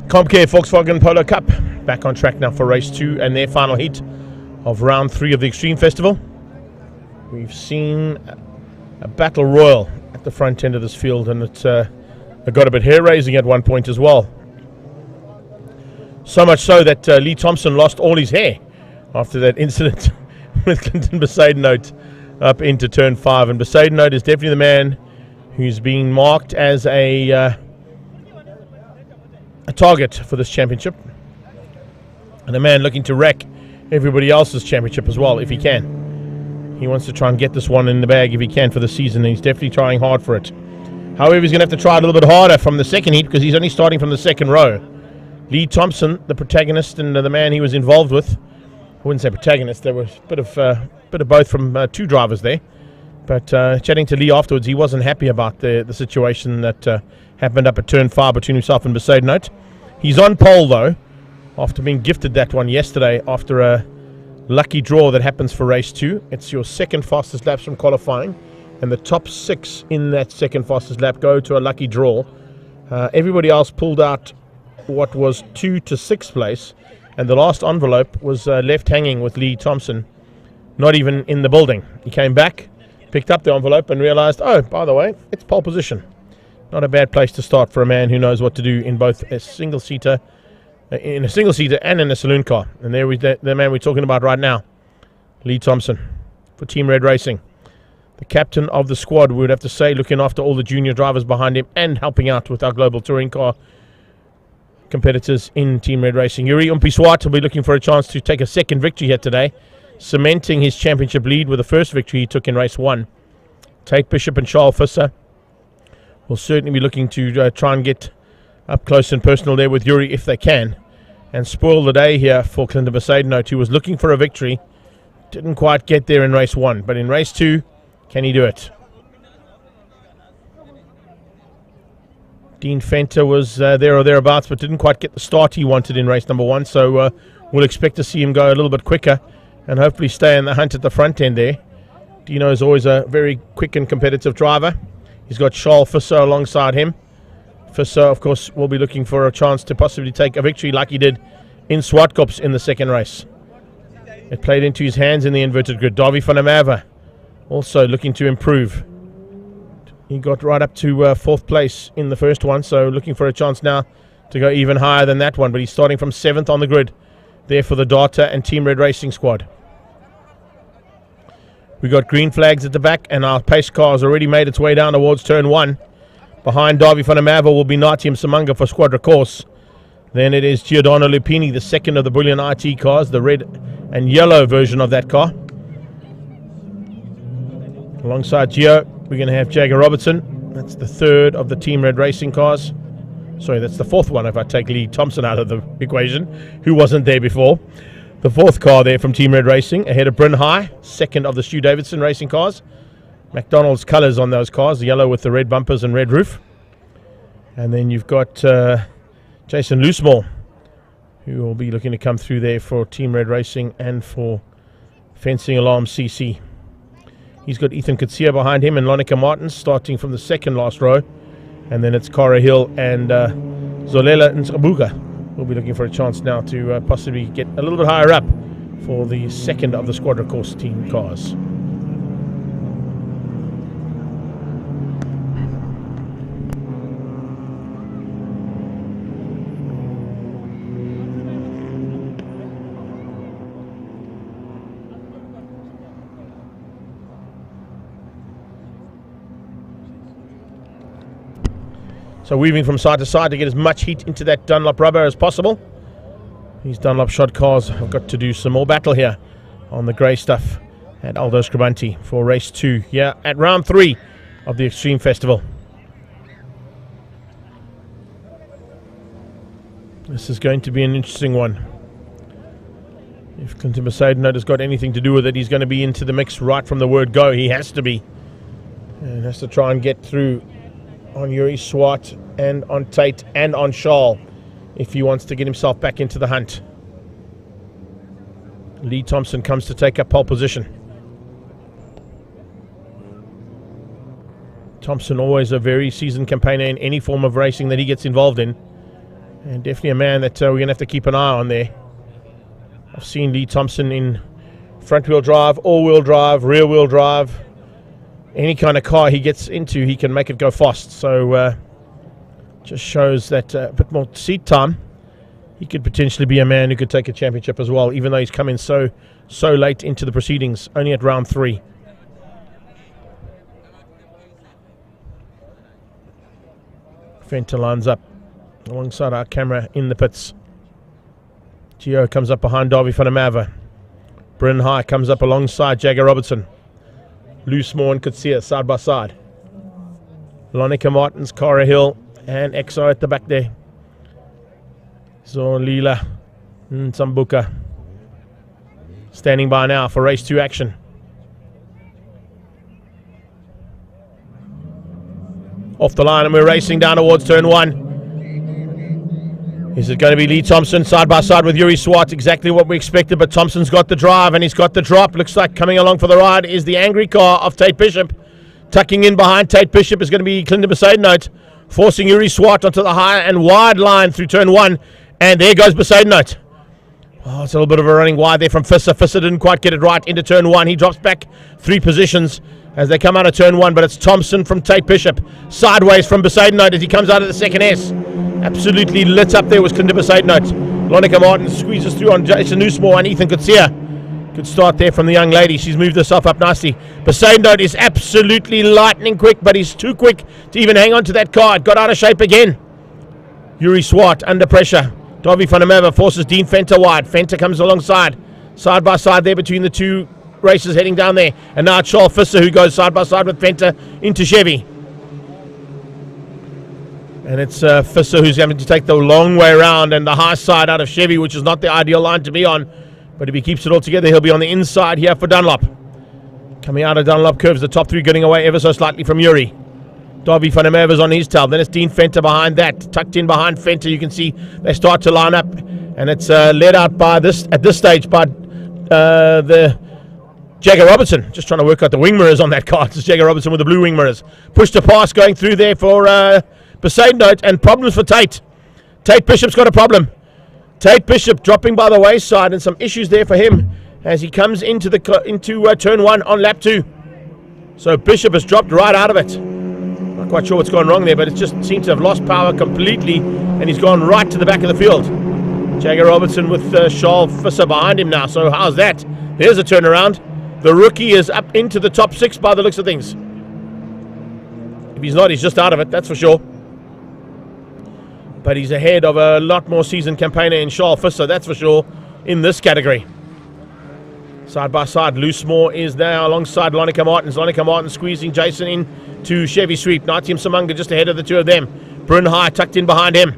Gqeberha Volkswagen Polo Cup back on track now for race 2 and their final heat of round 3 of the Extreme Festival. We've seen a battle royal at the front end of this field, and it got a bit hair-raising at one point as well. So much so that Lee Thompson lost all his hair after that incident with Clinton Besaidenote up into turn 5. And Besaidenote is definitely the man who's being marked as a target for this championship, and a man looking to wreck everybody else's championship as well if he can. He wants to try and get this one in the bag if he can for the season, and he's definitely trying hard for it. However, he's going to have to try a little bit harder from the second heat because he's only starting from the second row. Lee Thompson, the protagonist and the man he was involved with, I wouldn't say protagonist, there was a bit of both from two drivers there. But chatting to Lee afterwards, he wasn't happy about the situation that happened up at turn 5 between himself and Besaidenote. He's on pole though, after being gifted that one yesterday after a lucky draw that happens for race 2. It's your second fastest laps from qualifying, and the top 6 in that second fastest lap go to a lucky draw. Everybody else pulled out what was 2 to 6th place, and the last envelope was left hanging with Lee Thompson, not even in the building. He came back, picked up the envelope and realized, oh, by the way, it's pole position. Not a bad place to start for a man who knows what to do in both a single-seater and in a saloon car. And there the man we're talking about right now, Lee Thompson, for Team Red Racing. The captain of the squad, we would have to say, looking after all the junior drivers behind him and helping out with our global touring car competitors in Team Red Racing. Yuri Umpiswat will be looking for a chance to take a second victory here today, cementing his championship lead with the first victory he took in race 1. Tate Bishop and Charles Visser will certainly be looking to try and get up close and personal there with Yuri if they can, and spoil the day here for Clinton Besaidenote, who was looking for a victory. Didn't quite get there in race 1, but in race 2, can he do it? Dean Fenter was there or thereabouts, but didn't quite get the start he wanted in race number 1, so we'll expect to see him go a little bit quicker and hopefully stay in the hunt at the front end there. Dino is always a very quick and competitive driver. He's got Charles Visser alongside him. Visser, of course, will be looking for a chance to possibly take a victory like he did in Swartkops in the second race. It played into his hands in the inverted grid. Davy van der Merwe also looking to improve. He got right up to 4th place in the first one, so looking for a chance now to go even higher than that one, but he's starting from 7th on the grid there for the Data and Team Red Racing squad. We got green flags at the back, and our pace car has already made its way down towards turn 1. Behind Davy van der Merwe will be Natium Samanga for Squadra Course. Then it is Giordano Lupini, the second of the Bullion RT cars, the red and yellow version of that car. Alongside Gio, we're going to have Jagger Robertson. That's the third of the Team Red Racing cars. Sorry, that's the 4th one if I take Lee Thompson out of the equation, who wasn't there before. The 4th car there from Team Red Racing, ahead of Bryn High, second of the Stu Davidson Racing cars. McDonald's colours on those cars, yellow with the red bumpers and red roof. And then you've got Jason Loosemore, who will be looking to come through there for Team Red Racing and for Fencing Alarm CC. He's got Ethan Katsia behind him and Lonica Martins starting from the second last row. And then it's Cara Hill and Zolela Nsabuga. We'll be looking for a chance now to possibly get a little bit higher up for the second of the Squadra Course team cars. So weaving from side to side to get as much heat into that Dunlop rubber as possible. These Dunlop shod cars have got to do some more battle here on the grey stuff at Aldo Scribante for race 2 here at round 3 of the Extreme Festival. This is going to be an interesting one. If Clinton Besaidenote has got anything to do with it, he's going to be into the mix right from the word go. He has to be. And has to try and get through on Yuri Swart and on Tate and on Charles if he wants to get himself back into the hunt. Lee Thompson comes to take up pole position. Thompson always a very seasoned campaigner in any form of racing that he gets involved in, And definitely a man that we're going to have to keep an eye on there. I've seen Lee Thompson in front-wheel drive, all-wheel drive, rear-wheel drive. Any kind of car he gets into, he can make it go fast. So just shows that a bit more seat time. He could potentially be a man who could take a championship as well, even though he's come in so late into the proceedings, only at round 3. Venter lines up alongside our camera in the pits. Gio comes up behind Davy van der Merwe. Bryn High comes up alongside Jagger Robertson. Loosemore and Kutsia side by side. Lonica Martins, Cara Hill, and XR at the back there. Zorlila Nsambuka standing by now for race 2 action. Off the line, and we're racing down towards turn 1. Is it going to be Lee Thompson side by side with Yuri Swart? Exactly what we expected, but Thompson's got the drive and he's got the drop. Looks like coming along for the ride is the angry car of Tate Bishop. Tucking in behind Tate Bishop is going to be Clinton Besaidnote, forcing Yuri Swart onto the high and wide line through turn 1. And there goes Besaidnote. Oh, it's a little bit of a running wide there from Fisser. Fisser didn't quite get it right into turn 1. He drops back 3 positions as they come out of turn 1, but it's Thompson from Tate Bishop, sideways from Besaidnote as he comes out of the second S. Absolutely lit up there was Clinton Besaidnote. Lonica Martin squeezes through on Jason Newsmore and Ethan Kutsia. Good start there from the young lady. She's moved herself up nicely. Besaidnote is absolutely lightning quick, but he's too quick to even hang on to that car. It got out of shape again. Yuri Swart under pressure. Davy van der Merwe forces Dean Venter wide. Venter comes alongside, side by side there between the two racers heading down there. And now it's Charles Fisser who goes side by side with Venter into Chevy. And it's Fisser who's having to take the long way around and the high side out of Chevy, which is not the ideal line to be on. But if he keeps it all together, he'll be on the inside here for Dunlop. Coming out of Dunlop curves, the top 3 getting away ever so slightly from Yuri. Davy van der Merwe's on his tail. Then it's Dean Venter behind that. Tucked in behind Venter, you can see they start to line up. And it's led out by at this stage by the Jagger Robertson. Just trying to work out the wing mirrors on that car. It's Jagger Robertson with the blue wing mirrors. Pushed a pass going through there for Besaidnote, and problems for Tate. Tate Bishop's got a problem. Tate Bishop dropping by the wayside, and some issues there for him as he comes into turn 1 on lap 2. So Bishop has dropped right out of it. Not quite sure what's gone wrong there, but it just seems to have lost power completely, and he's gone right to the back of the field. Jagger Robertson with Charles Fisser behind him now. So how's that? There's a turnaround. The rookie is up into the top 6 by the looks of things. If he's not, he's just out of it, that's for sure. But he's ahead of a lot more seasoned campaigner in Charles Fisser, that's for sure, in this category. Side by side, Loosemore is there alongside Lonica Martins. Lonica Martins squeezing Jason in to Chevy Sweep. Naitium Samunga just ahead of the two of them. Bryn High tucked in behind him.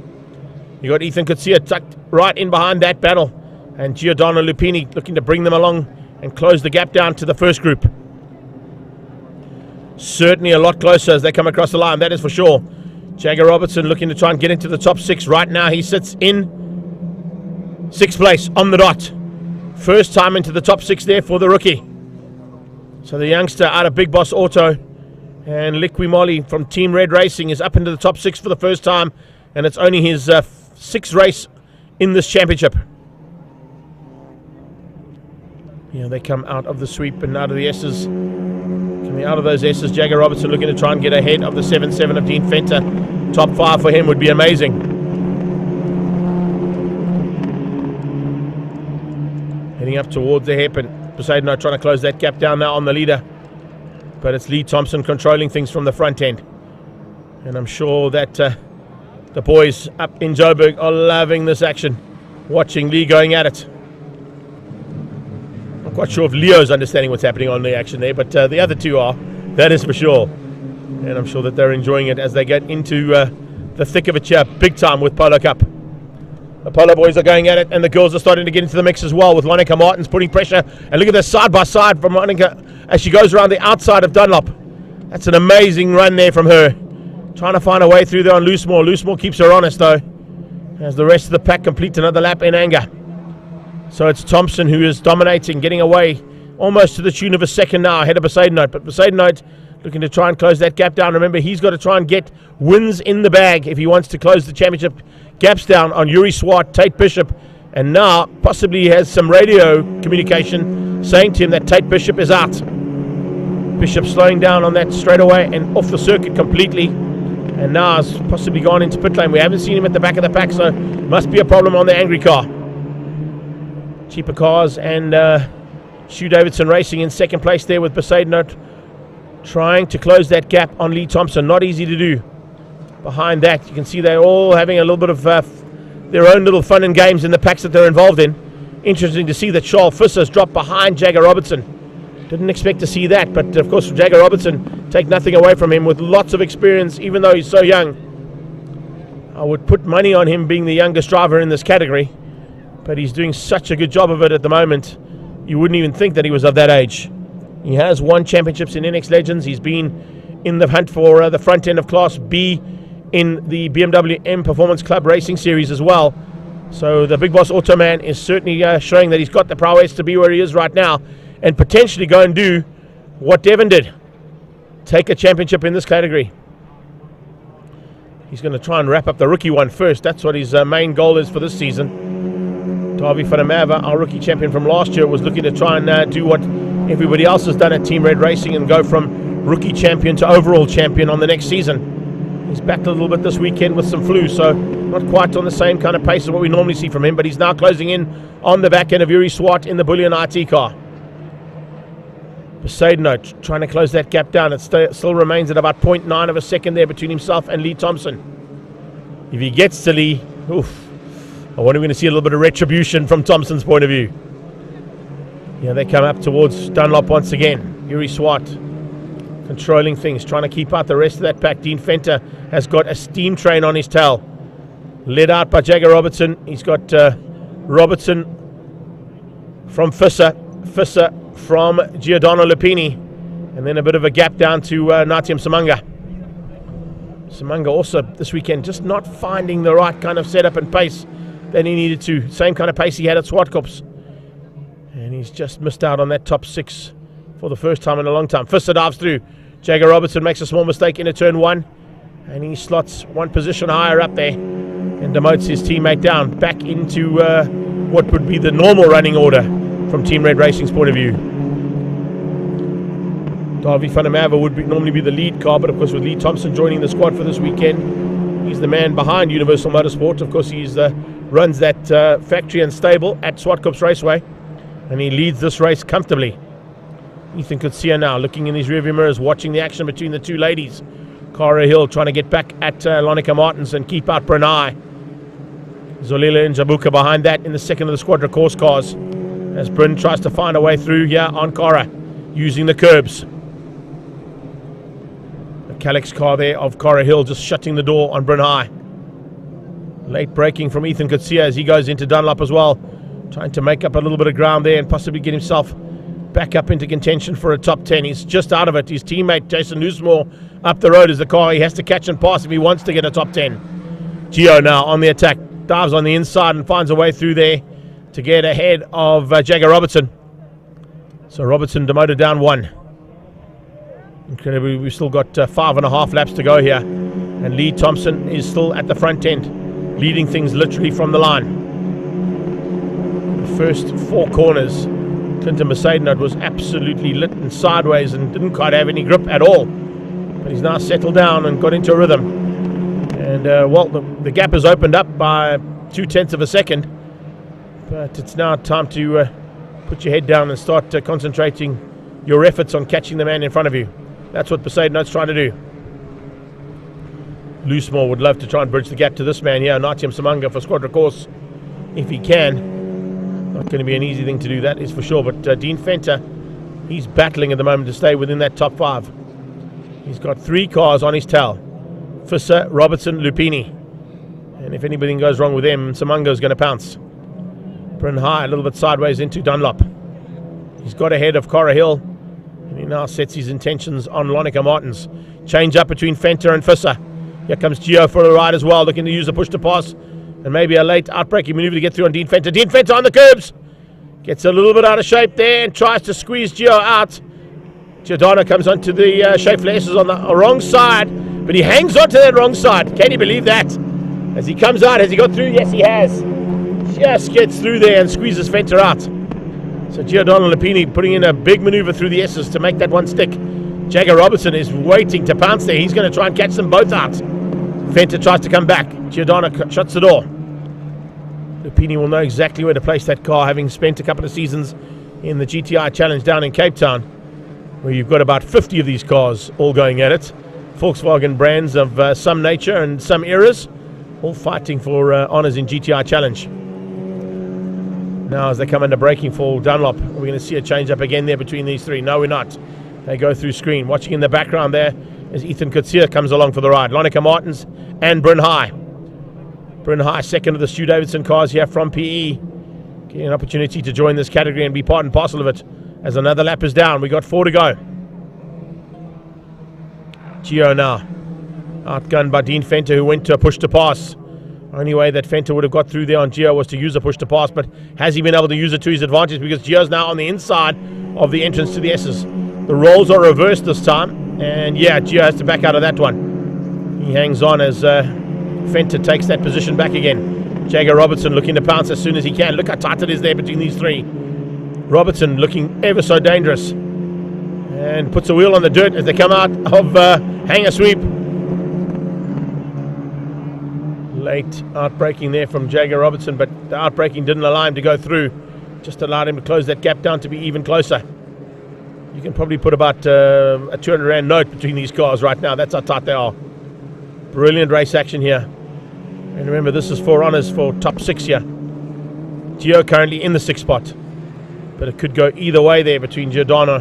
You got Ethan Kutsia tucked right in behind that battle. And Giordano Lupini looking to bring them along and close the gap down to the first group. Certainly a lot closer as they come across the line, that is for sure. Jagger Robertson looking to try and get into the top 6. Right now he sits in 6th place on the dot. First time into the top 6 there for the rookie. So the youngster out of Big Boss Auto and Liqui Molly from Team Red Racing is up into the top 6 for the first time, and it's only his 6th race in this championship. Yeah, they come out of the sweep and out of the S's. Coming out of those S's, Jagger Robertson looking to try and get ahead of the 7-7 of Dean Venter. Top 5 for him would be amazing. Heading up towards the hairpin. Besaidnote trying to close that gap down now on the leader. But it's Lee Thompson controlling things from the front end. And I'm sure that the boys up in Joburg are loving this action. Watching Lee going at it. I'm quite sure if Leo's understanding what's happening on the action there, but the other two are. That is for sure. And I'm sure that they're enjoying it as they get into the thick of it here, big time with Polo Cup. The Polo boys are going at it, and the girls are starting to get into the mix as well, with Lonica Martins putting pressure. And look at this side by side from Monica as she goes around the outside of Dunlop. That's an amazing run there from her. Trying to find a way through there on Loosemore. Loosemore keeps her honest though, as the rest of the pack complete another lap in anger. So it's Thompson who is dominating, getting away almost to the tune of a second now ahead of Besaidnote. But Besaidnote looking to try and close that gap down. Remember, he's got to try and get wins in the bag if he wants to close the championship gaps down on Yuri Swart, Tate Bishop, and now possibly he has some radio communication saying to him that Tate Bishop is out. Bishop slowing down on that straightaway and off the circuit completely, and now has possibly gone into pit lane. We haven't seen him at the back of the pack, so must be a problem on the angry car. Cheaper Cars and Shu Davidson Racing in second place there with Besaidnout trying to close that gap on Lee Thompson. Not easy to do. Behind that, you can see they're all having a little bit of their own little fun and games in the packs that they're involved in. Interesting to see that Charles Fisser's dropped behind Jagger Robertson. Didn't expect to see that, but of course Jagger Robertson, take nothing away from him, with lots of experience, even though he's so young. I would put money on him being the youngest driver in this category, but he's doing such a good job of it at the moment, you wouldn't even think that he was of that age. He has won championships in NX Legends. He's been in the hunt for the front end of Class B in the BMW M Performance Club Racing Series as well. So the Big Boss Automan is certainly showing that he's got the prowess to be where he is right now, and potentially go and do what Devon did, take a championship in this category. He's going to try and wrap up the rookie one first. That's what his main goal is for this season. Davy van der Merwe, our rookie champion from last year, was looking to try and do what everybody else has done at Team Red Racing and go from rookie champion to overall champion on the next season. He's backed a little bit this weekend with some flu, so not quite on the same kind of pace as what we normally see from him, but he's now closing in on the back end of Yuri Swart in the Bullion IT car. Besaidnout trying to close that gap down. It still remains at about 0.9 of a second there between himself and Lee Thompson. If he gets to Lee, I wonder if we're going to see a little bit of retribution from Thompson's point of view. Yeah, they come up towards Dunlop once again. Yuri Swart controlling things, trying to keep out the rest of that pack. Dean Fenter has got a steam train on his tail. Led out by Jagger Robertson. He's got Robertson from Fisser from Giordano Lupini, and then a bit of a gap down to Natiam Samanga. Samanga also this weekend just not finding the right kind of setup and pace that he needed to. Same kind of pace he had at Swartkops. And he's just missed out on that top 6 for the first time in a long time. Fisser dives through. Jagger Robertson makes a small mistake into turn 1, and he slots one position higher up there and demotes his teammate down back into what would be the normal running order from Team Red Racing's point of view. Davy van der Merwe would normally be the lead car, but of course with Lee Thompson joining the squad for this weekend, he's the man behind Universal Motorsport. Of course he's runs that factory and stable at Swartkops Raceway, and he leads this race comfortably. Ethan Kutsia now looking in his rearview mirrors, watching the action between the two ladies. Cara Hill trying to get back at Lonica Martins and keep out Brunei. Zolila and Jabuka behind that in the second of the Squadra course cars, as Bryn tries to find a way through here on Cara using the curbs. The Calyx car there of Cara Hill just shutting the door on Bryn High. Late braking from Ethan Kutsia as he goes into Dunlop as well, trying to make up a little bit of ground there and possibly get himself back up into contention for a top 10. He's just out of it. His teammate Jason Loosemore up the road is the car he has to catch and pass if he wants to get a top 10. Gio now on the attack, dives on the inside and finds a way through there to get ahead of Jagger Robertson. So Robertson demoted down 1. Incredibly, we've still got 5.5 laps to go here, and Lee Thompson is still at the front end, leading things literally from the line. The first 4 corners, Clinton Besaidnout was absolutely lit and sideways and didn't quite have any grip at all, but he's now settled down and got into a rhythm. And well, the gap has opened up by 0.2 of a second, but it's now time to put your head down and start concentrating your efforts on catching the man in front of you. That's what Besaidnout's trying to do. Loosemore would love to try and bridge the gap to this man here, Natiam Samanga, for Squadra course, if he can. Not going to be an easy thing to do, that is for sure, but Dean Fenter, he's battling at the moment to stay within that top 5. He's got 3 cars on his tail: Fisser, Robertson, Lupini. And if anything goes wrong with them, Samanga's going to pounce. Bryn High a little bit sideways into Dunlop. He's got ahead of Cara Hill, and he now sets his intentions on Lonica Martins. Change up between Fenter and Fisser. Here comes Gio for a ride as well, looking to use the push to pass, and maybe a late outbreaking maneuver to get through on Dean Fenter. Dean Fenter on the curbs, gets a little bit out of shape there and tries to squeeze Gio out. Giordano comes onto the Schaeffler S's on the wrong side, but he hangs onto that wrong side. Can you believe that? As he comes out, has he got through? Yes, he has. Just gets through there and squeezes Venter out. So Giordano Lupini putting in a big maneuver through the S's to make that one stick. Jagger Robertson is waiting to pounce there. He's going to try and catch them both out. Venter tries to come back. Giordano shuts the door. Lupini will know exactly where to place that car, having spent a couple of seasons in the GTI Challenge down in Cape Town, where you've got about 50 of these cars all going at it. Volkswagen brands of some nature and some eras, all fighting for honours in GTI Challenge. Now as they come under braking for Dunlop, we're going to see a change up again there between these three. No, we're not. They go through screen. Watching in the background there as Ethan Kutsia comes along for the ride. Lonica Martins and Bryn High. Bryn High, second of the Stu Davidson cars here from PE. Getting an opportunity to join this category and be part and parcel of it. As another lap is down, we got 4 to go. Gio now, outgunned by Dean Venter, who went to a push to pass. Only way that Venter would have got through there on Gio was to use a push to pass, but has he been able to use it to his advantage? Because Gio's now on the inside of the entrance to the S's. The roles are reversed this time, and yeah, Gio has to back out of that one. He hangs on as Venter takes that position back again. Jagger Robertson looking to pounce as soon as he can. Look how tight it is there between these three. Robertson looking ever so dangerous, and puts a wheel on the dirt as they come out of hanger sweep. Late outbraking there from Jagger Robertson, but the outbraking didn't allow him to go through. Just allowed him to close that gap down to be even closer. You can probably put about a 200 Rand note between these cars right now. That's how tight they are. Brilliant race action here. And remember, this is for honours for top 6 here. Gio currently in the 6th spot, but it could go either way there between Giordano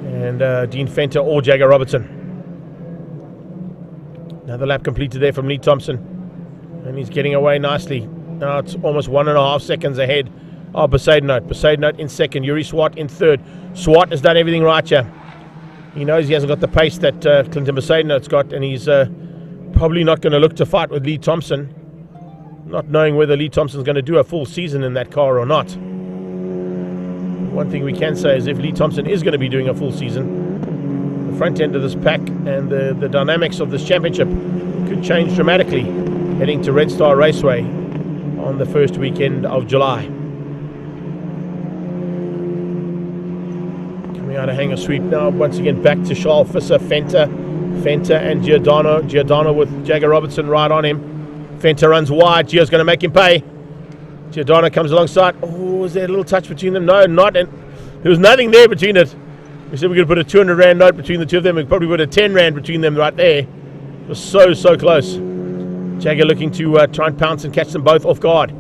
and Dean Venter or Jagger Robertson. Another lap completed there from Lee Thompson, and he's getting away nicely. Now it's almost 1.5 seconds ahead of Besaidenote. Besaidenote in second, Yuri Swart in third. Swart has done everything right here. He knows he hasn't got the pace that Clinton Besaidenote's got, and he's probably not going to look to fight with Lee Thompson, not knowing whether Lee Thompson's going to do a full season in that car or not. One thing we can say is if Lee Thompson is going to be doing a full season, the front end of this pack and the dynamics of this championship could change dramatically heading to Red Star Raceway on the first weekend of July. Coming out of hanger sweep now, once again back to Charles Visser, Venter and Giordano. Giordano with Jagger Robertson right on him. Venter runs wide. Gio's going to make him pay. Giordano comes alongside. Oh, is there a little touch between them? No, not. And there was nothing there between it. We said we could put a 200 Rand note between the two of them. We could probably put a 10 Rand between them right there. It was so close. Jagger looking to try and pounce and catch them both off guard.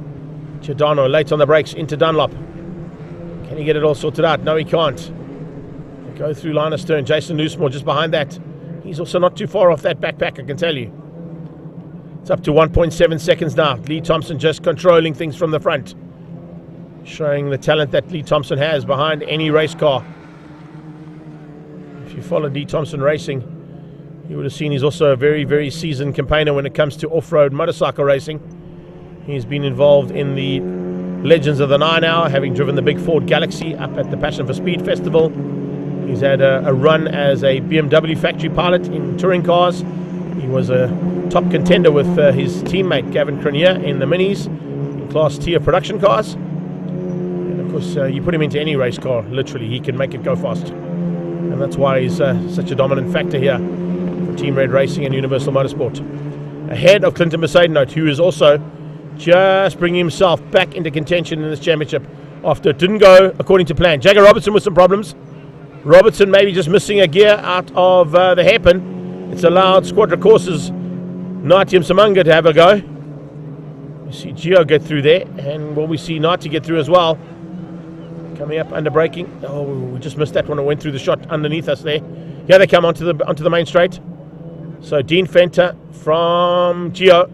Giordano late on the brakes into Dunlop. Can he get it all sorted out? No, he can't. They go through line of stern. Jason Loosemore just behind that. He's also not too far off that backpack, I can tell you. It's up to 1.7 seconds now. Lee Thompson just controlling things from the front, showing the talent that Lee Thompson has behind any race car. If you followed Lee Thompson racing, you would have seen he's also a very seasoned campaigner when it comes to off-road motorcycle racing. He's been involved in the Legends of the 9 Hour, having driven the big Ford Galaxy up at the Passion for Speed Festival. He's had a run as a BMW factory pilot in touring cars. He was a top contender with his teammate Gavin Cranier in the Minis, in Class T of production cars. And of course, you put him into any race car, literally, he can make it go fast. And that's why he's such a dominant factor here for Team Red Racing and Universal Motorsport. Ahead of Clinton Besaidenote, who is also just bringing himself back into contention in this championship after it didn't go according to plan. Jagger Robertson with some problems. Robertson maybe just missing a gear out of the hairpin. It's allowed Squadra Courses Natium Samanga to have a go. You see Gio get through there, and will we see Nati get through as well? Coming up under braking. Oh, we just missed that one. It went through the shot underneath us there. Here they come onto the main straight. So Dean Venter from Gio.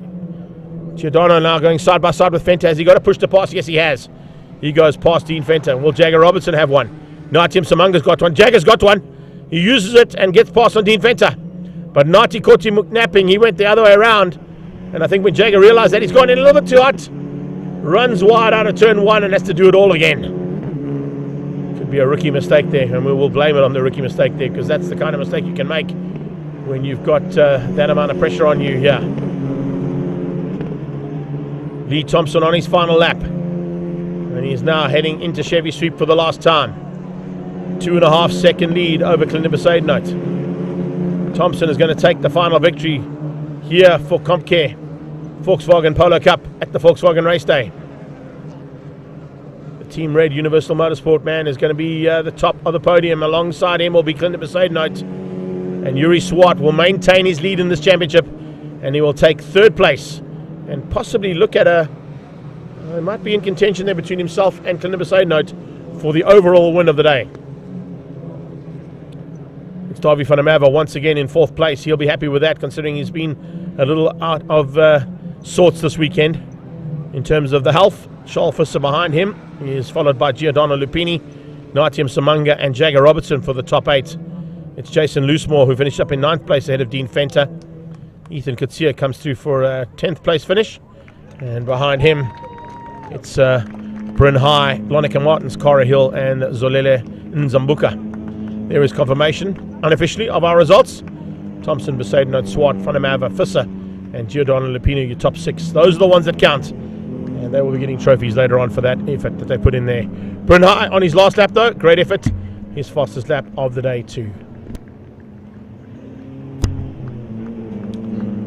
Giordano now going side by side with Venter. Has he got a push to pass? Yes, he has. He goes past Dean Venter. Will Jagger Robertson have one? Natium Samanga's got one. Jagger's got one. He uses it and gets past on Dean Venter. But Nati caught him napping. He went the other way around. And I think when Jagger realized that, he's gone in a little bit too hot. Runs wide out of turn 1 and has to do it all again. Could be a rookie mistake there, and we will blame it on the rookie mistake there, because that's the kind of mistake you can make when you've got that amount of pressure on you here. Lee Thompson on his final lap, and he's now heading into Chevy Sweep for the last time. 2.5 second lead over Clint Besaidnout. Thompson is going to take the final victory here for CompCare Volkswagen Polo Cup at the Volkswagen Race Day. The Team Red Universal Motorsport man is going to be the top of the podium. Alongside him will be Clint Besaidnout, and Yuri Swart will maintain his lead in this championship, and he will take third place and possibly look at it might be in contention there between himself and Clint Besaidnout for the overall win of the day. It's Davy van der Merwe once again in 4th place. He'll be happy with that, considering he's been a little out of sorts this weekend in terms of the health. Charles Visser behind him. He is followed by Giordano Lupini, Natium Samanga and Jagger Robertson for the top 8. It's Jason Loosemore who finished up in 9th place ahead of Dean Fenter. Ethan Kutsia comes through for a 10th place finish, and behind him it's Bryn High, Lonica Martins, Cara Hill and Zolele Nzambuka. There is confirmation unofficially of our results. Thompson, Besaidnout, Swart, Van der Merwe, Visser and Giordano Lupino, your top 6. Those are the ones that count, and they will be getting trophies later on for that effort that they put in there. Bryn High on his last lap though, great effort, his fastest lap of the day too.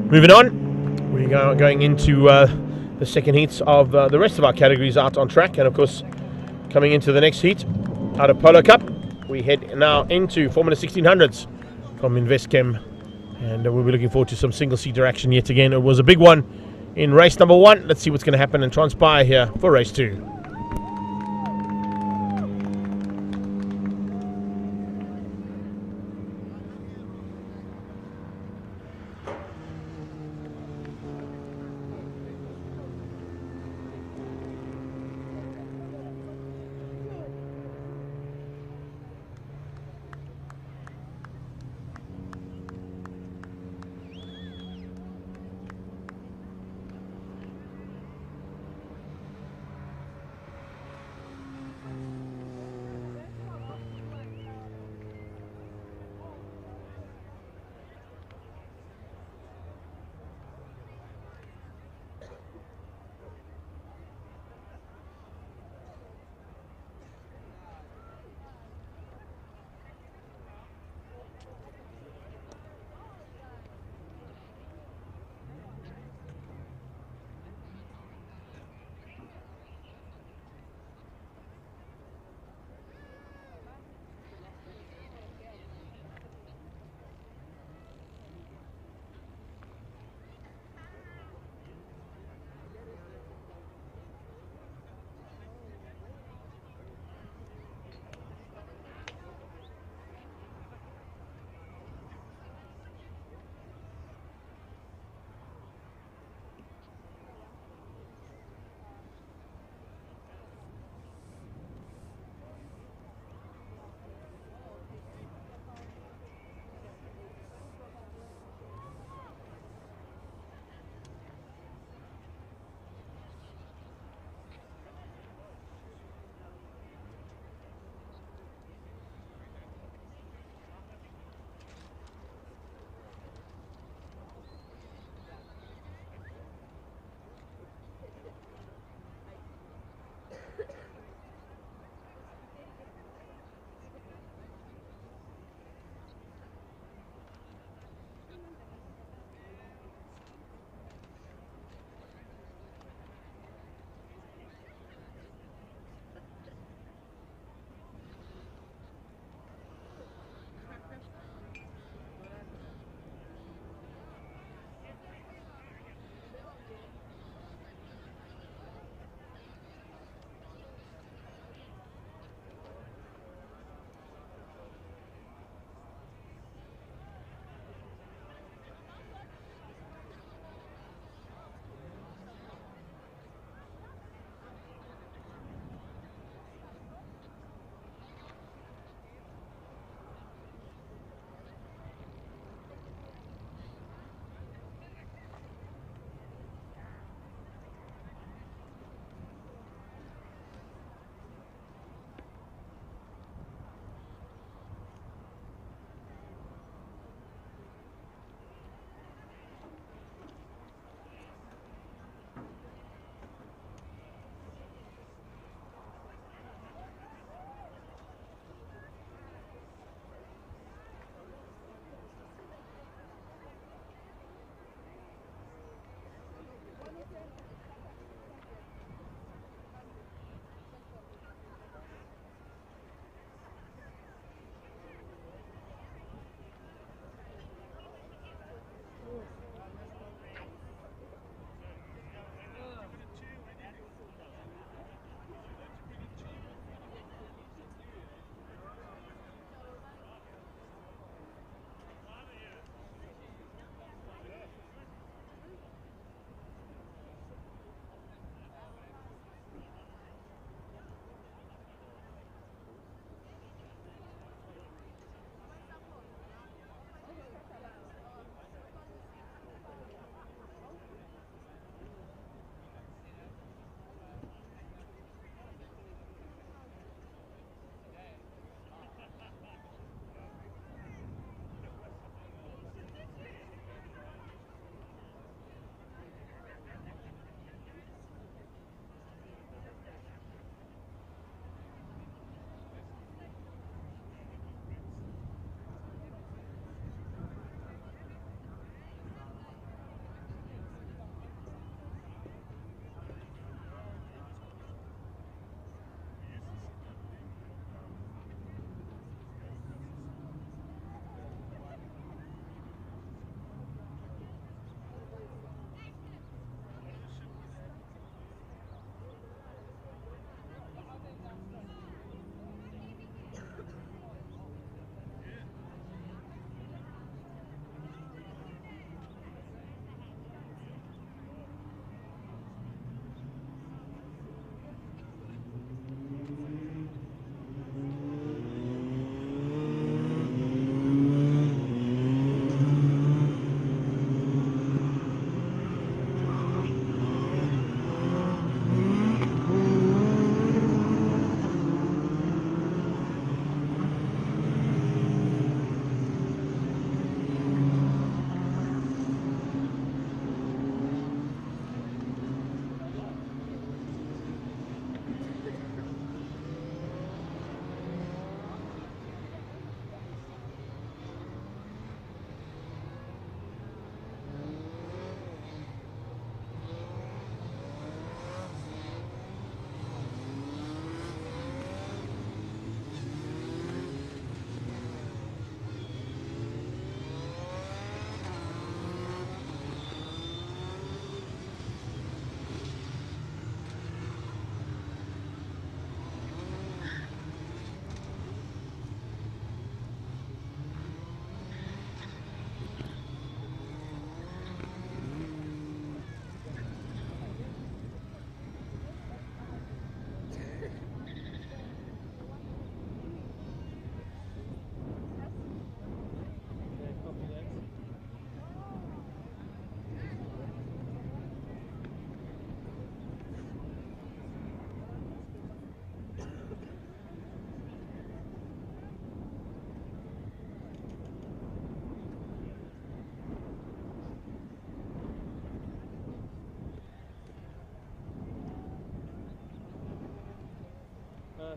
Moving on, we're going into the second heats of the rest of our categories out on track, and of course coming into the next heat out of Polo Cup, we head now into Formula 1600s from Investchem, and we'll be looking forward to some single-seater action yet again. It was a big one in race number 1. Let's see what's going to happen and transpire here for race 2.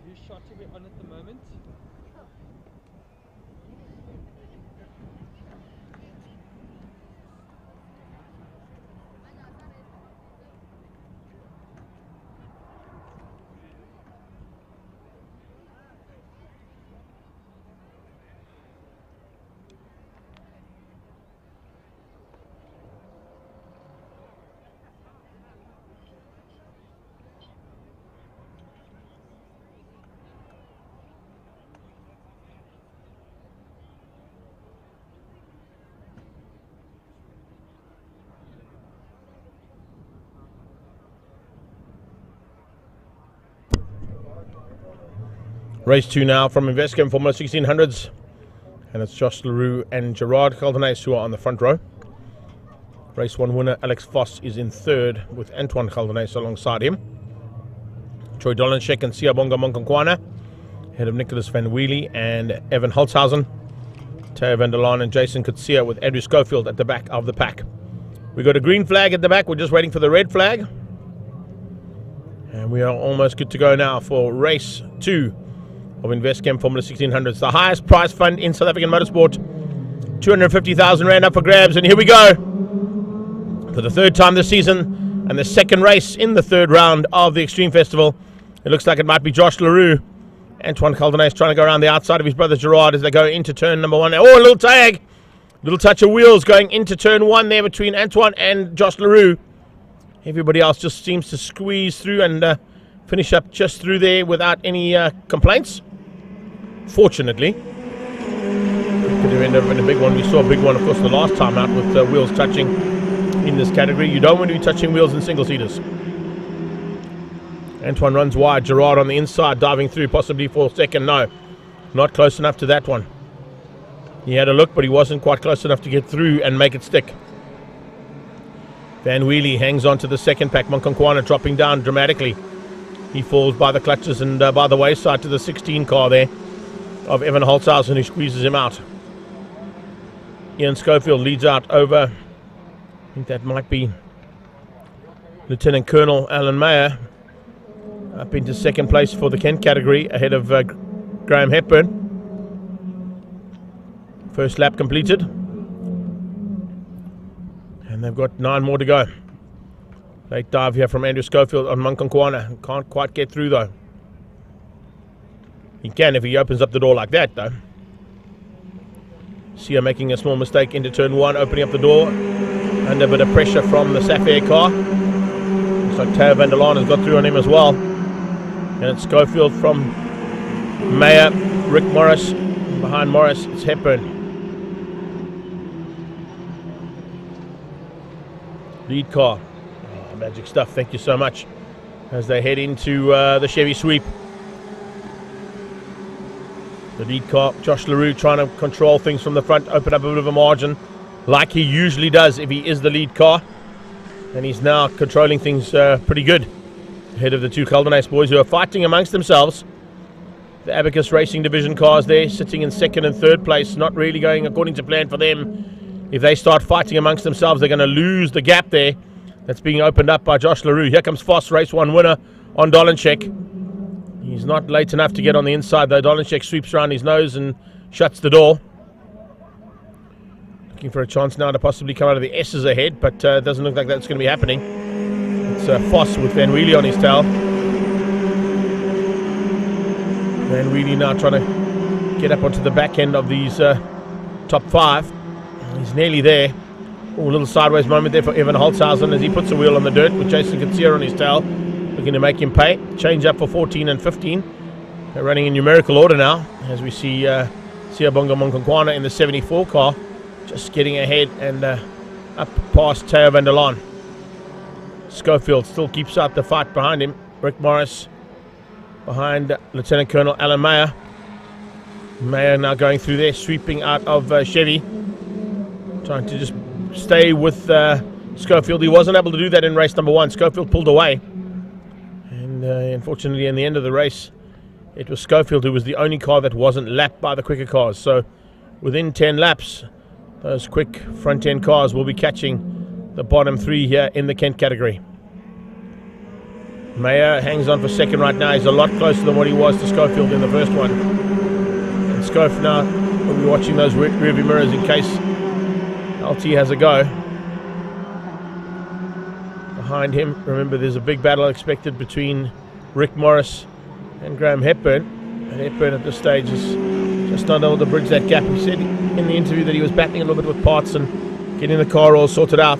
whose shot are we on at the moment? Race 2 now from Investcam Formula 1600s, and it's Josh Leroux and Gerard Caldenes who are on the front row. Race 1 winner Alex Voss is in third with Antoine Caldenes alongside him. Troy Dolanchek and Siabonga Monkonkwana ahead of Nicholas Van Wheelie and Evan Holtzhausen. Teo van der Laan and Jason Kutsia with Andrew Schofield at the back of the pack. We got a green flag at the back, we're just waiting for the red flag. And we are almost good to go now for race 2 of Investcam Formula 1600s. The highest prize fund in South African motorsport. 250,000 Rand up for grabs. And here we go. For the third time this season and the second race in the third round of the Extreme Festival. It looks like it might be Josh Leroux. Antoine Caldenes trying to go around the outside of his brother Gerard as they go into turn number 1. Oh, a little tag. Little touch of wheels going into turn 1 there between Antoine and Josh Leroux. Everybody else just seems to squeeze through and finish up just through there without any complaints. Fortunately, could have ended up in a big one. We saw a big one, of course, the last time out with wheels touching in this category. You don't want to be touching wheels in single-seaters. Antoine runs wide. Gerard on the inside, diving through, possibly for second. No, not close enough to that one. He had a look, but he wasn't quite close enough to get through and make it stick. Van Wheelie hangs on to the second pack. Monkonkwana dropping down dramatically. He falls by the clutches and by the wayside to the 16 car there of Evan Holtzhausen, who squeezes him out. Ian Schofield leads out over, I think that might be Lieutenant Colonel Alan Mayer, up into second place for the Kent category ahead of Graham Hepburn. First lap completed. And they've got 9 more to go. Late dive here from Andrew Schofield on Monkonkwana. Can't quite get through though. He can if he opens up the door like that though. Sia making a small mistake into turn 1, opening up the door. Under a bit of pressure from the Sapphire car. Looks like Teo van der Laan has got through on him as well. And it's Schofield from Mayer, Rick Morris. Behind Morris, it's Hepburn. Lead car. Oh, magic stuff, thank you so much. As they head into the Chevy sweep. The lead car, Josh Leroux, trying to control things from the front, open up a bit of a margin, like he usually does if he is the lead car. And he's now controlling things pretty good. Ahead of the two Caldenes boys who are fighting amongst themselves. The Abacus Racing Division cars there, sitting in second and third place, not really going according to plan for them. If they start fighting amongst themselves, they're going to lose the gap there. That's being opened up by Josh Leroux. Here comes Voss, race 1 winner on Dolanchek. He's not late enough to get on the inside though. Dolanchek sweeps around his nose and shuts the door. Looking for a chance now to possibly come out of the S's ahead, but it doesn't look like that's going to be happening. It's Voss with Van Wheelie on his tail. Van Wheelie now trying to get up onto the back end of these top 5. He's nearly there. Oh, a little sideways moment there for Evan Holtzhausen as he puts a wheel on the dirt with Jason Kutsia on his tail. Looking to make him pay. Change up for 14 and 15. They're running in numerical order now as we see Siabonga Monkonkwana in the 74 car just getting ahead and up past Teo van der Laan. Schofield still keeps out the fight behind him. Rick Morris behind Lieutenant Colonel Alan Mayer. Mayer now going through there, sweeping out of Chevy. Trying to just stay with Schofield. He wasn't able to do that in race number 1. Schofield pulled away. And unfortunately, in the end of the race, it was Schofield who was the only car that wasn't lapped by the quicker cars. So within 10 laps, those quick front-end cars will be catching the bottom 3 here in the Kent category. Mayer hangs on for second right now. He's a lot closer than what he was to Schofield in the first one. And Schofield now will be watching those rearview mirrors in case LT has a go. Behind him, remember, there's a big battle expected between Rick Morris and Graham Hepburn. And Hepburn at this stage is just not able to bridge that gap. He said in the interview that he was battling a little bit with parts and getting the car all sorted out.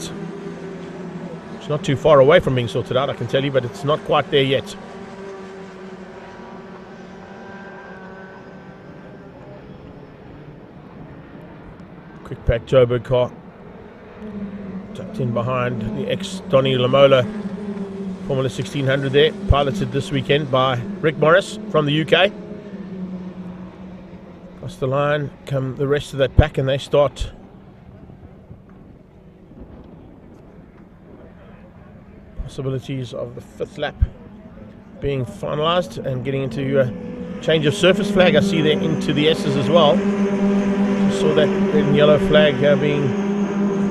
It's not too far away from being sorted out, I can tell you, but it's not quite there yet. Quick pack Joburg car. Tucked in behind the ex-Donny Lamola Formula 1600 there, piloted this weekend by Rick Morris from the UK. Across the line come the rest of that pack, and they start possibilities of the fifth lap being finalised and getting into a change of surface flag. I see they're into the S's as well. Just saw that red and yellow flag being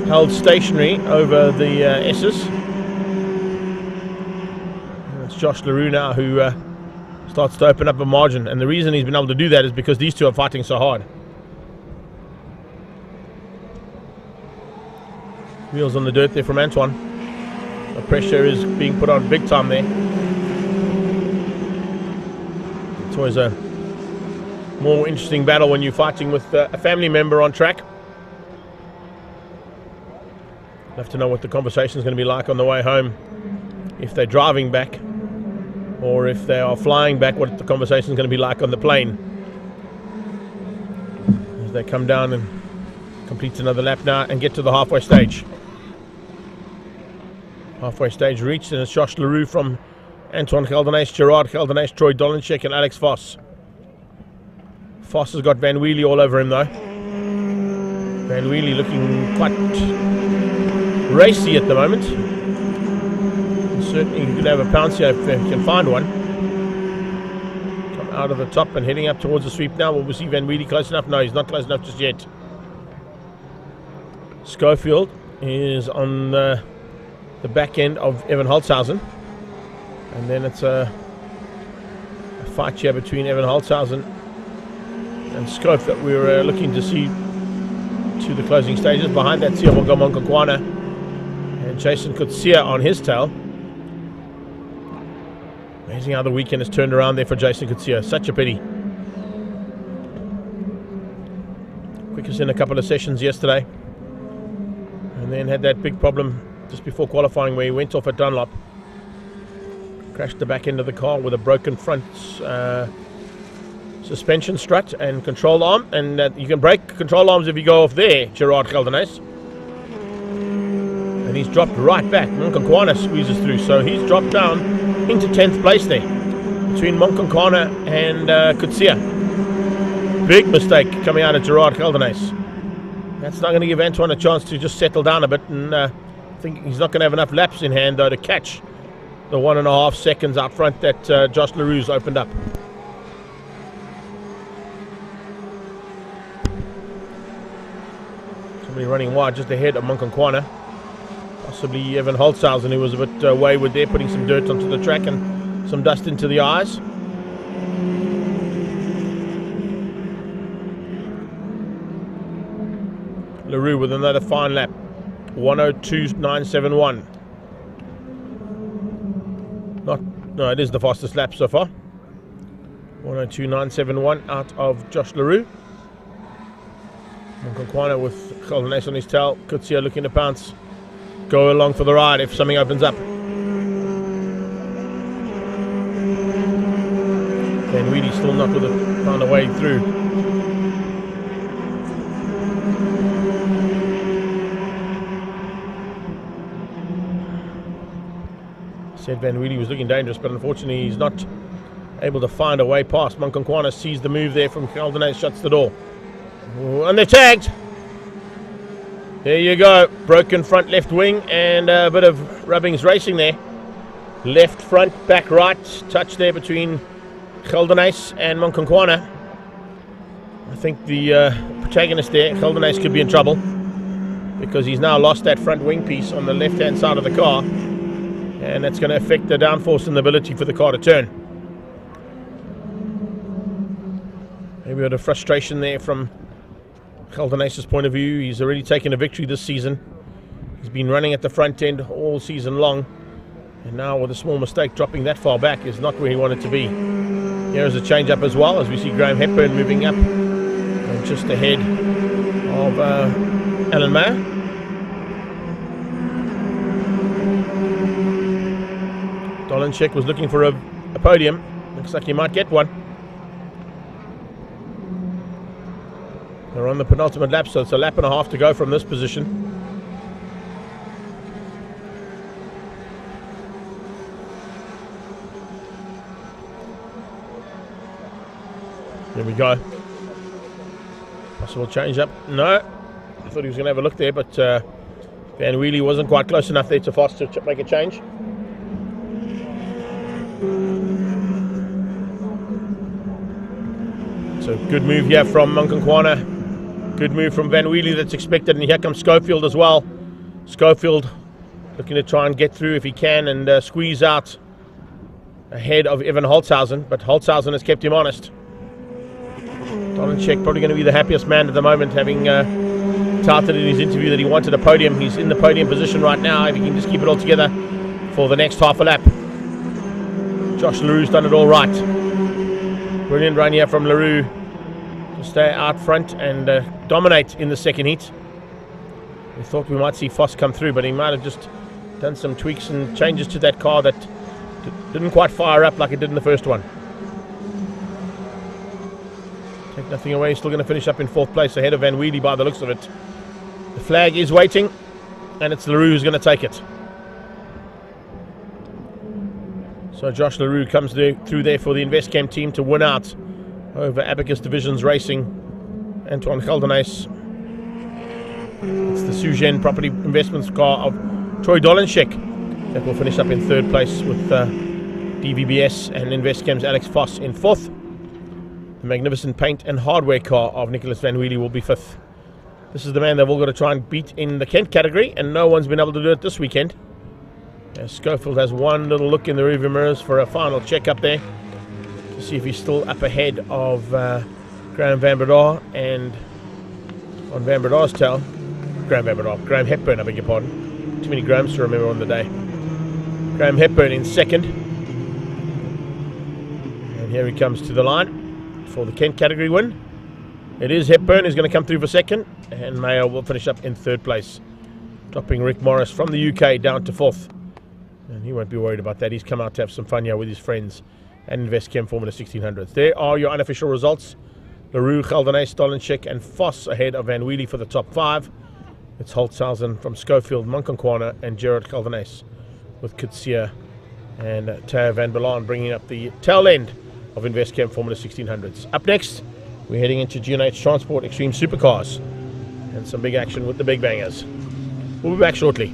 held stationary over the S's. And it's Josh LaRue now who starts to open up a margin, and the reason he's been able to do that is because these two are fighting so hard. Wheels on the dirt there from Antoine. The pressure is being put on big time there. It's always a more interesting battle when you're fighting with a family member on track. Have to know what the conversation is going to be like on the way home, if they're driving back or if they are flying back, what the conversation is going to be like on the plane as they come down and complete another lap now and get to the halfway stage. Halfway stage reached, and it's Josh LaRue from Antoine Geldenhuys, Gerard Geldenhuys, Troy Dolenchek and Alex Voss. Voss has got Van Wheelie all over him though. Van Wheelie looking quite racy at the moment. Certainly you could have a pounce here if you can find one. Come out of the top and heading up towards the sweep now. Will we see Van Wheelie close enough? No, he's not close enough just yet. Schofield is on the back end of Evan Holzhausen. And then it's a fight here between Evan Holzhausen and Schofield that we're looking to see to the closing stages. Behind that, Sia Monkankwana and Jason Kutsia on his tail. Amazing how the weekend has turned around there for Jason Kutsia. Such a pity. Quickest in a couple of sessions yesterday. And then had that big problem just before qualifying where he went off at Dunlop. Crashed the back end of the car with a broken front suspension strut and control arm. And you can break control arms if you go off there, Gerard Geldenhuys. And he's dropped right back. Monkankwana squeezes through, so he's dropped down into 10th place there between Monkankwana and Kutsia. Big mistake coming out of Gerard Geldenhuys. That's not going to give Antoine a chance to just settle down a bit, and I think he's not going to have enough laps in hand though to catch the 1.5 seconds out front that Josh LaRue's opened up. Somebody running wide just ahead of Monkankwana. Possibly Evan Holzhausen, who was a bit wayward there, putting some dirt onto the track and some dust into the eyes. LaRue with another fine lap. 102.971. No, it is the fastest lap so far. 102.971 out of Josh LaRue. Monkankwana with Geldenhuys on his tail. Kutsia looking to pounce. Go along for the ride if something opens up. Van Wheelie still not with it, found a way through. Said Van Wheelie was looking dangerous, but unfortunately he's not able to find a way past. Monkankwana sees the move there from Geldenhuys, shuts the door. Ooh, and they're tagged. There you go. Broken front left wing and a bit of Rubbings racing there. Left front, back right. Touch there between Geldenhuys and Monkankwana. I think the protagonist there, Geldenhuys, could be in trouble because he's now lost that front wing piece on the left-hand side of the car. and that's going to affect the downforce and the ability for the car to turn. Maybe a bit of frustration there from Geldenace's point of view. He's already taken a victory this season. He's been running at the front end all season long, and now with a small mistake dropping that far back is not where he wanted to be. Here's a change up as well, as we see Graham Hepburn moving up and just ahead of Alan Mayer. Dolanchek was looking for a podium. Looks like he might get one. They're on the penultimate lap, so it's a lap and a half to go from this position. There we go. Possible change up. No. I thought he was going to have a look there, but Van Wheelie wasn't quite close enough there to Foss to make a change. So good move here from Munkankwana. Good move from Van Wheelie that's expected, and here comes Schofield as well. Schofield looking to try and get through if he can and squeeze out ahead of Evan Holtzhausen, but Holtzhausen has kept him honest. Dolanchek probably going to be the happiest man at the moment, having touted in his interview that he wanted a podium. He's in the podium position right now, if he can just keep it all together for the next half a lap. Josh LaRue's done it all right. Brilliant run here from LaRue to stay out front and dominate in the second heat. We thought we might see Foss come through, but he might have just done some tweaks and changes to that car that didn't quite fire up like it did in the first one. Take nothing away, he's still going to finish up in fourth place ahead of Van Wheelie by the looks of it. The flag is waiting, and it's LaRue who's going to take it. So Josh LaRue comes through there for the InvestChem team to win out over Abacus Divisions Racing. Antoine Geldenace. It's the Sugen Property Investments car of Troy Dolanchek that will finish up in third place with DVBS and InvestChem's Alex Foss in fourth. The magnificent paint and hardware car of Nicholas Van Wheelie will be fifth. This is the man they've all got to try and beat in the Kent category, and no one's been able to do it this weekend. Schofield has one little look in the rearview mirrors for a final check up there to see if he's still up ahead of Graham Van Breda, and on Van Breda's tail, Graham Hepburn, I beg your pardon. Too many Grahams to remember on the day. Graham Hepburn in second. And here he comes to the line for the Kent category win. It is Hepburn who's going to come through for second, and Mayo will finish up in third place, dropping Rick Morris from the UK down to fourth. And he won't be worried about that. He's come out to have some fun here with his friends and InvestChem Formula 1600s. There are your unofficial results. LaRue, Geldenace, Dolanchek and Foss ahead of Van Wheelie for the top five. It's Holtzhausen from Schofield, Munkankwana and Gerard Geldenace, with Kitsia and Taya Van Belaan bringing up the tail end of InvestChem Formula 1600s. Up next, we're heading into G&H Transport Extreme Supercars and some big action with the big bangers. We'll be back shortly.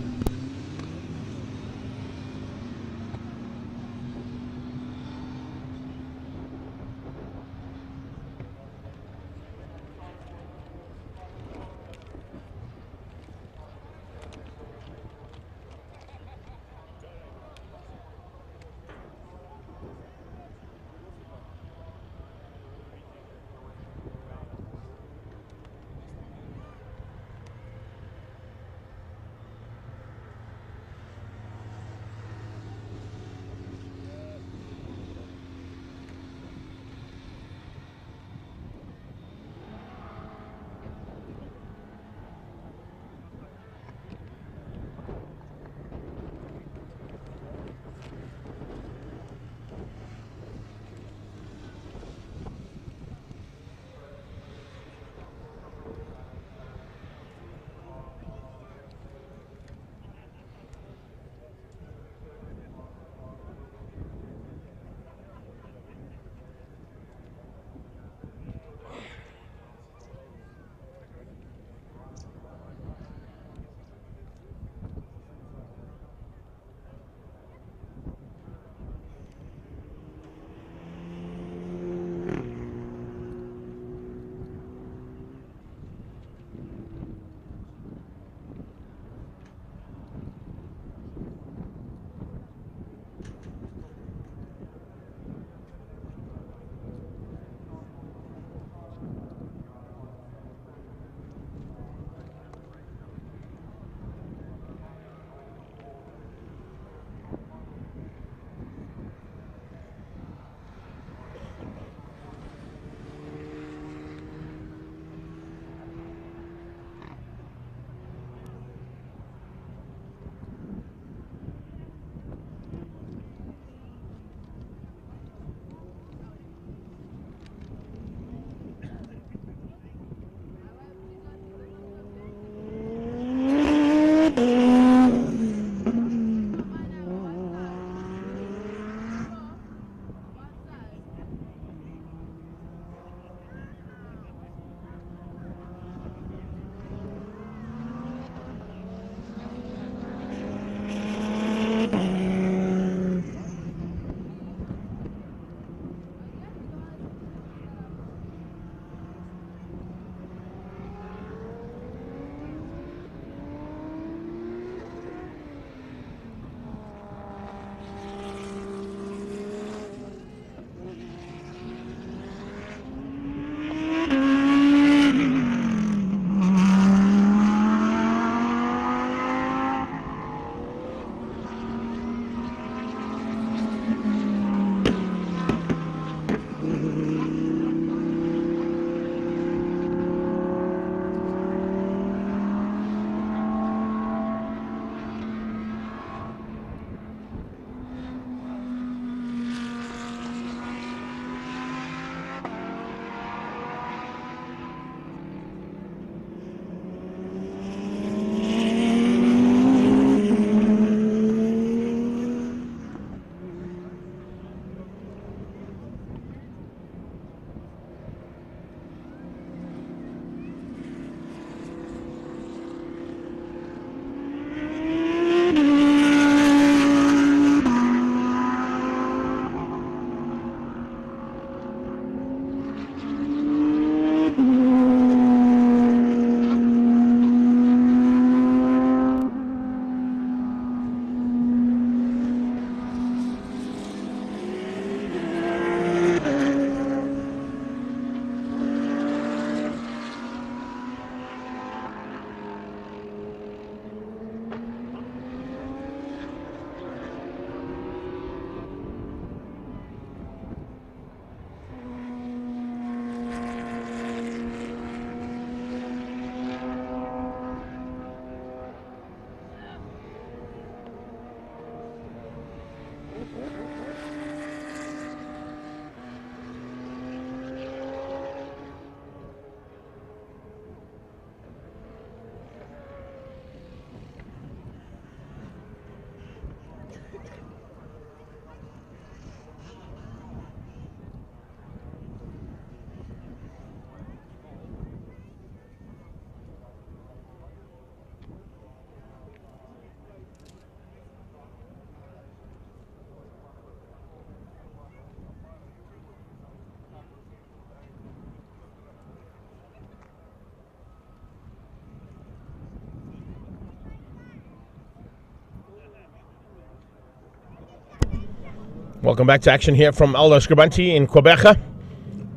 Welcome back to action here from Aldo Scribante in Gqeberha.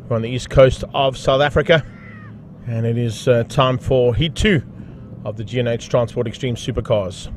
We're on the east coast of South Africa, and it is time for Heat 2 of the G&H Transport Extreme Supercars.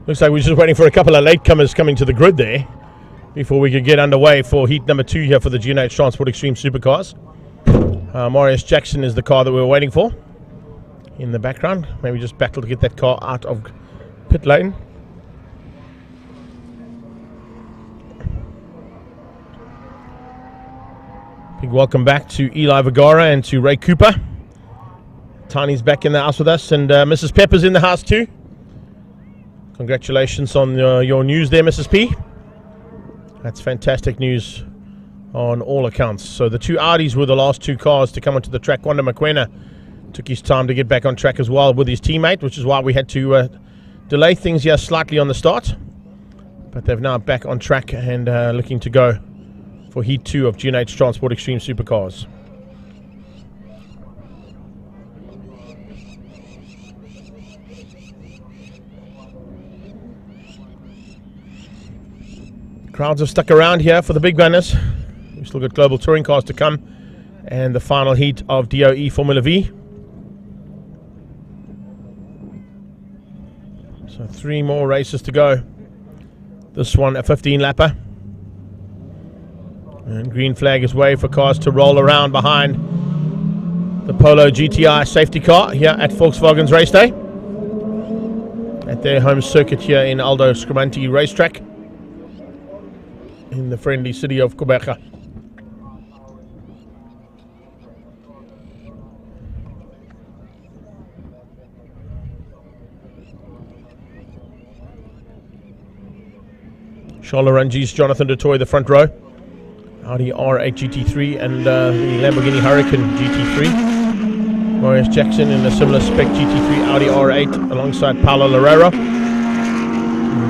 Looks like we're just waiting for a couple of latecomers coming to the grid there before we could get underway for heat number 2 here for the G&H Transport Extreme Supercars. Marius Jackson is the car that we were waiting for in the background. Maybe just battle to get that car out of pit lane. Big welcome back to Eli Vergara and to Ray Cooper. Tiny's back in the house with us, and Mrs. Pepper's in the house too. Congratulations on your news there, Mrs. P. That's fantastic news on all accounts. So the two Audis were the last two cars to come onto the track. Kwanda Mokoena took his time to get back on track as well with his teammate, which is why we had to delay things here slightly on the start. But they're now back on track and looking to go for Heat 2 of G&H Transport Extreme Supercars. Crowds have stuck around here for the big gunners. We've still got global touring cars to come and the final heat of DOE Formula V. So 3 more races to go. This one a 15-lapper. And green flag is waved for cars to roll around behind the Polo GTI safety car here at Volkswagen's race day at their home circuit here in Aldo Scribante Racetrack in the friendly city of Gqeberha. Charles Rangi's Jonathan Dutoy the front row. Audi R8 GT3 and the Lamborghini Huracan GT3. Marius Jackson in a similar spec GT3 Audi R8 alongside Paulo Loureiro.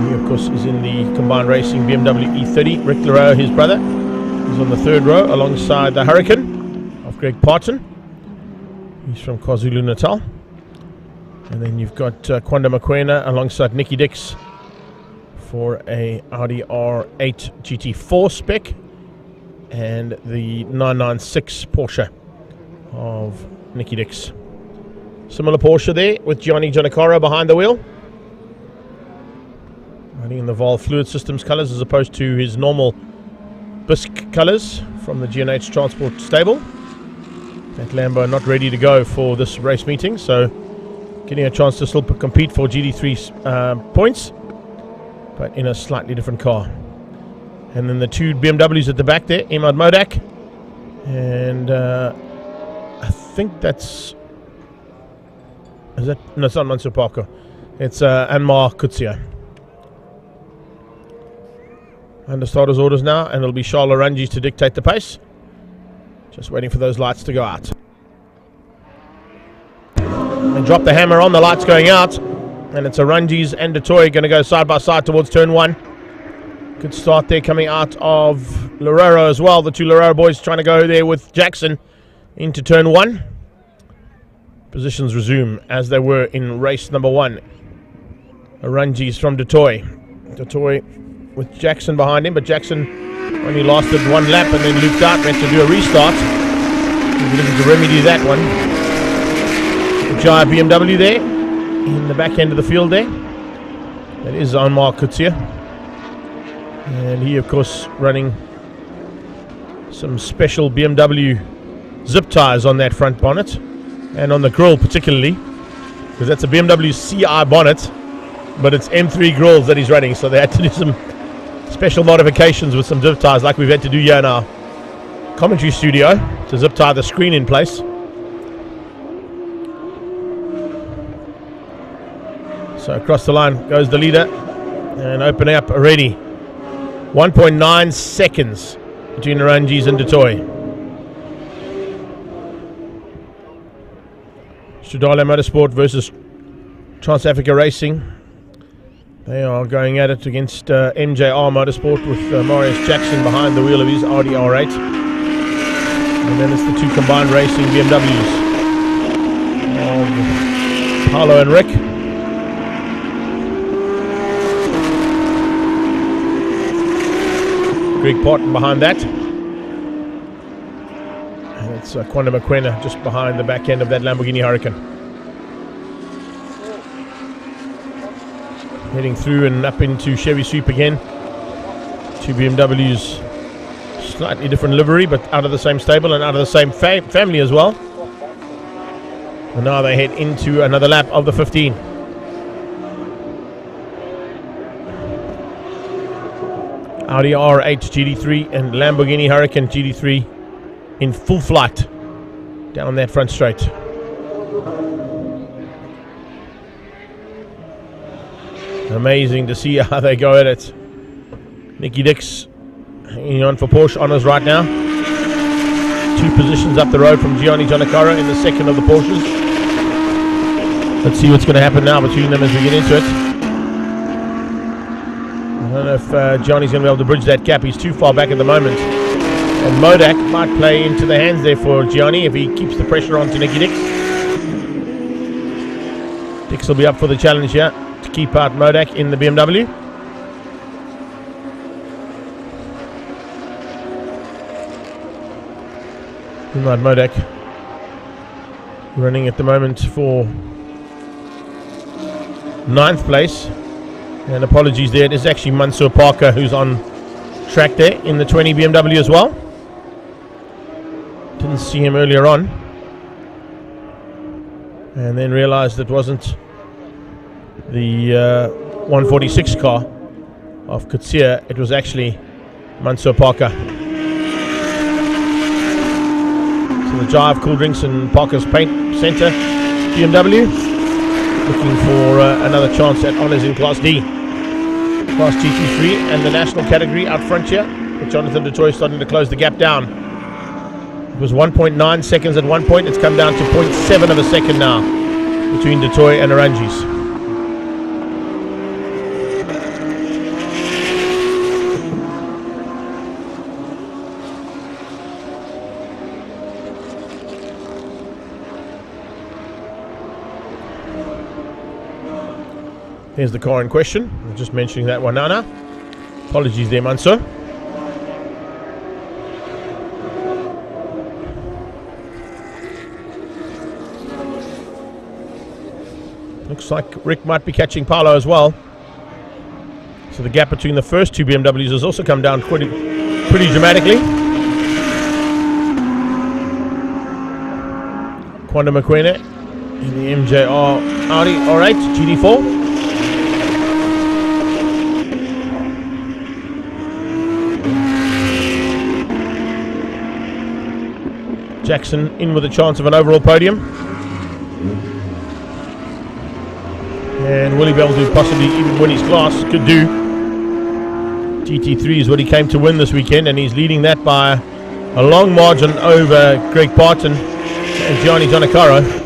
He, of course, is in the combined racing BMW E30. Rick Loureiro, his brother, is on the third row alongside the Huracan of Greg Parton. He's from KwaZulu-Natal. And then you've got Kwanda Mokoena alongside Nicky Dix for a Audi R8 GT4 spec and the 996 Porsche of Nicky Dix. Similar Porsche there with Gianni Giannacara behind the wheel. Running in the Volvo Fluid Systems colours as opposed to his normal bisque colours from the G&H Transport stable. That Lambo not ready to go for this race meeting, so getting a chance to still compete for GD3 points, but in a slightly different car. And then the two BMWs at the back there, Emad Modak, and I think that's... Is that? No, it's not Mansour Parker. It's Anmar Kutsia. Under starters orders now, and it'll be Charles Rangi's to dictate the pace. Just waiting for those lights to go out. And drop the hammer on, the lights going out. And it's Rangi's and Dutoy going to go side by side towards turn 1. Good start there coming out of Loureiro as well. The two Loureiro boys trying to go there with Jackson into turn 1. Positions resume as they were in race number 1. Rangi's from Dutoy. Dutoy with Jackson behind him, but Jackson only lasted 1 lap and then looped out. We had to do a restart. We're looking to remedy that one. Jive BMW there in the back end of the field there. That is Anmar Coetzee. And he, of course, running some special BMW zip ties on that front bonnet and on the grille particularly, because that's a BMW CI bonnet, but it's M3 grills that he's running, so they had to do some special modifications with some zip ties like we've had to do here in our commentary studio to zip tie the screen in place. So across the line goes the leader and opening up already. 1.9 seconds between Naranjis and Dutoy. Stradale Motorsport versus Trans-Africa Racing. They are going at it against MJR Motorsport with Marius Jackson behind the wheel of his Audi R8. And then it's the two combined racing BMWs of Paolo and Rick. Greg Barton behind that. And it's Kwanda Mokoena just behind the back end of that Lamborghini Huracan. Heading through and up into Chevy Sweep again. Two BMWs, slightly different livery, but out of the same stable and out of the same family as well. And now they head into another lap of the 15. Audi R8 GT3 and Lamborghini Huracan GT3 in full flight down that front straight. Amazing to see how they go at it. Nicky Dix hanging on for Porsche honours right now. 2 positions up the road from Gianni Giannacaro in the second of the Porsches. Let's see what's going to happen now between them as we get into it. I don't know if Gianni's going to be able to bridge that gap. He's too far back at the moment. And Modak might play into the hands there for Gianni if he keeps the pressure on to Nicky Dix. Dix will be up for the challenge here to keep out Modak in the BMW. Imad Modak running at the moment for 9th place. And apologies there, it is actually Mansour Parker who's on track there in the 20 BMW as well. Didn't see him earlier on. And then realized it wasn't the 146 car of Coetzee, it was actually Mansour Parker. So the Jive Cool Drinks and Parker's Paint Centre BMW looking for another chance at honours in Class D. Class GT3 and the national category out front here, with Jonathan Dutoy starting to close the gap down. It was 1.9 seconds at one point, it's come down to 0.7 of a second now between Dutoy and Naranjis. Here's the car in question. I'm just mentioning that one now. Apologies there, Mansour. Looks like Rick might be catching Paolo as well. So the gap between the first two BMWs has also come down pretty dramatically. Kwanda Mokoena in the MJR Audi R8 GT4. Jackson in with a chance of an overall podium. And will he be able to possibly even win his class? Could do. GT3 is what he came to win this weekend, and he's leading that by a long margin over Greg Barton and Gianni Giannacaro.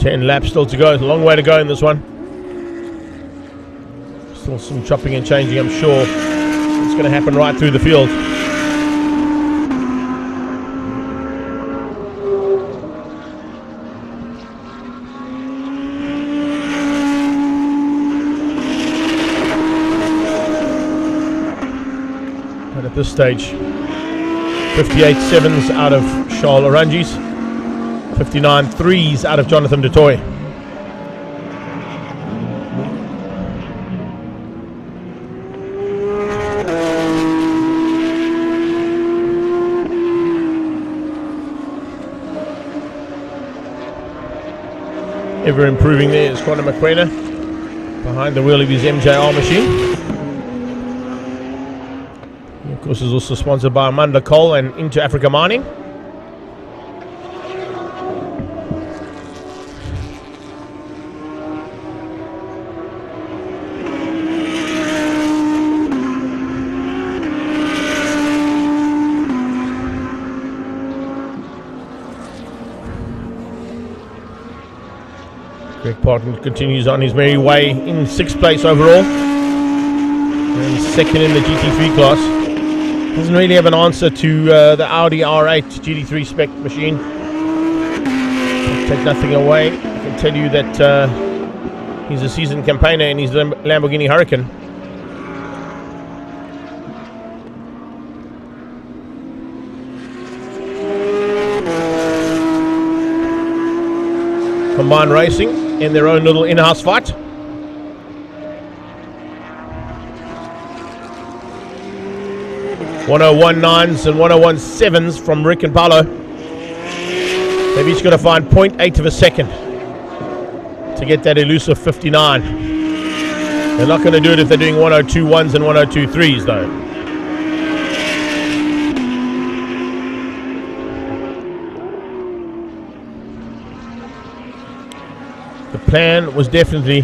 Ten laps still to go. It's a long way to go in this one. Still some chopping and changing, I'm sure. It's going to happen right through the field. at this stage. 58 sevens out of Charles Arangis, 59 threes out of Jonathan du Toit. Ever improving there is Conor McQuena behind the wheel of his MJR machine. He, of course, is also sponsored by Amanda Coal and Into Africa Mining. Greg Parton continues on his merry way in 6th place overall and 2nd in the GT3 class. Doesn't really have an answer to the Audi R8 GT3 spec machine. Take nothing away. I can tell you that he's a seasoned campaigner in his Lamborghini Huracan. Combined Racing in their own little in-house fight. .101.9s and .101.7s from Rick and Paolo. They've each got to find 0.8 of a second to get that elusive 59. They're not going to do it if they're doing 102.1s and 102.3s though. The plan was definitely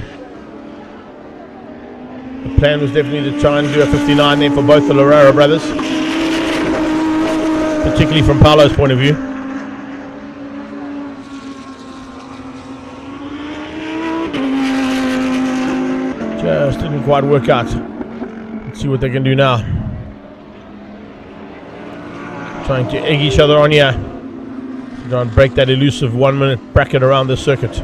to try and do a 59 there for both the Lorera brothers, particularly from Paolo's point of view. Just didn't quite work out. Let's see what they can do now. Trying to egg each other on here to try and break that elusive 1 minute bracket around the circuit.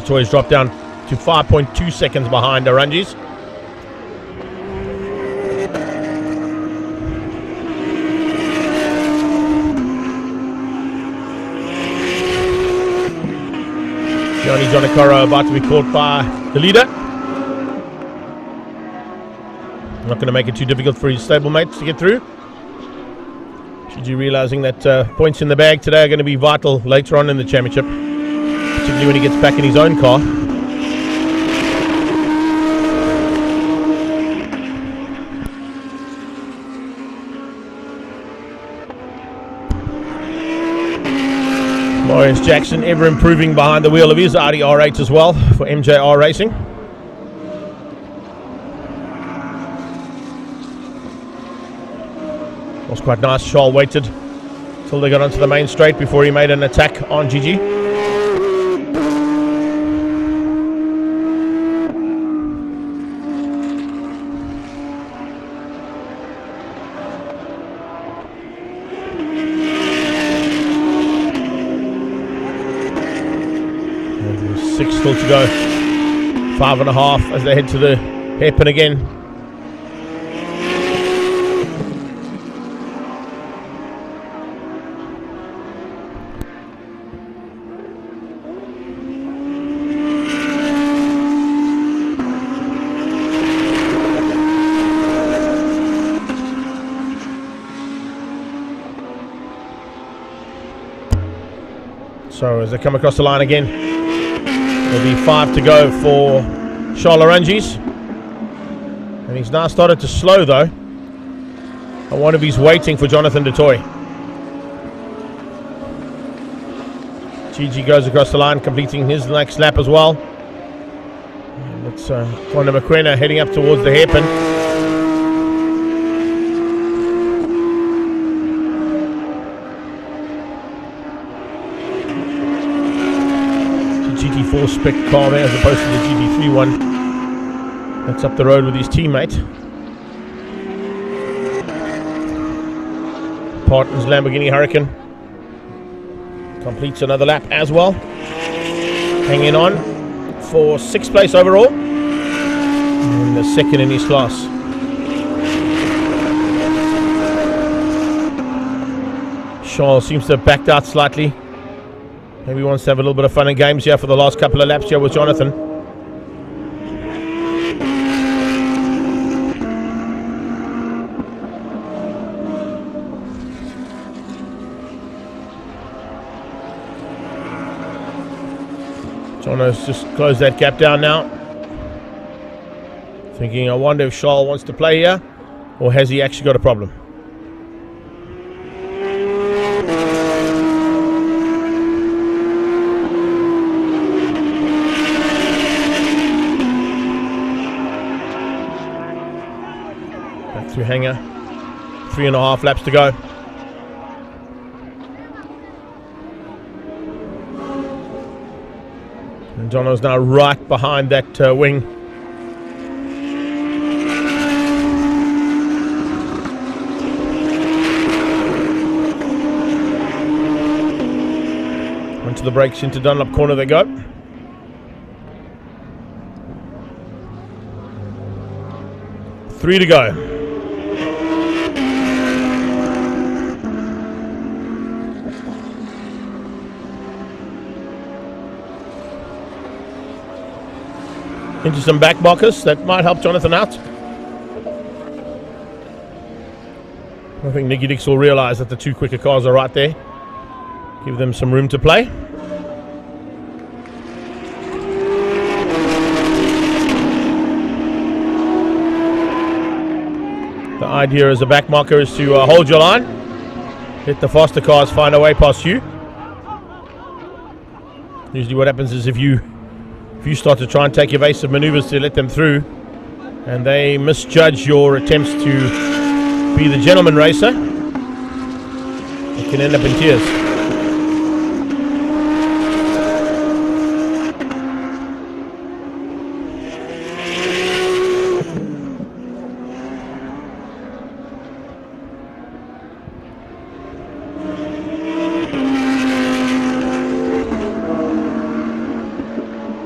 Toys dropped down to 5.2 seconds behind Arangis. Johnny Jonakoro about to be caught by the leader. Not going to make it too difficult for his stablemates to get through. Shiji realizing that points in the bag today are going to be vital later on in the championship, particularly when he gets back in his own car. Marius Jackson ever improving behind the wheel of his Audi R8 as well for MJR Racing. Was quite nice. Charles waited till they got onto the main straight before he made an attack on Gigi. Still to go. 5.5 as they head to the hairpin again. So as they come across the line again, there'll be 5 to go for Charles Arangis. And he's now started to slow though. I wonder if he's waiting for Jonathan du Toit. Gigi goes across the line, completing his next lap as well. And it's Conor McQuena heading up towards the hairpin. GT4 spec car there as opposed to the GT3 one that's up the road with his teammate. Parton's Lamborghini Huracan completes another lap as well. hanging on for 6th place overall, and the 2nd in his class. Charles seems to have backed out slightly. Maybe he wants to have a little bit of fun and games here for the last couple of laps here with Jonathan. Jono's just closed that gap down now. Thinking, I wonder if Charles wants to play here, or has he actually got a problem? Back through hanger. 3.5 laps to go. And Jono's now right behind that wing. Onto the brakes, into Dunlop corner they go. Three to go. Into some back markers that might help Jonathan out. I think Nicky Dix will realise that the two quicker cars are right there. Give them some room to play. The idea as a back marker is to hold your line. Let the faster cars find a way past you. Usually what happens is if you start to try and take evasive maneuvers to let them through, and they misjudge your attempts to be the gentleman racer, it can end up in tears.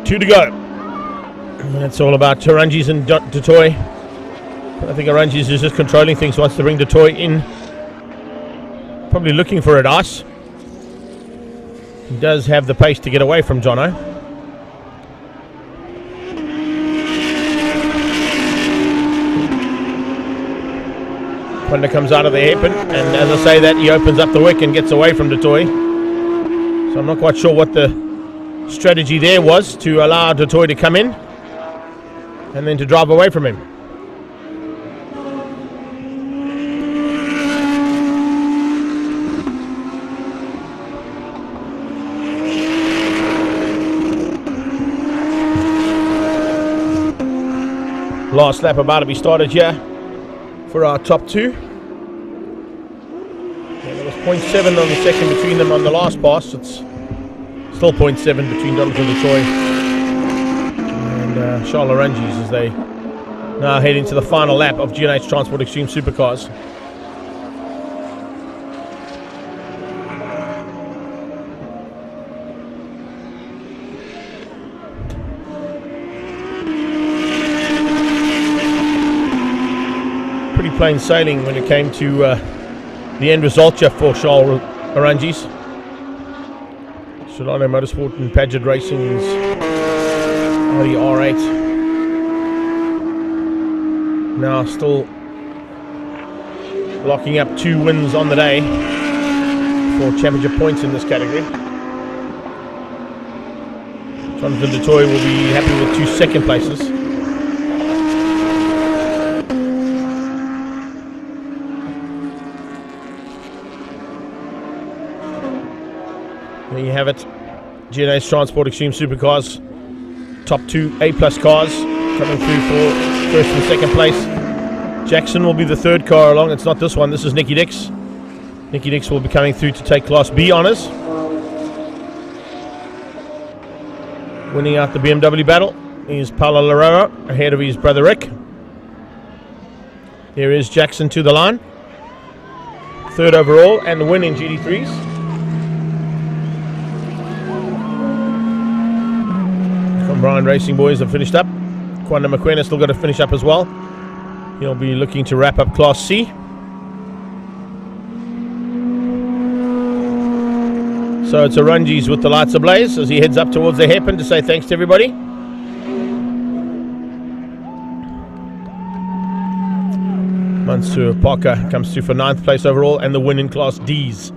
Two to go. And it's all about Arunjis and Dutoy. I think Arunjis is just controlling things, wants to bring Dutoy in. Probably looking for a dice. He does have the pace to get away from Jono. Honda comes out of the hairpin, and as I say that, he opens up the wick and gets away from Dutoy. So I'm not quite sure what the strategy there was, to allow Dutoy to come in and then to drive away from him. Last lap about to be started here for our top two. Yeah, there was 0.7 on the second between them on the last pass. It's still 0.7 between Jonathan Dutoy and Charles Arunjis as they now head into the final lap of G&H Transport Extreme Supercars. Pretty plain sailing when it came to the end result here for Charles Arunjis. Solano Motorsport and Paget Racing's Audi R8. Now still locking up 2 wins on the day for championship points in this category. Jonathan Dutoy will be happy with 2 second places. There you have it. G&H Transport Extreme Supercars. Top 2 A-plus cars coming through for first and second place. Jackson will be the third car along. It's not this one. This is Nicky Dix. Nicky Dix will be coming through to take Class B honours. Winning out the BMW battle is Paulo Loureiro ahead of his brother Rick. There is Jackson to the line. Third overall and the win in GT3s. Brian Racing boys have finished up. Kwanda Mokoena still got to finish up as well. He'll be looking to wrap up Class C. So it's Arunji's with the lights ablaze as he heads up towards the hairpin to say thanks to everybody. Mansour Parker comes through for 9th place overall and the win in Class D's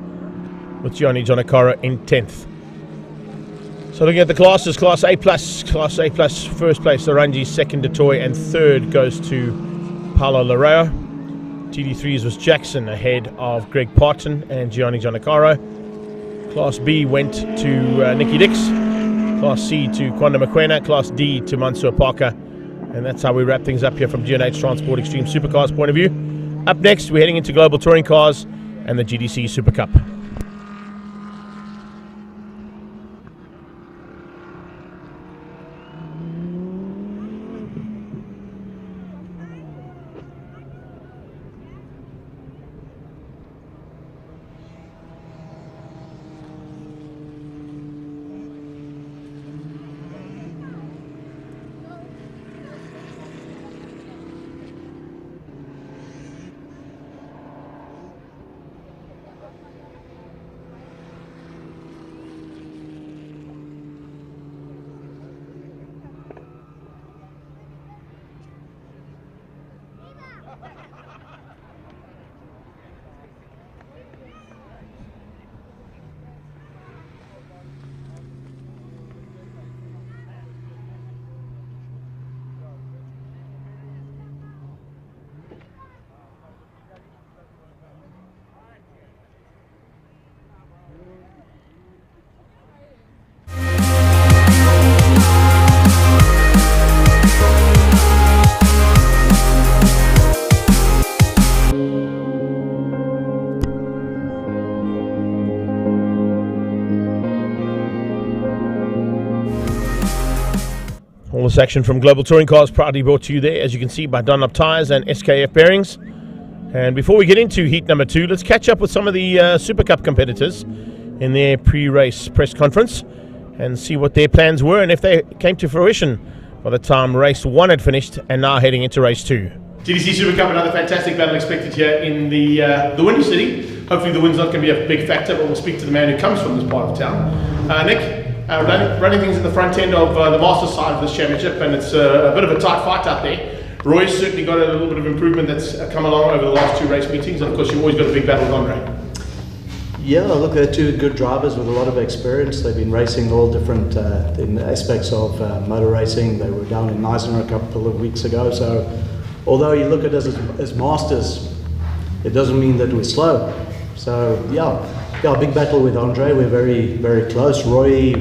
with Gianni Gianakara in 10th. So looking at the classes, Class A+, first place Arunji, second Detoy, and third goes to Paolo Lareo. TD3s was Jackson ahead of Greg Parton and Gianni Gianakaro. Class B went to Nicky Dix, Class C to Kwanda Mokoena, Class D to Mansour Parker. And that's how we wrap things up here from G&H Transport Extreme Supercars point of view. Up next, we're heading into Global Touring Cars and the GDC Super Cup. All this action from Global Touring Cars proudly brought to you there, as you can see, by Dunlop Tyres and SKF Bearings. And before we get into heat number 2, let's catch up with some of the Super Cup competitors in their pre-race press conference and see what their plans were and if they came to fruition by the time Race 1 had finished and now heading into Race 2. GDC Super Cup, another fantastic battle expected here in the Windy City. Hopefully the wind's not going to be a big factor, but we'll speak to the man who comes from this part of town. Nick, running things in the front end of the Masters side of this championship, and it's a bit of a tight fight out there. Roy's certainly got a little bit of improvement that's come along over the last 2 race meetings, and of course you've always got a big battle with Andre. Yeah, look, they're 2 good drivers with a lot of experience. They've been racing all different in aspects of motor racing. They were down in Neisner a couple of weeks ago, so although you look at us as masters, it doesn't mean that we're slow. So yeah, big battle with Andre. We're very, very close. Roy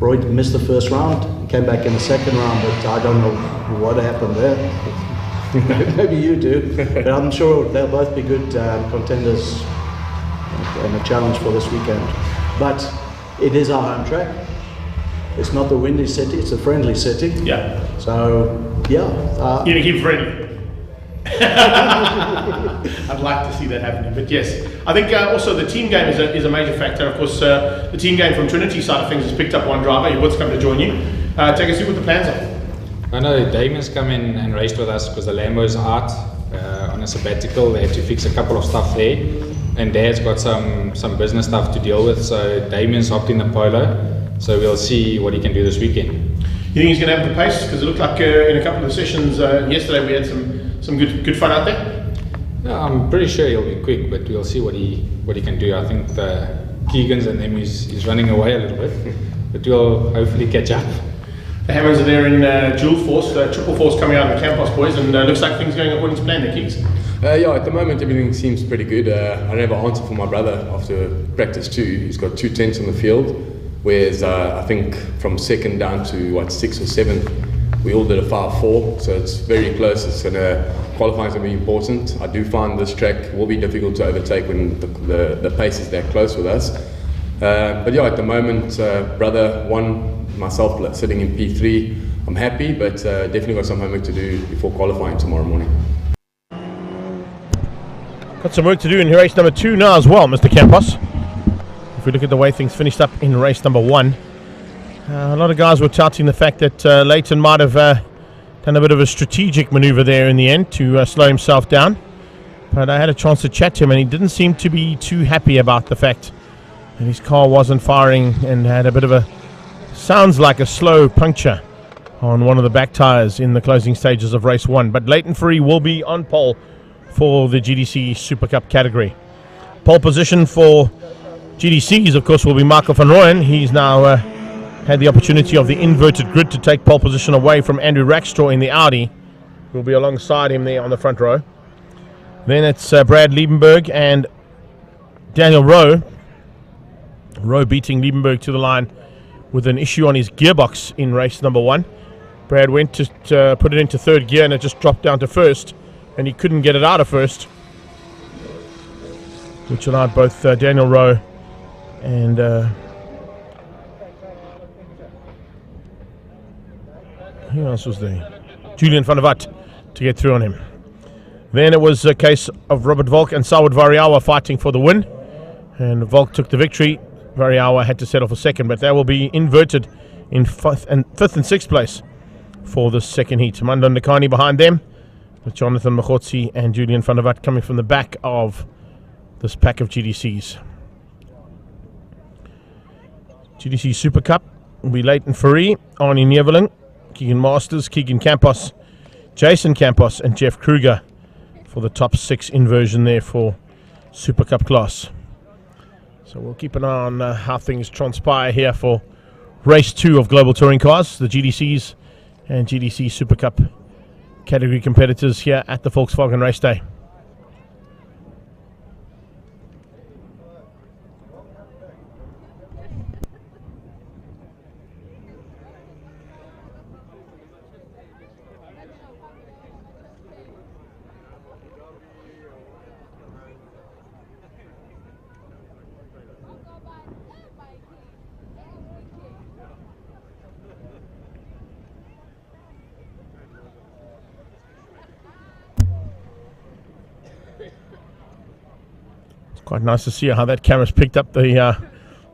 missed the first round, came back in the second round, but I don't know what happened there. Maybe you do, but I'm sure they'll both be good contenders and a challenge for this weekend. But it is our home track. It's not the windy city, it's a friendly city. Yeah. So, yeah. You're going to keep friendly. I'd like to see that happening, but yes. I think also the team game is a major factor. Of course, the team game from Trinity side of things has picked up one driver. He wants to come to join you. Take us through what the plans are. I know Damon's come in and raced with us because the Lambo's out on a sabbatical. They had to fix a couple of stuff there, and Dad's got some business stuff to deal with. So Damon's hopped in the Polo. So we'll see what he can do this weekend. You think he's going to have the pace? Because it looked like in a couple of the sessions yesterday we had some good fun out there. Yeah, I'm pretty sure he'll be quick, but we'll see what he can do. I think the Keegans and them is running away a little bit, but we'll hopefully catch up. The Hammonds are there in dual force, triple force coming out of the Campos boys, and looks like things going according to plan there, Keeks. Yeah, at the moment everything seems pretty good. I don't have an answer for my brother after practice 2. He's got 2 tenths on the field, whereas I think from second down to 6th or 7th, we all did a 5.4, so it's very close. It's qualifying is going to be important. I do find this track will be difficult to overtake when the pace is that close with us. But yeah, at the moment, brother 1, myself sitting in P3. I'm happy, but definitely got some homework to do before qualifying tomorrow morning. Got some work to do in race number 2 now as well, Mr. Campos. If we look at the way things finished up in race number 1, A lot of guys were touting the fact that Leighton might have done a bit of a strategic maneuver there in the end to slow himself down. But I had a chance to chat to him, and he didn't seem to be too happy about the fact that his car wasn't firing and had a bit of a, sounds like a slow puncture on one of the back tyres in the closing stages of race 1. But Leighton Fourie will be on pole for the GDC Super Cup category. Pole position for GDCs, of course, will be Michael van Rooyen. He's now had the opportunity of the inverted grid to take pole position away from Andrew Rackstraw in the Audi, who will be alongside him there on the front row. Then it's Brad Liebenberg and Daniel Rowe. Rowe beating Liebenberg to the line with an issue on his gearbox in race number 1. Brad went to put it into third gear and it just dropped down to first, and he couldn't get it out of first, which allowed both Daniel Rowe and who else was there? Julian van der Walt to get through on him. Then it was a case of Robert Volk and Sawad Variawa fighting for the win, and Volk took the victory. Variawa had to settle for second, but they will be inverted in fifth and sixth place for the second heat. Mando Ndakani behind them, with Jonathan Machotsi and Julian van der Walt coming from the back of this pack of GDCs. GDC Super Cup will be Leighton Fourie, Arnie Neveling, Keegan Masters, Keegan Campos, Jason Campos and Jeff Kruger for the top 6 inversion there for Super Cup class. So we'll keep an eye on how things transpire here for race 2 of Global Touring Cars, the GDCs and GDC Super Cup category competitors here at the Volkswagen Race Day. Quite nice to see how that camera's picked up the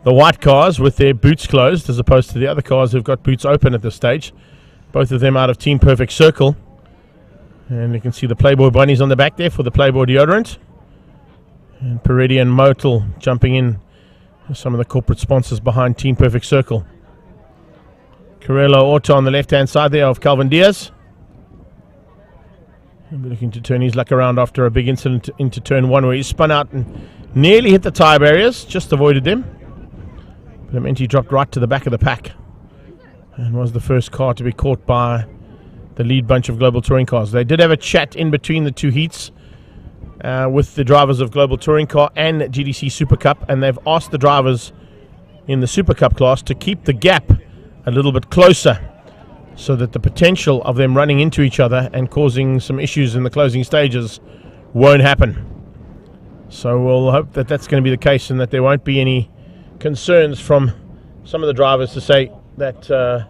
white cars with their boots closed, as opposed to the other cars who've got boots open at this stage. Both of them out of Team Perfect Circle. And you can see the Playboy bunnies on the back there for the Playboy deodorant. And Peretti and Motul jumping in with some of the corporate sponsors behind Team Perfect Circle. Carrello Auto on the left-hand side there of Calvin Diaz. He'll be looking to turn his luck around after a big incident into turn 1 where he spun out and nearly hit the tyre barriers, just avoided them. But it meant he dropped right to the back of the pack and was the first car to be caught by the lead bunch of Global Touring Cars. They did have a chat in between the 2 heats with the drivers of Global Touring Car and GDC Super Cup, and they've asked the drivers in the Super Cup class to keep the gap a little bit closer so that the potential of them running into each other and causing some issues in the closing stages won't happen. So we'll hope that that's going to be the case and that there won't be any concerns from some of the drivers to say that the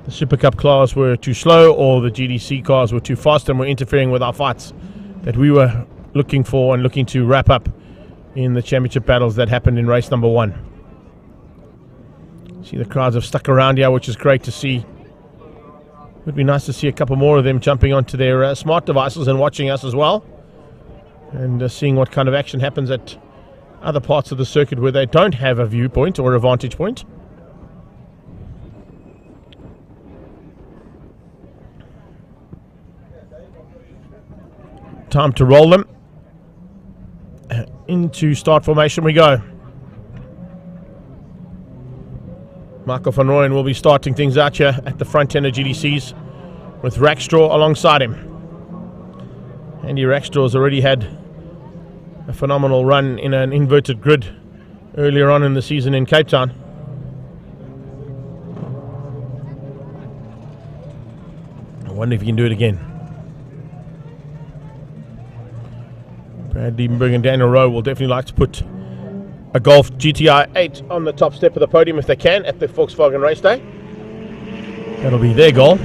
Super Cup cars were too slow or the GDC cars were too fast and were interfering with our fights that we were looking for and looking to wrap up in the championship battles that happened in race number 1. See, the crowds have stuck around here, which is great to see. It would be nice to see a couple more of them jumping onto their smart devices and watching us as well, and seeing what kind of action happens at other parts of the circuit where they don't have a viewpoint or a vantage point. Time to roll them. Into start formation we go. Michael van Rooyen will be starting things out here at the front end of GDCs with Rackstraw alongside him. Andy Rackstraw's already had a phenomenal run in an inverted grid earlier on in the season in Cape Town. I wonder if he can do it again. Brad Liebenberg and Daniel Rowe will definitely like to put a Golf GTI 8 on the top step of the podium if they can at the Volkswagen Race Day. That'll be their goal.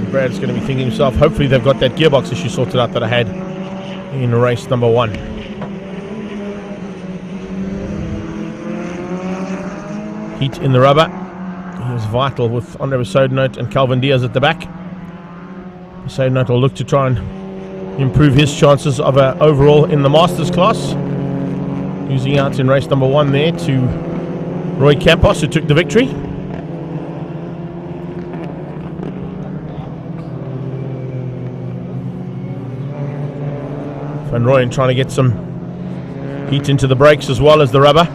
Brad's going to be thinking to himself, hopefully they've got that gearbox issue sorted out that I had in race number 1. Heat in the rubber. He was vital with Andre Besaidnout and Calvin Diaz at the back. Besaidnout will look to try and improve his chances of an overall in the Masters class. Losing out in race number 1 there to Roy Campos, who took the victory. Van Rooyen trying to get some heat into the brakes as well as the rubber.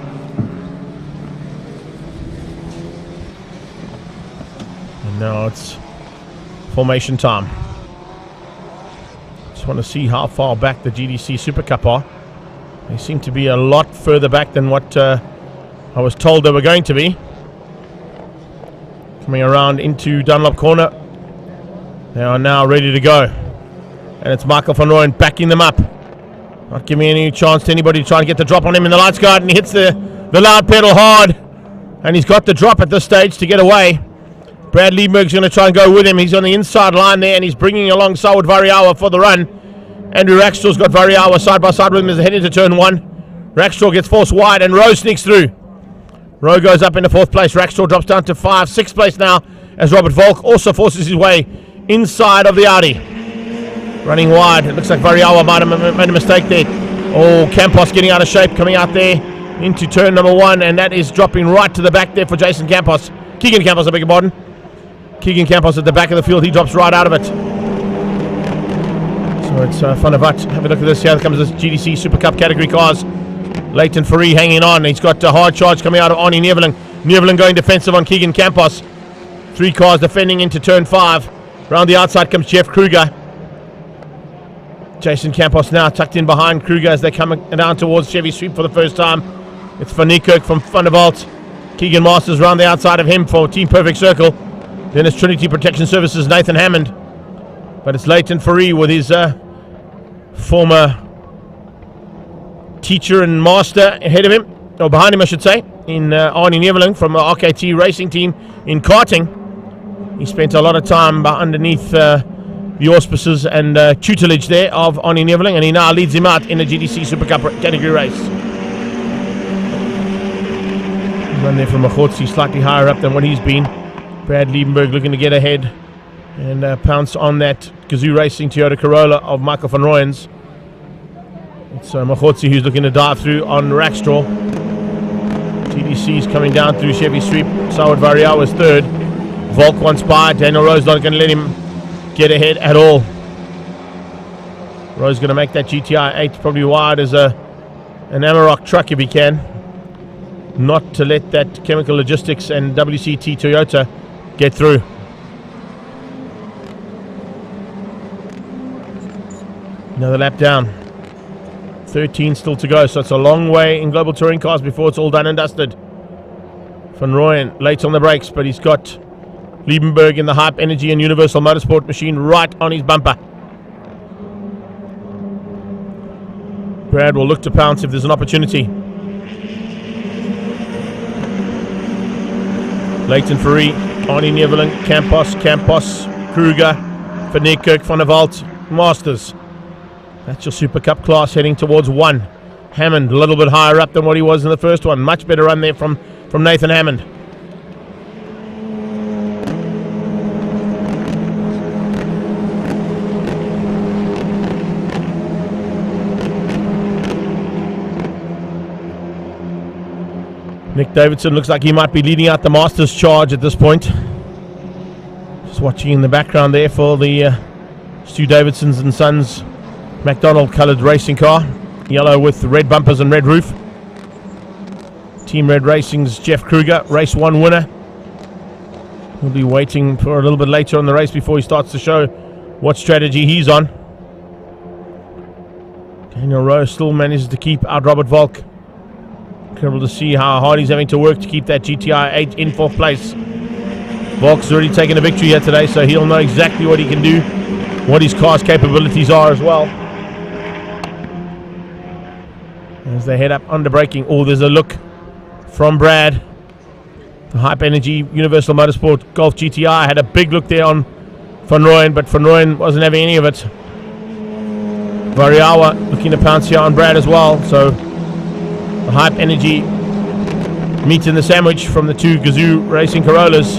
And now it's formation time. Just want to see how far back the GDC Super Cup are. They seem to be a lot further back than what I was told they were going to be. Coming around into Dunlop Corner. They are now ready to go. And it's Michael Van Rooyen backing them up. Not giving any chance to anybody to try and get the drop on him in the lights guard, and he hits the loud pedal hard. And he's got the drop at this stage to get away. Brad Liebenberg's going to try and go with him. He's on the inside line there, and he's bringing along Saud Variawa for the run. Andrew Rackstraw's got Variawa side by side with him as they head into turn 1. Rackstraw gets forced wide, and Rowe sneaks through. Rowe goes up into 4th place. Rackstraw drops down to 6th place now, as Robert Volk also forces his way inside of the Audi. Running wide. It looks like Variawa might have made a mistake there. Oh, Campos getting out of shape, coming out there into turn number 1, and that is dropping right to the back there for Jason Campos. Keegan Campos, I beg your pardon. Keegan Campos at the back of the field. He drops right out of it. So it's fun of it. Have a look at this. Here comes this GDC Super Cup category cars. Leighton Faree hanging on. He's got a hard charge coming out of Arnie Neveling. Neveling going defensive on Keegan Campos. 3 cars defending into turn 5. Round the outside comes Jeff Kruger. Jason Campos now tucked in behind Kruger as they come down towards Chevy Sweep for the first time. It's Van Niekerk from Van der Walt. Keegan Masters round the outside of him for Team Perfect Circle. Then it's Trinity Protection Services, Nathan Hammond. But it's Leighton Faree with his former teacher and master ahead of him, or behind him I should say, in Arnie Neveling from the RKT Racing Team in karting. He spent a lot of time underneath the auspices and tutelage there of Arnie Neveling, and he now leads him out in the GDC Super Cup category race. Run there from Machotsi, slightly higher up than what he's been. Brad Liebenberg looking to get ahead and pounce on that Gazoo Racing Toyota Corolla of Michael Van Rooyen's. It's Machotsi who's looking to dive through on Rackstraw. GDC's coming down through Chevy Sweep. Saud Variawa is 3rd. Volk wants by. Daniel Rowe's not going to let him get ahead at all. Rowe's going to make that GTI 8 probably wide as an Amarok truck if he can. Not to let that Chemical Logistics and WCT Toyota get through. Another lap down. 13 still to go, so it's a long way in Global Touring Cars before it's all done and dusted. Van Rooyen late on the brakes, but he's got Liebenberg in the Hype Energy and Universal Motorsport machine right on his bumper. Brad will look to pounce if there's an opportunity. Leighton Faree, Arnie Neveling, Campos, Kruger, Van Niekerk, Van der Walt, Masters. That's your Super Cup class heading towards 1. Hammond a little bit higher up than what he was in the first one. Much better run there from Nathan Hammond. Nick Davidson looks like he might be leading out the Masters charge at this point. Just watching in the background there for the Stu Davidson's and Sons McDonald coloured racing car. Yellow with red bumpers and red roof. Team Red Racing's Jeff Kruger, race 1 winner. We'll be waiting for a little bit later on the race before he starts to show what strategy he's on. Daniel Rowe still manages to keep out Robert Volk. Incredible to see how hard he's having to work to keep that GTI 8 in 4th place. Volk's already taken a victory here today, so he'll know exactly what he can do, what his car's capabilities are as well. As they head up under braking. Oh, there's a look from Brad. The Hype Energy Universal Motorsport Golf GTI had a big look there on Van Rooyen, but Van Rooyen wasn't having any of it. Variawa looking to pounce here on Brad as well, so the Hype Energy meat in the sandwich from the 2 Gazoo Racing Corollas.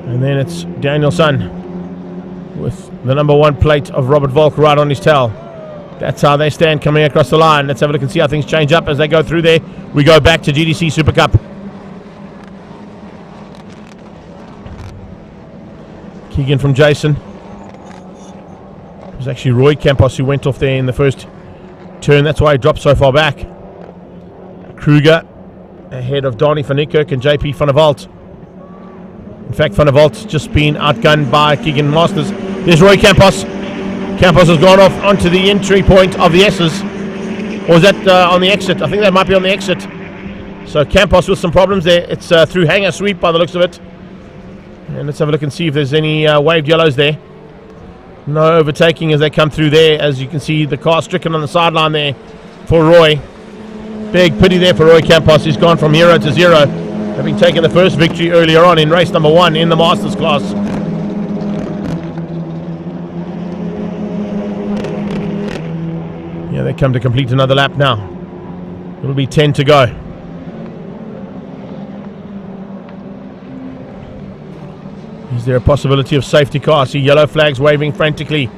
And then it's Danielson with the number 1 plate of Robert Volk right on his tail. That's how they stand coming across the line. Let's have a look and see how things change up as they go through there. We go back to GDC Super Cup. Keegan from Jason. It was actually Roy Campos who went off there in the first turn. That's why he dropped so far back. Kruger ahead of Donnie van Niekerk and JP van der Walt. In fact, van der Walt's just been outgunned by Keegan Masters. There's Roy Campos. Campos has gone off onto the entry point of the S's. Or is that on the exit? I think that might be on the exit. So Campos with some problems there. It's through hanger sweep by the looks of it. And let's have a look and see if there's any waved yellows there. No overtaking as they come through there. As you can see, the car stricken on the sideline there for Roy. Big pity there for Roy Campos. He's gone from hero to zero, having taken the first victory earlier on in race number 1 in the Masters class. Yeah, they come to complete another lap now. It'll be 10 to go. Is there a possibility of safety car? I see yellow flags waving frantically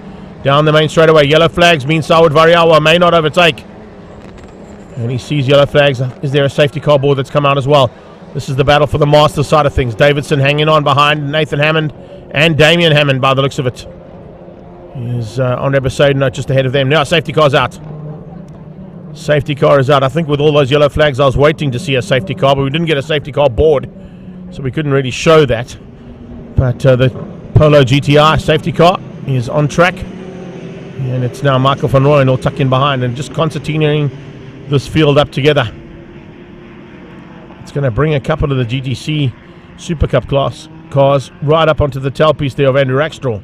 down the main straightaway. Yellow flags mean Sawud Variawa may not overtake. And he sees yellow flags. Is there a safety car board that's come out as well? This is the battle for the Masters side of things. Davidson hanging on behind Nathan Hammond and Damien Hammond by the looks of it. Is Andre Besaidon just ahead of them. Now safety car's out. Safety car is out. I think with all those yellow flags I was waiting to see a safety car, but we didn't get a safety car board, so we couldn't really show that. But the Polo GTI safety car is on track. And it's now Michael van Rooyen all tucked in behind and just concertinaing this field up together. It's going to bring a couple of the GTC Super Cup class cars right up onto the tailpiece there of Andrew Rackstraw.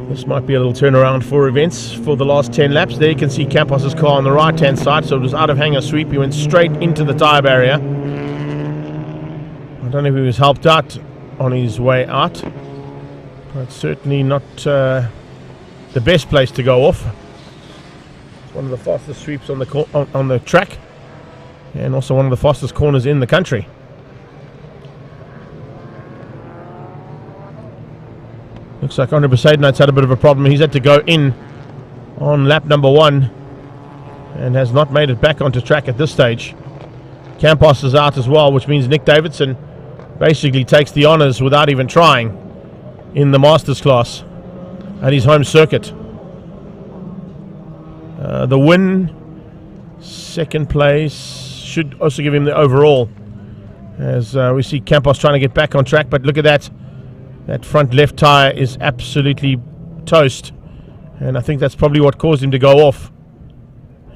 This might be a little turnaround for events for the last 10 laps. There you can see Campos's car on the right hand side, so it was out of hanger sweep. He went straight into the tyre barrier. I don't know if he was helped out on his way out, but certainly not the best place to go off. It's one of the fastest sweeps on the track, and also one of the fastest corners in the country. Looks like Andre Besaidon's had a bit of a problem. He's had to go in on lap number 1 and has not made it back onto track at this stage. Campos is out as well, which means Nick Davidson basically takes the honours without even trying in the Masters class at his home circuit. The win, second place, should also give him the overall, as we see Campos trying to get back on track, but look at that. That front left tyre is absolutely toast, and I think that's probably what caused him to go off.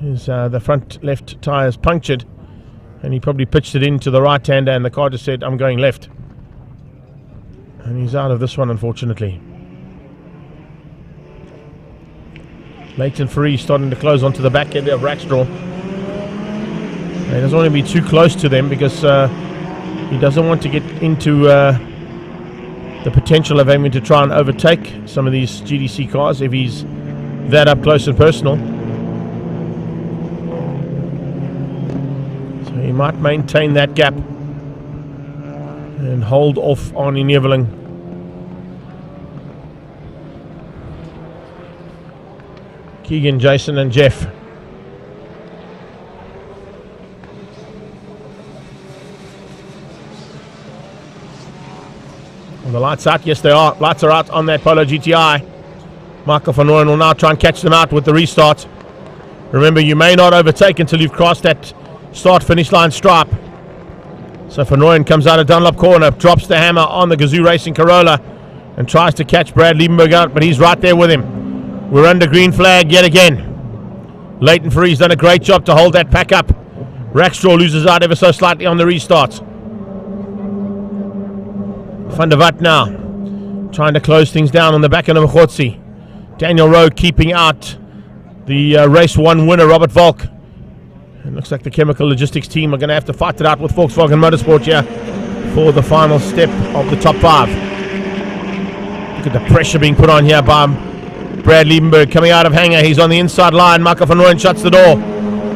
Is the front left tyre is punctured, and he probably pitched it into the right hander, and the car just said, I'm going left. And he's out of this one, unfortunately. Leighton Free starting to close onto the back end of Rackstraw. He doesn't want to be too close to them because he doesn't want to get into the potential of aiming to try and overtake some of these GDC cars if he's that up close and personal. So he might maintain that gap and hold off on Eneveling. Keegan, Jason and Jeff. The lights out, yes they are. Lights are out on that Polo GTI. Michael van Rooyen will now try and catch them out with the restart. Remember, you may not overtake until you've crossed that start-finish line stripe. So van Rooyen comes out of Dunlop corner, drops the hammer on the Gazoo Racing Corolla and tries to catch Brad Liebenberg out, but he's right there with him. We're under green flag yet again. Leighton Free's done a great job to hold that pack up. Rackstraw loses out ever so slightly on the restart. Van der Walt now trying to close things down on the back end of Mkhotsi. Daniel Rowe keeping out the race 1 winner, Robert Volk. It looks like the Chemical Logistics team are going to have to fight it out with Volkswagen Motorsport here for the final step of the top 5. Look at the pressure being put on here by Brad Liebenberg coming out of hangar. He's on the inside line. Michael van Rooyen shuts the door.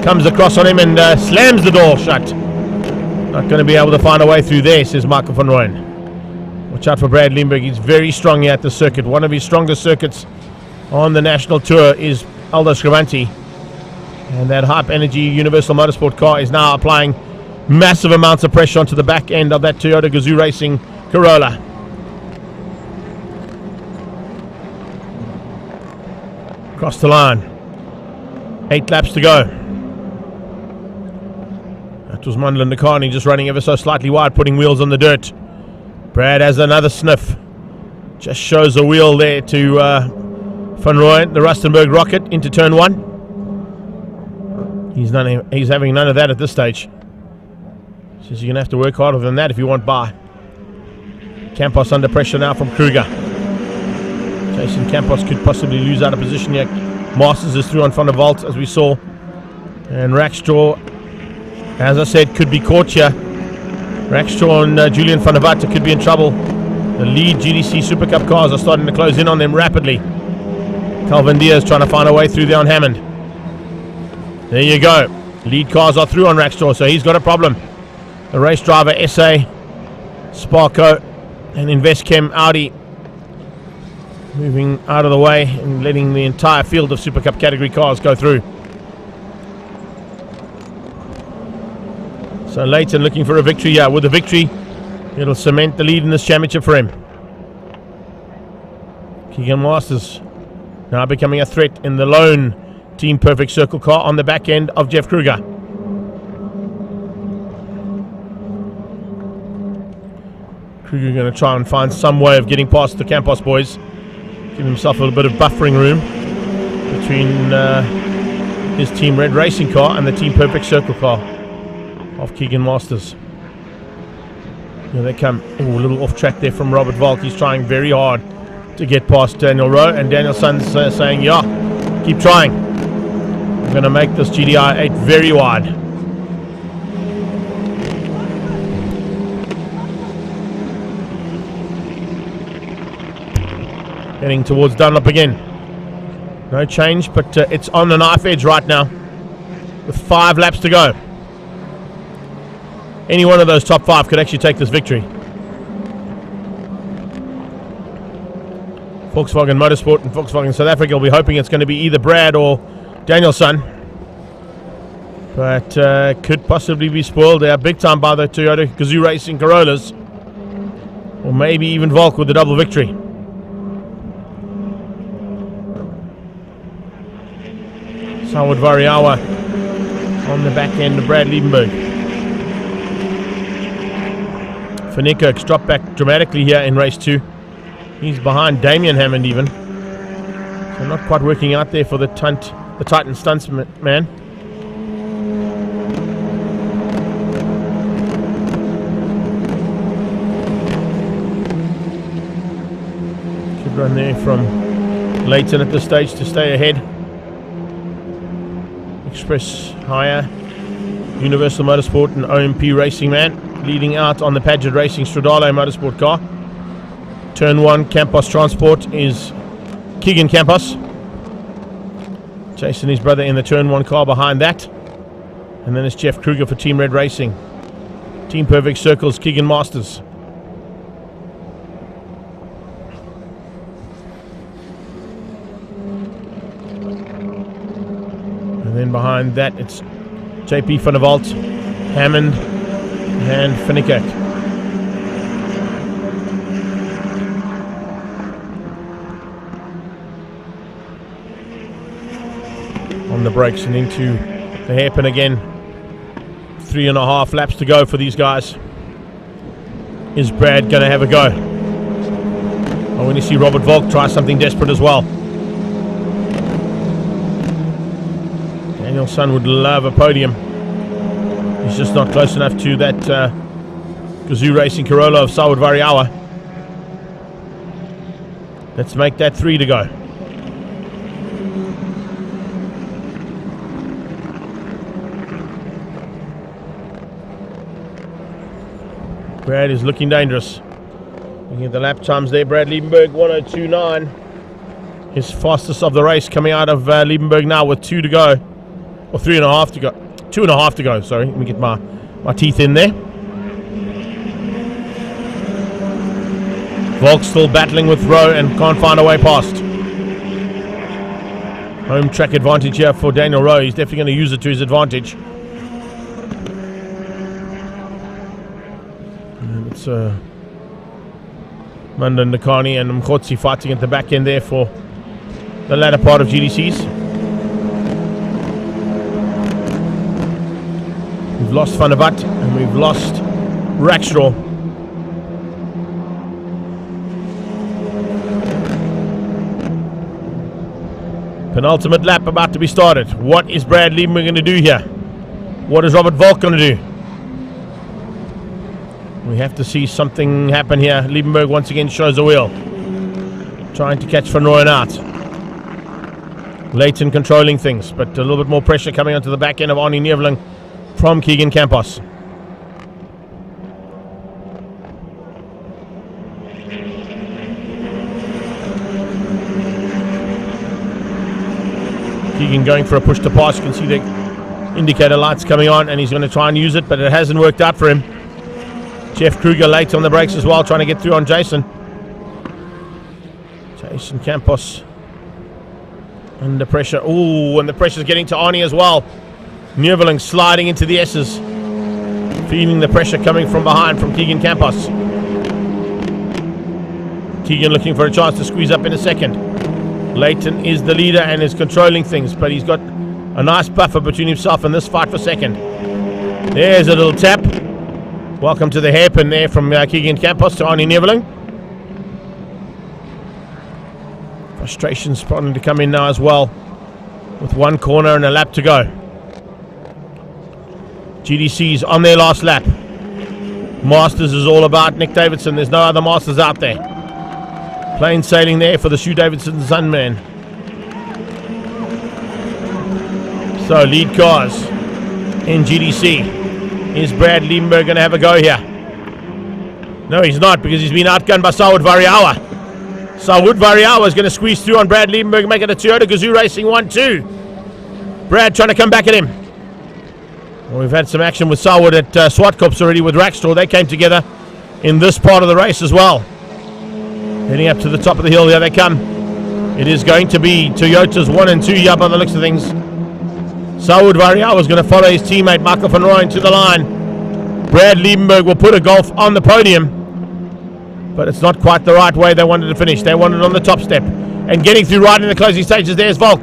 Comes across on him and slams the door shut. Not going to be able to find a way through there, says Michael van Rooyen. Watch out for Brad Liebenberg. He's very strong here at the circuit. One of his strongest circuits on the national tour is Aldo Scribante. And that Hype Energy Universal Motorsport car is now applying massive amounts of pressure onto the back end of that Toyota Gazoo Racing Corolla. Across the line. 8 laps to go. That was Mondlin Nakani just running ever so slightly wide, putting wheels on the dirt. Brad has another sniff. Just shows a wheel there to Van Rooyen, the Rustenburg Rocket, into turn 1. He's having none of that at this stage. Says you're going to have to work harder than that if you want by. Campos under pressure now from Kruger. Jason Campos could possibly lose out of position here. Masters is through on front of Volt, as we saw. And Rackstraw, as I said, could be caught here. Rackstraw and Julian van der Water could be in trouble. The lead GDC Super Cup cars are starting to close in on them rapidly. Calvin Diaz trying to find a way through there on Hammond. There you go. Lead cars are through on Rackstraw, so he's got a problem. The race driver, SA, Sparko, and Investchem Audi moving out of the way and letting the entire field of Super Cup category cars go through. So Leighton looking for a victory here. With a victory, it'll cement the lead in this championship for him. Keegan Masters now becoming a threat in the lone Team Perfect Circle car on the back end of Jeff Kruger. Kruger going to try and find some way of getting past the Campos boys. Give himself a little bit of buffering room between his Team Red Racing car and the Team Perfect Circle car of Keegan Masters. Here they come. Ooh, a little off track there from Robert Volk. He's trying very hard to get past Daniel Rowe, and Daniel Sun's saying, yeah, keep trying. I'm going to make this GDI 8 very wide. Heading towards Dunlop again. No change, but it's on the knife edge right now with 5 laps to go. Any one of those top 5 could actually take this victory. Volkswagen Motorsport and Volkswagen South Africa will be hoping it's going to be either Brad or Danielson. But could possibly be spoiled there big time by the Toyota Gazoo Racing Corollas. Or maybe even Volk with the double victory. Sawad Variawa on the back end of Brad Liebenberg. Van Niekerk's dropped back dramatically here in race 2. He's behind Damien Hammond even. So not quite working out there for the Titan stunts man. Should run there from Leighton at this stage to stay ahead. Express Hire, Universal Motorsport and OMP Racing Man leading out on the Padgett Racing Stradale Motorsport car. Turn 1 Campos Transport is Keegan Campos. Chasing his brother in the Turn 1 car behind that. And then it's Jeff Kruger for Team Red Racing. Team Perfect Circles, Keegan Masters. And then behind that it's JP van der Walt, Hammond and Van Niekerk. On the brakes and into the hairpin again. 3.5 laps to go for these guys. Is Brad going to have a go? I want to see Robert Volk try something desperate as well. Danielson would love a podium. He's just not close enough to that Gazoo Racing Corolla of Sawad Variawa. Let's make that 3 to go. Brad is looking dangerous. Looking at the lap times there, Brad Liebenberg 1:02.9. is fastest of the race, coming out of Liebenberg now with 2 to go, or 3.5 to go. 2.5 to go, sorry. Let me get my teeth in there. Volk still battling with Rowe and can't find a way past. Home track advantage here for Daniel Rowe. He's definitely going to use it to his advantage. And it's Mandan Nakani and Mkhotsi fighting at the back end there for the latter part of GDC's. We've lost Van der Vat and we've lost Rackstraw. Penultimate lap about to be started. What is Brad Liebenberg going to do here? What is Robert Volk going to do? We have to see something happen here. Liebenberg once again shows the wheel. Trying to catch Van Rooyen out. Leighton controlling things, but a little bit more pressure coming onto the back end of Arnie Neveling from Keegan Campos. Keegan going for a push to pass. You can see the indicator lights coming on and he's going to try and use it, but it hasn't worked out for him. Jeff Kruger late on the brakes as well, trying to get through on Jason. Jason Campos under pressure. Ooh, and the pressure's getting to Arnie as well. Neveling sliding into the S's. Feeling the pressure coming from behind from Keegan Campos. Keegan looking for a chance to squeeze up in a second. Leighton is the leader and is controlling things, but he's got a nice buffer between himself and this fight for second. There's a little tap. Welcome to the hairpin there from Keegan Campos to Arnie Neveling. Frustration starting to come in now as well, with 1 corner and a lap to go. GDC's on their last lap. Masters is all about Nick Davidson. There's no other Masters out there. Plain sailing there for the Sue Davidson Sunman. So lead cars in GDC. Is Brad Liebenberg going to have a go here? No, he's not, because he's been outgunned by Saud Variawa. Saud Variawa is going to squeeze through on Brad Liebenberg, make it a Toyota Gazoo Racing 1-2. Brad trying to come back at him. Well, we've had some action with Saud at Swartkops already with Rackstraw. They came together in this part of the race as well. Heading up to the top of the hill, here they come. It is going to be Toyotas 1 and 2 here by the looks of things. Saud Variawa is going to follow his teammate Michael van Rooyen to the line. Brad Liebenberg will put a Golf on the podium, but it's not quite the right way they wanted to finish. They wanted on the top step. And getting through right in the closing stages, there's Volk.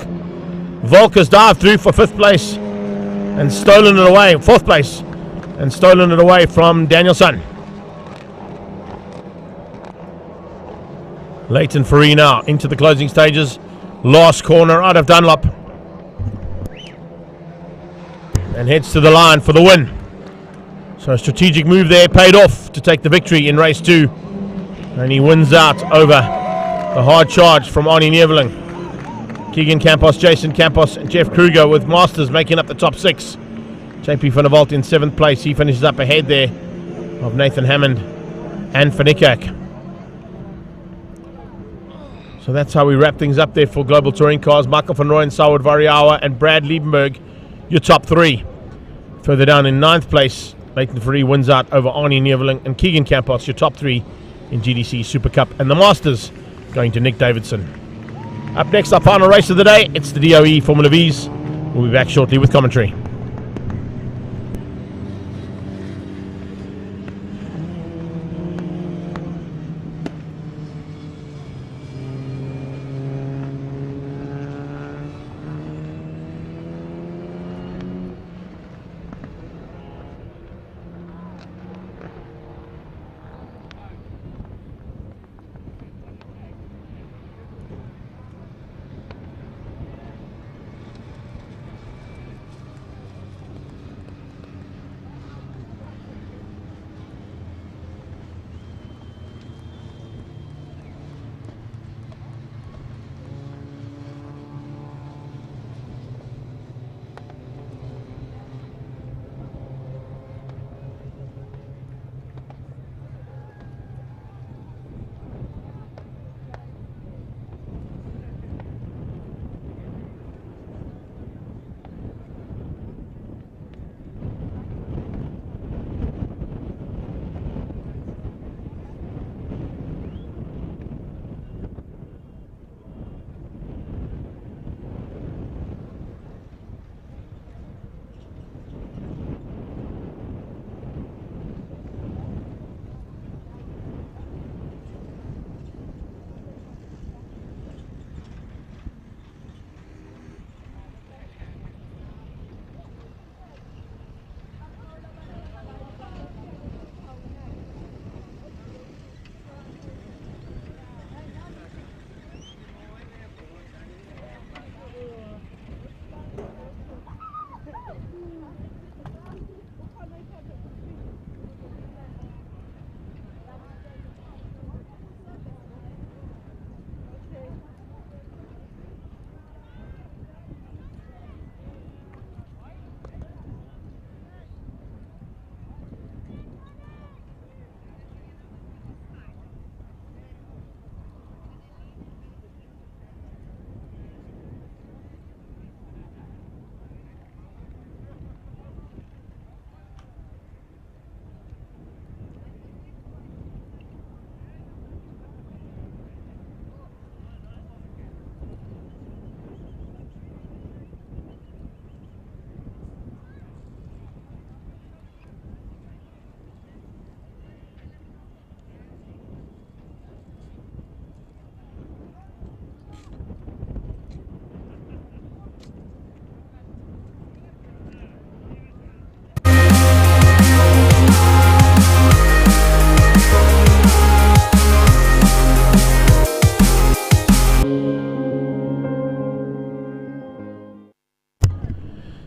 Volk has dived through for 5th place and stolen it away, 4th place, and stolen it away from Danielson. Leighton Faree now into the closing stages. Last corner out of Dunlop. And heads to the line for the win. So a strategic move there paid off to take the victory in race 2. And he wins out over the hard charge from Arnie Neveling. Keegan Campos, Jason Campos and Jeff Kruger with Masters making up the top 6. JP van der Walt in 7th place. He finishes up ahead there of Nathan Hammond and Fanikak. So that's how we wrap things up there for Global Touring Cars. Michael van Rooyen, Saud Variawa and Brad Liebenberg, your top 3. Further down in 9th place, Leighton Faree wins out over Arnie Neveling and Keegan Campos, your top 3 in GDC Super Cup. And the Masters going to Nick Davidson. Up next, our final race of the day. It's the DOE Formula Vs. We'll be back shortly with commentary.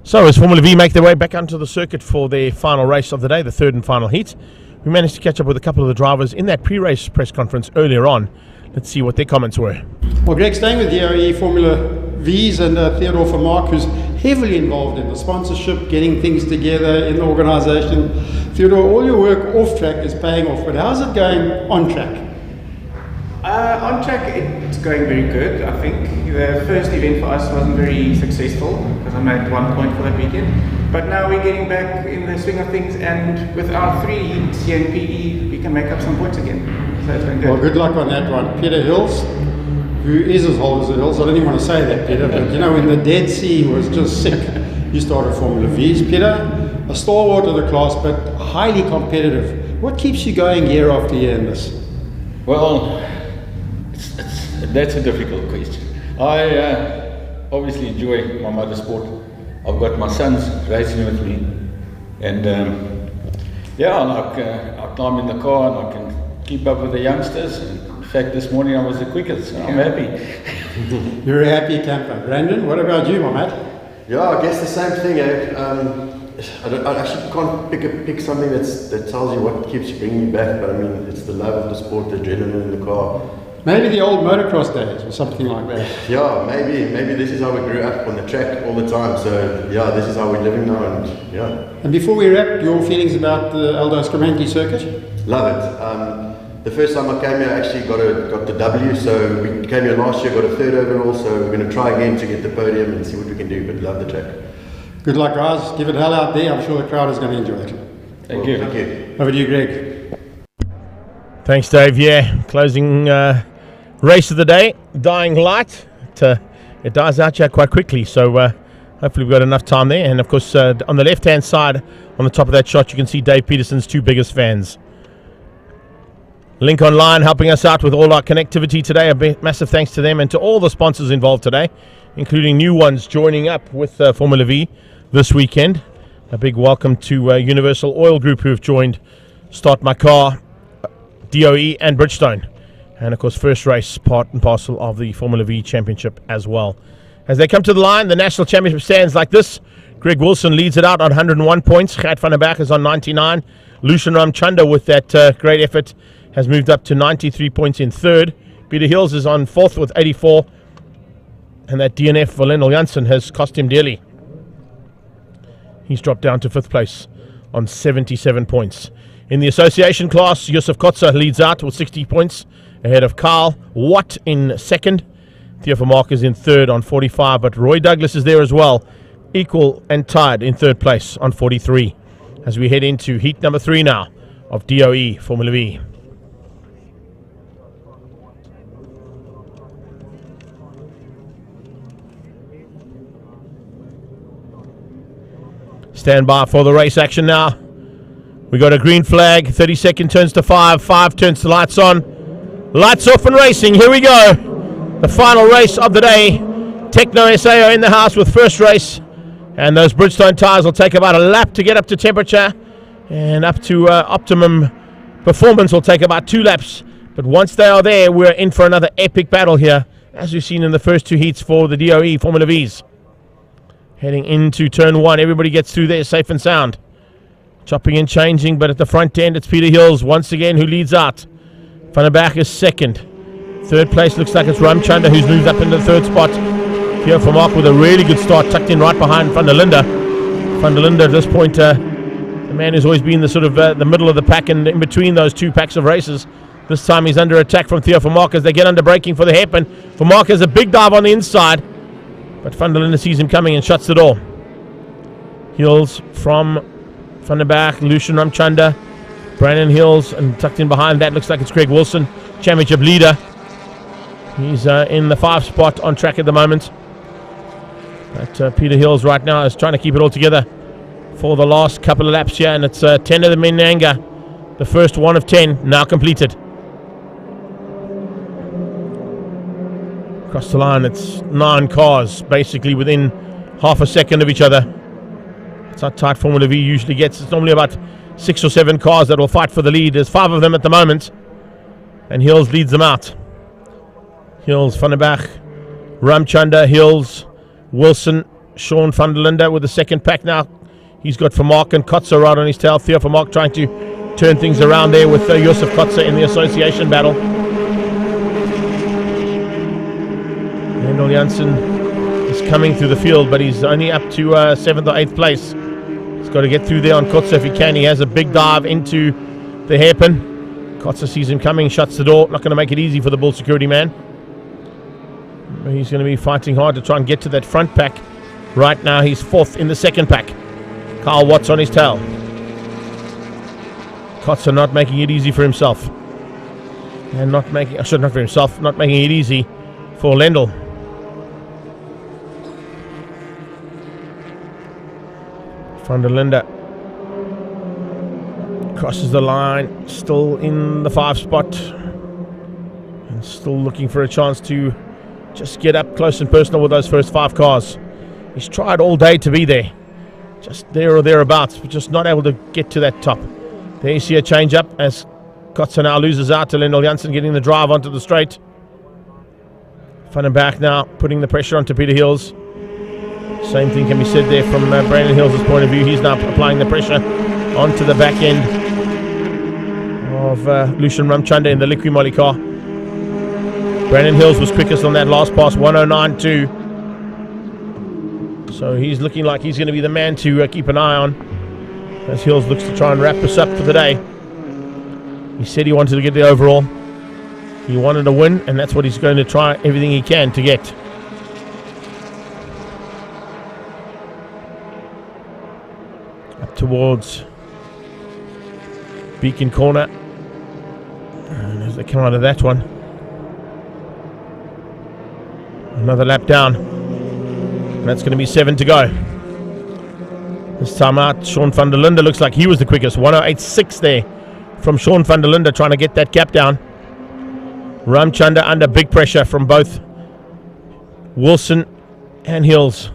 So as Formula V make their way back onto the circuit for their final race of the day, the third and final heat, we managed to catch up with a couple of the drivers in that pre-race press conference earlier on. Let's see what their comments were. Well, Greg, staying with DOE Formula V's and Theodore Vermaak, who's heavily involved in the sponsorship, getting things together in the organisation. Theodore, all your work off track is paying off, but how's it going on track? On track, it's going very good. I think the first event for us wasn't very successful because I made 1 point for that weekend. But now we're getting back in the swing of things, and with our 3 heats here in PE, we can make up some points again. So it's going good. Well, good luck on that one. Peter Hills, who is as old as the Hills, I don't even want to say that, Peter, but you know, when the Dead Sea was just sick, you started Formula V's. Peter, a stalwart of the class, but highly competitive. What keeps you going year after year in this? Well, that's a difficult question. I obviously enjoy my motorsport. I've got my sons racing with me, and I climb in the car and I can keep up with the youngsters. In fact, this morning I was the quickest, so I'm happy. You're a happy camper. Brandon, what about you, my mate? Yeah, I guess the same thing. I actually can't pick something that tells you what keeps bringing me back, but I mean, it's the love of the sport, the adrenaline in the car. Maybe the old motocross days or something like that. Yeah, maybe this is how we grew up on the track all the time. So yeah, this is how we're living now, and yeah. And before we wrap, your feelings about the Aldo Scribante circuit? Love it. The first time I came here, I actually got the W. So we came here last year, got a 3rd overall. So we're going to try again to get the podium and see what we can do. But love the track. Good luck, guys. Give it hell out there. I'm sure the crowd is going to enjoy it. Thank you. Thank you. Over to you, Greg. Thanks, Dave. Yeah, closing race of the day, dying light. It dies out here quite quickly, so hopefully we've got enough time there. And of course, on the left-hand side, on the top of that shot, you can see Dave Peterson's 2 biggest fans. Link Online helping us out with all our connectivity today. A massive thanks to them and to all the sponsors involved today, including new ones joining up with Formula V this weekend. A big welcome to Universal Oil Group, who have joined Start My Car, DOE and Bridgestone. And of course, first race, part and parcel of the Formula V Championship as well. As they come to the line, the National Championship stands like this. Greg Wilson leads it out on 101 points. Gert van der Berg is on 99. Lucian Ramchanda, with that great effort, has moved up to 93 points in 3rd. Peter Hills is on 4th with 84. And that DNF for Lendl Janssen has cost him dearly. He's dropped down to 5th place on 77 points. In the association class, Yusuf Kotza leads out with 60 points, ahead of Carl Watt in 2nd. Theo Vermaak is in 3rd on 45, but Roy Douglas is there as well, equal and tied in 3rd place on 43. As we head into heat number 3 now of DOE Formula V. Stand by for the race action now. We got a green flag, 30-second turns to 5, 5 turns to lights on. Lights off and racing, here we go. The final race of the day. Techno SA are in the house with first race. And those Bridgestone tyres will take about a lap to get up to temperature. And up to optimum performance will take about 2 laps. But once they are there, we're in for another epic battle here, as we've seen in the first 2 heats for the DOE Formula Vs. Heading into turn 1, everybody gets through there safe and sound. Chopping and changing, but at the front end, it's Peter Hills once again who leads out. Van der Berg is 2nd. 3rd place looks like it's Ramchanda, who's moved up into the 3rd spot. Theo Vermaak with a really good start, tucked in right behind Van der Linde. Van der Linde at this point, the man who's always been the sort of the middle of the pack and in between those 2 packs of races. This time he's under attack from Theo Vermaak as they get under braking for the hairpin. Vermaak has a big dive on the inside, but Van der Linde sees him coming and shuts the door. Hills from Van der Berg, Lucian Ramchanda, Brandon Hills, and tucked in behind that looks like it's Greg Wilson, championship leader. He's in the 5 spot on track at the moment. But Peter Hills right now is trying to keep it all together for the last couple of laps here, and it's 10 of the Minanga, the first 1 of 10 now completed. Across the line, it's 9 cars basically within half a second of each other. That's how tight Formula V usually gets. It's normally about 6 or 7 cars that will fight for the lead. There's 5 of them at the moment, and Hills leads them out. Hills, Van der Berg, Ramchanda, Hills, Wilson, Sean van der Linde with the second pack now. He's got Vermaak and Kotze right on his tail. Theo Vermaak trying to turn things around there with Josef Kotze in the association battle. Lendl Janssen is coming through the field, but he's only up to 7th or 8th place. He's got to get through there on Kotze if he can. He has a big dive into the hairpin. Kotze sees him coming, shuts the door. Not going to make it easy for the bull security man. But he's going to be fighting hard to try and get to that front pack. Right now he's 4th in the second pack. Carl Watts on his tail. Kotze not making it easy for himself. And not making it easy for Lendl. Van der Linde crosses the line, still in the 5 spot, and still looking for a chance to just get up close and personal with those first 5 cars. He's tried all day to be there, just there or thereabouts, but just not able to get to that top. There you see a change up as Kotze now loses out to Lendl Janssen, getting the drive onto the straight. Van den Berg now putting the pressure onto Peter Hills. Same thing can be said there from Brandon Hills' point of view. He's now applying the pressure onto the back end of Lucian Ramchunda in the Liqui Moly car. Brandon Hills was quickest on that last pass, 109.2. So he's looking like he's going to be the man to keep an eye on as Hills looks to try and wrap us up for the day. He said he wanted to get the overall. He wanted to win, and that's what he's going to try everything he can to get. Up towards Beacon Corner. And as they come out of that one, another lap down. And that's going to be 7 to go. This time out, Sean van der Linde looks like he was the quickest. 108.6 there from Sean van der Linde trying to get that gap down. Ramchunda under big pressure from both Wilson and Hills.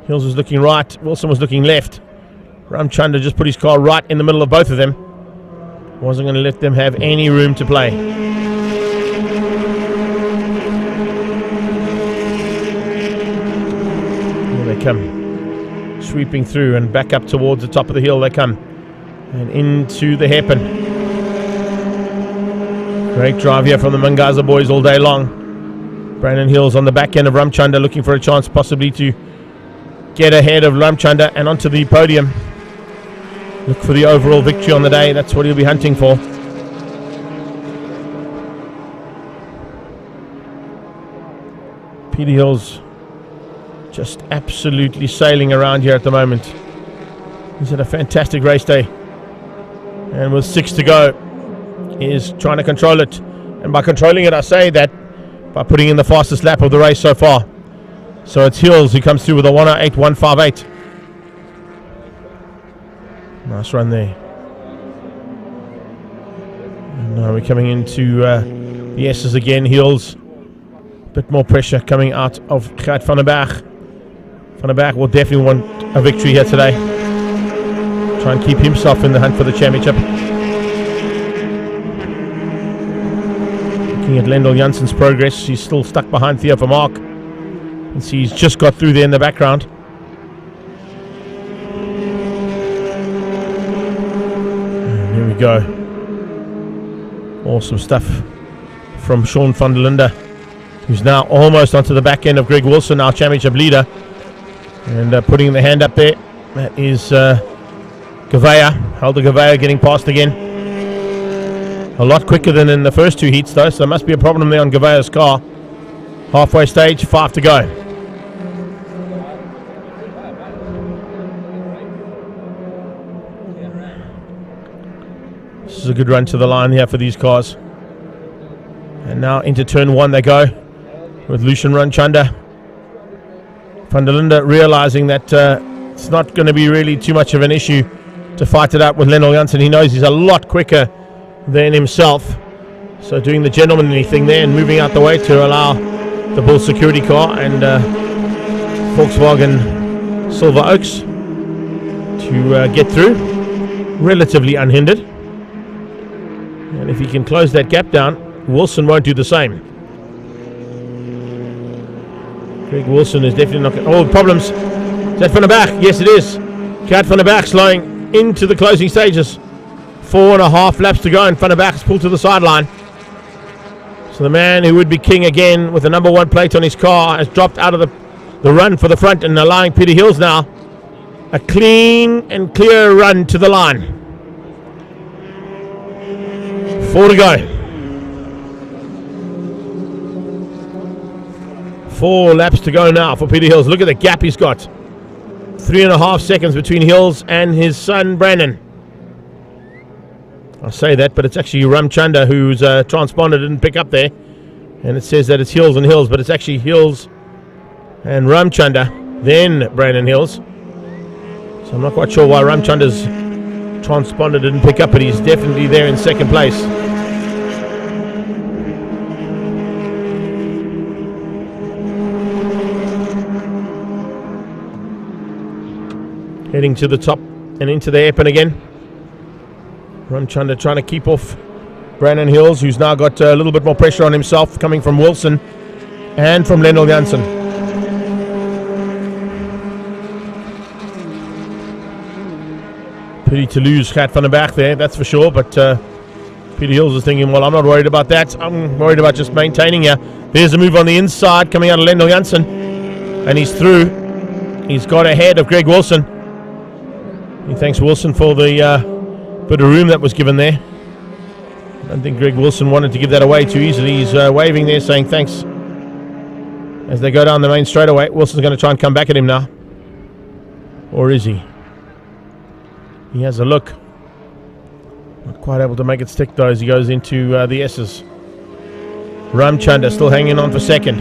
Hills was looking right, Wilson was looking left. Ramchunda just put his car right in the middle of both of them. Wasn't going to let them have any room to play. Here they come, sweeping through and back up towards the top of the hill they come. And into the hairpin. Great drive here from the Mangaza boys all day long. Brandon Hills on the back end of Ramchunda looking for a chance possibly to get ahead of Ramchunda and onto the podium. Look for the overall victory on the day. That's what he'll be hunting for. Peter Hills just absolutely sailing around here at the moment. He's had a fantastic race day. And with 6 to go, he is trying to control it. And by controlling it, I say that by putting in the fastest lap of the race so far. So it's Hills who comes through with a 108.158. Nice run there. And now we're coming into the S's again. Hills. Bit more pressure coming out of Gert van den Berg. Van den Berg will definitely want a victory here today. Try and keep himself in the hunt for the championship. Looking at Lendl Janssen's progress, he's still stuck behind Theo Vermaak. You can see he's just got through there in the background. And here we go. Awesome stuff from Sean van der Linde, who's now almost onto the back end of Greg Wilson, our championship leader. And putting the hand up there, that is Gqeberha. Aldo Gqeberha getting past again. A lot quicker than in the first 2 heats though, so there must be a problem there on Gqeberha's car. Halfway stage, 5 to go. This is a good run to the line here for these cars. And now into turn 1 they go with Lucian Ramchunda. Van der Linde realizing that it's not going to be really too much of an issue to fight it out with Lendl Janssen. He knows he's a lot quicker than himself. So doing the gentlemanly thing there and moving out the way to allow the Bull security car and Volkswagen Silver Oaks to get through relatively unhindered. And if he can close that gap down, Wilson won't do the same. Greg Wilson is definitely not... Oh, problems. Is that van der Berg? Yes, it is. Gert van der Berg slowing into the closing stages. 4.5 laps to go, and van der Berg is pulled to the sideline. So the man who would be king again with the number 1 plate on his car has dropped out of the run for the front and allowing Peter Hills now a clean and clear run to the line. 4 to go. 4 laps to go now for Peter Hills. Look at the gap he's got. 3.5 seconds between Hills and his son Brandon. I say that, but it's actually Ramchandra whose transponder didn't pick up there. And it says that it's Hills and Hills, but it's actually Hills and Ramchandra, then Brandon Hills. So I'm not quite sure why Ramchandra's transponder didn't pick up, but he's definitely there in second place. Heading to the top and into the hairpin again. Ramchandra trying to keep off Brandon Hills, who's now got a little bit more pressure on himself coming from Wilson and from Lendl Janssen. Pity to lose Gert van der Berg there, that's for sure, but Peter Hills is thinking, well, I'm not worried about that. I'm worried about just maintaining here. There's a move on the inside coming out of Lendl Janssen, and he's through. He's got ahead of Greg Wilson. He thanks Wilson for the bit of room that was given there. I don't think Greg Wilson wanted to give that away too easily. He's waving there saying thanks. As they go down the main straightaway, Wilson's going to try and come back at him now. Or is he? He has a look. Not quite able to make it stick though as he goes into the S's. Ramchandra still hanging on for second.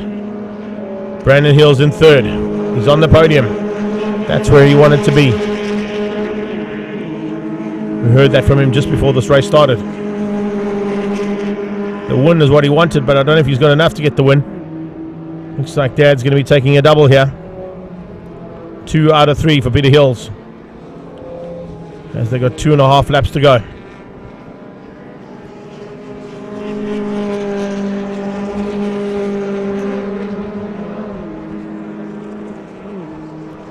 Brandon Hills in third. He's on the podium. That's where he wanted to be. We heard that from him just before this race started. The win is what he wanted, but I don't know if he's got enough to get the win. Looks like Dad's going to be taking a double here. 2 out of 3 for Peter Hills, as they got 2.5 laps to go.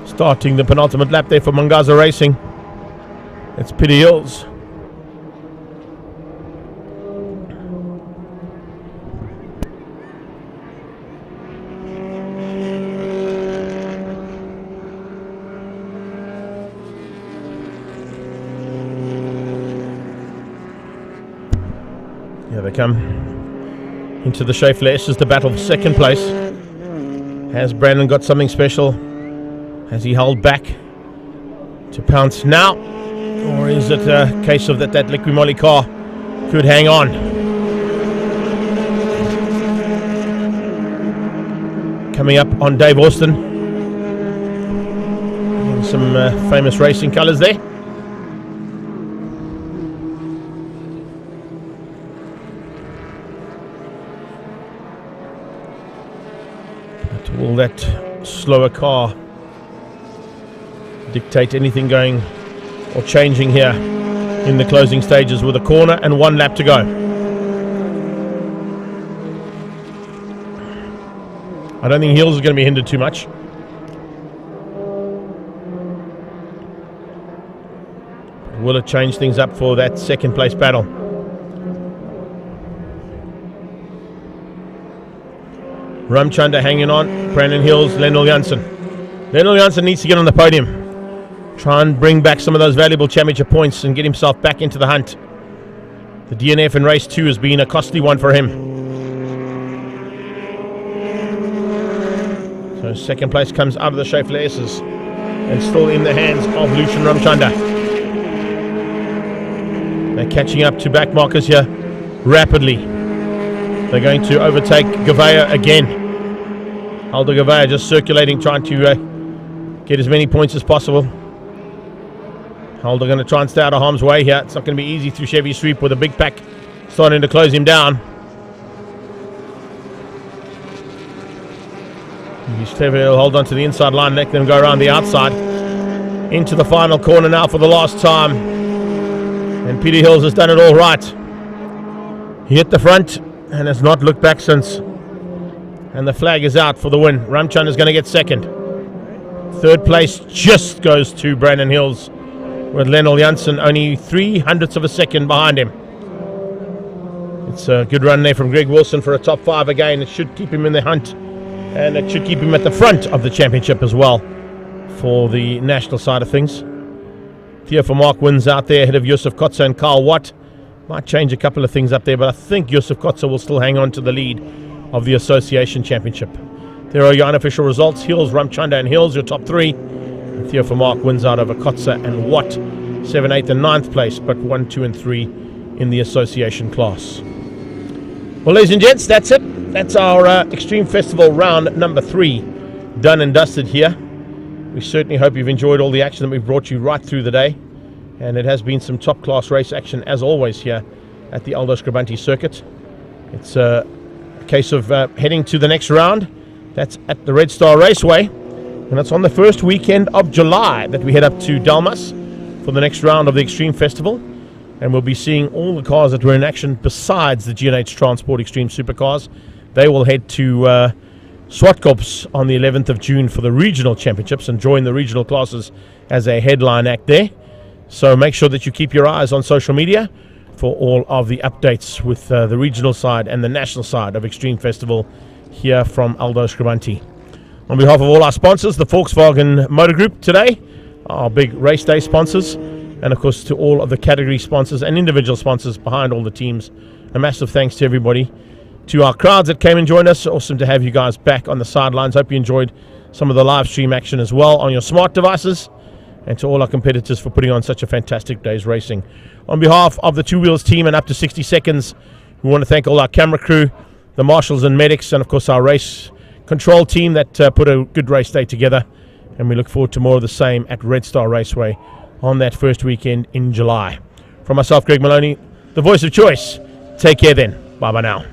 Starting the penultimate lap there for Mangaza Racing. It's Peter Hills. Here they come into the Schaeffler S's to battle for second place. Has Brandon got something special? Has he held back to pounce now? Or is it a case of that Liqui Moly car could hang on? Coming up on Dave Austin. Some famous racing colours there. But will that slower car dictate anything going or changing here in the closing stages with a corner and 1 lap to go? I don't think Hills is going to be hindered too much. Will it change things up for that second place battle? Ramchandra hanging on, Brandon Hills, Lendl Janssen. Lendl Janssen needs to get on the podium. Try and bring back some of those valuable championship points and get himself back into the hunt. The DNF in race 2 has been a costly one for him. So second place comes out of the Schaeffler S's and still in the hands of Lucian Ramchandra. They're catching up to back markers here rapidly. They're going to overtake Gqeberha again. Aldo Gqeberha just circulating, trying to get as many points as possible. Aldo going to try and stay out of harm's way here. It's not going to be easy through Chevy Sweep with a big pack starting to close him down. He's clever, he'll hold on to the inside line, let them go around the outside. Into the final corner now for the last time. And Peter Hills has done it all right. He hit the front and has not looked back since. And the flag is out for the win. Ramchand is going to get second. Third place just goes to Brandon Hills, with Lionel Janssen only 0.03 of a second behind him. It's a good run there from Greg Wilson for a top 5 again. It should keep him in the hunt, and it should keep him at the front of the championship as well for the national side of things. Theo Vermaak wins out there ahead of Yusuf Kotza and Carl Watt. Might change a couple of things up there, but I think Yusuf Kotza will still hang on to the lead of the Association Championship. There are your unofficial results. Hills, Ramchanda and Hills, your top 3. And Theo Vermaak wins out over Kotza and Watt, 7th, 8th and 9th place, but 1, 2 and 3 in the association class. Well, ladies and gents, that's it. That's our Extreme Festival round number 3 done and dusted here. We certainly hope you've enjoyed all the action that we've brought you right through the day. And it has been some top class race action as always here at the Aldo Scribante circuit. It's a case of heading to the next round. That's at the Red Star Raceway. And it's on the first weekend of July that we head up to Dalmas for the next round of the Extreme Festival. And we'll be seeing all the cars that were in action besides the G&H Transport Extreme Supercars. They will head to Swartkops on the 11th of June for the regional championships and join the regional classes as a headline act there. So make sure that you keep your eyes on social media for all of the updates with the regional side and the national side of Extreme Festival here from Aldo Scribante. On behalf of all our sponsors, the Volkswagen Motor Group today, our big race day sponsors, and of course to all of the category sponsors and individual sponsors behind all the teams, a massive thanks to everybody. To our crowds that came and joined us, awesome to have you guys back on the sidelines. Hope you enjoyed some of the live stream action as well on your smart devices. And to all our competitors for putting on such a fantastic day's racing. On behalf of the Two Wheels team and Up to 60 Seconds, we want to thank all our camera crew, the marshals and medics, and of course our race control team that put a good race day together. And we look forward to more of the same at Red Star Raceway on that first weekend in July. From myself, Greg Maloney, the voice of choice, take care then. Bye-bye now.